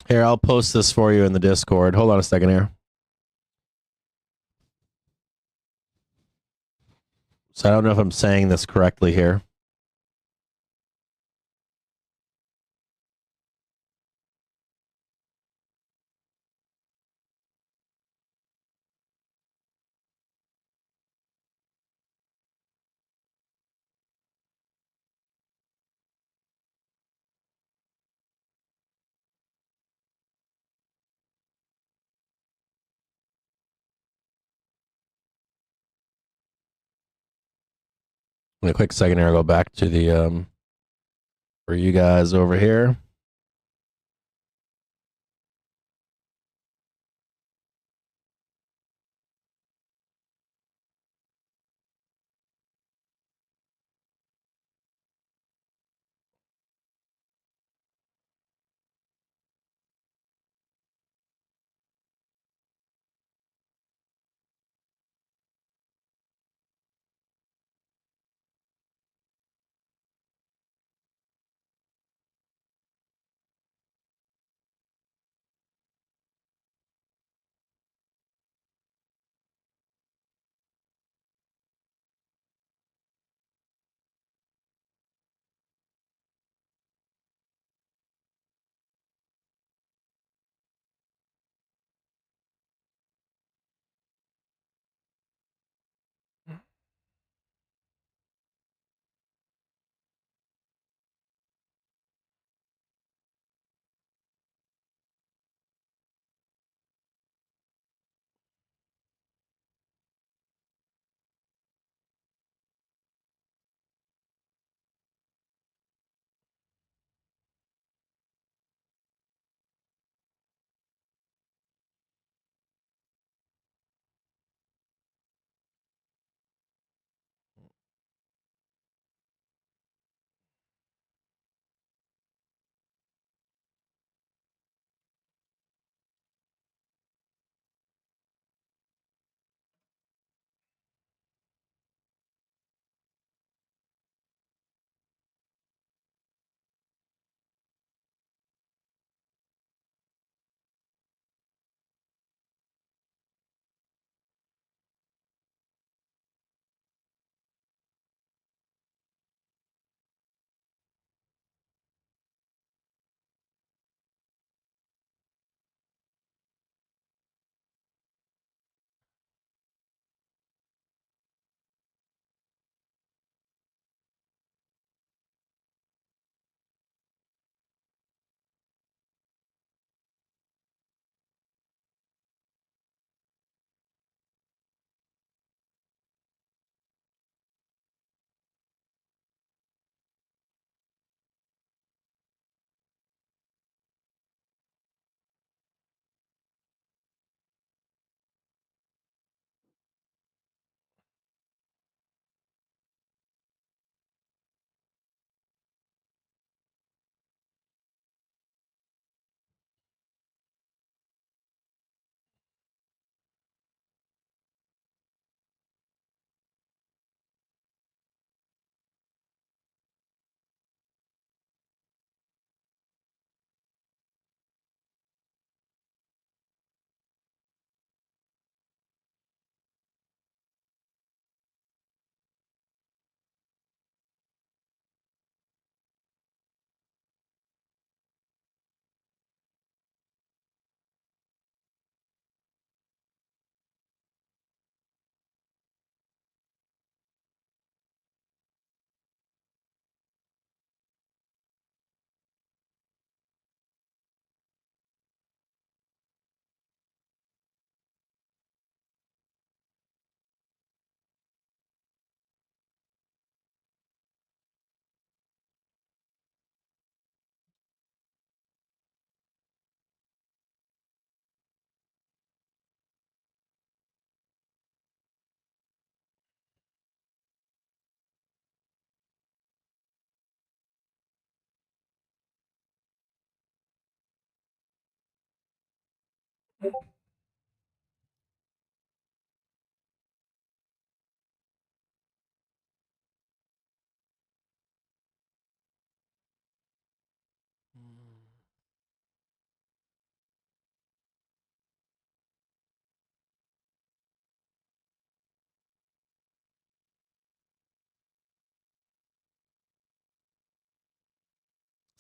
Here, I'll post this for you in the Discord. Hold on a second here. So I don't know if I'm saying this correctly here. In a quick second here, I'll go back to the for you guys over here.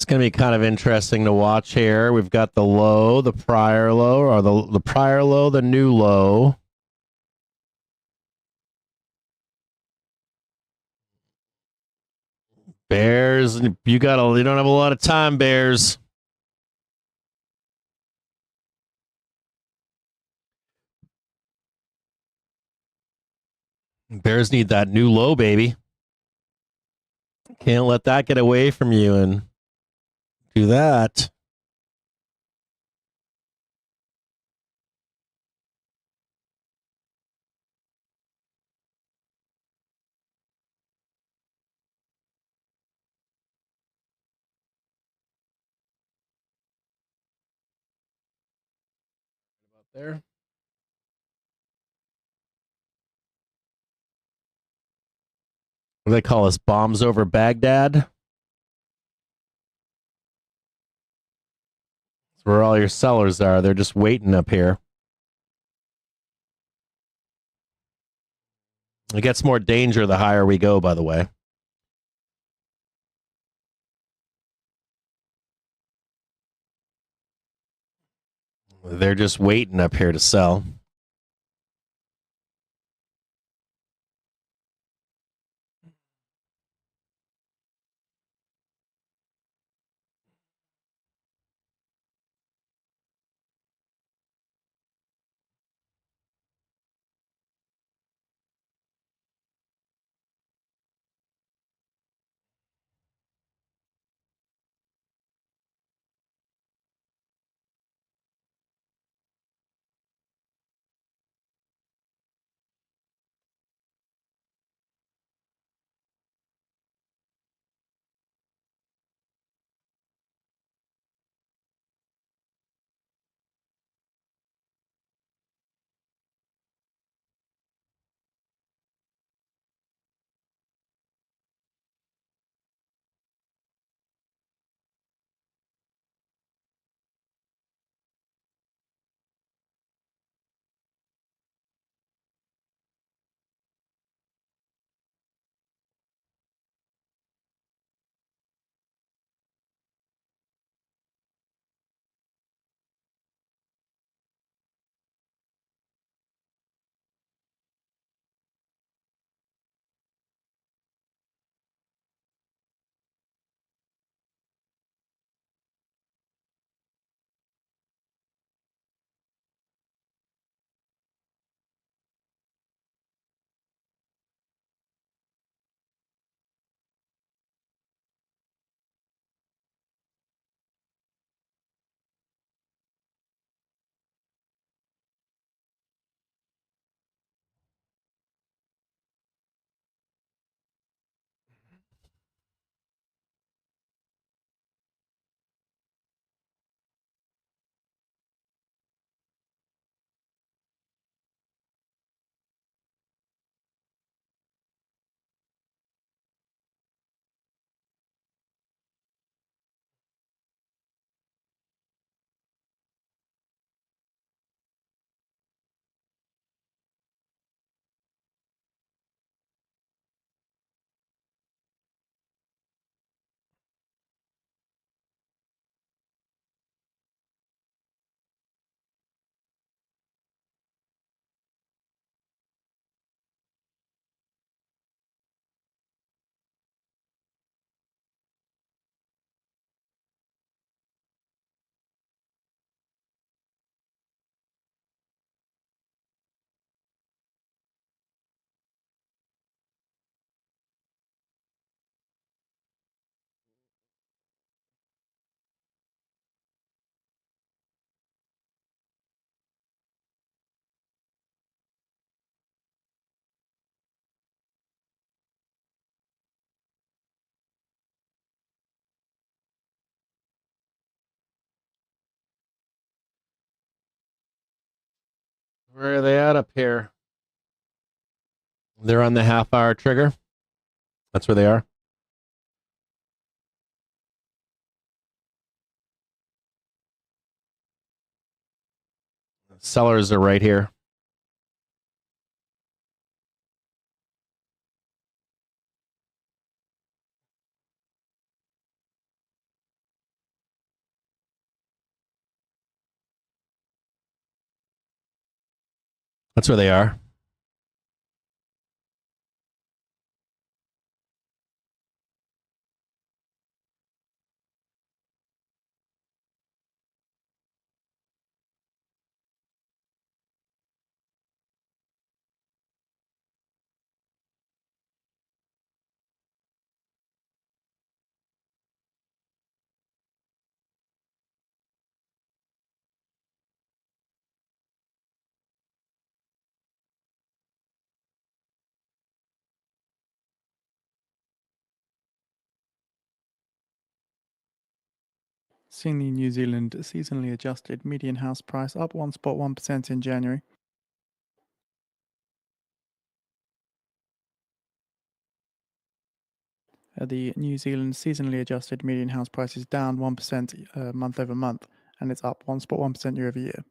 It's going to be kind of interesting to watch here. We've got the low, the prior low, or the prior low, the new low. Bears, you don't have a lot of time, Bears. Bears need that new low, baby. Can't let that get away from you and do that. There. What do they call us? Bombs over Baghdad? That's where all your sellers are. They're just waiting up here. It gets more danger the higher we go, by the way. They're just waiting up here to sell. Where are they at up here? They're on the half-hour trigger. That's where they are. Sellers are right here. That's where they are. Seeing the New Zealand seasonally adjusted median house price up 1.1% in January. The New Zealand seasonally adjusted median house price is down 1% month over month, and it's up 1.1% year over year.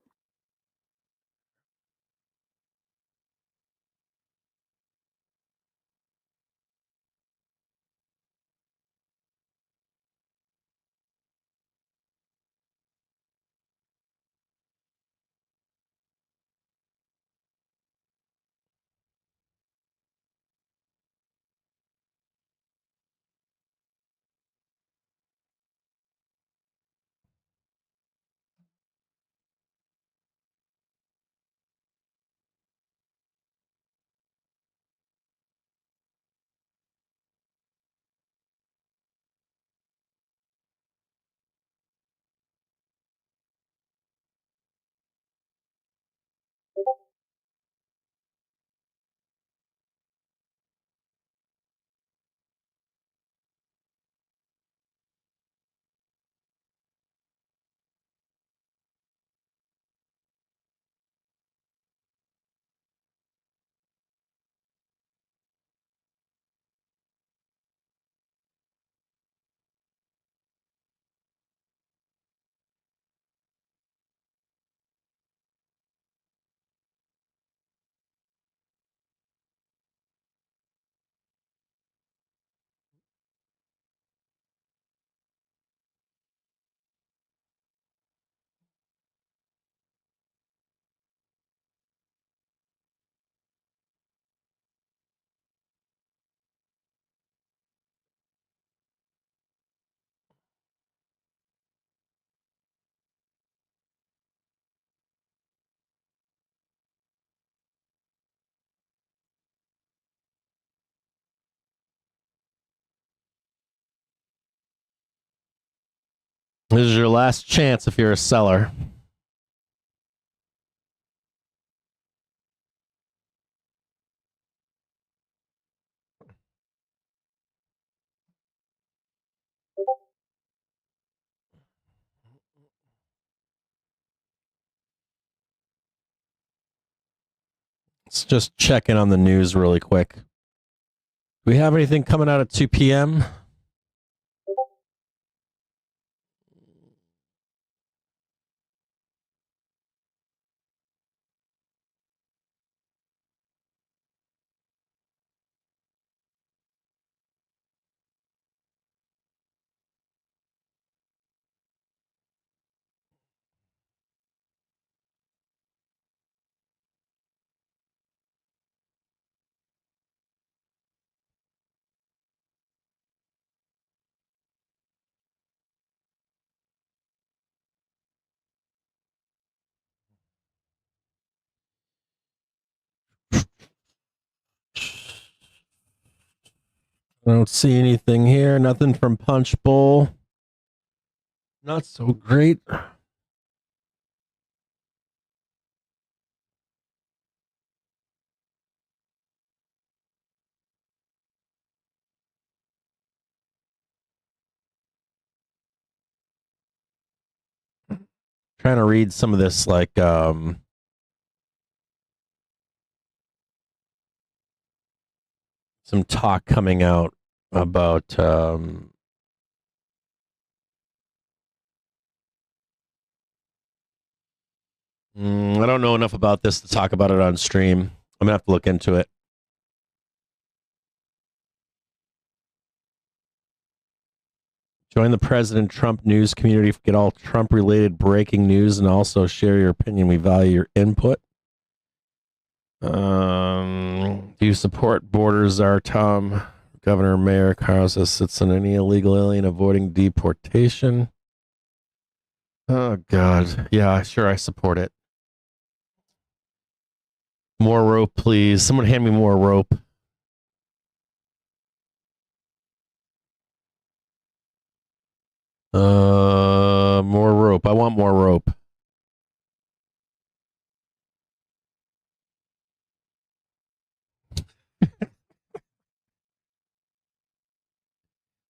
This is your last chance if you're a seller. Let's just check in on the news really quick. Do we have anything coming out at 2 p.m.? I don't see anything here. Nothing from Punch Bowl. Not so great. Trying to read some of this like some talk coming out about I don't know enough about this to talk about it on stream. I'm gonna have to look into it. Join the President Trump news community. Get all Trump-related breaking news and also share your opinion. We value your input. Do you support border czar Tom, Governor Mayor Carlos sits on any illegal alien avoiding deportation? Oh, God. Yeah, sure, I support it. More rope, please. Someone hand me more rope. More rope. I want more rope.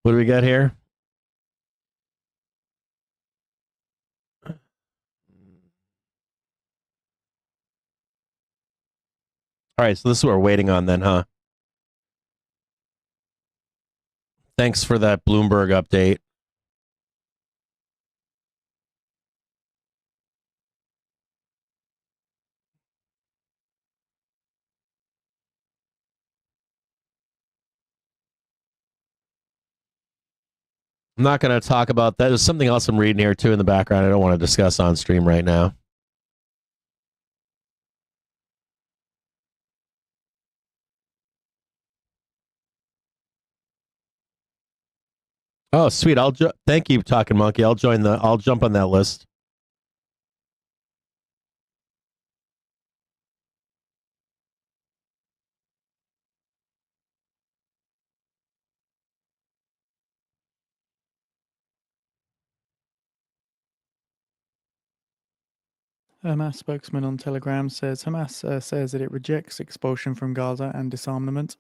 What do we got here? All right, so this is what we're waiting on then, huh? Thanks for that Bloomberg update. I'm not going to talk about that. There's something else I'm reading here, too, in the background I don't want to discuss on stream right now. Oh, sweet. Thank you, Talking Monkey. I'll jump on that list. Hamas spokesman on Telegram says Hamas says that it rejects expulsion from Gaza and disarmament.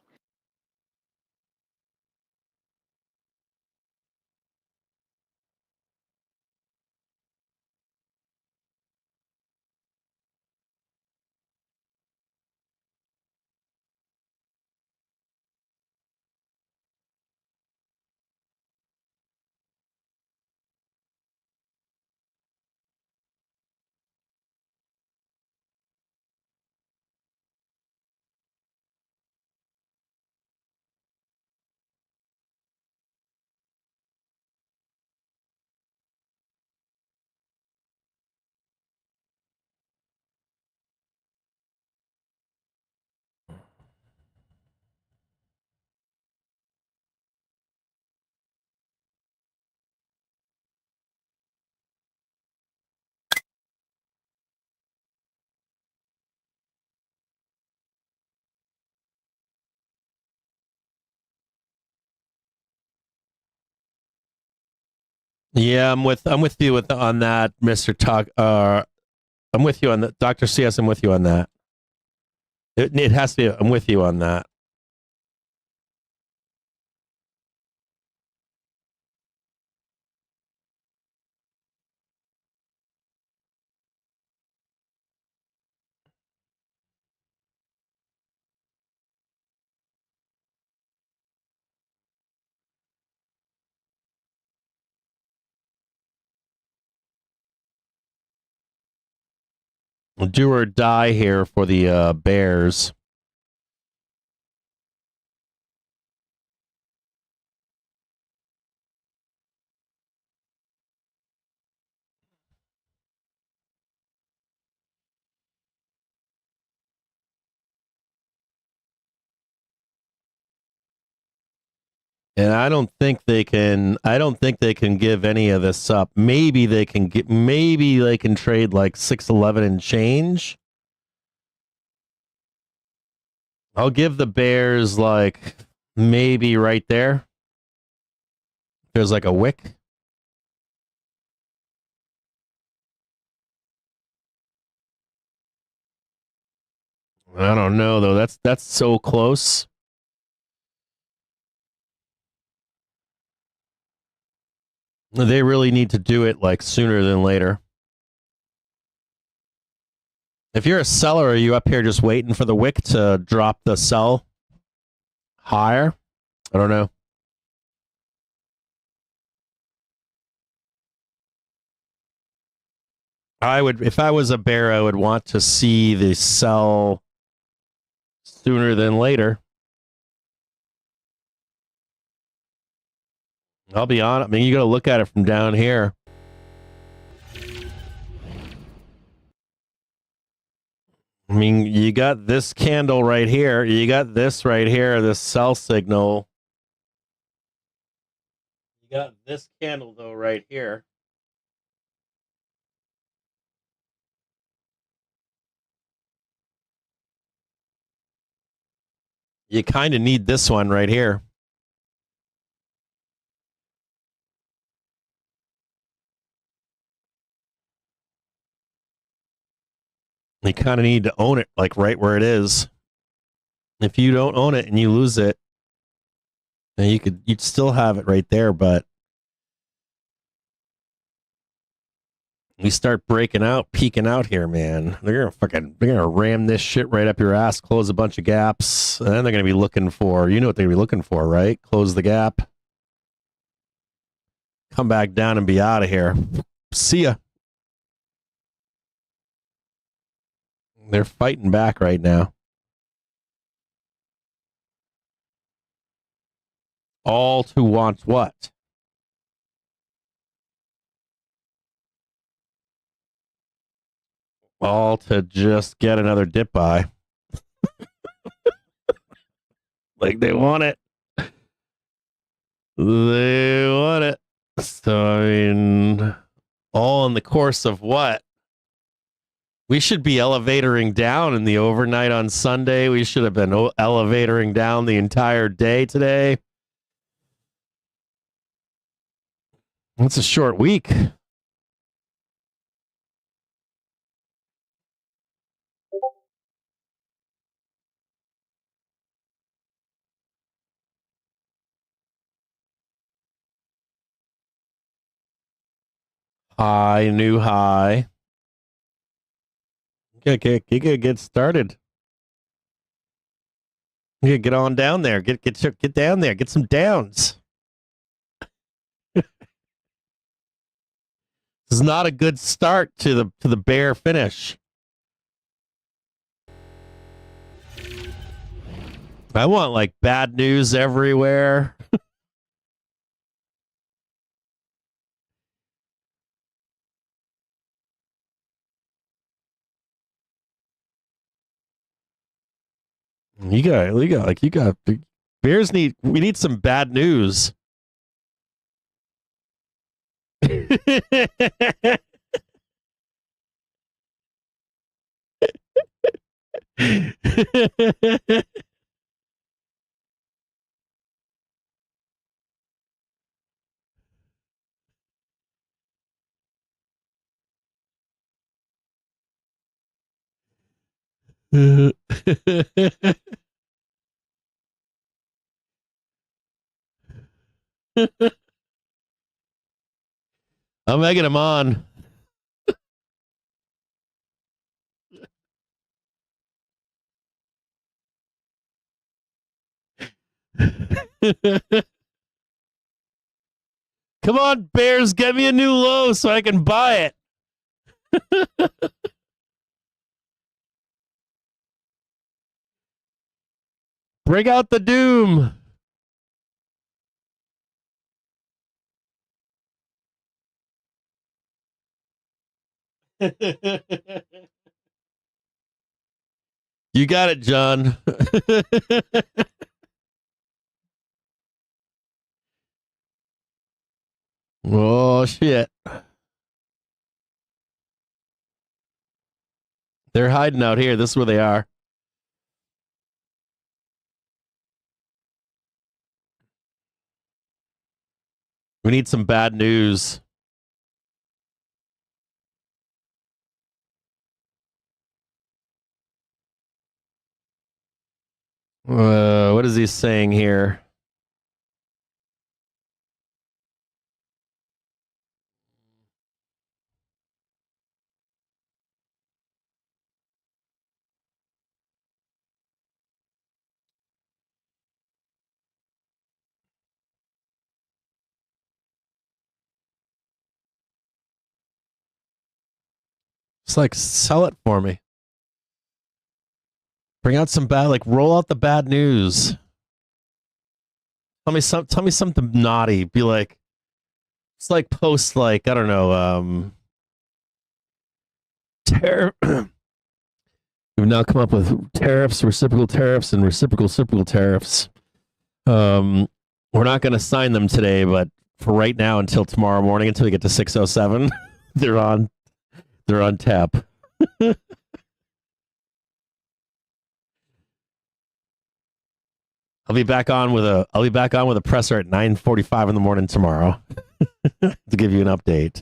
Yeah, I'm with you on that, Mr. Talk. I'm with you on that, Dr. CS. I'm with you on that. It has to be. I'm with you on that. Do or die here for the Bears. And I don't think they can give any of this up. Maybe they can trade like 611 and change. I'll give the Bears like maybe right there. There's like a wick. I don't know though. That's so close. They really need to do it like sooner than later. If you're a seller, are you up here just waiting for the wick to drop the sell? Higher? I don't know. I would, if I was a bear, I would want to see the sell sooner than later. I'll be honest. I mean, you got to look at it from down here. I mean, you got this candle right here. You got this right here, this sell signal. You got this candle, though, right here. You kind of need this one right here. You kind of need to own it, like right where it is. If you don't own it and you lose it, then you'd still have it right there, but we start breaking out, peeking out here, man. They're gonna ram this shit right up your ass, close a bunch of gaps, and then they're gonna be looking for, you know what they're gonna be looking for, right? Close the gap, come back down and be out of here. See ya. They're fighting back right now. All to want what? All to just get another dip buy. Like they want it. They want it. So, I mean, all in the course of what? We should be elevatoring down in the overnight on Sunday. We should have been elevatoring down the entire day today. It's a short week. High, new high. You gotta get started. You gotta get on down there. Get down there. Get some downs. This is not a good start to the bear finish. I want like bad news everywhere. You got bears we need some bad news. I'm egging him on. Come on, bears, get me a new low so I can buy it. Bring out the doom. You got it, John. Oh, shit. They're hiding out here. This is where they are. We need some bad news. What is he saying here? It's like, sell it for me. Bring out some bad, like, roll out the bad news. Tell me something naughty. Be like, it's like post, like, I don't know, we've now come up with tariffs, reciprocal tariffs, and reciprocal tariffs. We're not going to sign them today, but for right now, until tomorrow morning, until we get to 6:07, they're on tap. I'll be back on with a presser at 9:45 in the morning tomorrow to give you an update.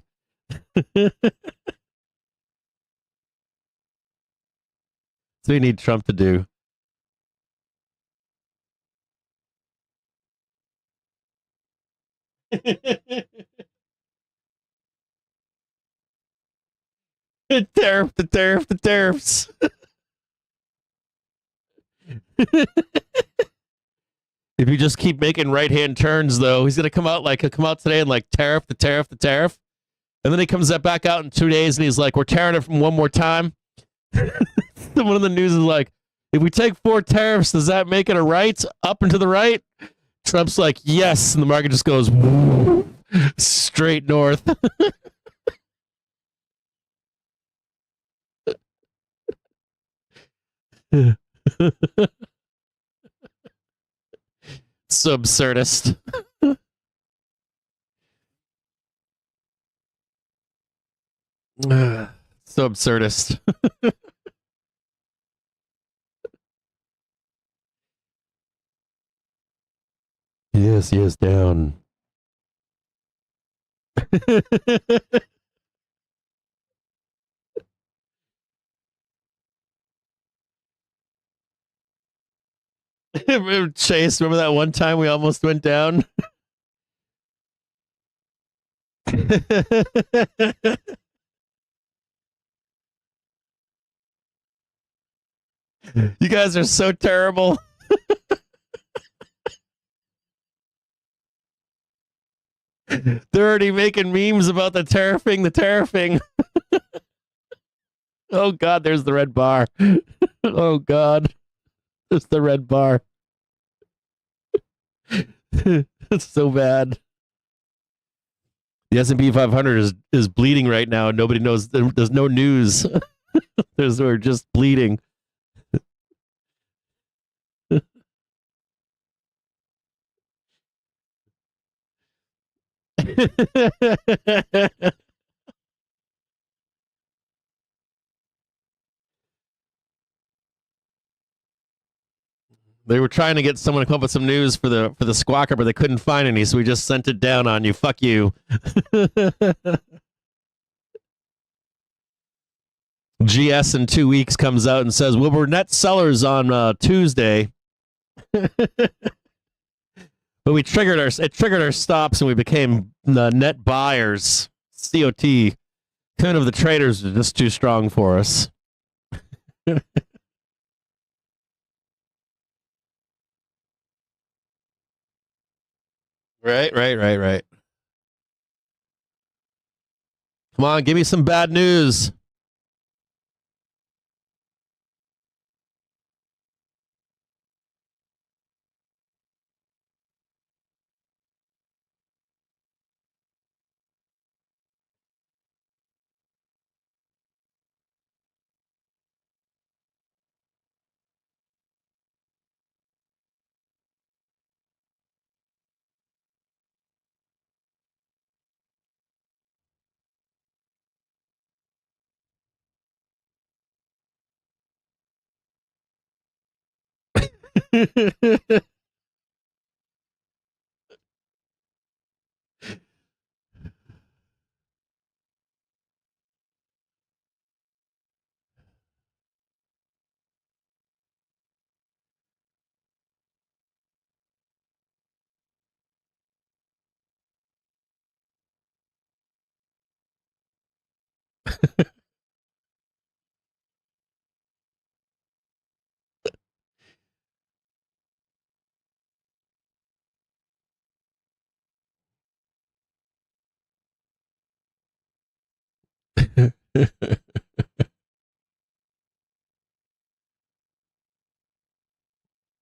So we need Trump to do. The tariffs. If you just keep making right-hand turns, though, he's gonna come out today and like tariff, and then he comes back out in 2 days and he's like, "We're tearing it from one more time." One of the news is like, "If we take 4 tariffs, does that make it a right up and to the right?" Trump's like, "Yes," and the market just goes straight north. So absurdist. So absurdist. Yes, down. Chase, remember that one time we almost went down? You guys are so terrible. They're already making memes about the tariffing. Oh, God, there's the red bar. Oh, God. There's the red bar. It's so bad. The S&P 500 is bleeding right now. Nobody knows. There's no news. We're just bleeding. They were trying to get someone to come up with some news for the squawker, but they couldn't find any, so we just sent it down on you. Fuck you. GS in 2 weeks comes out and says, "Well, we're net sellers on Tuesday." But it triggered our stops and we became net buyers. COT. Kind of the traders are just too strong for us. Right. Come on, give me some bad news.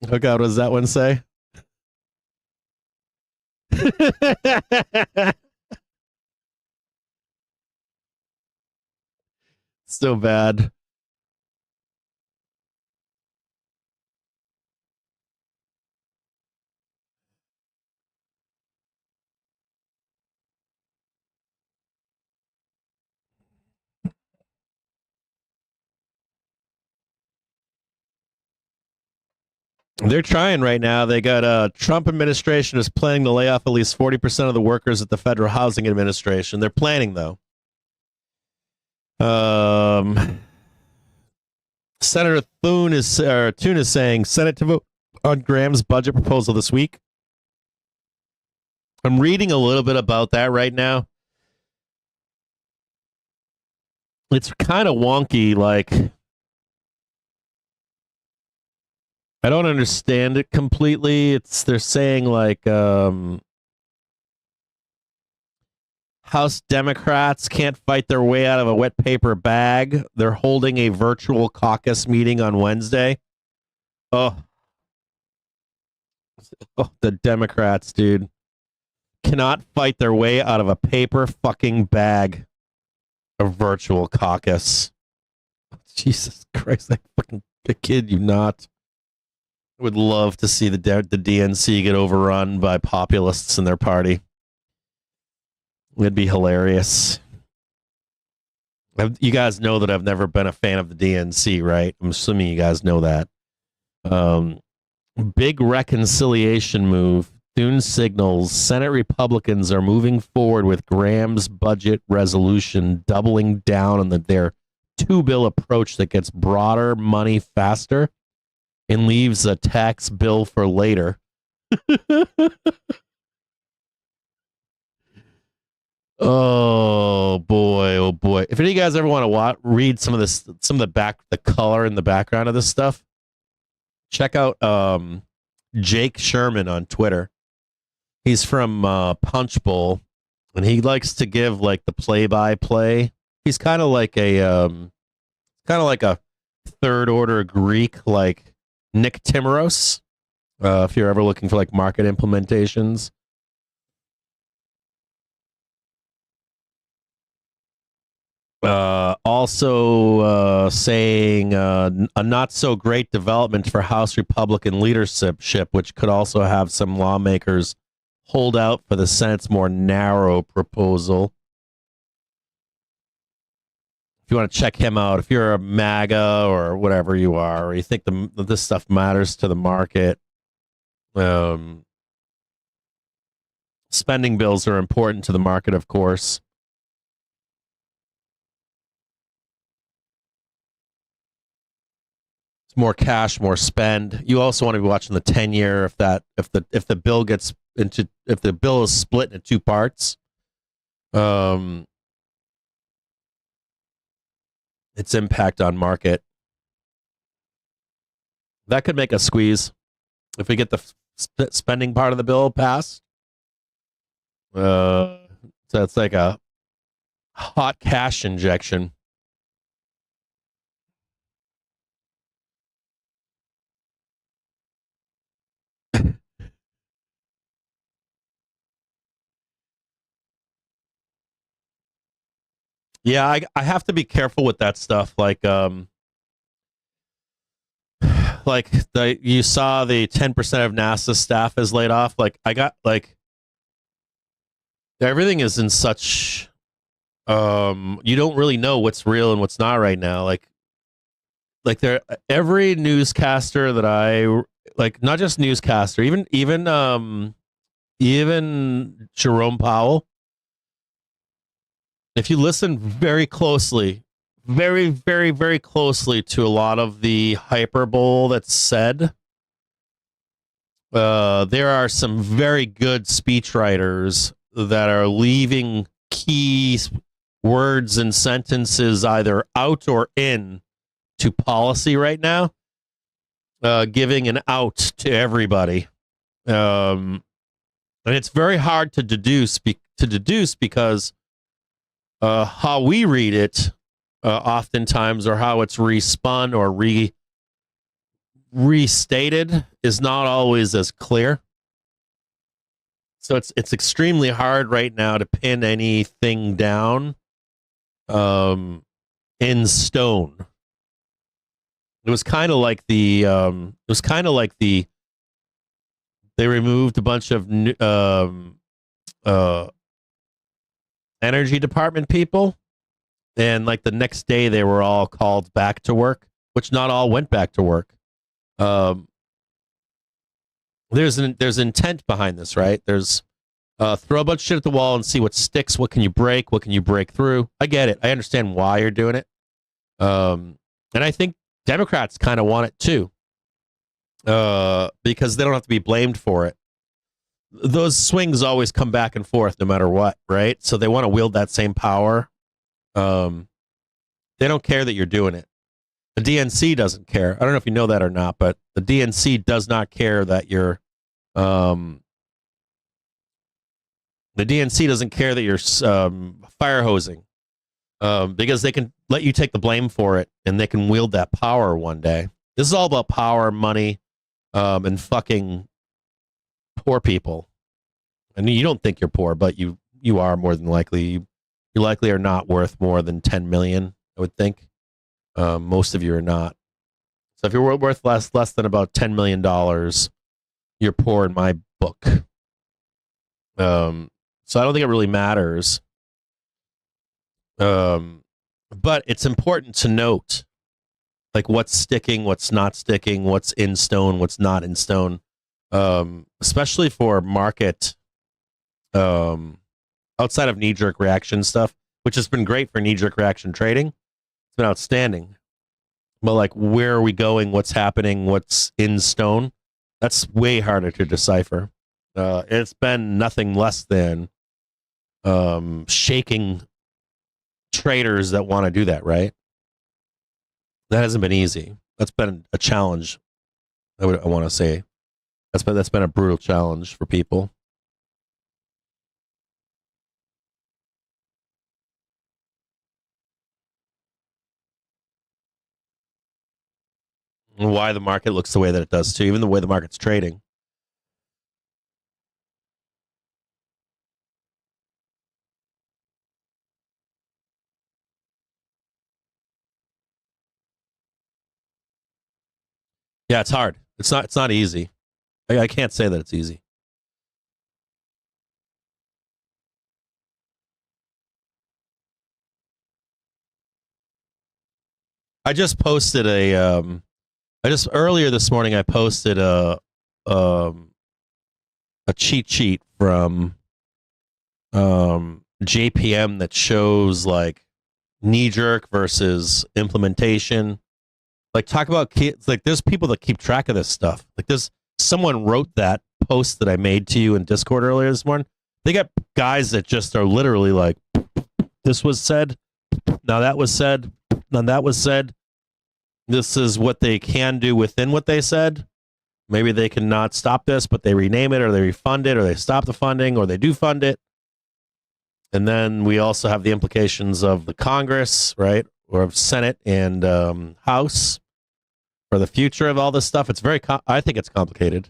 Oh God, what does that one say? So bad. They're trying right now. They got Trump administration is planning to lay off at least 40% of the workers at the Federal Housing Administration. They're planning though. Senator Thune is saying Senate to vote on Graham's budget proposal this week. I'm reading a little bit about that right now. It's kind of wonky. Like, I don't understand it completely. They're saying like House Democrats can't fight their way out of a wet paper bag. They're holding a virtual caucus meeting on Wednesday. Oh, the Democrats, dude, cannot fight their way out of a paper fucking bag. A virtual caucus. Jesus Christ, I kid you not. I would love to see the DNC get overrun by populists in their party. It'd be hilarious. You guys know that I've never been a fan of the DNC, right? I'm assuming you guys know that. Big reconciliation move. Thune signals Senate Republicans are moving forward with Graham's budget resolution, doubling down on their two-bill approach that gets broader money faster and leaves a tax bill for later. Oh boy! If any of you guys ever want to read some of the color in the background of this stuff, check out Jake Sherman on Twitter. He's from Punchbowl, and he likes to give like the play-by-play. He's kind of like a third order Greek, like Nick Timmeros. If you're ever looking for like market implementations. Also saying a not so great development for House Republican leadership, which could also have some lawmakers hold out for the Senate's more narrow proposal. If you want to check him out, if you're a MAGA or whatever you are, or you think this stuff matters to the market, spending bills are important to the market, of course. More cash, more spend. You also want to be watching the 10-year if the bill gets into if the bill is split into two parts. Its impact on market. That could make a squeeze if we get the spending part of the bill passed. So it's like a hot cash injection. Yeah, I have to be careful with that stuff. Like you saw the 10% of NASA staff is laid off. Like I got like everything is in such you don't really know what's real and what's not right now. Like there every newscaster that I like, not just newscaster, even Jerome Powell. If you listen very closely, very, very, very closely to a lot of the hyperbole that's said, there are some very good speechwriters that are leaving key words and sentences either out or in to policy right now, giving an out to everybody. And it's very hard to deduce because how we read it oftentimes, or how it's respun or restated is not always as clear. So it's extremely hard right now to pin anything down in stone. It was kind of like they removed a bunch of energy department people, and like the next day they were all called back to work, which not all went back to work. There's intent behind this, right? There's throw a bunch of shit at the wall and see what sticks. What can you break? What can you break through? I get it. I understand why you're doing it. And I think Democrats kind of want it too, because they don't have to be blamed for it. Those swings always come back and forth no matter what, right? So they want to wield that same power. They don't care that you're doing it. The DNC doesn't care. I don't know if you know that or not, but the DNC does not care that you're the DNC doesn't care that you're fire hosing, because they can let you take the blame for it, and they can wield that power one day. This is all about power, money, and fucking poor people. And you don't think you're poor, but you are more than likely. You likely are not worth more than 10 million, I would think. Most of you are not. So if you're worth less than about $10 million, you're poor in my book. So I don't think it really matters. But it's important to note, like, what's sticking, what's not sticking, what's in stone, what's not in stone. Especially for market, outside of knee-jerk reaction stuff, which has been great for knee-jerk reaction trading. It's been outstanding. But like, where are we going? What's happening? What's in stone? That's way harder to decipher. It's been nothing less than shaking traders that want to do that, right? That hasn't been easy. That's been a challenge. I want to say that's been a brutal challenge for people. And why the market looks the way that it does too, even the way the market's trading. Yeah, it's hard. It's not easy. I can't say that it's easy. I just posted earlier this morning I posted a cheat sheet from JPM that shows like knee jerk versus implementation. Like, talk about kids. Like, there's people that keep track of this stuff. Like, someone wrote that post that I made to you in Discord earlier this morning. They got guys that just are literally like, this was said, now that was said, now that was said. This is what they can do within what they said. Maybe they cannot stop this, but they rename it, or they refund it, or they stop the funding, or they do fund it. And then we also have the implications of the Congress, right, or of Senate and House for the future of all this stuff. It's very, I think it's complicated.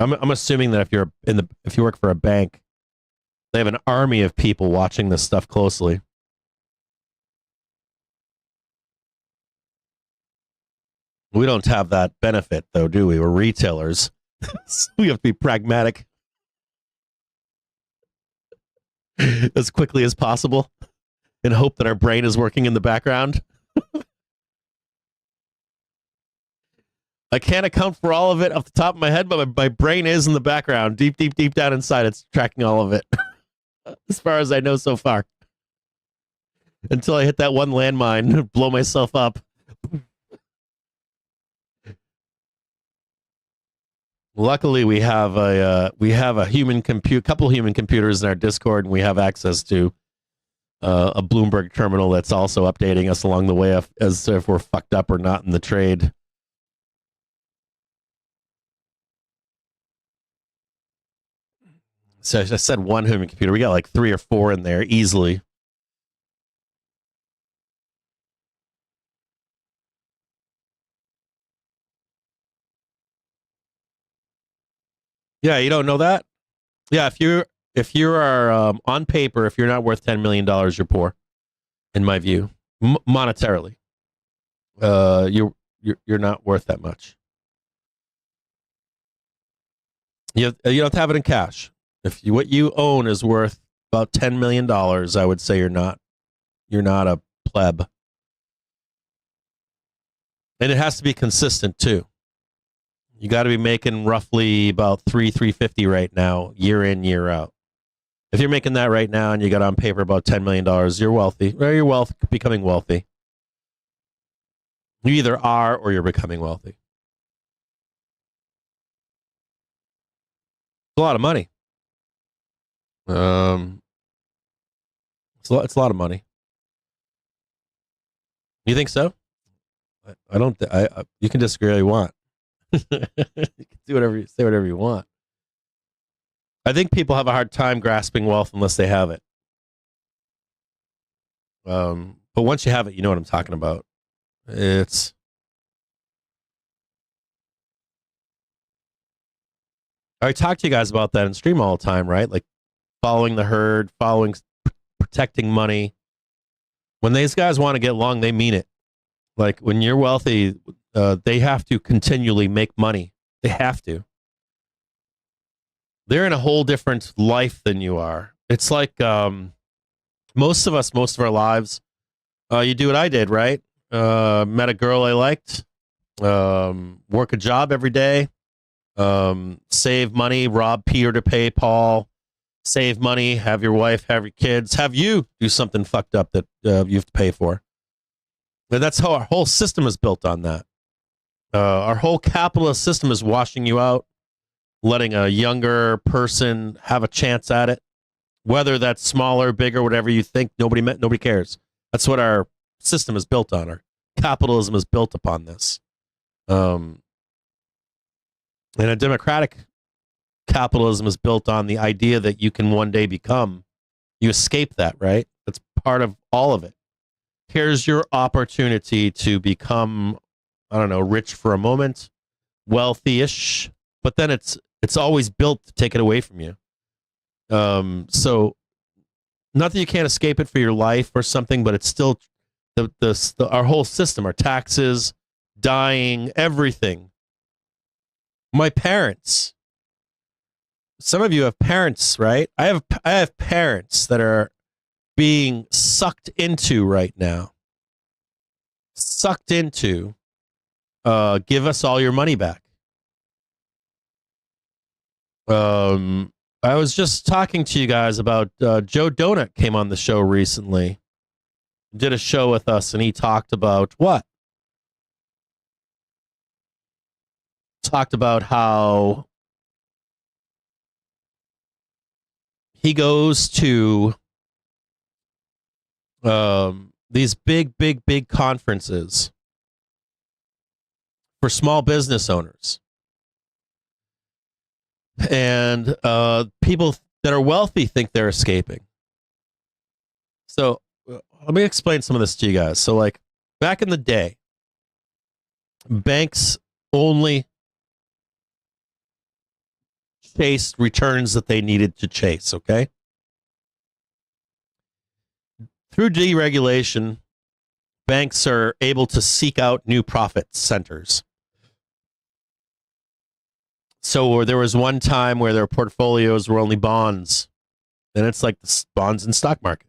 I'm assuming that if you work for a bank, they have an army of people watching this stuff closely. We don't have that benefit, though, do we? We're retailers. So we have to be pragmatic as quickly as possible and hope that our brain is working in the background. I can't account for all of it off the top of my head, but my brain is in the background. Deep down inside, it's tracking all of it. As far as I know so far. Until I hit that one landmine, blow myself up. Luckily, we have a couple human computers in our Discord, and we have access to a Bloomberg terminal that's also updating us along the way as if we're fucked up or not in the trade. So I said one human computer. We got like 3 or 4 in there easily. Yeah, you don't know that? Yeah, if you are on paper, if you're not worth $10 million, you're poor, in my view, monetarily. You're not worth that much. You don't have to have it in cash. If what you own is worth about $10 million, I would say you're not a pleb. And it has to be consistent too. You got to be making roughly about $350 right now, year in, year out. If you're making that right now and you got on paper about $10 million, you're wealthy. Or you're becoming wealthy. You either are or you're becoming wealthy. It's a lot of money. It's a lot of money. You think so? I don't. You can disagree all you want. You can say whatever you want. I think people have a hard time grasping wealth unless they have it. But once you have it, you know what I'm talking about. I talk to you guys about that in stream all the time, right? Like following the herd, protecting money. When these guys want to get long, they mean it. Like when you're wealthy, they have to continually make money. They have to. They're in a whole different life than you are. It's like most of our lives, you do what I did, right? Met a girl I liked, work a job every day, save money, rob Peter to pay Paul, save money, have your wife, have your kids, have you do something fucked up that you have to pay for. And that's how our whole system is built on that. Our whole capitalist system is washing you out, letting a younger person have a chance at it. Whether that's smaller, bigger, whatever you think, nobody cares. That's what our system is built on. Our capitalism is built upon this. And a democratic capitalism is built on the idea that you can one day become. You escape that, right? That's part of all of it. Here's your opportunity to become, I don't know, rich for a moment, wealthy-ish, but then it's always built to take it away from you. So not that you can't escape it for your life or something, but it's still our whole system, our taxes, dying, everything. My parents. Some of you have parents, right? I have parents that are being sucked into right now. Sucked into, give us all your money back. I was just talking to you guys about Joe Donut came on the show recently. Did a show with us, and he talked about what? Talked about how he goes to these big conferences for small business owners. And people that are wealthy think they're escaping. So let me explain some of this to you guys. So like back in the day, banks only chased returns that they needed to chase, okay? Through deregulation, banks are able to seek out new profit centers. So there was one time where their portfolios were only bonds, and it's like the bonds and stock market.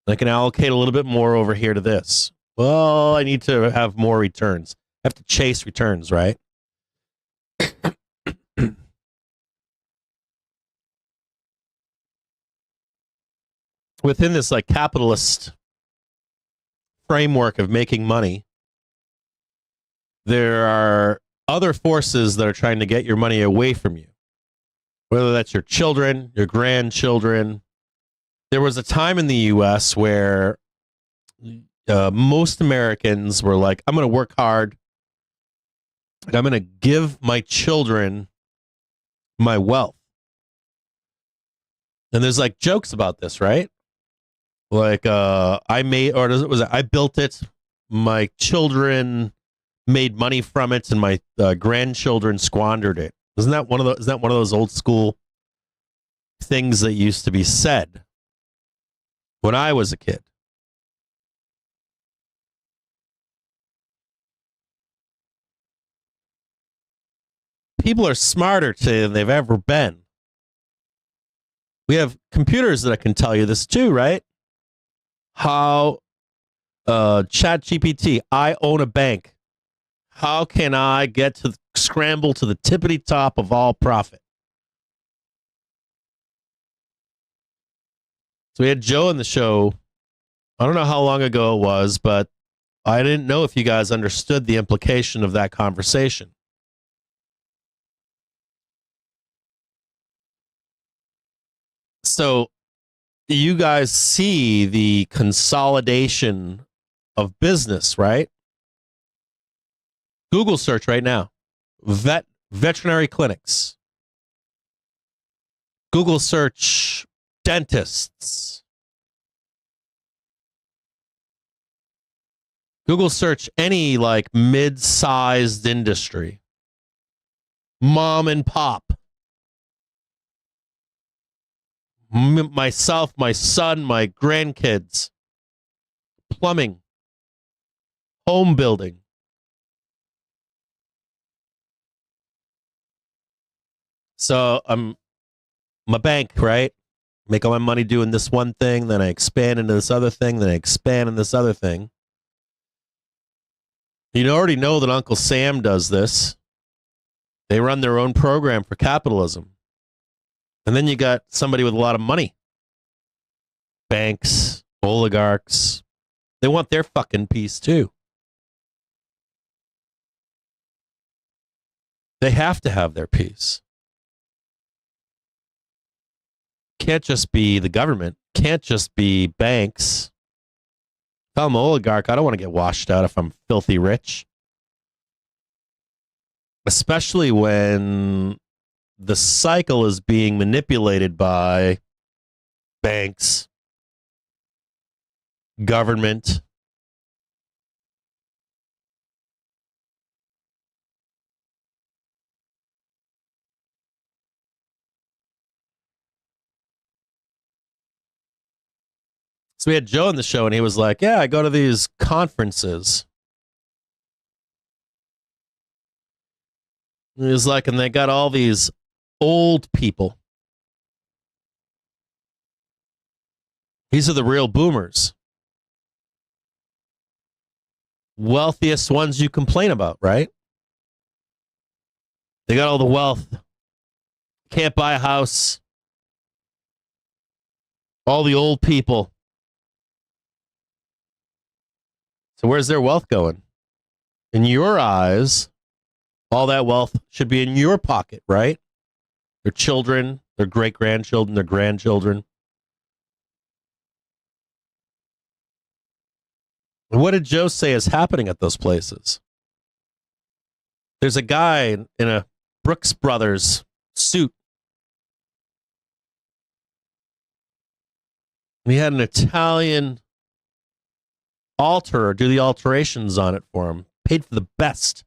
I can allocate a little bit more over here to this. Well, I need to have more returns. I have to chase returns, right? Within this like capitalist framework of making money, there are other forces that are trying to get your money away from you, whether that's your children, your grandchildren. There was a time in the U.S. where most Americans were like, I'm going to work hard and I'm going to give my children my wealth. And there's like jokes about this, right? Like I built it, my children made money from it, and my grandchildren squandered it. Isn't that one of those old school things that used to be said when I was a kid? People are smarter today than they've ever been. We have computers that can tell you this too, right? How ChatGPT, I own a bank. How can I scramble to the tippity top of all profit? So we had Joe in the show. I don't know how long ago it was, but I didn't know if you guys understood the implication of that conversation. So you guys see the consolidation of business, right? Google search right now. Veterinary clinics. Google search dentists. Google search any like mid-sized industry. Mom and pop. Myself, my son, my grandkids. Plumbing. Home building. So I'm a bank, right? Make all my money doing this one thing, then I expand into this other thing, then I expand in this other thing. You already know that Uncle Sam does this. They run their own program for capitalism. And then you got somebody with a lot of money. Banks, oligarchs. They want their fucking piece too. They have to have their piece. Can't just be the government. Can't just be banks. If I'm an oligarch, I don't want to get washed out if I'm filthy rich. Especially when the cycle is being manipulated by banks, government. So we had Joe on the show, and he was like, yeah, I go to these conferences. And he was like, and they got all these old people. These are the real boomers. Wealthiest ones you complain about, right? They got all the wealth. Can't buy a house. All the old people. So where's their wealth going? In your eyes, all that wealth should be in your pocket, right? Their children, their great-grandchildren, their grandchildren. And what did Joe say is happening at those places? There's a guy in a Brooks Brothers suit. And he had an Italian alter do the alterations on it for him. Paid for the best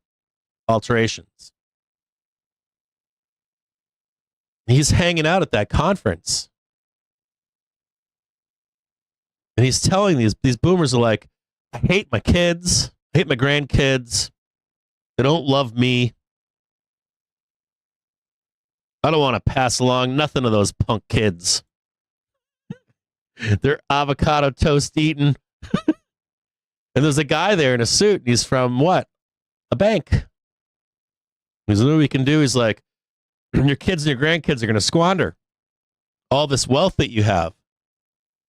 alterations. He's hanging out at that conference. And he's telling these boomers are like, I hate my kids. I hate my grandkids. They don't love me. I don't want to pass along nothing to those punk kids. They're avocado toast eating. And there's a guy there in a suit, and he's from what? A bank. He's what we can do. He's like, your kids and your grandkids are going to squander all this wealth that you have.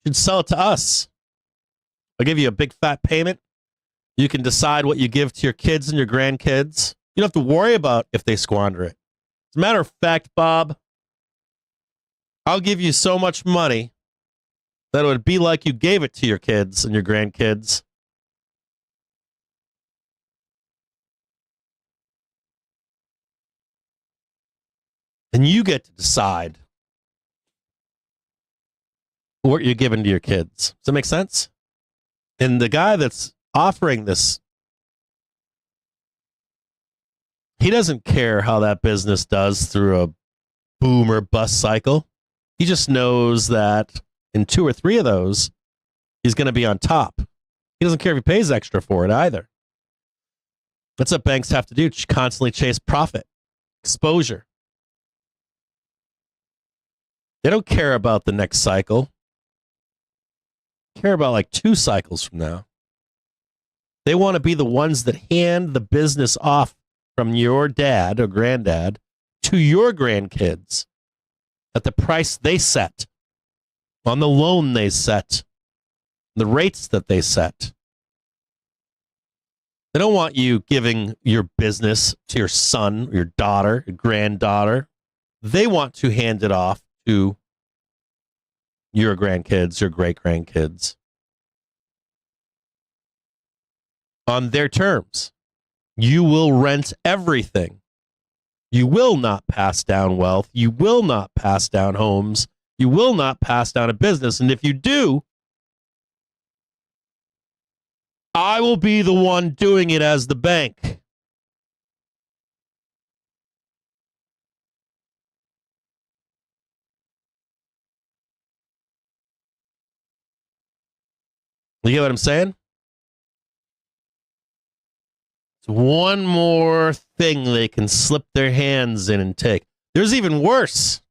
You should sell it to us. I'll give you a big fat payment. You can decide what you give to your kids and your grandkids. You don't have to worry about if they squander it. As a matter of fact, Bob, I'll give you so much money that it would be like you gave it to your kids and your grandkids. And you get to decide what you're giving to your kids. Does that make sense? And the guy that's offering this He doesn't care how that business does through a boom or bust cycle. He just knows that in 2 or 3 of those, he's going to be on top. He doesn't care if he pays extra for it either. That's what banks have to do, constantly chase profit, exposure. They don't care about the next cycle. They care about like 2 cycles from now. They want to be the ones that hand the business off from your dad or granddad to your grandkids at the price they set, on the loan they set, the rates that they set. They don't want you giving your business to your son, your daughter, your granddaughter. They want to hand it off to your grandkids, your great-grandkids on their terms. You will rent everything. You will not pass down wealth. You will not pass down homes. You will not pass down a business. And if you do, I will be the one doing it as the bank. You get what I'm saying? It's one more thing they can slip their hands in and take. There's even worse.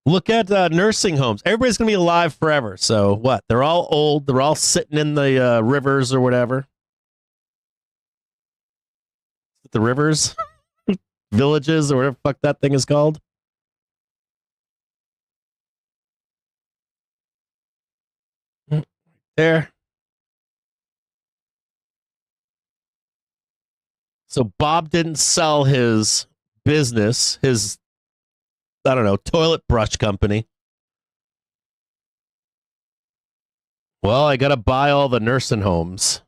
Look at nursing homes. Everybody's going to be alive forever. So what? They're all old. They're all sitting in the rivers or whatever. The rivers? Villages or whatever the fuck that thing is called. There. So Bob didn't sell his business, his, I don't know, toilet brush company. Well, I got to buy all the nursing homes.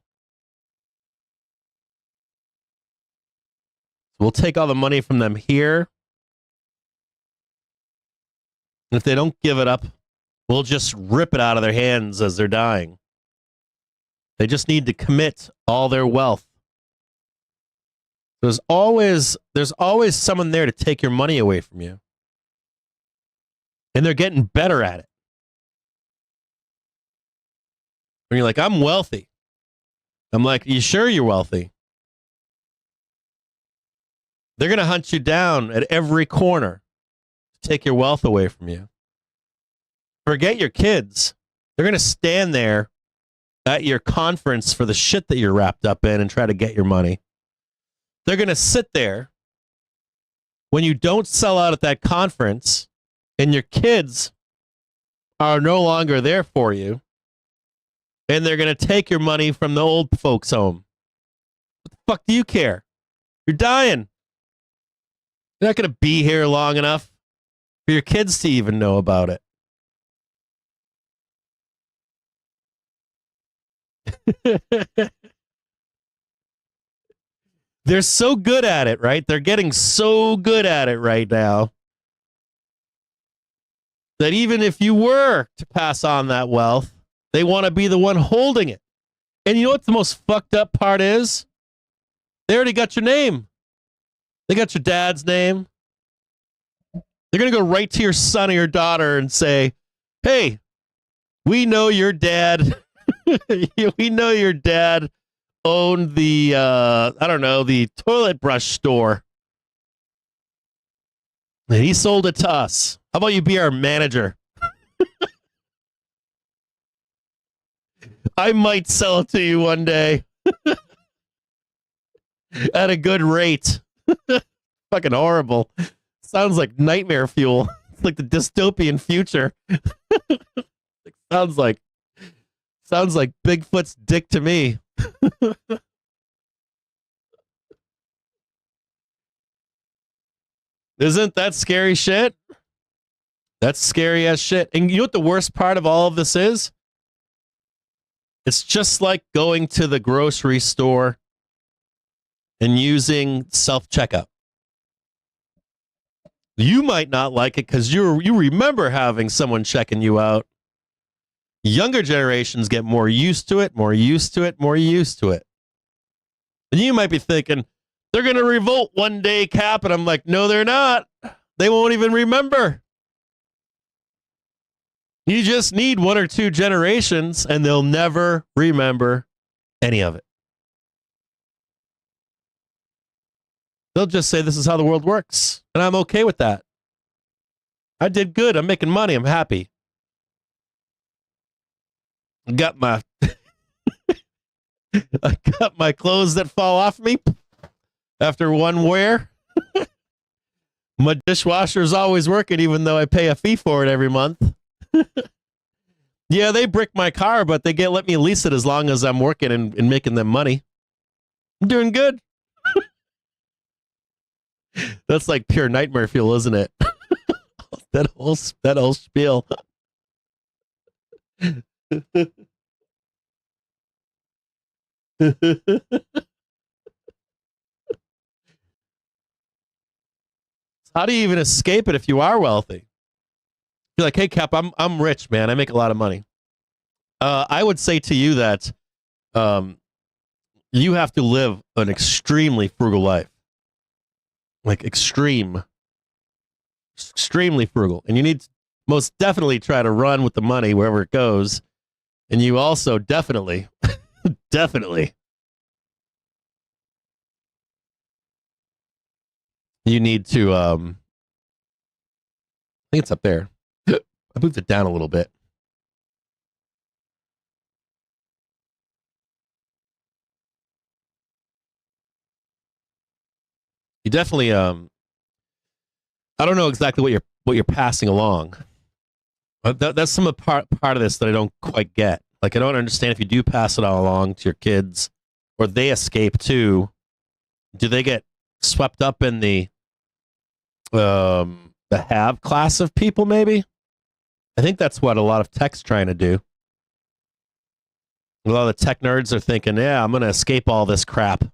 We'll take all the money from them here. And if they don't give it up, we'll just rip it out of their hands as they're dying. They just need to commit all their wealth. There's always someone there to take your money away from you. And they're getting better at it. And you're like, I'm wealthy. I'm like, you sure you're wealthy? They're going to hunt you down at every corner to take your wealth away from you. Forget your kids. They're going to stand there at your conference for the shit that you're wrapped up in and try to get your money. They're going to sit there when you don't sell out at that conference and your kids are no longer there for you, and they're going to take your money from the old folks' home. What the fuck do you care? You're dying. You're not going to be here long enough for your kids to even know about it. They're so good at it, right? They're getting so good at it right now that even if you were to pass on that wealth, they want to be the one holding it. And you know what the most fucked up part is? They already got your name. They got your dad's name. They're going to go right to your son or your daughter and say, hey, we know your dad. We know your dad owned the, the toilet brush store. And he sold it to us. How about you be our manager? I might sell it to you one day. At a good rate. Fucking horrible. Sounds like nightmare fuel. It's like the dystopian future. Sounds like Bigfoot's dick to me. Isn't that scary shit? That's scary as shit. And you know what the worst part of all of this is? It's just like going to the grocery store and using self-checkout. You might not like it because you remember having someone checking you out. Younger generations get more used to it, more used to it, more used to it. And you might be thinking, they're going to revolt one day, Cap. And I'm like, no, they're not. They won't even remember. You just need 1 or 2 generations and they'll never remember any of it. They'll just say this is how the world works. And I'm okay with that. I did good. I'm making money. I'm happy. I got my clothes that fall off me after one wear. My dishwasher is always working, even though I pay a fee for it every month. Yeah, they brick my car, but they let me lease it as long as I'm working and making them money. I'm doing good. That's like pure nightmare fuel, isn't it? that whole spiel. How do you even escape it if you are wealthy? You're like, hey, Cap, I'm rich, man. I make a lot of money. I would say to you that you have to live an extremely frugal life. Like extremely frugal. And you need to most definitely try to run with the money wherever it goes. And you also definitely, you need to, I think it's up there. I moved it down a little bit. You definitely, I don't know exactly what you're passing along. That's some of part of this that I don't quite get. Like, I don't understand if you do pass it all along to your kids, or they escape too. Do they get swept up in the have class of people? Maybe. I think that's what a lot of tech's trying to do. A lot of the tech nerds are thinking, yeah, I'm going to escape all this crap.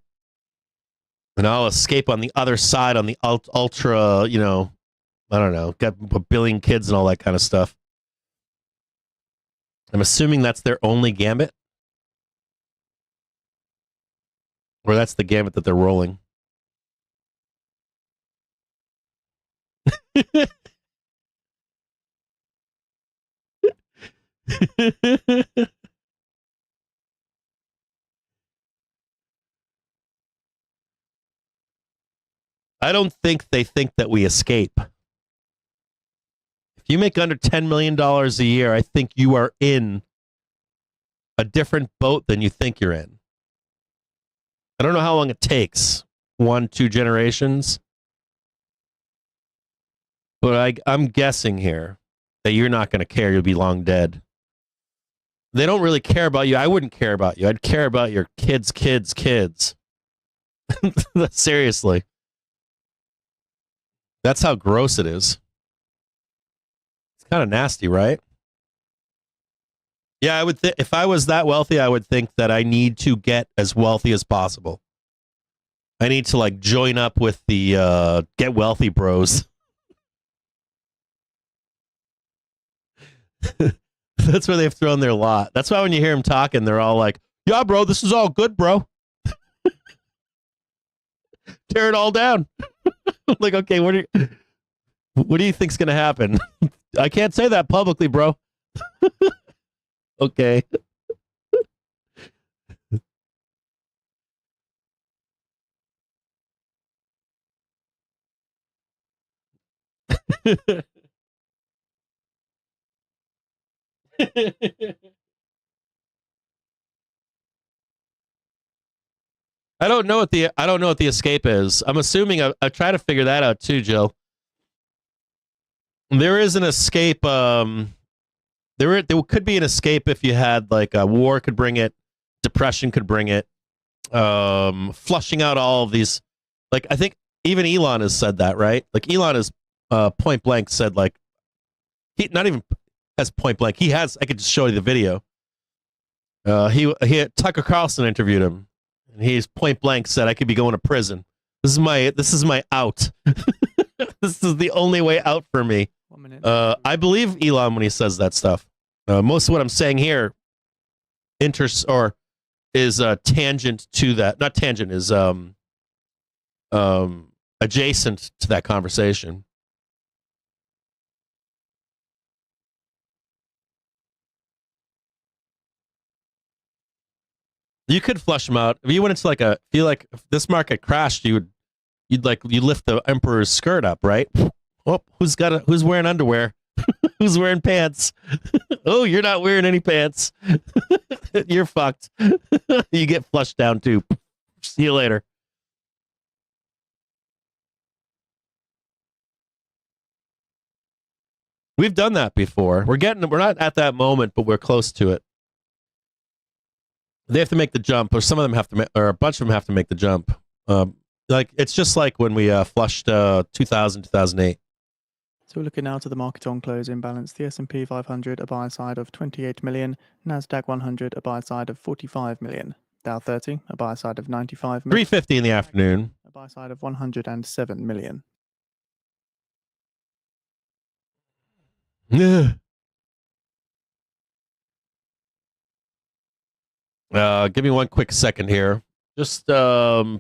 And I'll escape on the other side, on the ultra, I don't know, got a billion kids and all that kind of stuff. I'm assuming that's their only gambit. Or that's the gambit that they're rolling. I don't think they think that we escape. If you make under $10 million a year, I think you are in a different boat than you think you're in. I don't know how long it takes. 1, 2 generations. But I'm guessing here that you're not going to care. You'll be long dead. They don't really care about you. I wouldn't care about you. I'd care about your kids' kids. Seriously. That's how gross it is. It's kind of nasty, right? Yeah, I would. If I was that wealthy, I would think that I need to get as wealthy as possible. I need to join up with the get wealthy bros. That's where they've thrown their lot. That's why when you hear them talking, they're all like, "Yeah, bro, this is all good, bro. Tear it all down." Like, okay, what do you think's gonna happen? I can't say that publicly, bro. Okay. I don't know what the escape is. I'm assuming I try to figure that out too, Jill. There is an escape. There could be an escape if you had a war could bring it, depression could bring it, flushing out all of these. I think even Elon has said that, right? Elon has point blank said he not even has point blank. He has. I could just show you the video. He Tucker Carlson interviewed him, and he's point blank said I could be going to prison. This is my out. This is the only way out for me. 1 minute. I believe Elon when he says that stuff. Most of what I'm saying here is tangent to that. Not tangent, is adjacent to that conversation. You could flush them out. If you went into like feel like if this market crashed, you'd lift the emperor's skirt up, right? Oh, who's wearing underwear? Who's wearing pants? Oh, you're not wearing any pants. You're fucked. You get flushed down too. See you later. We've done that before. We're not at that moment, but we're close to it. They have to make the jump, or some of them have to, or a bunch of them have to make the jump. Like it's just like when we flushed 2000, 2008. So we're looking now to the market on close imbalance. The S&P 500 a buy side of 28 million, Nasdaq 100 a buy side of 45 million, Dow 30 a buy side of 95 million, 3:50 in the afternoon. a buy side of 107 million. Give me one quick second here. Just okay,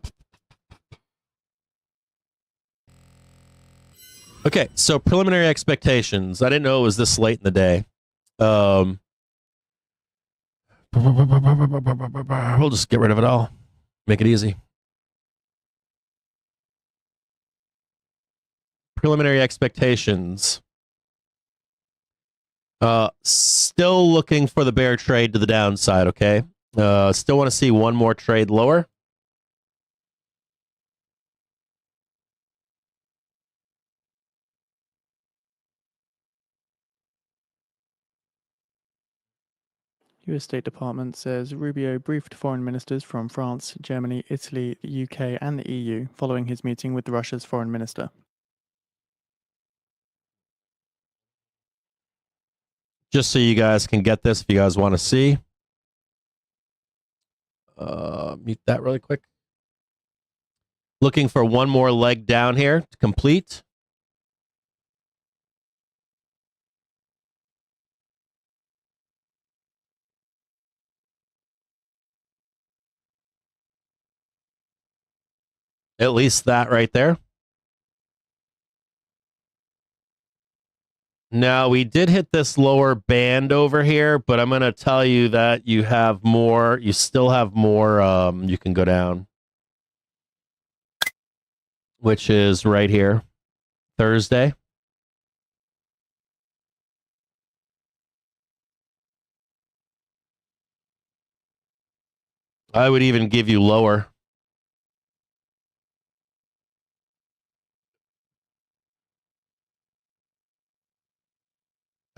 so preliminary expectations. I didn't know it was this late in the day. We'll just get rid of it all. Make it easy. Preliminary expectations. Still looking for the bear trade to the downside, okay? Still want to see one more trade lower. US State Department says Rubio briefed foreign ministers from France, Germany, Italy, the UK and the EU following his meeting with Russia's foreign minister. Just so you guys can get this if you guys want to see. Mute that really quick. Looking for one more leg down here to complete. At least that right there. Now, we did hit this lower band over here, but I'm going to tell you that you have more. You still have more. You can go down, which is right here, Thursday. I would even give you lower.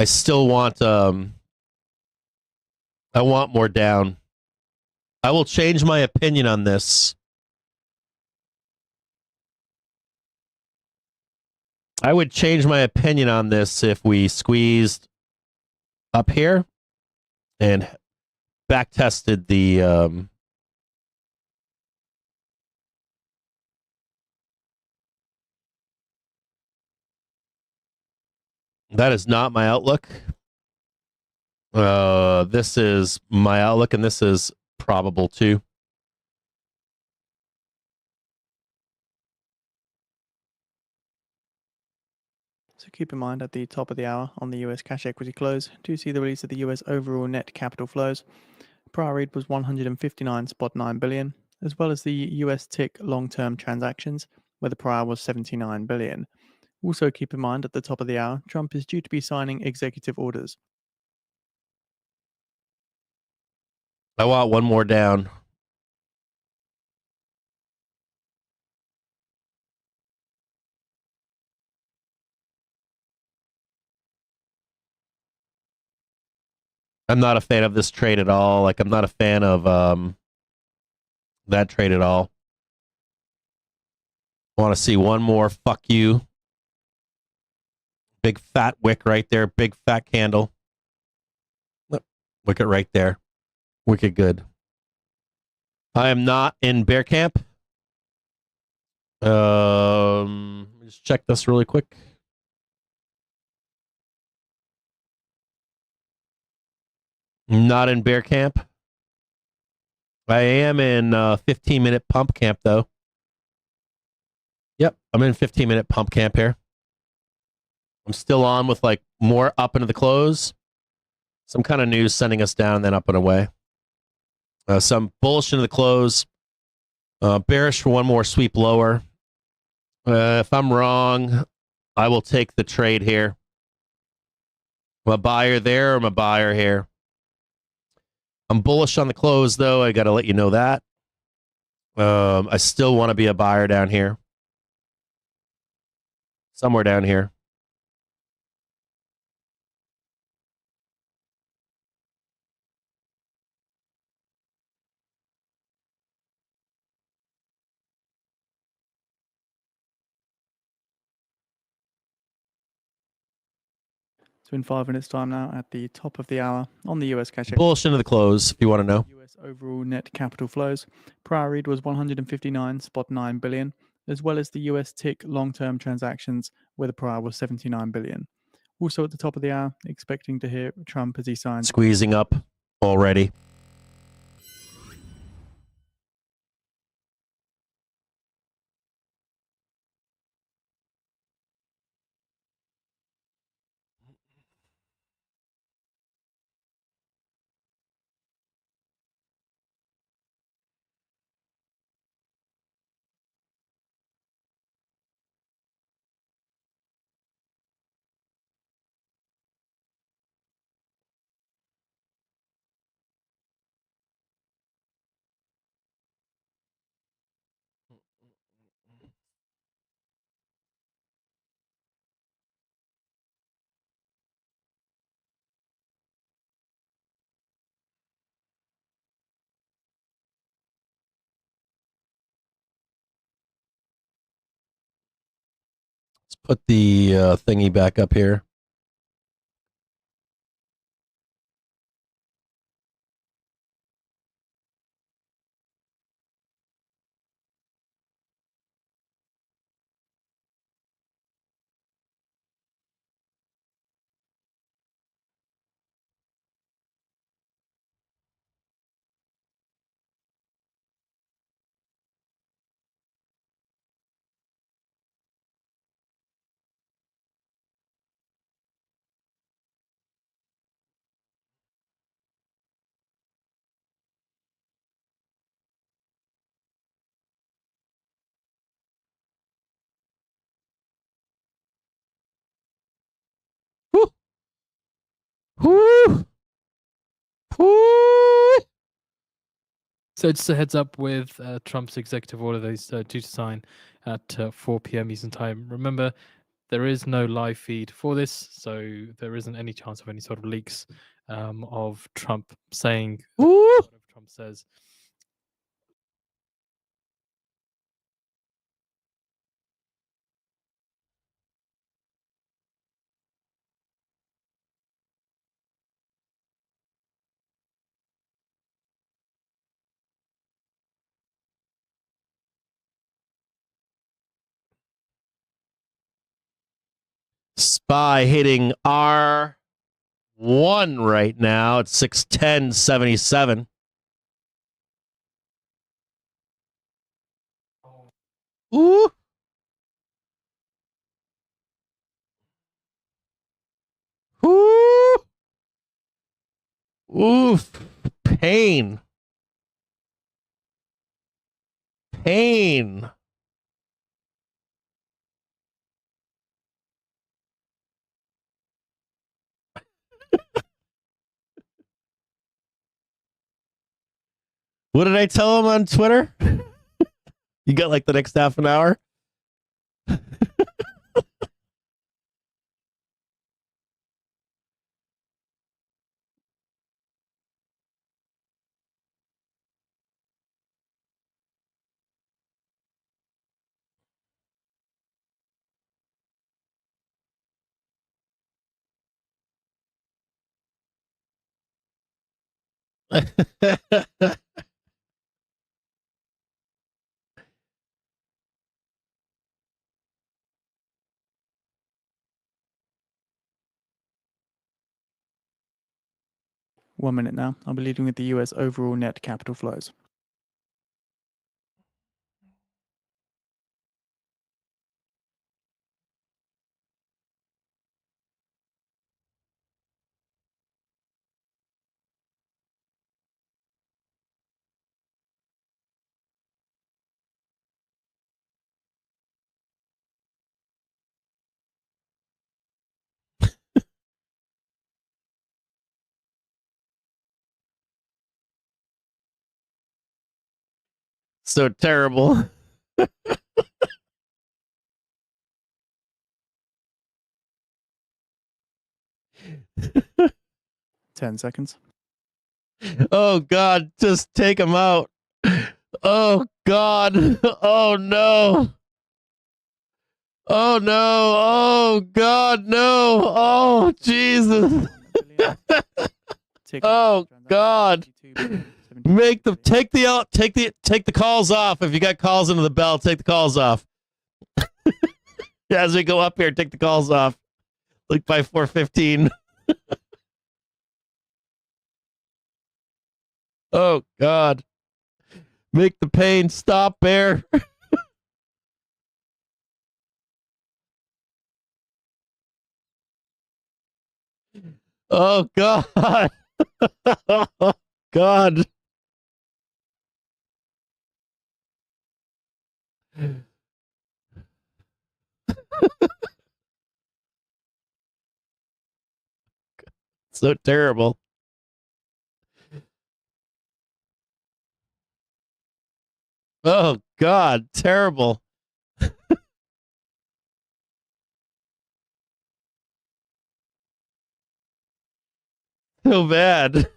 I still want I want more down. I will change my opinion on this. I would change my opinion on this if we squeezed up here and back tested the that is not my outlook. This is my outlook, and this is probable too. So keep in mind at the top of the hour on the US cash equity close, do see the release of the US overall net capital flows. Prior read was 159.9 billion, as well as the US tick long-term transactions, where the prior was 79 billion. Also keep in mind at the top of the hour, Trump is due to be signing executive orders. I want one more down. I'm not a fan of this trade at all. Like, I'm not a fan of that trade at all. Want to see one more fuck you. Big fat wick right there. Big fat candle. Wicket right there. Wicked good. I am not in bear camp. Just check this really quick. Not in bear camp. I am in 15-minute pump camp, though. Yep, I'm in 15-minute pump camp here. I'm still on with like more up into the close. Some kind of news sending us down, then up and away. Some bullish into the close. Bearish for one more sweep lower. If I'm wrong, I will take the trade here. I'm a buyer there. I'm a buyer here. I'm bullish on the close, though. I got to let you know that. I still want to be a buyer down here. Somewhere down here. So in 5 minutes time now at the top of the hour on the US cash Bullish into the close, if you want to know. US overall net capital flows. Prior read was 159.9 billion, as well as the US tick long-term transactions, where the prior was 79 billion. Also at the top of the hour, expecting to hear Trump as he signs. Squeezing up already. Let's put the thingy back up here. Woo! Woo! Woo! So just a heads up with Trump's executive order that he's due to sign at 4 p.m. Eastern Time. Remember, there is no live feed for this, so there isn't any chance of any sort of leaks of Trump saying whatever Trump says. SPY hitting R1 right now at 610.77. Ooh. Ooh. Oof. Pain. Pain. What did I tell him on Twitter? You got like the next half an hour? One minute now. I'll be leading with the US overall net capital flows. So terrible. 10 seconds. Oh God, just take him out. Oh God. Oh no. Oh no. Oh God, no. Oh Jesus. Oh God. Make them take the calls off. If you got calls into the bell, take the calls off. As we go up here, take the calls off. Like by 4:15. Oh God. Make the pain stop, Bear. Oh God. Oh God. So terrible. Oh God, terrible. So bad.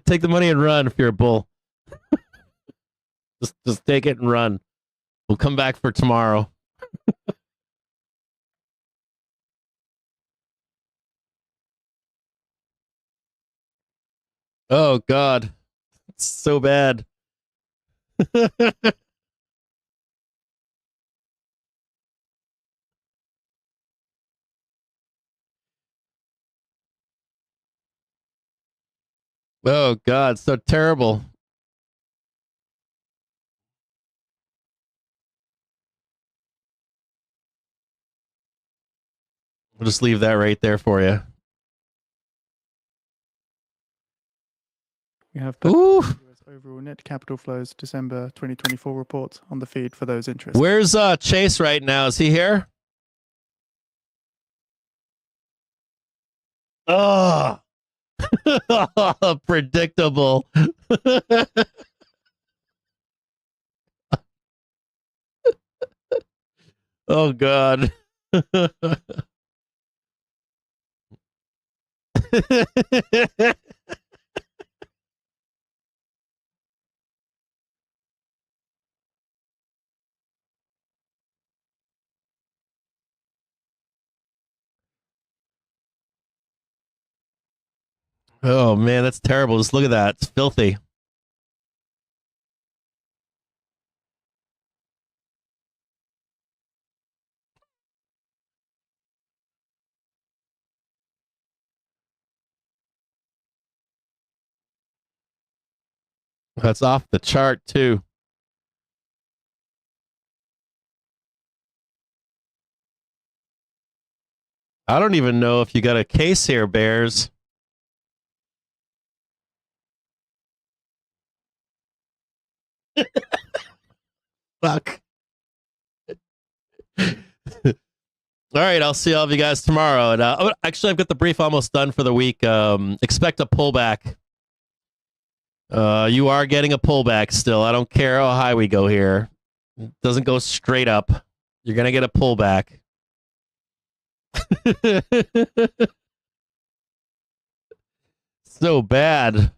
Take the money and run if you're a bull. Just take it and run. We'll come back for tomorrow. Oh God. It's so bad. Oh God, so terrible. We'll just leave that right there for you. We have Ooh. US overall net capital flows December 2024 report on the feed for those interested. Where's Chase right now? Is he here? Oh. Predictable. Oh God. Oh man, that's terrible. Just look at that. It's filthy. That's off the chart too. I don't even know if you got a case here, Bears. Fuck. All right, I'll see all of you guys tomorrow. And actually, I've got the brief almost done for the week. Expect a pullback. You are getting a pullback still. I don't care how high we go here. It doesn't go straight up. You're gonna get a pullback. So bad.